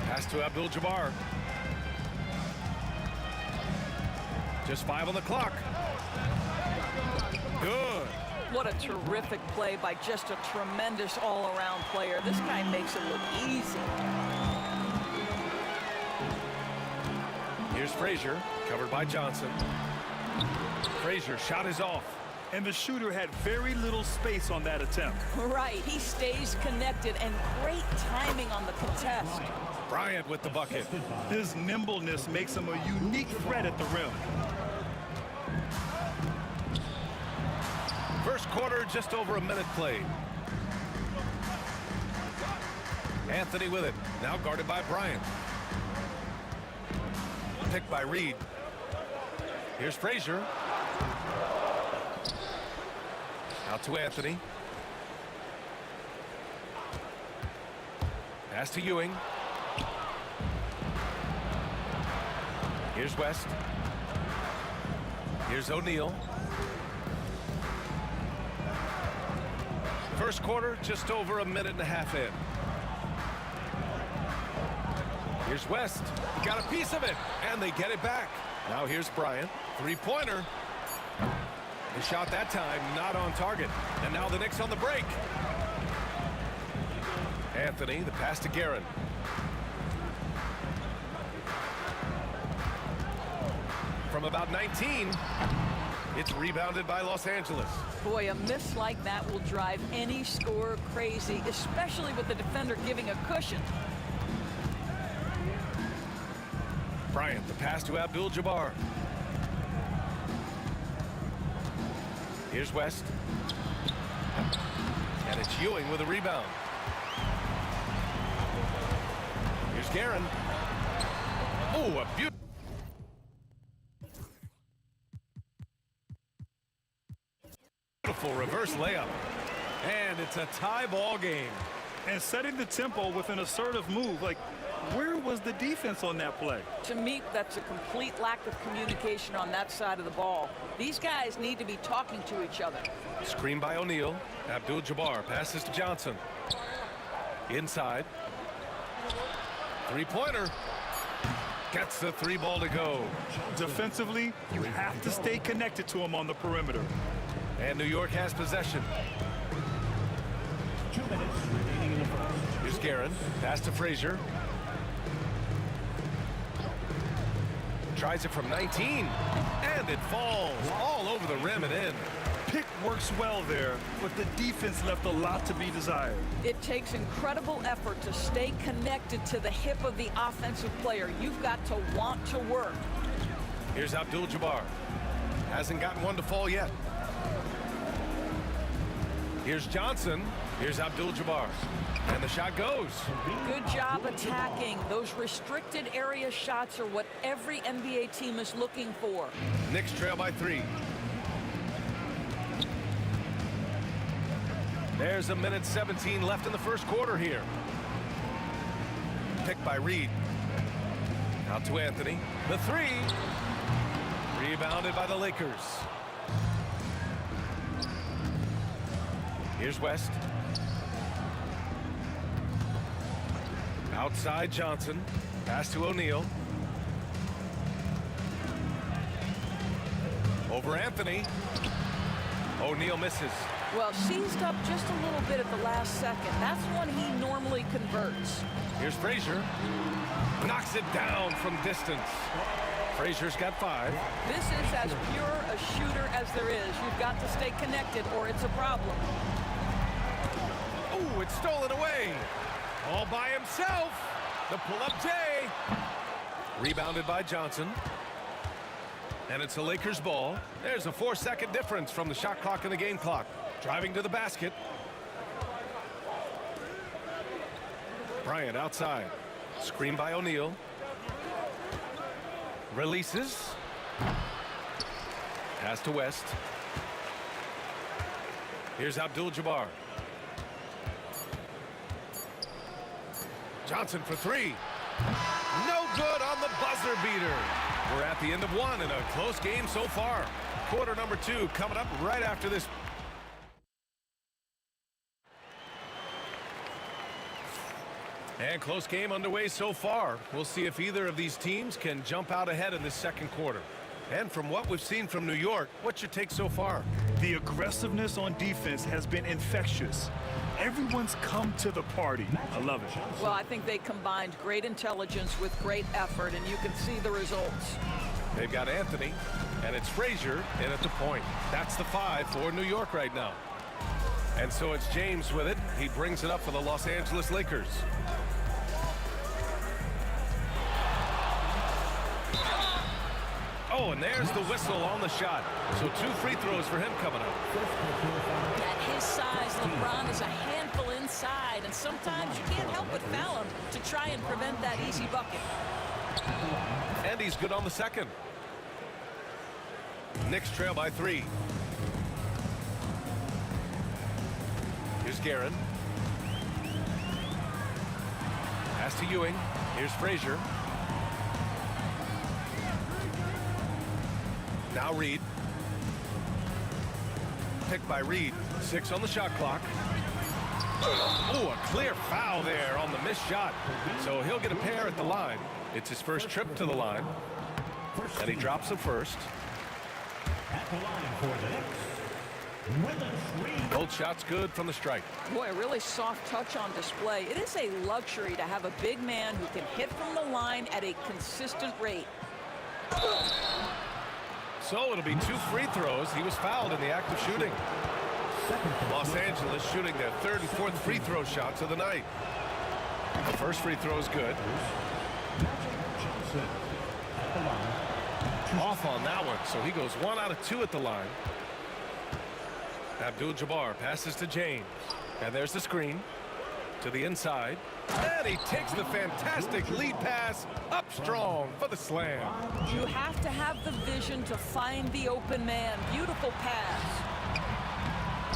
Pass to Abdul-Jabbar. Just 5 on the clock. Good. What a terrific play by just a tremendous all-around player. This guy makes it look easy. Here's Frazier, covered by Johnson. Frazier shot is off. And the shooter had very little space on that attempt. Right, he stays connected, and great timing on the contest. Bryant with the bucket. His nimbleness makes him a unique threat at the rim. First quarter, just over a minute played. Anthony with it, now guarded by Bryant. Picked by Reed. Here's Frazier. Out to Anthony. Pass to Ewing. Here's West. Here's O'Neal. First quarter, just over a minute and a half in. Here's West. He got a piece of it, and they get it back. Now here's Bryant. Three-pointer. The shot that time, not on target. And now the Knicks on the break. Anthony, the pass to Guerin. From about 19, it's rebounded by Los Angeles. Boy, a miss like that will drive any scorer crazy, especially with the defender giving a cushion. Bryant, the pass to Abdul-Jabbar. Here's West. And it's Ewing with a rebound. Here's Guerin. Oh, a beautiful reverse layup. And it's a tie ball game. And setting the tempo with an assertive move. Like, where was the defense on that play? To me, that's a complete lack of communication on that side of the ball. These guys need to be talking to each other. Screen by O'Neal. Abdul-Jabbar passes to Johnson. Inside. Three-pointer. Gets the three ball to go. Defensively, you have to stay connected to him on the perimeter. And New York has possession. 2 minutes remaining in the first. Here's Guerin. Pass to Frazier. Tries it from 19. And it falls all over the rim and in. Pick works well there, but the defense left a lot to be desired. It takes incredible effort to stay connected to the hip of the offensive player. You've got to want to work. Here's Abdul-Jabbar. Hasn't gotten one to fall yet. Here's Johnson. Here's Abdul-Jabbar. And the shot goes. Good job attacking. Those restricted area shots are what every NBA team is looking for. Knicks trail by 3. There's 1:17 left in the first quarter here. Picked by Reed. Out to Anthony. The 3. Rebounded by the Lakers. Here's West. Outside Johnson. Pass to O'Neal. Over Anthony. O'Neal misses. Well, seized up just a little bit at the last second. That's when he normally converts. Here's Frazier. Knocks it down from distance. Frazier's got 5. This is as pure a shooter as there is. You've got to stay connected or it's a problem. Ooh, it's stolen away. All by himself. The pull-up J. Rebounded by Johnson. And it's a Lakers ball. There's a 4-second difference from the shot clock and the game clock. Driving to the basket. Bryant outside. Screen by O'Neal. Releases. Pass to West. Here's Abdul-Jabbar. Johnson for 3. No good on the buzzer beater. We're at the end of 1 in a close game so far. Quarter number 2 coming up right after this. And close game underway so far. We'll see if either of these teams can jump out ahead in this second quarter. And from what we've seen from New York, what's your take so far? The aggressiveness on defense has been infectious. Everyone's come to the party. I love it. Well, I think they combined great intelligence with great effort, and you can see the results. They've got Anthony, and it's Frazier in at the point. That's the 5 for New York right now. And so it's James with it. He brings it up for the Los Angeles Lakers. Oh, and there's the whistle on the shot. So 2 free throws for him coming up. At his size, LeBron is a handful inside, and sometimes you can't help but foul him to try and prevent that easy bucket. And he's good on the second. Knicks trail by 3. Here's Guerin. Pass to Ewing. Here's Frazier. Now Reed. Picked by Reed. 6 on the shot clock. Oh, a clear foul there on the missed shot. So he'll get a pair at the line. It's his first trip to the line. And he drops it first. At the line for the Knicks. Both shots good from the strike. Boy, a really soft touch on display. It is a luxury to have a big man who can hit from the line at a consistent rate. So it'll be 2 free throws. He was fouled in the act of shooting. Los Angeles shooting their 3rd and 4th free throw shots of the night. The first free throw is good. Off on that one, so he goes 1 out of 2 at the line. Abdul-Jabbar passes to James. And there's the screen to the inside. And he takes the fantastic lead pass up strong for the slam. You have to have the vision to find the open man. Beautiful pass.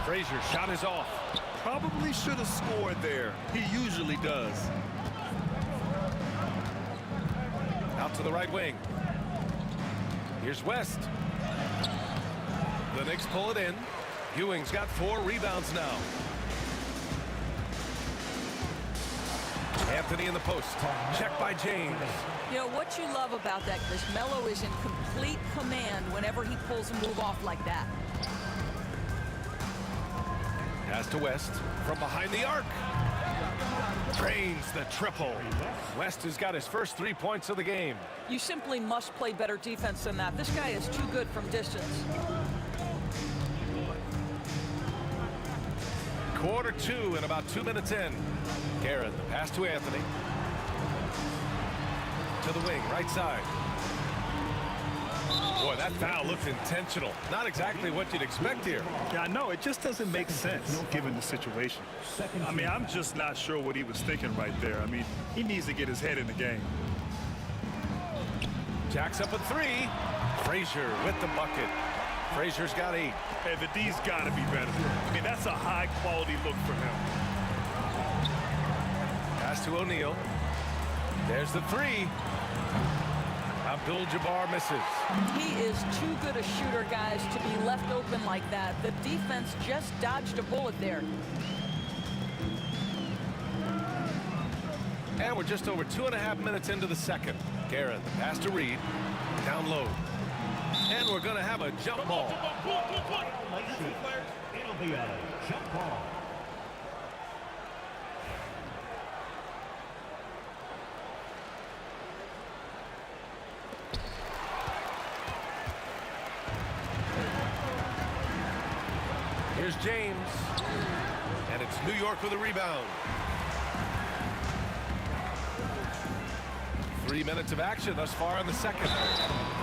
Frazier shot is off. Probably should have scored there. He usually does. Out to the right wing. Here's West. The Knicks pull it in. Ewing's got 4 rebounds now. Anthony in the post. Check by James. You know, what you love about that, Chris, Melo is in complete command whenever he pulls a move off like that. Pass to West from behind the arc. Drains the triple. West has got his first 3 points of the game. You simply must play better defense than that. This guy is too good from distance. Quarter 2 and about 2 minutes in. Garrett, the pass to Anthony. To the wing, right side. Boy, that foul looked intentional. Not exactly what you'd expect here. Yeah, I know. It just doesn't make sense given the situation. I mean, I'm just not sure what he was thinking right there. I mean, he needs to get his head in the game. Jacks up a 3. Frazier with the bucket. Frazier's got 8. Hey, the D's got to be better. I mean, that's a high-quality look for him. Pass to O'Neal. There's the 3. Abdul-Jabbar misses. He is too good a shooter, guys, to be left open like that. The defense just dodged a bullet there. And we're just over 2.5 minutes into the second. Garrett, the pass to Reed. Down low. And we're going to have a jump ball. It'll be a jump ball. Here's James. And it's New York with a rebound. 3 minutes of action thus far in the second.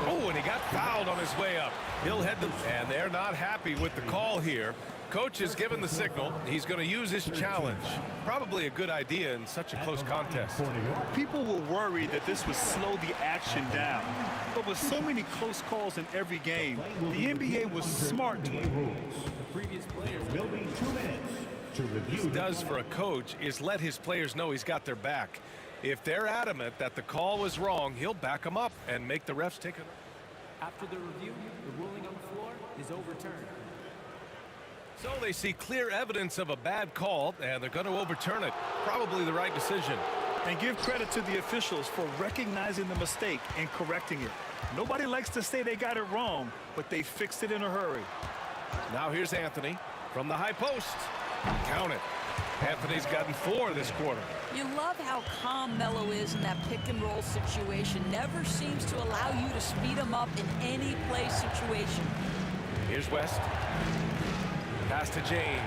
Oh, and he got fouled on his way up. He'll head them, and they're not happy with the call here. Coach has given the signal. He's going to use his challenge. Probably a good idea in such a close contest. People were worried that this would slow the action down. But with so many close calls in every game, the NBA was smart to Previous players will be 2 minutes to review. What he does for a coach is let his players know he's got their back. If they're adamant that the call was wrong, he'll back them up and make the refs take it. After the review, the ruling on the floor is overturned. So they see clear evidence of a bad call, and they're going to overturn it. Probably the right decision. And give credit to the officials for recognizing the mistake and correcting it. Nobody likes to say they got it wrong, but they fixed it in a hurry. Now here's Anthony from the high post. Count it. Anthony's gotten 4 this quarter. You love how calm Melo is in that pick and roll situation. Never seems to allow you to speed him up in any play situation. Here's West. Pass to James.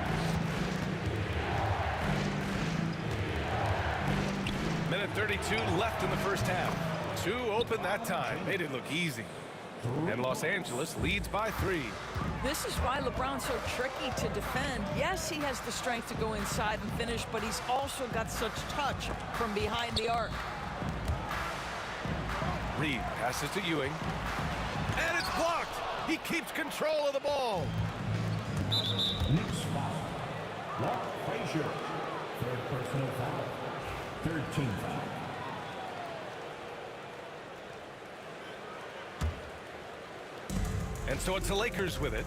Minute 32 left in the first half. 2 open that time. Made it look easy. And Los Angeles leads by 3. This is why LeBron's so tricky to defend. Yes, he has the strength to go inside and finish, but he's also got such touch from behind the arc. Reed passes to Ewing. And it's blocked. He keeps control of the ball. Next foul. Walt Frazier. Third personal foul. Third team foul. And so it's the Lakers with it.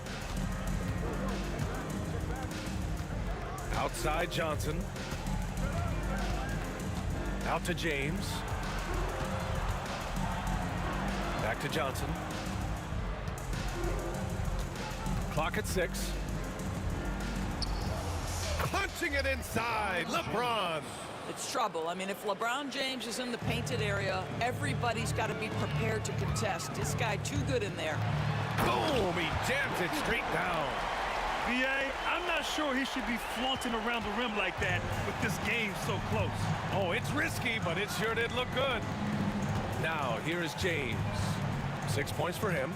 Outside Johnson. Out to James. Back to Johnson. Clock at 6. Punching it inside. LeBron. It's trouble. I mean, if LeBron James is in the painted area, everybody's got to be prepared to contest. This guy too good in there. Boom! He jams it straight down. B.A., I'm not sure he should be flaunting around the rim like that with this game so close. Oh, it's risky, but it sure did look good. Now, here is James. 6 points for him.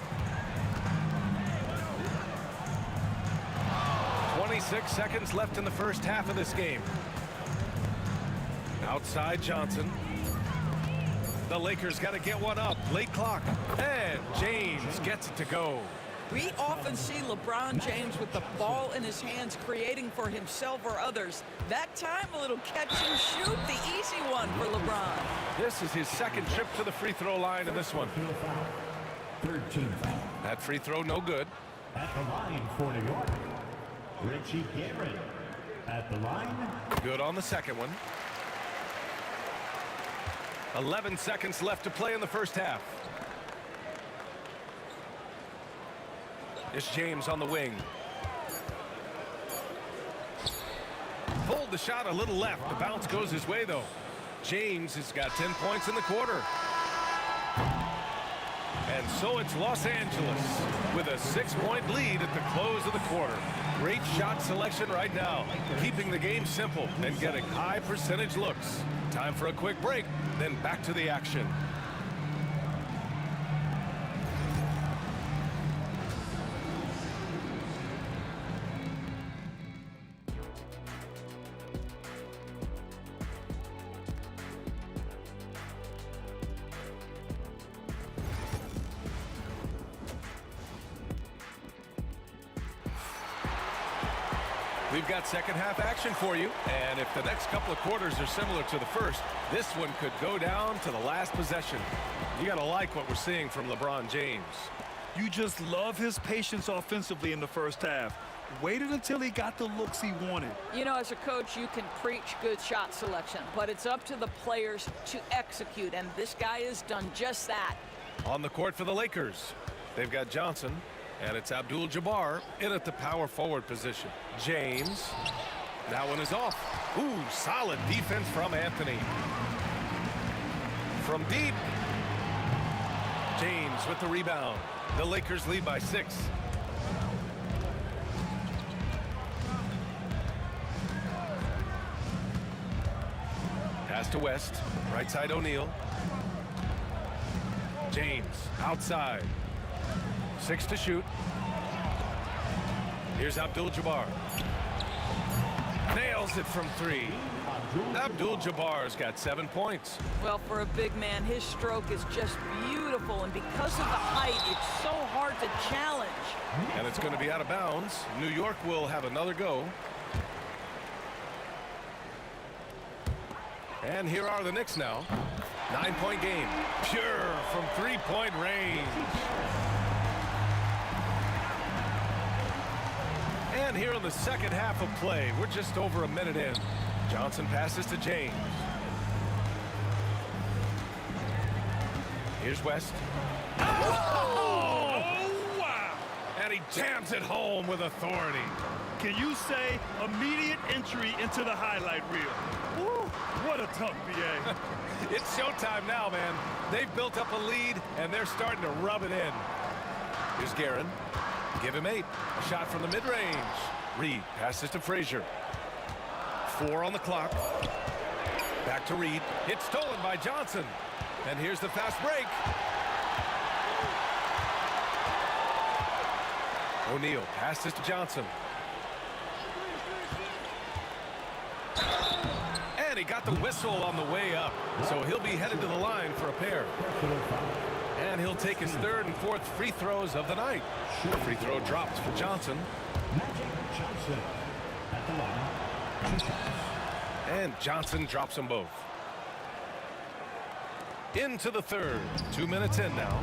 26 seconds left in the first half of this game. Outside Johnson. The Lakers got to get one up. Late clock. And James gets it to go. We often see LeBron James with the ball in his hands creating for himself or others. That time, a little catch and shoot, the easy one for LeBron. This is his second trip to the free throw line in this one. Third team foul. That free throw no good. At the line for New York, Richie Garrett. At the line. Good on the second one. 11 seconds left to play in the first half. It's James on the wing. drilled the shot a little left. The bounce goes his way, though. James has got 10 points in the quarter. And so it's Los Angeles with a 6-point lead at the close of the quarter. Great shot selection right now, keeping the game simple and getting high percentage looks. Time for a quick break, then back to the action. We've got second half action for you, and if the next couple of quarters are similar to the first, this one could go down to the last possession. You gotta like what we're seeing from LeBron James. You just love his patience offensively in the first half. Waited until he got the looks he wanted. You know, as a coach, you can preach good shot selection, but it's up to the players to execute, and this guy has done just that. On the court for the Lakers, they've got Johnson, and it's Abdul-Jabbar in at the power forward position. James, that one is off. Ooh, solid defense from Anthony. From deep, James with the rebound. The Lakers lead by 6. Pass to West, right side O'Neal. James, outside. 6 to shoot. Here's Abdul-Jabbar. Nails it from 3. Abdul-Jabbar's got 7 points. Well, for a big man, his stroke is just beautiful, and because of the height, it's so hard to challenge. And it's going to be out of bounds. New York will have another go. And here are the Knicks now. 9-point game. Pure from 3-point range. And here in the second half of play, we're just over a minute in. Johnson passes to James. Here's West. Oh, wow! And he jams it home with authority. Can you say immediate entry into the highlight reel? Woo, what a tough BA. It's showtime now, man. They've built up a lead, and they're starting to rub it in. Here's Guerin. Give him 8. A shot from the mid-range. Reed passes to Frazier. 4 on the clock. Back to Reed. It's stolen by Johnson. And here's the fast break. O'Neal passes to Johnson. And he got the whistle on the way up. So he'll be headed to the line for a pair. And he'll take his 3rd and 4th free throws of the night. The free throw dropped for Johnson. And Johnson drops them both. Into the 3rd. 2 minutes in now.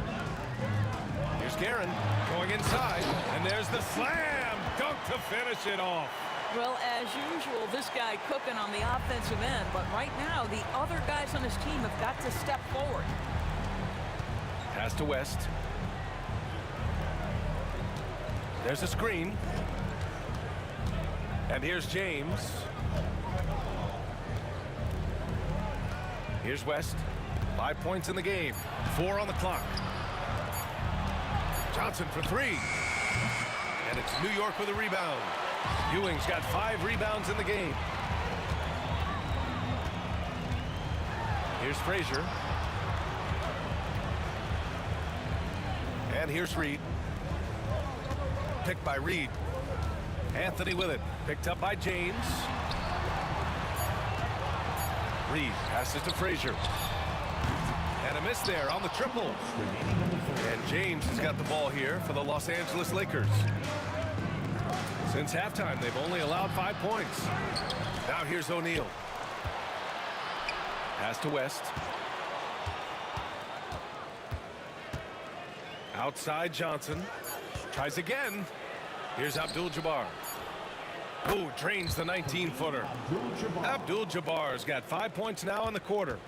Here's Guerin going inside. And there's the slam dunk to finish it off. Well, as usual, this guy cooking on the offensive end. But right now, the other guys on his team have got to step forward. Pass to West. There's a screen. And here's James. Here's West. 5 points in the game. 4 on the clock. Johnson for 3. And it's New York with a rebound. Ewing's got 5 rebounds in the game. Here's Frazier. And here's Reed. Picked by Reed. Anthony with it. Picked up by James. Reed passes to Frazier. And a miss there on the triple. And James has got the ball here for the Los Angeles Lakers. Since halftime, they've only allowed 5 points. Now here's O'Neal. Pass to West. Outside Johnson. Tries again. Here's Abdul-Jabbar. Ooh, drains the 19-footer. Abdul-Jabbar's got 5 points now in the quarter.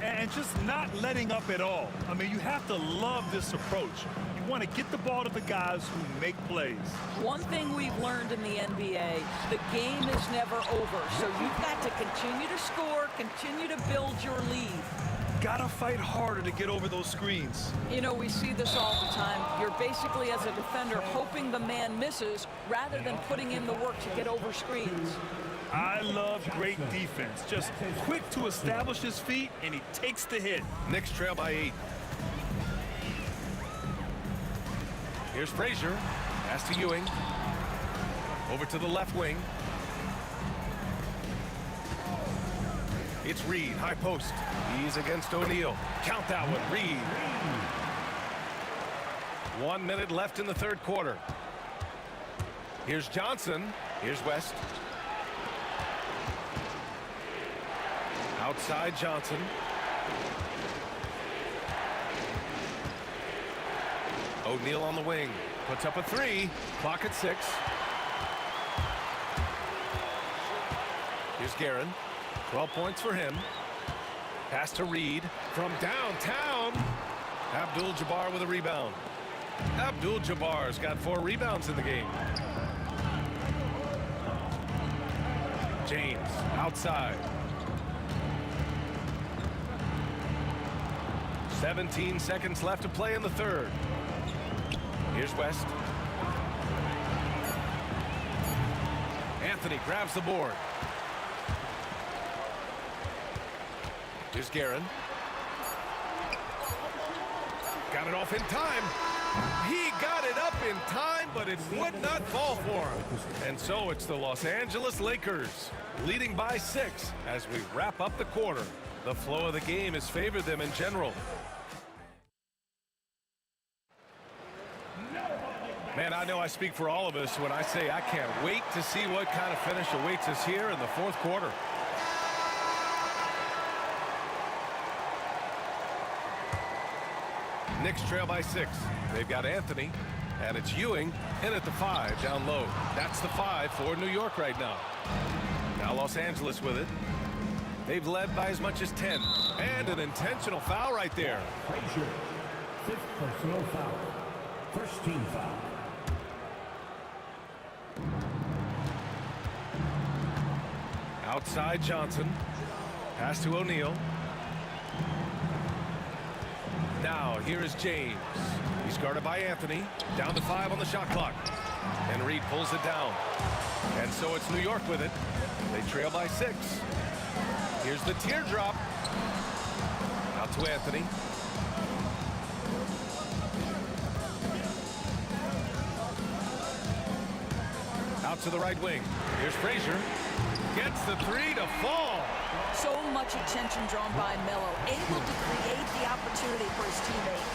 And just not letting up at all. I mean, you have to love this approach. You want to get the ball to the guys who make plays. One thing we've learned in the NBA, the game is never over. So you've got to continue to score, continue to build your lead. Gotta fight harder to get over those screens. You know, we see this all the time. You're basically, as a defender, hoping the man misses rather than putting in the work to get over screens. I love great defense. Just quick to establish his feet, and he takes the hit. Knicks trail by 8. Here's Frazier. Pass to Ewing. Over to the left wing. It's Reed, high post. He's against O'Neal. Count that one, Reed. 1 minute left in the third quarter. Here's Johnson. Here's West. Outside Johnson. O'Neal on the wing. Puts up a 3. Clock at 6. Here's Guerin. 12 points for him. Pass to Reed from downtown. Abdul-Jabbar with a rebound. Abdul-Jabbar's got 4 rebounds in the game. James outside. 17 seconds left to play in the third. Here's West. Anthony grabs the board. Here's Guerin. Got it off in time. He got it up in time, but it would not fall for him. And so it's the Los Angeles Lakers leading by 6 as we wrap up the quarter. The flow of the game has favored them in general. Man, I know I speak for all of us when I say I can't wait to see what kind of finish awaits us here in the fourth quarter. Knicks trail by 6. They've got Anthony, and it's Ewing in at the 5 down low. That's the 5 for New York right now. Now Los Angeles with it. They've led by as much as 10. And an intentional foul right there. Frazier, 5th personal foul. First team foul. Outside Johnson. Pass to O'Neal. Now here is James. He's guarded by Anthony. Down to 5 on the shot clock. And Reed pulls it down. And so it's New York with it. They trail by 6. Here's the teardrop. Out to Anthony. Out to the right wing. Here's Frazier. Gets the 3 to fall. So much attention drawn by Melo, able to create the opportunity for his teammate.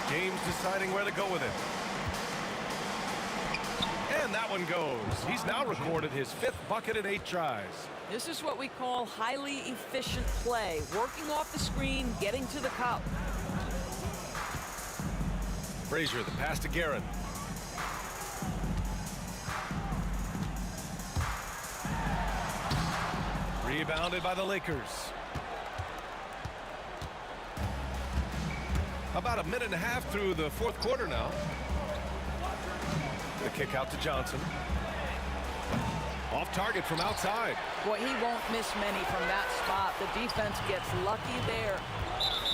James deciding where to go with it. And that one goes. He's now recorded his 5th bucket in 8 tries. This is what we call highly efficient play. Working off the screen, getting to the cup. Frazier, the pass to Guerin. Rebounded by the Lakers. About a minute and a half through the fourth quarter now. The kick out to Johnson. Off target from outside. Boy, he won't miss many from that spot. The defense gets lucky there.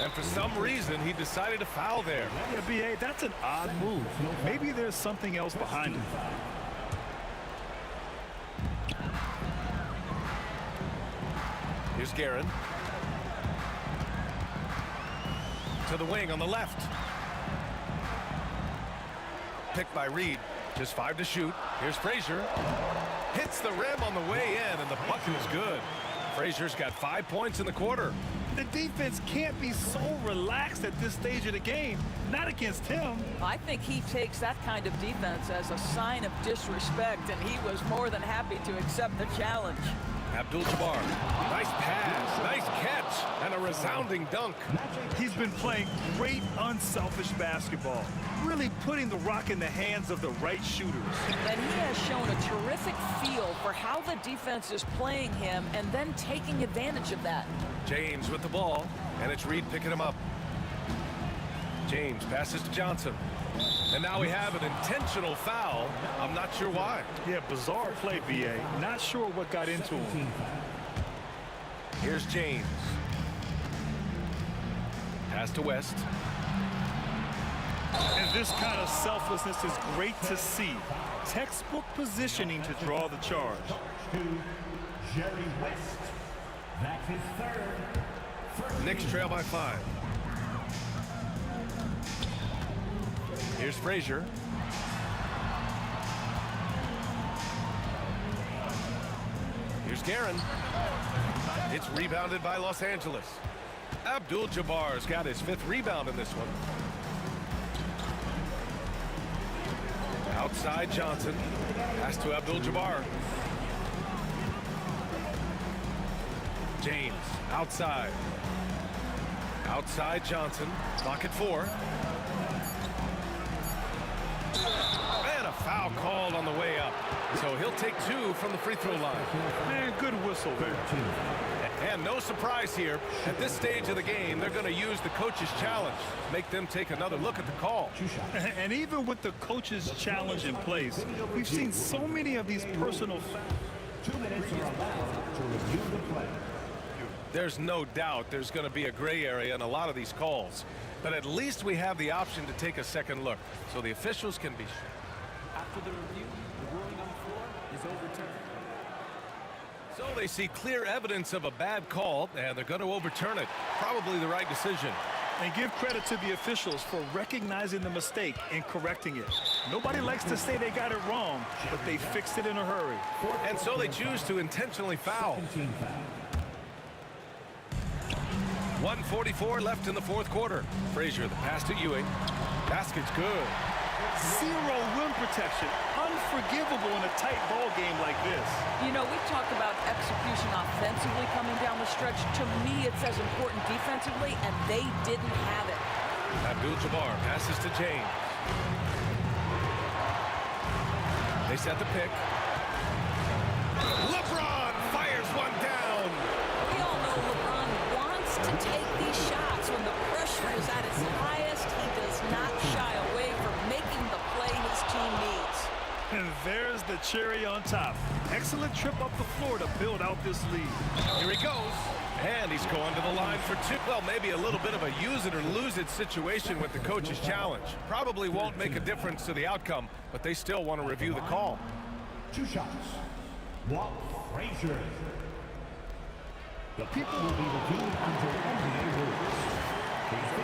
And for some reason, he decided to foul there. Yeah, B.A., that's an odd move. Maybe there's something else behind it. Here's Guerin. To the wing on the left. Picked by Reed. Just 5 to shoot. Here's Frazier. Hits the rim on the way in, and the bucket is good. Frazier's got 5 points in the quarter. The defense can't be so relaxed at this stage of the game. Not against him. I think he takes that kind of defense as a sign of disrespect, and he was more than happy to accept the challenge. Abdul-Jabbar. Nice pass, nice catch, and a resounding dunk. He's been playing great, unselfish basketball. Really putting the rock in the hands of the right shooters. And he has shown a terrific feel for how the defense is playing him and then taking advantage of that. James with the ball, and it's Reed picking him up. James passes to Johnson. And now we have an intentional foul. I'm not sure why. Yeah, bizarre play, BA. Not sure what got into him. Here's James. Pass to West. And this kind of selflessness is great to see. Textbook positioning to draw the charge. Jerry West. That's his third. Knicks trail by 5. Here's Frazier. Here's Guerin. It's rebounded by Los Angeles. Abdul-Jabbar's got his 5th rebound in this one. Outside Johnson. Pass to Abdul-Jabbar. James outside. Outside Johnson. Clock at 4. And a foul called on the way up. So he'll take 2 from the free throw line. Man, good whistle there. And no surprise here. At this stage of the game, they're going to use the coach's challenge. Make them take another look at the call. And even with the coach's challenge in place, we've seen so many of these personal fouls. 2 minutes are allowed to review the play. There's no doubt there's going to be a gray area in a lot of these calls. But at least we have the option to take a second look, so the officials can be sure. After the review, the ruling on the floor is overturned. So they see clear evidence of a bad call, and they're going to overturn it. Probably the right decision. And give credit to the officials for recognizing the mistake and correcting it. Nobody likes to say they got it wrong, but they fixed it in a hurry. And so they choose to intentionally foul. 1:44 left in the 4th quarter. Frazier, the pass to Ewing. Basket's good. 0 rim protection. Unforgivable in a tight ball game like this. You know, we talked about execution offensively coming down the stretch. To me, it's as important defensively, and they didn't have it. Abdul-Jabbar passes to James. They set the pick. LeBron fires one down. We all know LeBron wants to take these shots. When the pressure is at its highest, he does not shy away from making the play his team needs. And there's the cherry on top. Excellent trip up the floor to build out this lead. Here he goes. And he's going to the line for 2. Well, maybe a little bit of a use it or lose it situation with the coach's challenge. Probably won't make a difference to the outcome, but they still want to review the call. 2 shots. Walt Frazier. The people will be reviewed under NBA rules.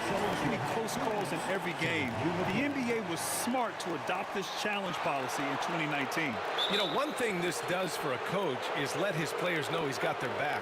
So many close calls in every game. The NBA was smart to adopt this challenge policy in 2019. You know, one thing this does for a coach is let his players know he's got their back.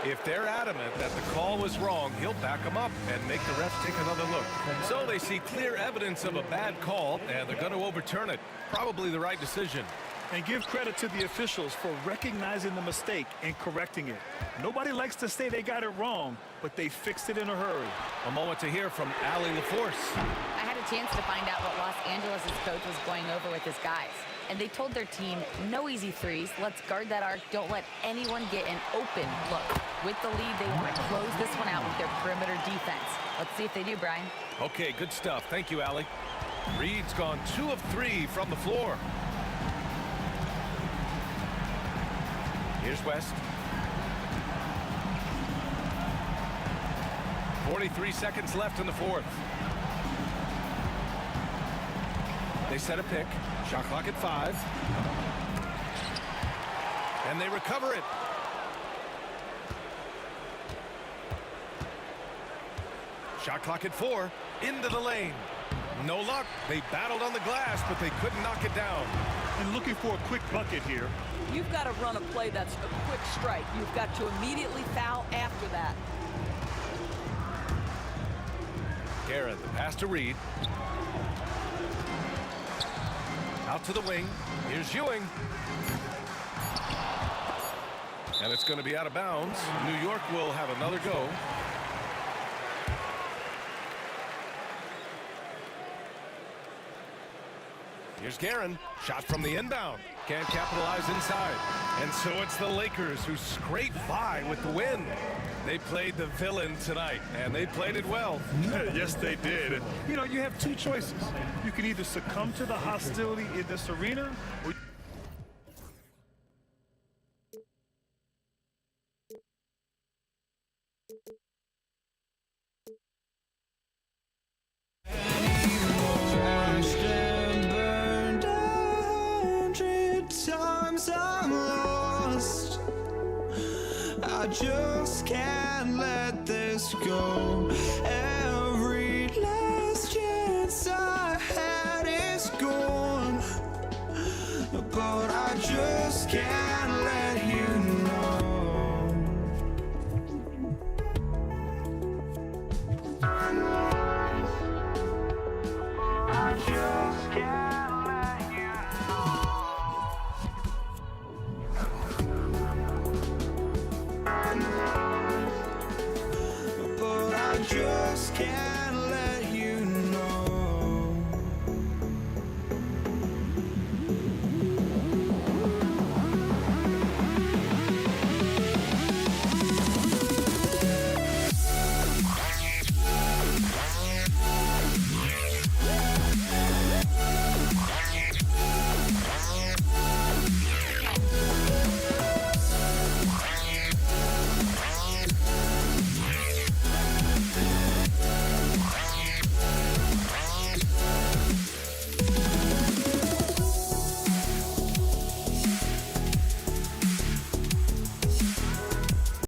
If they're adamant that the call was wrong, he'll back them up and make the refs take another look. So they see clear evidence of a bad call, and they're going to overturn it. Probably the right decision. And give credit to the officials for recognizing the mistake and correcting it. Nobody likes to say they got it wrong, but they fixed it in a hurry. A moment to hear from Allie LaForce. I had a chance to find out what Los Angeles' coach was going over with his guys. And they told their team, no easy threes. Let's guard that arc. Don't let anyone get an open look. With the lead, they want to close this one out with their perimeter defense. Let's see if they do, Brian. Okay, good stuff. Thank you, Allie. Reed's gone 2 of 3 from the floor. Here's West. 43 seconds left in the 4th. They set a pick. Shot clock at 5. And they recover it. Shot clock at 4. Into the lane. No luck. They battled on the glass, but they couldn't knock it down. And looking for a quick bucket here. You've got to run a play that's a quick strike. You've got to immediately foul after that. Guerin, the pass to Reed. Out to the wing. Here's Ewing. And it's going to be out of bounds. New York will have another go. Here's Guerin. Shot from the inbound. can't capitalize inside. And so it's the Lakers who scrape by with the win. They played the villain tonight, and they played it well. Yes, they did. And, you know, you have two choices. You can either succumb to the hostility in this arena, or I'm lost. I just can't let this go. Every last chance I had is gone, but I just can't let you know. I just can't let you but I just can't.